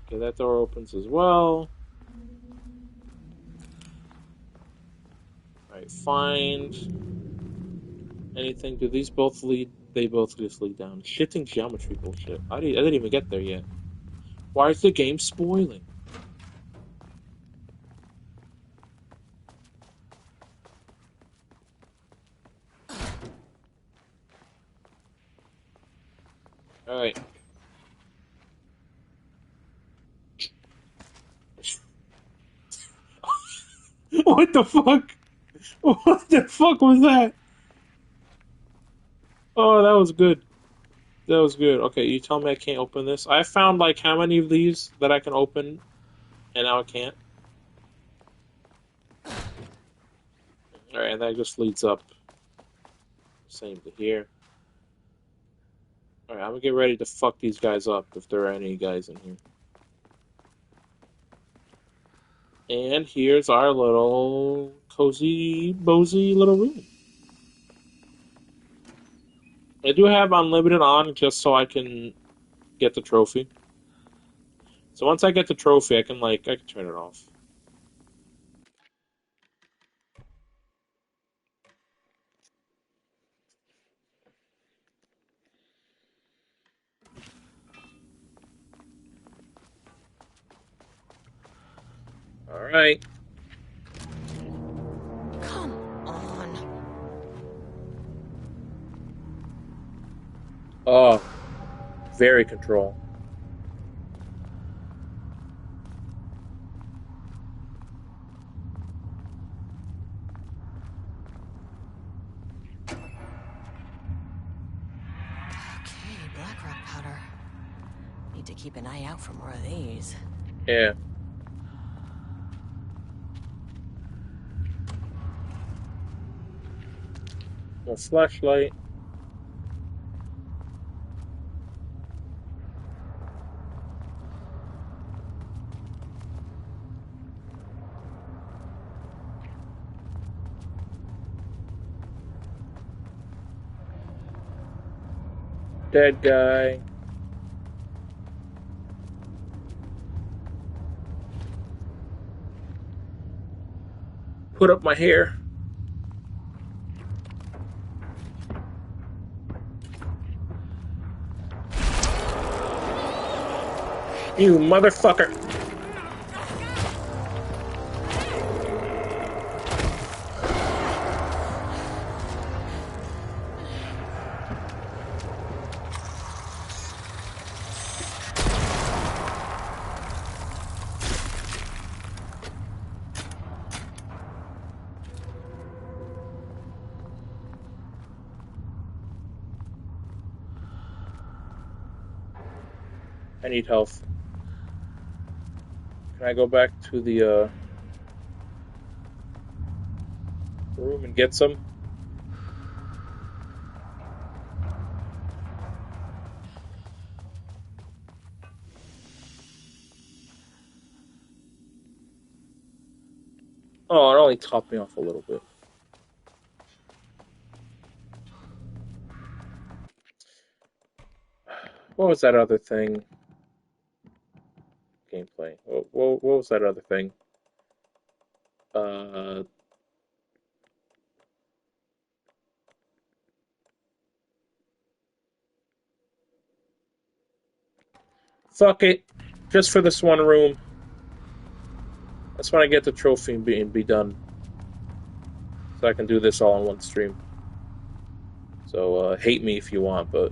Okay, that door opens as well. Alright, find anything. Do these both lead? They both just lead down. Shifting geometry bullshit. I didn't even get there yet. Why is the game spoiling? Alright. What the fuck? What the fuck was that? Oh, that was good. That was good. Okay, you tell me I can't open this. I found like how many of these that I can open, and now I can't. Alright, and that just leads up Same to here. Alright, I'm gonna get ready to fuck these guys up if there are any guys in here. And here's our little cozy, bozy little room. I do have unlimited on just so I can get the trophy. So once I get the trophy, I can turn it off. All right. Come on. Oh, very control. Okay, black rock powder. Need to keep an eye out for more of these. Yeah. A flashlight. Dead guy. Put up my hair. You motherfucker. I need health. Can I go back to the room and get some? Oh, it only topped me off a little bit. What was that other thing? Gameplay. What was that other thing? Fuck it. Just for this one room. That's when I get the trophy and be done. So I can do this all in one stream. So hate me if you want, but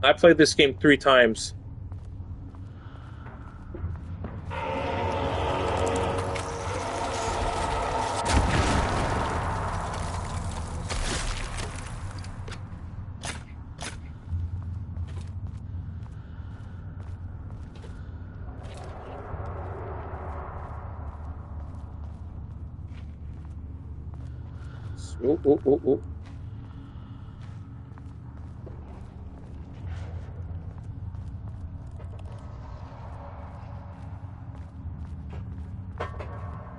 I played this game 3 times. Ooh.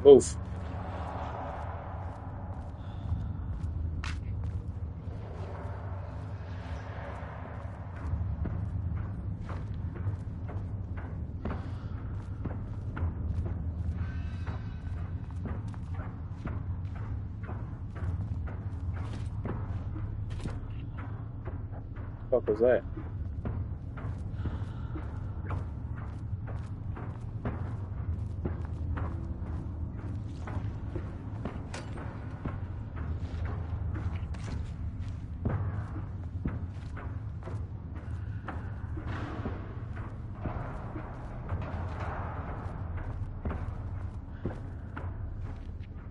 Move. What the fuck was that?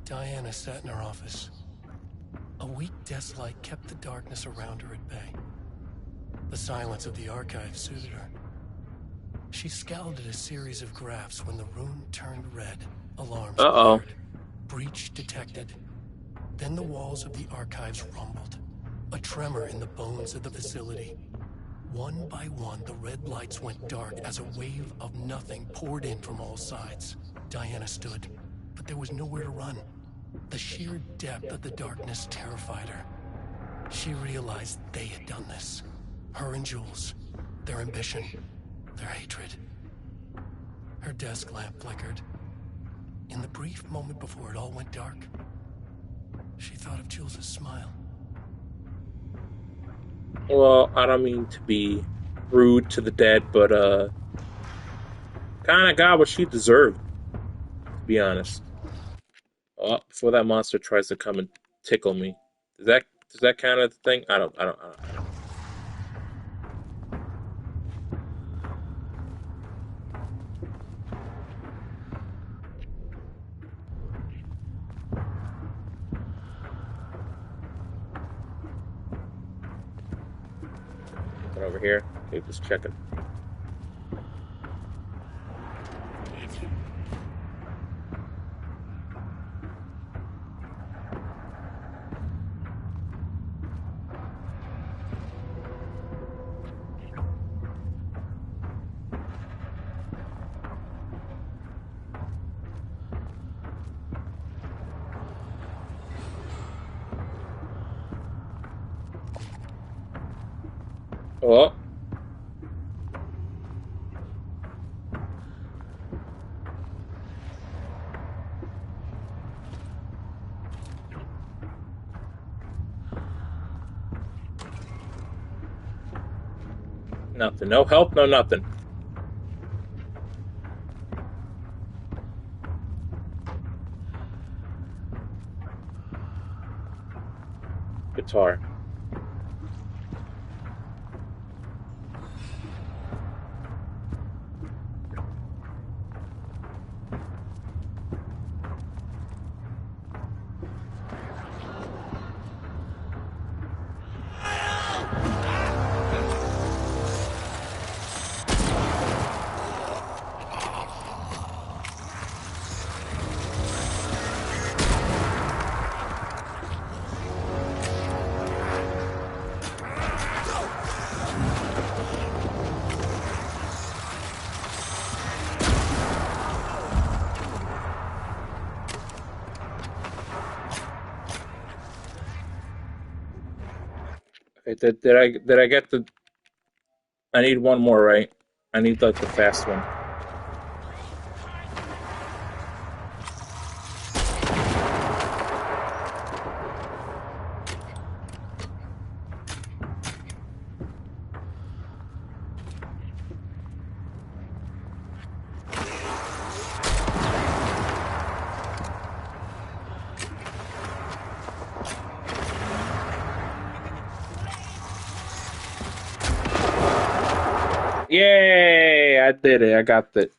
Diana sat in her office. A weak desk light kept the darkness around her at bay. The silence of the archive soothed her. She scowled at a series of graphs when the room turned red. Alarms blared. Breach detected. Then the walls of the archives rumbled. A tremor in the bones of the facility. One by one, the red lights went dark as a wave of nothing poured in from all sides. Diana stood, but there was nowhere to run. The sheer depth of the darkness terrified her. She realized they had done this. Her and Jules. Their ambition. Their hatred. Her desk lamp flickered. In the brief moment before it all went dark, she thought of Jules' smile. Well, I don't mean to be rude to the dead, but kind of got what she deserved, to be honest. Oh, before that monster tries to come and tickle me. Does that count as a thing? I don't. Over here. Okay, just checking. Oh. Nothing. No help, no nothing. Guitar. Okay, did I get the? I need one more, right? I need like the fast one. Yay! I did it. I got it.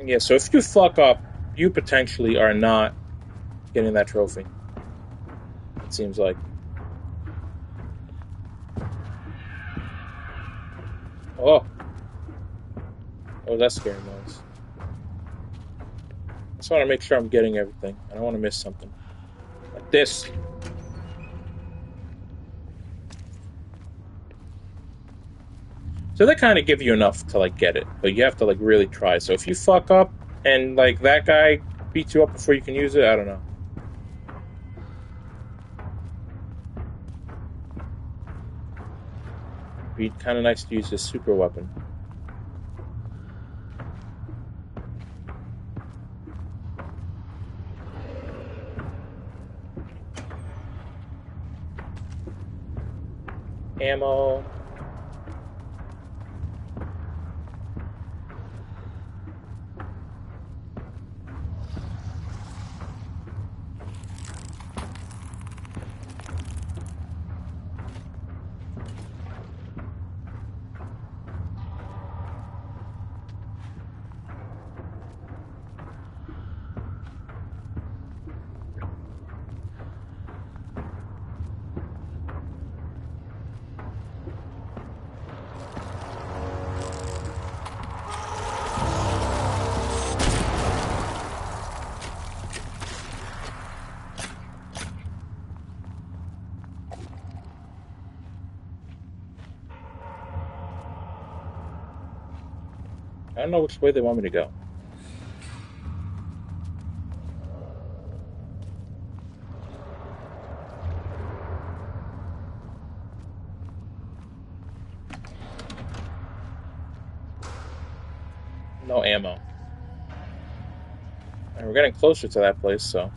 Yeah, so if you fuck up, you potentially are not getting that trophy. It seems like. Oh, that's scary noise. I just want to make sure I'm getting everything. I don't want to miss something. Like this. So they kind of give you enough to like get it, but you have to like really try. So if you fuck up and like that guy beats you up before you can use it, I don't know. It'd be kind of nice to use this super weapon. Ammo. I don't know which way they want me to go. No ammo. And we're getting closer to that place, so...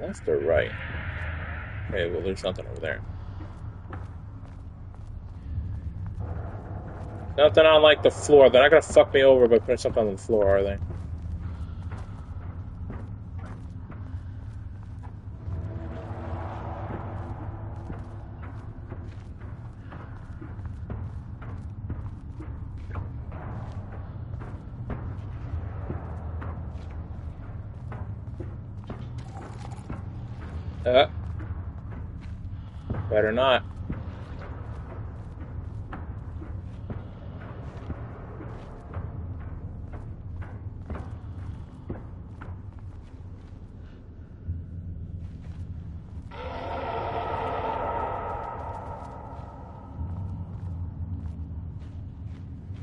Left or right? Okay, well, there's nothing over there. Nothing on, like, the floor. They're not gonna fuck me over by putting something on the floor, are they? Better not.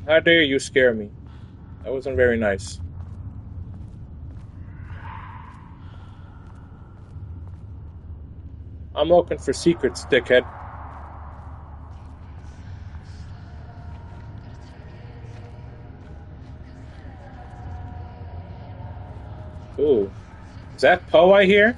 How dare you scare me? That wasn't very nice. I'm looking for secrets, dickhead. Ooh. Is that Poe I hear?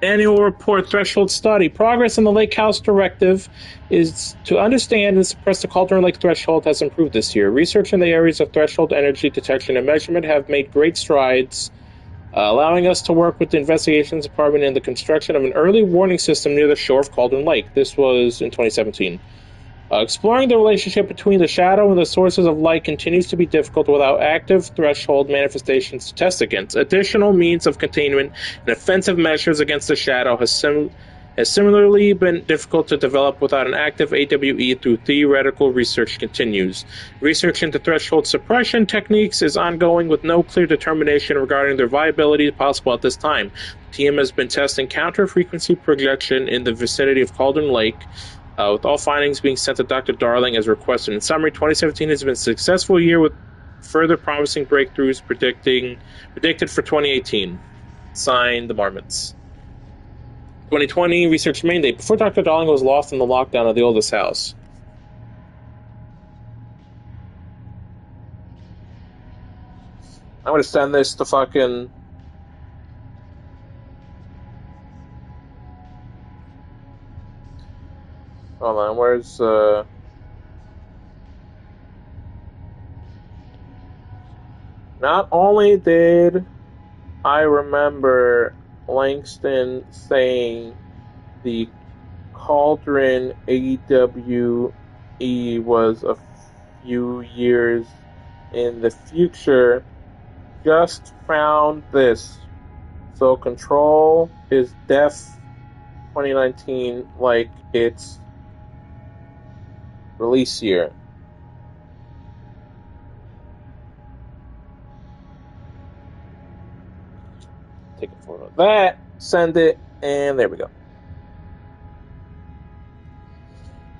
Annual report threshold study. Progress in the Lake House Directive is to understand and suppress the Cauldron Lake threshold has improved this year. Research in the areas of threshold energy detection and measurement have made great strides, allowing us to work with the investigations department in the construction of an early warning system near the shore of Cauldron Lake. This was in 2017. Exploring the relationship between the shadow and the sources of light continues to be difficult without active threshold manifestations to test against. Additional means of containment and offensive measures against the shadow has similarly been difficult to develop without an active AWE through theoretical research continues. Research into threshold suppression techniques is ongoing with no clear determination regarding their viability possible at this time. The team has been testing counter-frequency projection in the vicinity of Cauldron Lake, with all findings being sent to Dr. Darling as requested. In summary, 2017 has been a successful year with further promising breakthroughs predicted for 2018. Signed, the Marmots. 2020, research main day. Before Dr. Darling was lost in the lockdown of the oldest house. I'm going to send this to fucking... Hold on, where's, Not only did I remember Langston saying the Cauldron AWE was a few years in the future, just found this. So Control is Def 2019 like it's release year. Take a photo of that, send it, and there we go.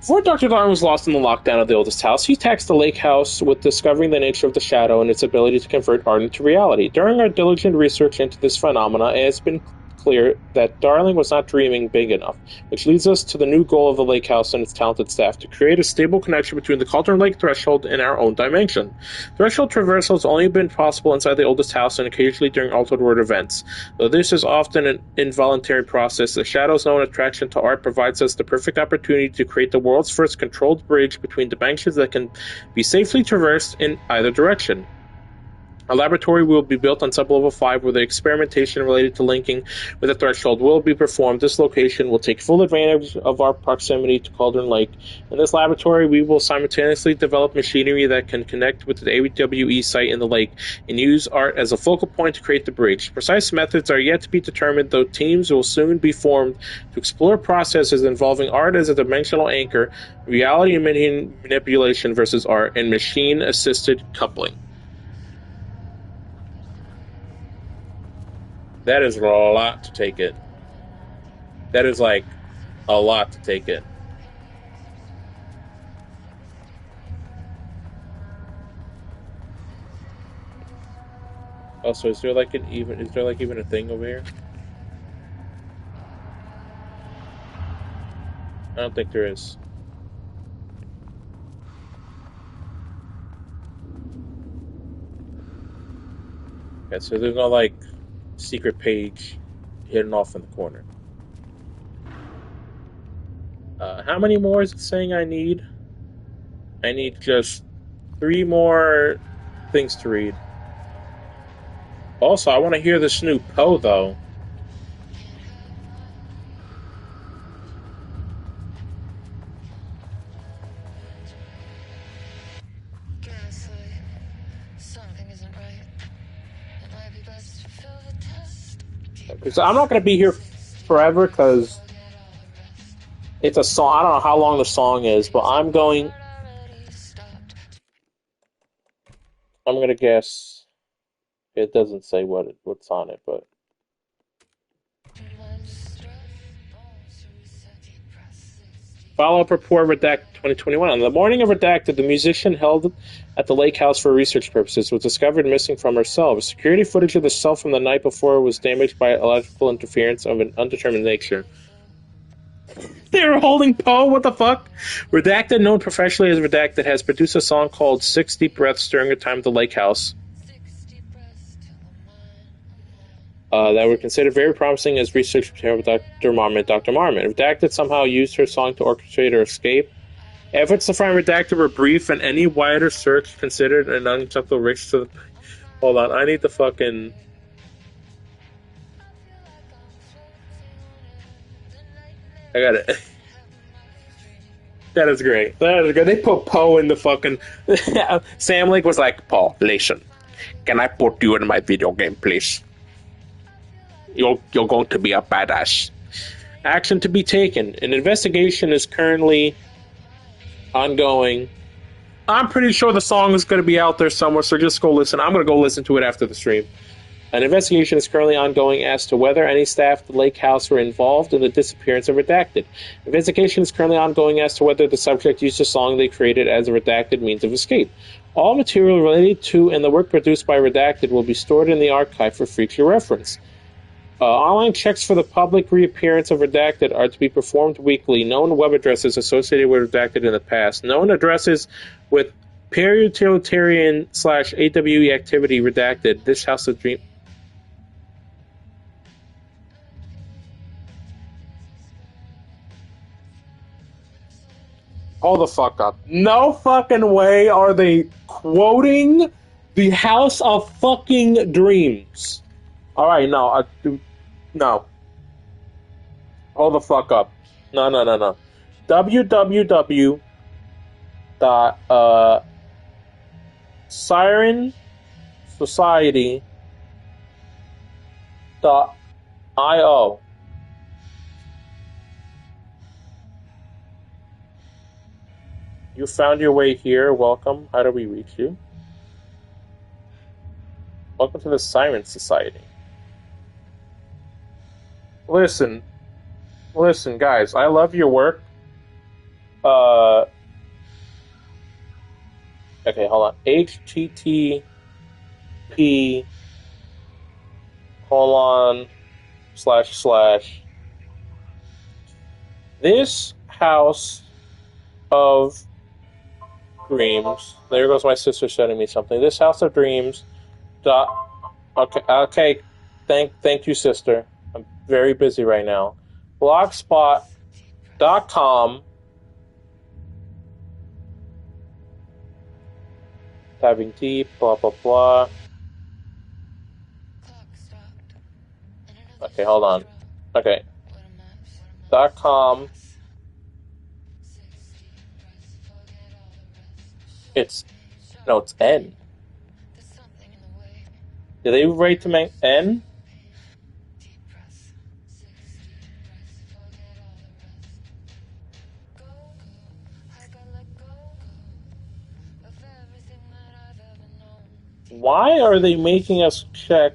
Before Dr. Darling was lost in the lockdown of the oldest house, he taxed the lake house with discovering the nature of the shadow and its ability to convert art into reality. During our diligent research into this phenomena, it has been clear that Darling was not dreaming big enough, which leads us to the new goal of the lake house and its talented staff, to create a stable connection between the Cauldron Lake threshold and our own dimension. Threshold traversal has only been possible inside the oldest house and occasionally during altered world events. Though this is often an involuntary process, the shadow's known attraction to art provides us the perfect opportunity to create the world's first controlled bridge between dimensions that can be safely traversed in either direction. A laboratory will be built on sub-level 5 where the experimentation related to linking with the threshold will be performed. This location will take full advantage of our proximity to Cauldron Lake. In this laboratory, we will simultaneously develop machinery that can connect with the AWE site in the lake and use art as a focal point to create the bridge. Precise methods are yet to be determined, though teams will soon be formed to explore processes involving art as a dimensional anchor, reality manipulation versus art, and machine-assisted coupling. That is a lot to take in. That is like a lot to take in. Also, is there like even a thing over here? I don't think there is. Okay, so there's no like secret page hidden off in the corner. How many more is it saying I need? I need just 3 more things to read. Also, I want to hear this new Poe, though. Because I'm not going to be here forever, because it's a song. I don't know how long the song is, but I'm going to guess. It doesn't say what's on it, but follow-up report Redacted 2021. On the morning of Redacted, the musician held at the lake house for research purposes was discovered missing from her cell. Security footage of the cell from the night before was damaged by electrical interference of an undetermined nature. They were holding Poe? What the fuck? Redacted, known professionally as Redacted, has produced a song called 6 Deep Breaths during her time at the lake house. That were considered very promising as research material with Dr. Marmon. Redacted somehow used her song to orchestrate her escape. Efforts to find Redacted were brief, and any wider search considered an unacceptable risk to the... Hold on, I need the fucking... I got it. That is great. That is good. They put Poe in the fucking... Sam Lake was like, Poe, listen. Can I put you in my video game, please? You're going to be a badass. Action to be taken. An investigation is currently ongoing. I'm pretty sure the song is going to be out there somewhere, so just go listen. I'm going to go listen to it after the stream. An investigation is currently ongoing as to whether any staff at the lake house were involved in the disappearance of Redacted. Investigation is currently ongoing as to whether the subject used a song they created as a Redacted means of escape. All material related to and the work produced by Redacted will be stored in the archive for future reference. Online checks for the public reappearance of Redacted are to be performed weekly. Known web addresses associated with Redacted in the past. Known addresses with per-utilitarian/AWE activity Redacted. This House of Dream... Hold the fuck up. No fucking way are they quoting the House of fucking Dreams. Alright, no. No. Hold the fuck up. No. www.sirensociety.io. You found your way here. Welcome. How do we reach you? Welcome to the Siren Society. Listen, guys. I love your work. Okay, hold on. http:// This House of Dreams. There goes my sister sending me something. This House of Dreams. Okay. Thank you, sister. I'm very busy right now. Blogspot.com. Diving deep. Blah blah blah. Okay, hold on. Okay. .com. It's N. Did they rate to make N? Why are they making us check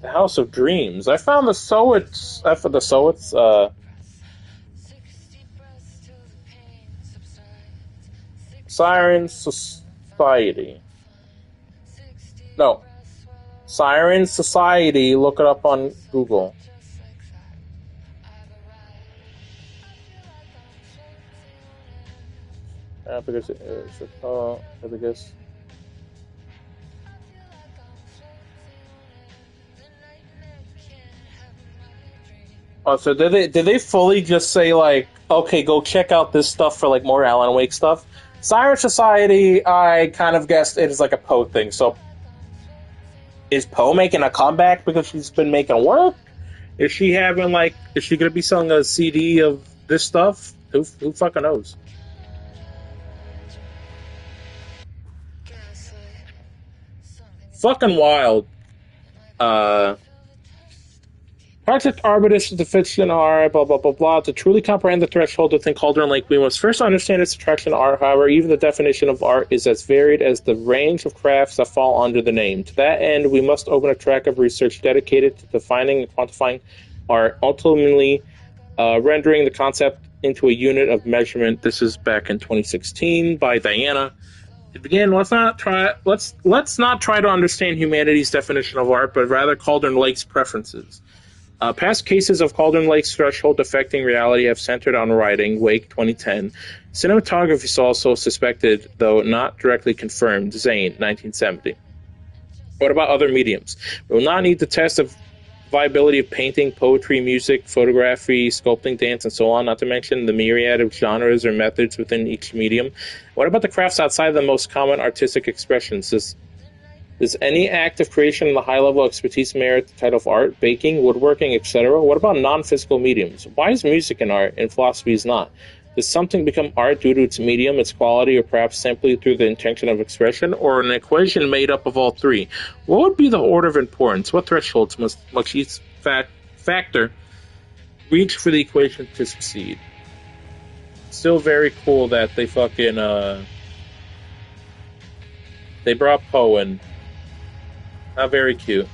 the House of Dreams? I found the Sowitz for the Sowitz Siren Society. No. Siren Society, look it up on Google. Because it is I guess. Oh, so did they fully just say like, okay, go check out this stuff for like more Alan Wake stuff? Siren Society, I kind of guessed it is like a Poe thing. So is Poe making a comeback because she's been making work? Is she gonna be selling a CD of this stuff? Who fucking knows? Fucking wild. Project Arbitus is the fiction R, blah, blah, blah, blah. To truly comprehend the threshold within Cauldron Lake, we must first understand its attraction to art. However, even the definition of art is as varied as the range of crafts that fall under the name. To that end, we must open a track of research dedicated to defining and quantifying art, ultimately rendering the concept into a unit of measurement. This is back in 2016 by Diana. Again, let's not try to understand humanity's definition of art, but rather Cauldron Lake's preferences. Past cases of Cauldron Lake's threshold affecting reality have centered on writing, Wake 2010. Cinematography is also suspected, though not directly confirmed, Zane 1970. What about other mediums? We will not need to test the viability of painting, poetry, music, photography, sculpting, dance, and so on, not to mention the myriad of genres or methods within each medium. What about the crafts outside the most common artistic expressions? Does any act of creation in the high-level expertise merit the title of art, baking, woodworking, etc.? What about non-physical mediums? Why is music an art and philosophy is not? Does something become art due to its medium, its quality, or perhaps simply through the intention of expression, or an equation made up of all three? What would be the order of importance? What thresholds must each factor reach for the equation to succeed? Still very cool that they fucking they brought Poe in. Not very cute.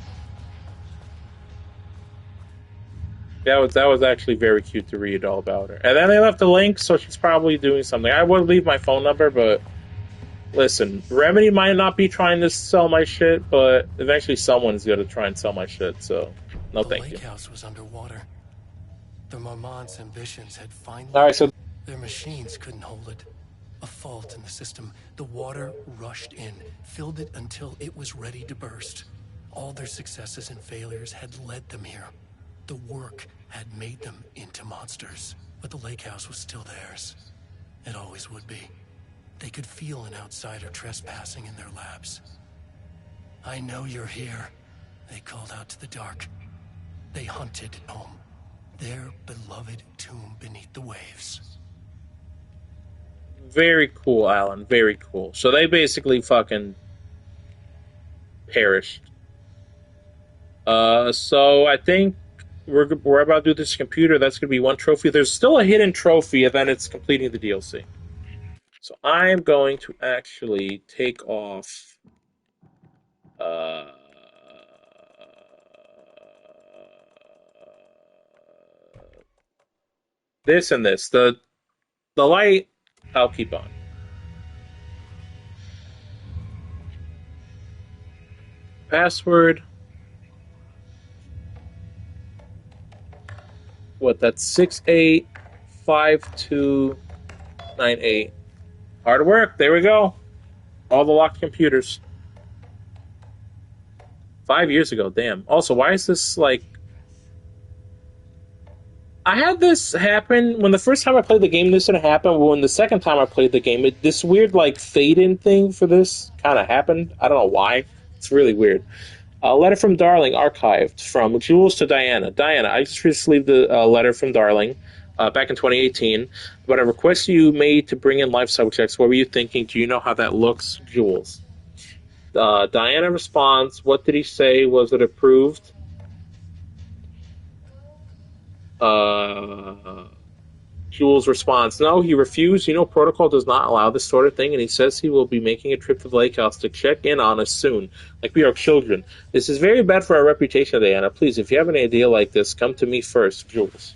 That was actually very cute to read all about her. And then they left a link, so she's probably doing something. I would leave my phone number, but listen, Remedy might not be trying to sell my shit, but eventually someone's going to try and sell my shit, so no thank you. The lake house was underwater. The Marmont's ambitions had finally... Alright, so... Their machines couldn't hold it. A fault in the system. The water rushed in, filled it until it was ready to burst. All their successes and failures had led them here. The work had made them into monsters, but the lake house was still theirs. It always would be. They could feel an outsider trespassing in their labs. I know you're here, they called out to the dark. They hunted home, their beloved tomb beneath the waves. Very cool, Alan. Very cool. So they basically fucking perished. So I think we're about to do this computer. That's going to be one trophy. There's still a hidden trophy, and then it's completing the DLC. So I'm going to actually take off... this and this. The light, I'll keep on. Password. What, that's 685298. Hard work. There we go. All the locked computers. 5 years ago, damn. Also, why is this like... I had this happen when the first time I played the game. This didn't happen. When the second time I played the game, this weird like fade-in thing for this kind of happened. I don't know why. It's really weird. A letter from Darling archived from Jules to Diana. Diana, I just received a letter from Darling back in 2018 about a request you made to bring in life subjects. What were you thinking? Do you know how that looks, Jules? Diana responds, what did he say? Was it approved? Jules responds, no, he refused. You know, protocol does not allow this sort of thing, and he says he will be making a trip to the lake house to check in on us soon, like we are children. This is very bad for our reputation, Diana. Please, if you have an idea like this, come to me first, Jules.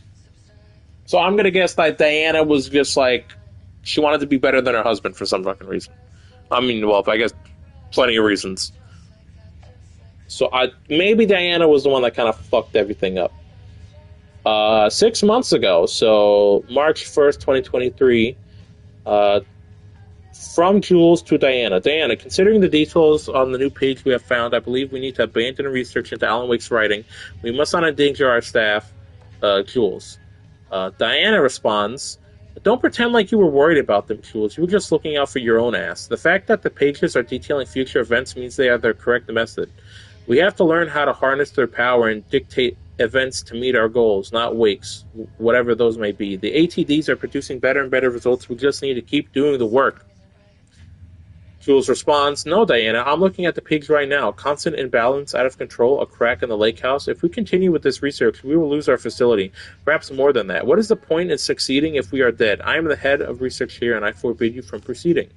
So I'm going to guess that Diana was just like, she wanted to be better than her husband for some fucking reason. I mean, well, I guess plenty of reasons. So maybe Diana was the one that kind of fucked everything up. 6 months ago, so March 1st, 2023, from Jules to Diana. Diana, considering the details on the new page we have found, I believe we need to abandon research into Alan Wake's writing. We must not endanger our staff. Jules. Diana responds, don't pretend like you were worried about them, Jules. You were just looking out for your own ass. The fact that the pages are detailing future events means they are the correct method. We have to learn how to harness their power and dictate events to meet our goals, not Wakes, whatever those may be. The ATDs are producing better and better results. We just need to keep doing the work. Jules responds, no, Diana, I'm looking at the pigs right now. Constant imbalance, out of control, a crack in the lake house. If we continue with this research, we will lose our facility. Perhaps more than that. What is the point in succeeding if we are dead? I am the head of research here, and I forbid you from proceeding.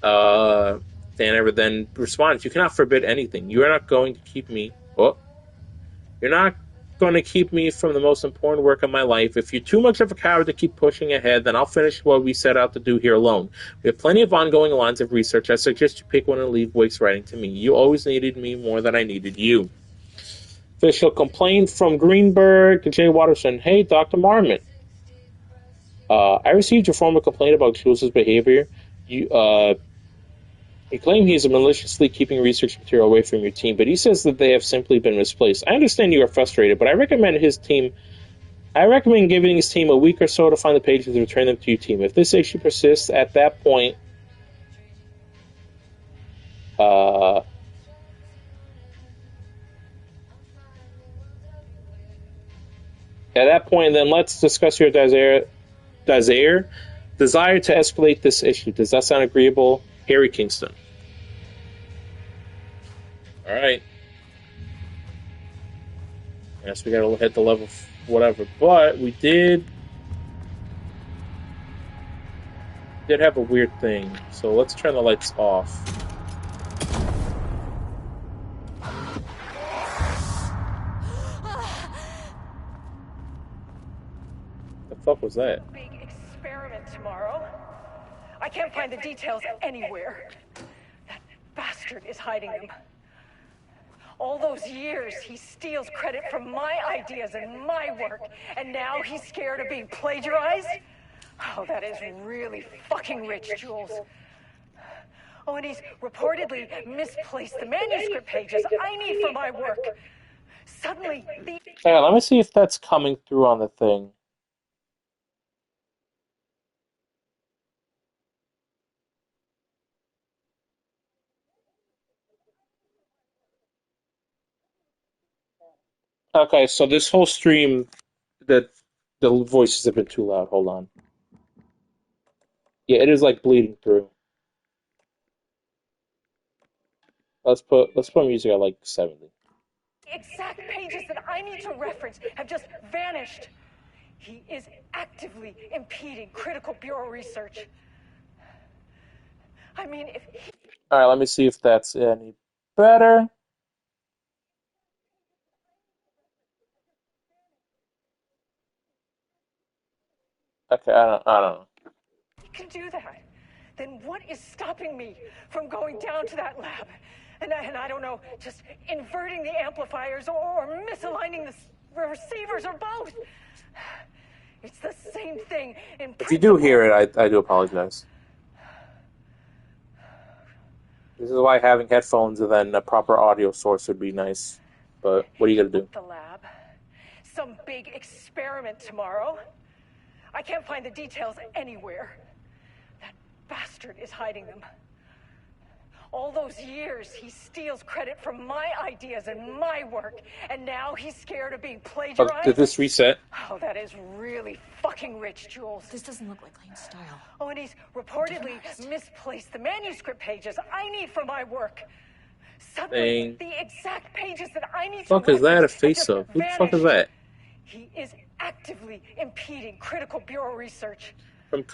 Diana then responds, you cannot forbid anything. You are not going to keep me... Oh. You're not going to keep me from the most important work of my life. If you're too much of a coward to keep pushing ahead, then I'll finish what we set out to do here alone. We have plenty of ongoing lines of research. I suggest you pick one and leave Wake's writing to me. You always needed me more than I needed you. Official complaint from Greenberg to Jay Watterson. Hey, Dr. Marmon. I received your formal complaint about Jules' behavior. You claim he is maliciously keeping research material away from your team, but he says that they have simply been misplaced. I understand you are frustrated, but I recommend giving his team a week or so to find the pages and return them to your team. If this issue persists, at that point, then let's discuss your desire to escalate this issue. Does that sound agreeable? Harry Kingston. Alright. Yes, we gotta hit the level whatever. But we did have a weird thing. So let's turn the lights off. The fuck was that? Big experiment tomorrow. I can't find the details anywhere. That bastard is hiding them. All those years, he steals credit from my ideas and my work, and now he's scared of being plagiarized? Oh, that is really fucking rich, Jules. Oh, and he's reportedly misplaced the manuscript pages I need for my work. Suddenly, the... Yeah, let me see if that's coming through on the thing. Okay, so this whole stream, the voices have been too loud. Hold on. Yeah, it is like bleeding through. Let's put music at like 70. The exact pages that I need to reference have just vanished. He is actively impeding critical bureau research. I mean, if he... All right, let me see if that's any better. Okay, I don't know. He can do that. Then what is stopping me from going down to that lab? And I don't know, just inverting the amplifiers or misaligning the receivers or both. It's the same thing in principle. If you do hear it, I do apologize. This is why having headphones and then a proper audio source would be nice. But what are you going to do? The lab. Some big experiment tomorrow. I can't find the details anywhere. That bastard is hiding them. All those years, he steals credit for my ideas and my work, and now he's scared of being plagiarized? Oh, did this reset? Oh, that is really fucking rich, Jules. This doesn't look like Lane's style. Oh, and he's reportedly misplaced the manuscript pages I need for my work. Suddenly, Dang. the exact pages that I need Fuck to is that a reference have face just of? Who the fuck is vanished. that? He is actively impeding critical bureau research. From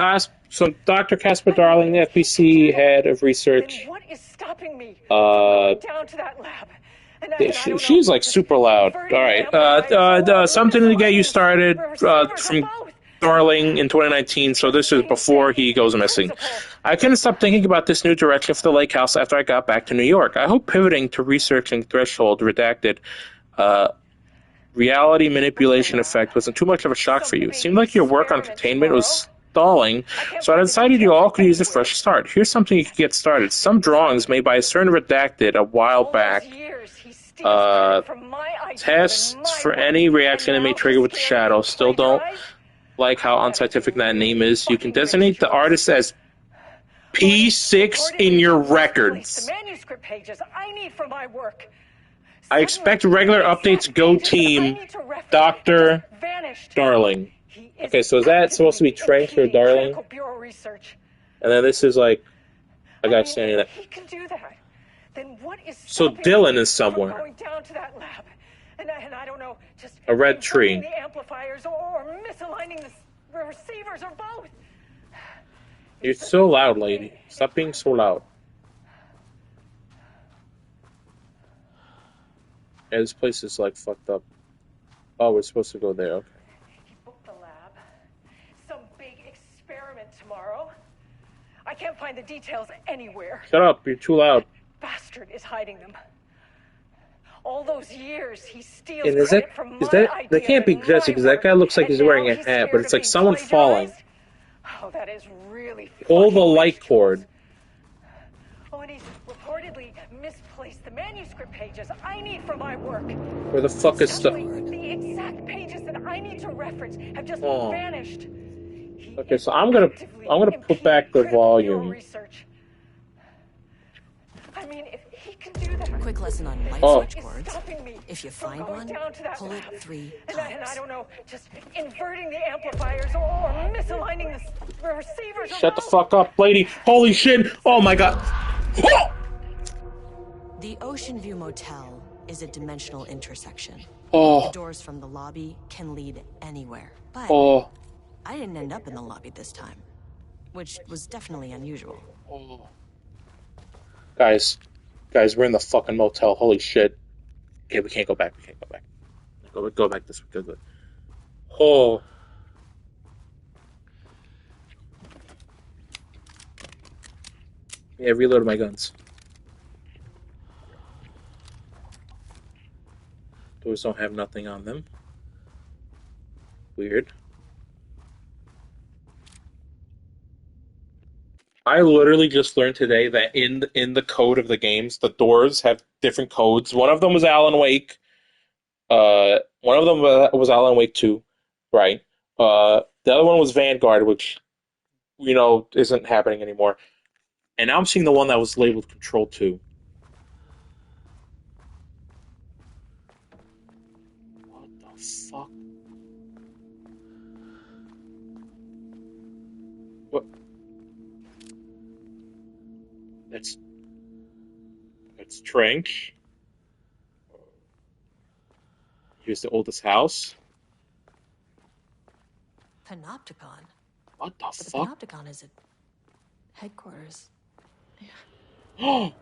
Dr. Casper Darling, the FBC head of research. Then what is stopping me from going down to that lab? She's like super loud. All right. Something to get you started from Darling in 2019. So this is before he goes missing. I couldn't stop thinking about this new direction for the lake house after I got back to New York. I hope pivoting to researching Threshold redacted reality manipulation effect wasn't too much of a shock for you. It seemed like your work on containment was stalling, so I decided you all could use a fresh start. Here's something you could get started. Some drawings made by a certain redacted a while back. Tests for any reaction it may trigger with the shadow. Still don't like how unscientific that name is. You can designate the artist as P6 in your records. I expect regular updates. Go team, Dr. Darling. Okay, so is that supposed to be Trank or Darling? And then this is like a guy standing there. So Dylan is somewhere. A red tree. You're so loud, lady. Stop being so loud. Yeah, this place is like fucked up. Oh, we're supposed to go there. Okay. He booked the lab. Some big experiment tomorrow. I can't find the details anywhere. Shut up, you're too loud. Bastard is hiding them. All those years he steals and credit from my ideas. That can't be Jesse, because that guy looks like he's wearing a hat, but it's like someone falling. Oh, that is really pull the light cord. Oh, and he's reportedly misplaced the manuscript pages I need for my work. Where the fuck is stuff? The exact pages that I need to reference have just vanished. Okay, so I'm gonna put back the volume. I mean, if he can do that. Quick lesson on light switch cords. If you find one, pull it 3 times. And I don't know, just inverting the amplifiers or misaligning the receivers. Shut the fuck up, lady. Holy shit. Oh my god. The Ocean View Motel is a dimensional intersection. Oh. The doors from the lobby can lead anywhere. But I didn't end up in the lobby this time, which was definitely unusual. Oh. Guys, we're in the fucking motel. Holy shit. Okay, we can't go back. Go back this way. Go. Oh. Yeah, reload my guns. Doors don't have nothing on them. Weird. I literally just learned today that in the code of the games, the doors have different codes. One of them was Alan Wake. One of them was Alan Wake 2, right? The other one was Vanguard, which isn't happening anymore. And now I'm seeing the one that was labeled Control 2. What the fuck? What? That's Trank. Here's the oldest house. Panopticon. What the fuck? The Panopticon is at headquarters. Yeah. I'm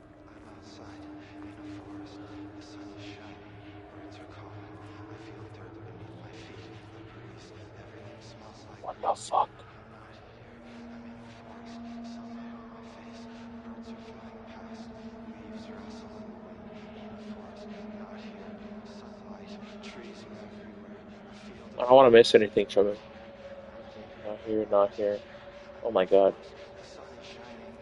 outside in a forest. The sun is shining. Birds are calling. I feel dirt beneath my feet. A breeze. Everything smells like what the fuck? I'm not here. I'm in the forest. Sunlight on my face. Birds are flying past. Leaves rustle in the wind. In the forest. Not here. Sunlight. Trees are everywhere. I feel I don't want to miss anything from it. Not here. Oh my god. the sun is shining.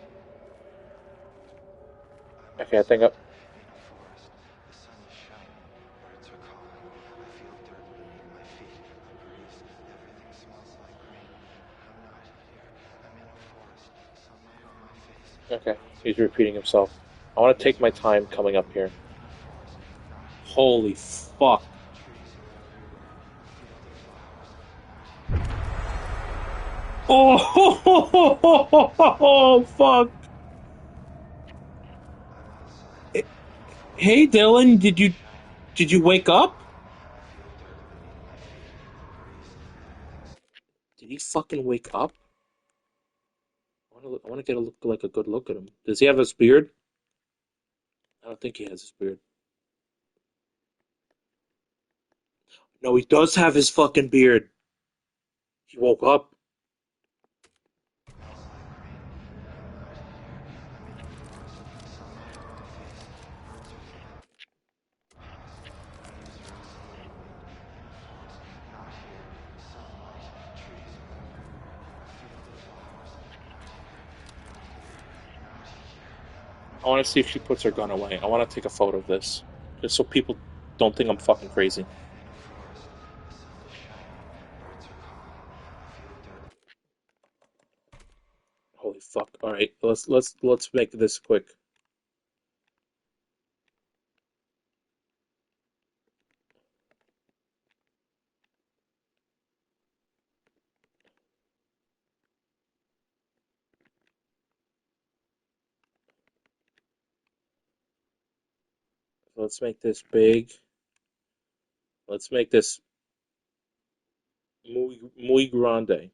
Okay, I think up. In a forest, the sun is shining, birds are calling. I feel dirt beneath my feet, a breeze, everything smells like green. I'm not here, I'm in a forest, sunlight on my face. Okay, he's repeating himself. I want to take my time coming up here. Holy fuck. Oh, fuck. Hey, Dylan, did you wake up? Did he fucking wake up? I want to get a look, like a good look at him. Does he have his beard? I don't think he has his beard. No, he does have his fucking beard. He woke up. I want to see if she puts her gun away. I want to take a photo of this. Just so people don't think I'm fucking crazy. Holy fuck. Alright, let's make this quick. Let's make this big. Let's make this muy grande.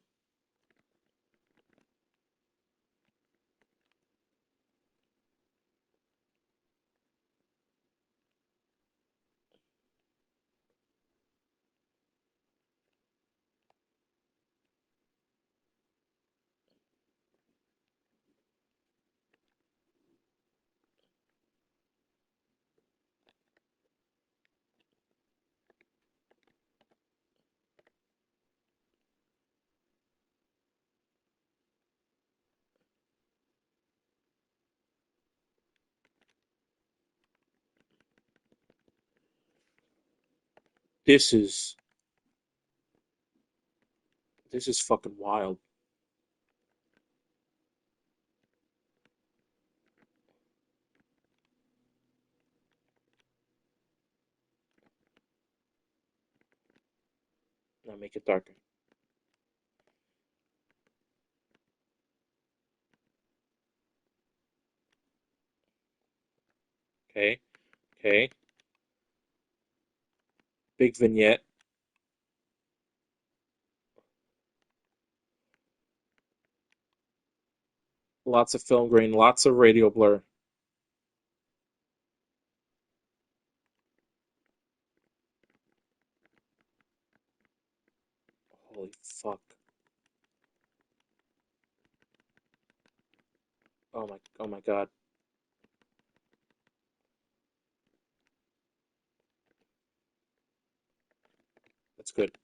This is fucking wild. Now make it darker. Okay. Okay. Big vignette. Lots of film grain, lots of radio blur. Holy fuck. Oh my god. That's good.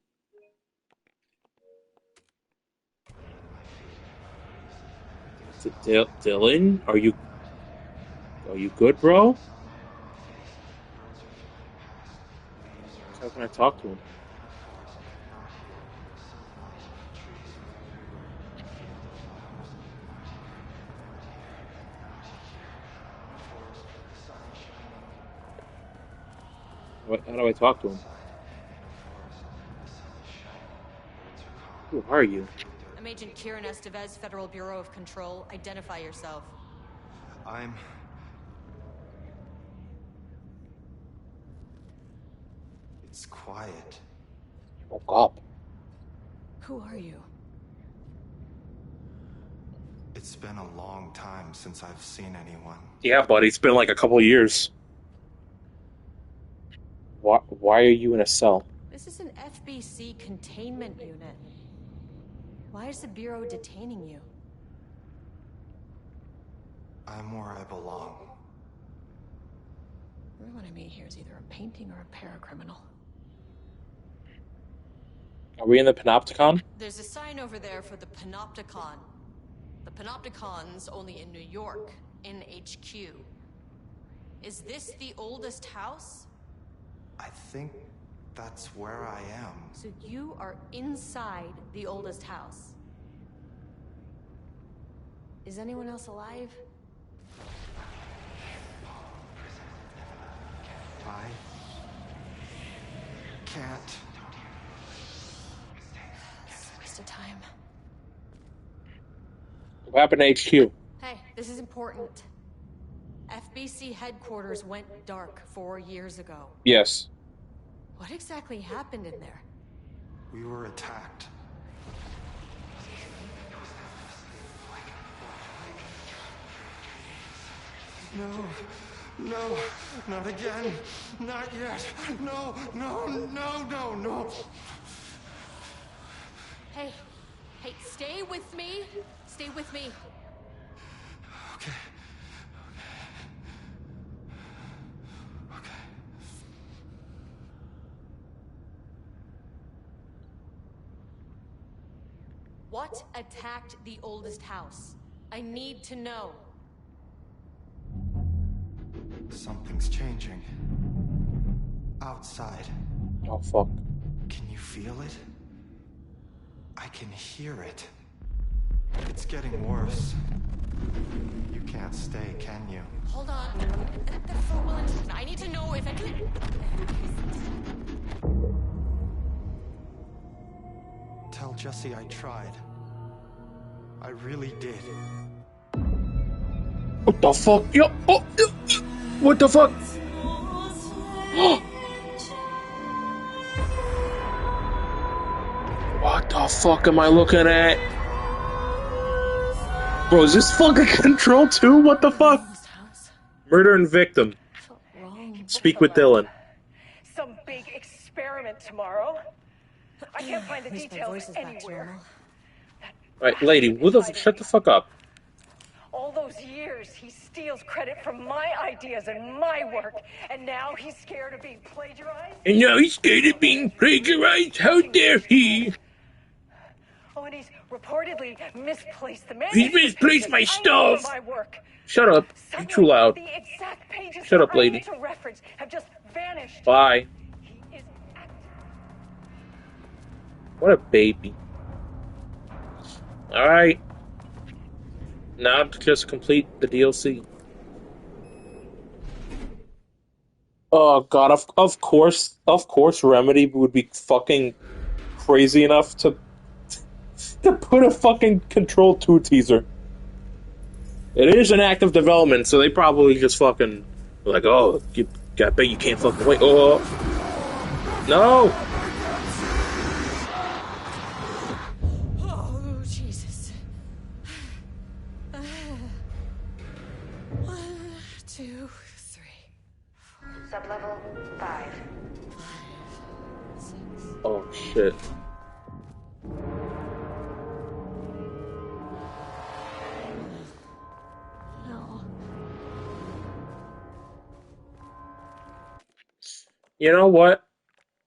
Dylan, are you good, bro? How can I talk to him? How do I talk to him? Who are you? I'm Agent Kieran Estevez, Federal Bureau of Control. Identify yourself. It's quiet. You woke up. Who are you? It's been a long time since I've seen anyone. Yeah, buddy, it's been like a couple of years. Why are you in a cell? This is an FBC containment unit. Why is the Bureau detaining you? I'm where I belong. Everyone I meet here is either a painting or a paracriminal. Are we in the Panopticon? There's a sign over there for the Panopticon. The Panopticon's only in New York, in HQ. Is this the oldest house? I think that's where I am. So you are inside the oldest house. Is anyone else alive? can't. It's a waste of time. What happened to HQ? Hey, this is important. FBC headquarters went dark 4 years ago. Yes. What exactly happened in there? We were attacked. No, no, not again. Not yet. No, no, no, no, no. Hey, stay with me. Stay with me. Okay. What attacked the oldest house? I need to know. Something's changing. Outside. Oh, fuck. Can you feel it? I can hear it. It's getting worse. You can't stay, can you? Hold on. The phone will intrude. I need to know if anything... Tell Jesse I tried. I really did. What the fuck? Yo, oh, what the fuck? What the fuck am I looking at? Bro, is this fucking Control 2? What the fuck? Murder and victim. Speak with Dylan. Some big experiment tomorrow. I can't find the details anywhere. Alright, lady, shut the fuck up. All those years, he steals credit from my ideas and my work, and now he's scared of being plagiarized? How dare he? Oh, and he's reportedly misplaced the manuscript. He misplaced my stuff! My work. Shut up. You're too loud. The exact pages Shut up, lady. to reference have just vanished. Bye. What a baby. Alright. Now to just complete the DLC. Oh god, of course Remedy would be fucking crazy enough to put a fucking Control 2 teaser. It is an active development, so they probably just fucking like, oh, I bet you can't fucking wait. Oh no. Oh, Jesus. 1, 2, 3. Sublevel 5. Oh shit. No. You know what?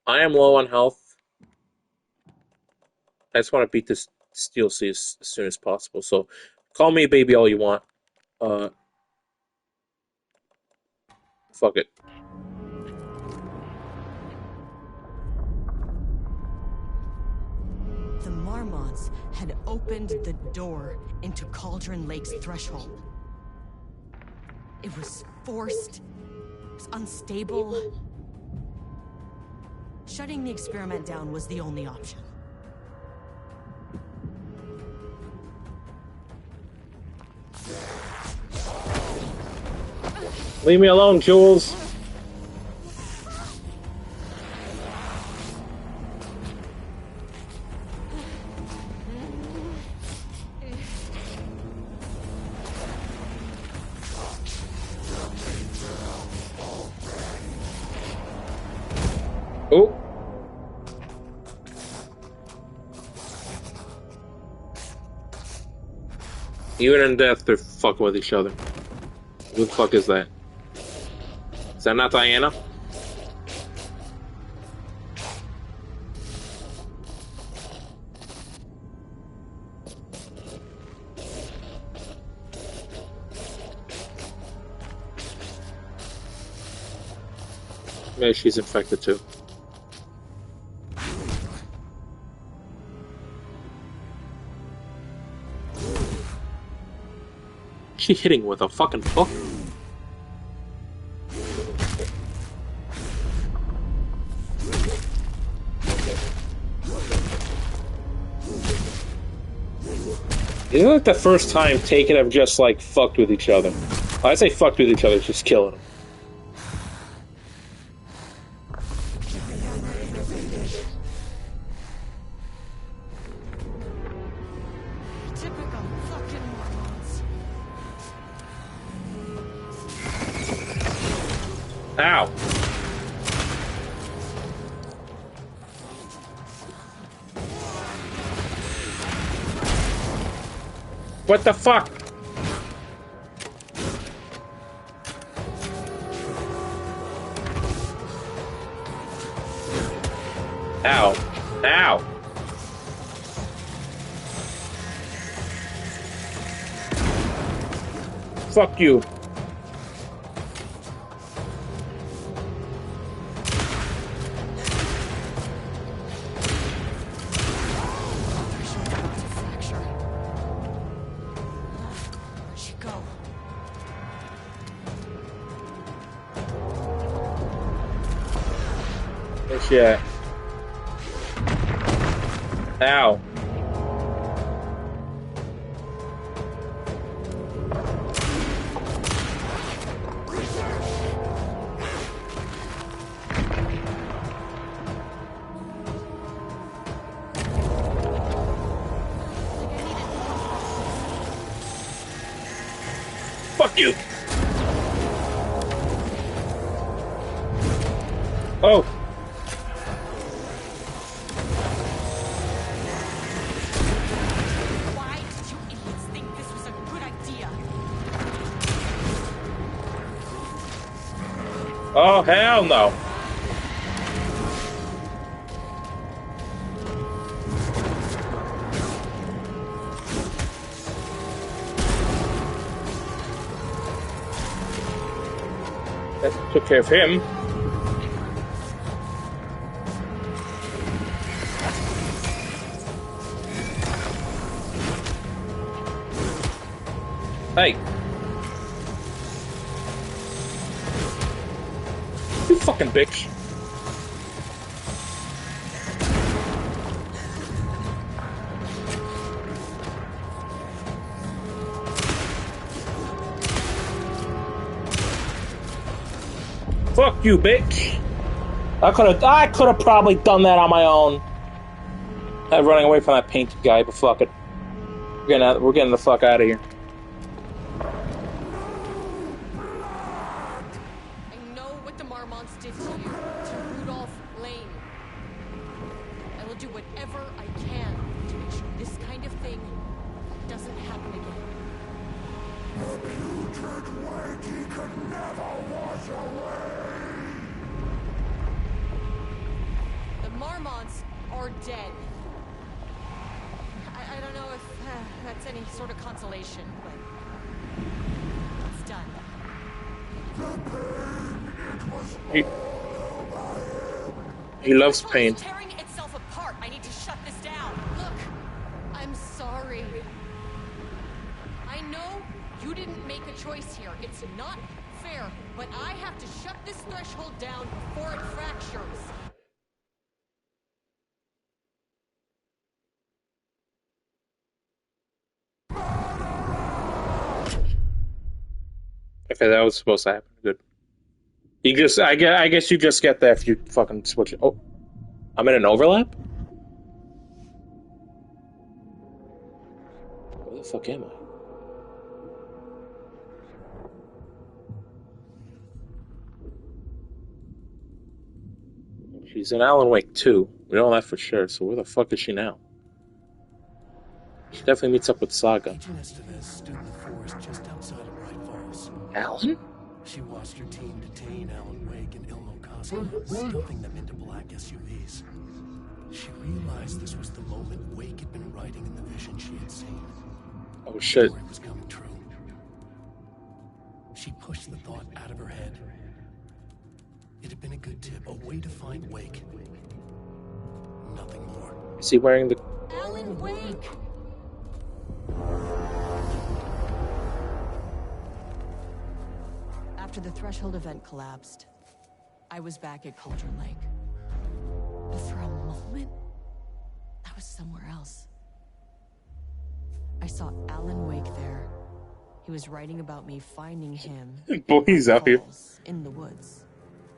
I am low on health. I just want to beat this DLC as soon as possible. So, call me baby all you want. Fuck it. The Marmonts had opened the door into Cauldron Lake's threshold. It was forced. It was unstable. Shutting the experiment down was the only option. Leave me alone, Jules. Oh. Even in death, they're fucking with each other. Who the fuck is that? Is that not Diana? Maybe she's infected too. She hitting with a fucking book? Isn't it the first time Taken have just, like, fucked with each other? I say fucked with each other, it's just killing them. Typical fucking morons. Ow. What the fuck? Ow. Ow. Fuck you. Yeah. Ow. Fuck you. Oh. Oh, hell no. That took care of him. Hey. You fucking bitch. Fuck you, bitch. I could have probably done that on my own. I'm running away from that painted guy, but fuck it. We're getting the fuck out of here. He loves pain. Tearing itself apart. I need to shut this down. Look, I'm sorry. I know you didn't make a choice here. It's not fair, but I have to shut this threshold down before it fractures. Okay, that was supposed to happen. Good. You just, I guess you just get that if you fucking switch it. Oh, I'm in an overlap? Where the fuck am I? She's in Alan Wake 2. We know that for sure, so where the fuck is she now? She definitely meets up with Saga. Agent Estevez stood in the forest just outside of Bright Falls. Alan? She watched her team detain Alan Wake and Ilmo Koski, stuffing them into black SUVs. She realized this was the moment Wake had been writing in the vision she had seen. Oh shit. The story was coming true. She pushed the thought out of her head. It had been a good tip, a way to find Wake. Nothing more. Is he wearing the... Alan Wake! After the Threshold event collapsed, I was back at Cauldron Lake. But for a moment, I was somewhere else. I saw Alan Wake there. He was writing about me finding him Boy, he's out here. in the woods.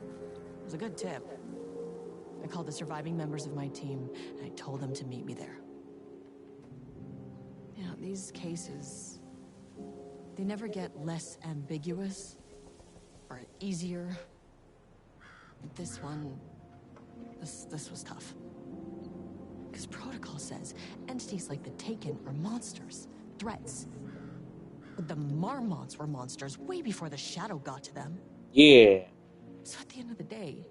It was a good tip. I called the surviving members of my team, and I told them to meet me there. You know, these cases, they never get less ambiguous or easier. This one, this was tough. Because protocol says entities like the Taken are monsters, threats. But the Marmots were monsters way before the Shadow got to them. Yeah. So at the end of the day,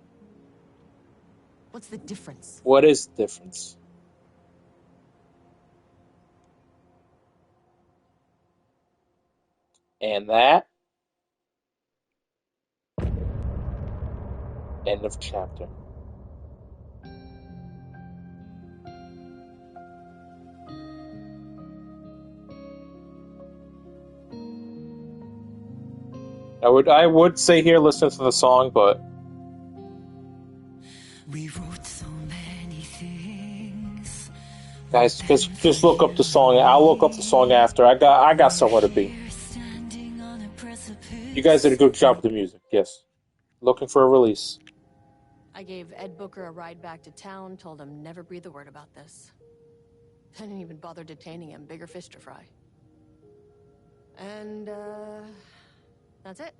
what's the difference? What is the difference? And that. End of chapter. I would say here listen to the song, but we wrote so many things. Guys, just look up the song. I'll look up the song after. I got somewhere to be. You guys did a good job with the music, yes. Looking for a release. I gave Ed Booker a ride back to town, told him never breathe a word about this. I didn't even bother detaining him, bigger fish to fry. And, that's it.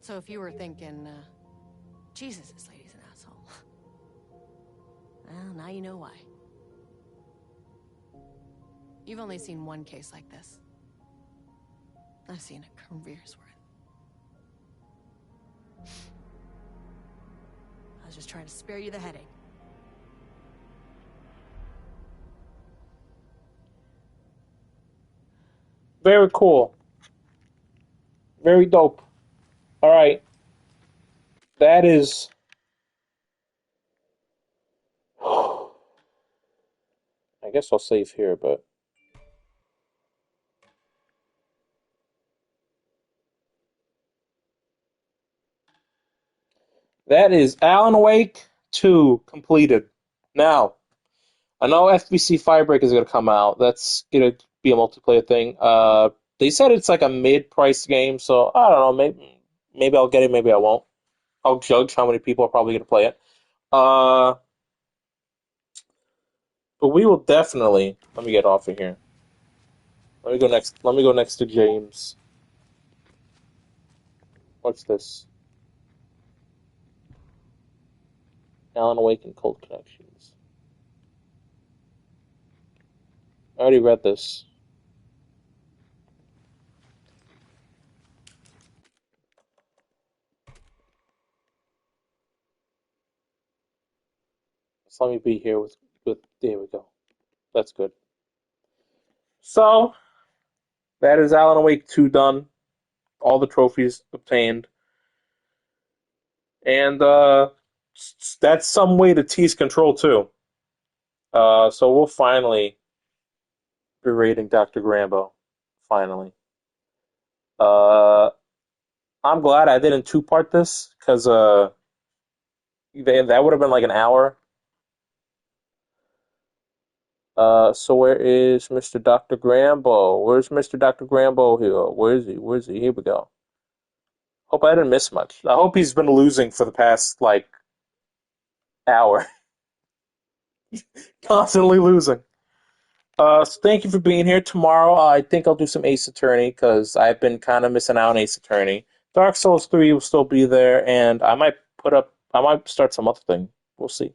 So if you were thinking, Jesus, this lady's an asshole. Well, now you know why. You've only seen one case like this. I've seen a career's worth. I was just trying to spare you the headache. Very cool. Very dope. All right. That is... I guess I'll save here, but... That is Alan Wake 2 completed. Now, I know FBC Firebreak is going to come out. That's going to be a multiplayer thing. They said it's like a mid-price game, so I don't know. Maybe I'll get it, maybe I won't. I'll judge how many people are probably going to play it. But we will definitely... Let me get off of here. Let me go next to James. What's this? Alan Wake and Cold Connections. I already read this. So let me be here with there we go. That's good. So that is Alan Wake 2 done. All the trophies obtained. And that's some way to tease Control too. So we'll finally be rating Dr. Grambo. Finally. I'm glad I didn't two-part this, because that would have been like an hour. So where is Mr. Dr. Grambo? Where's Mr. Dr. Grambo here? Where is he? Where is he? Here we go. Hope I didn't miss much. I hope he's been losing for the past, like, hour. Constantly losing. So thank you for being here. Tomorrow, I think I'll do some Ace Attorney, because I've been kind of missing out on Ace Attorney. Dark Souls 3 will still be there, and I might start some other thing. We'll see.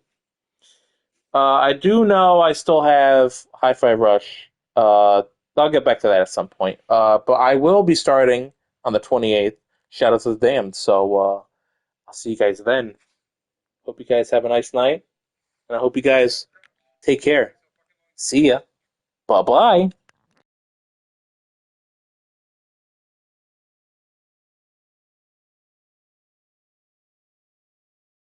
I do know I still have Hi-Fi Rush. I'll get back to that at some point. But I will be starting on the 28th, Shadows of the Damned. So I'll see you guys then. Hope you guys have a nice night. And I hope you guys take care. See ya. Bye-bye.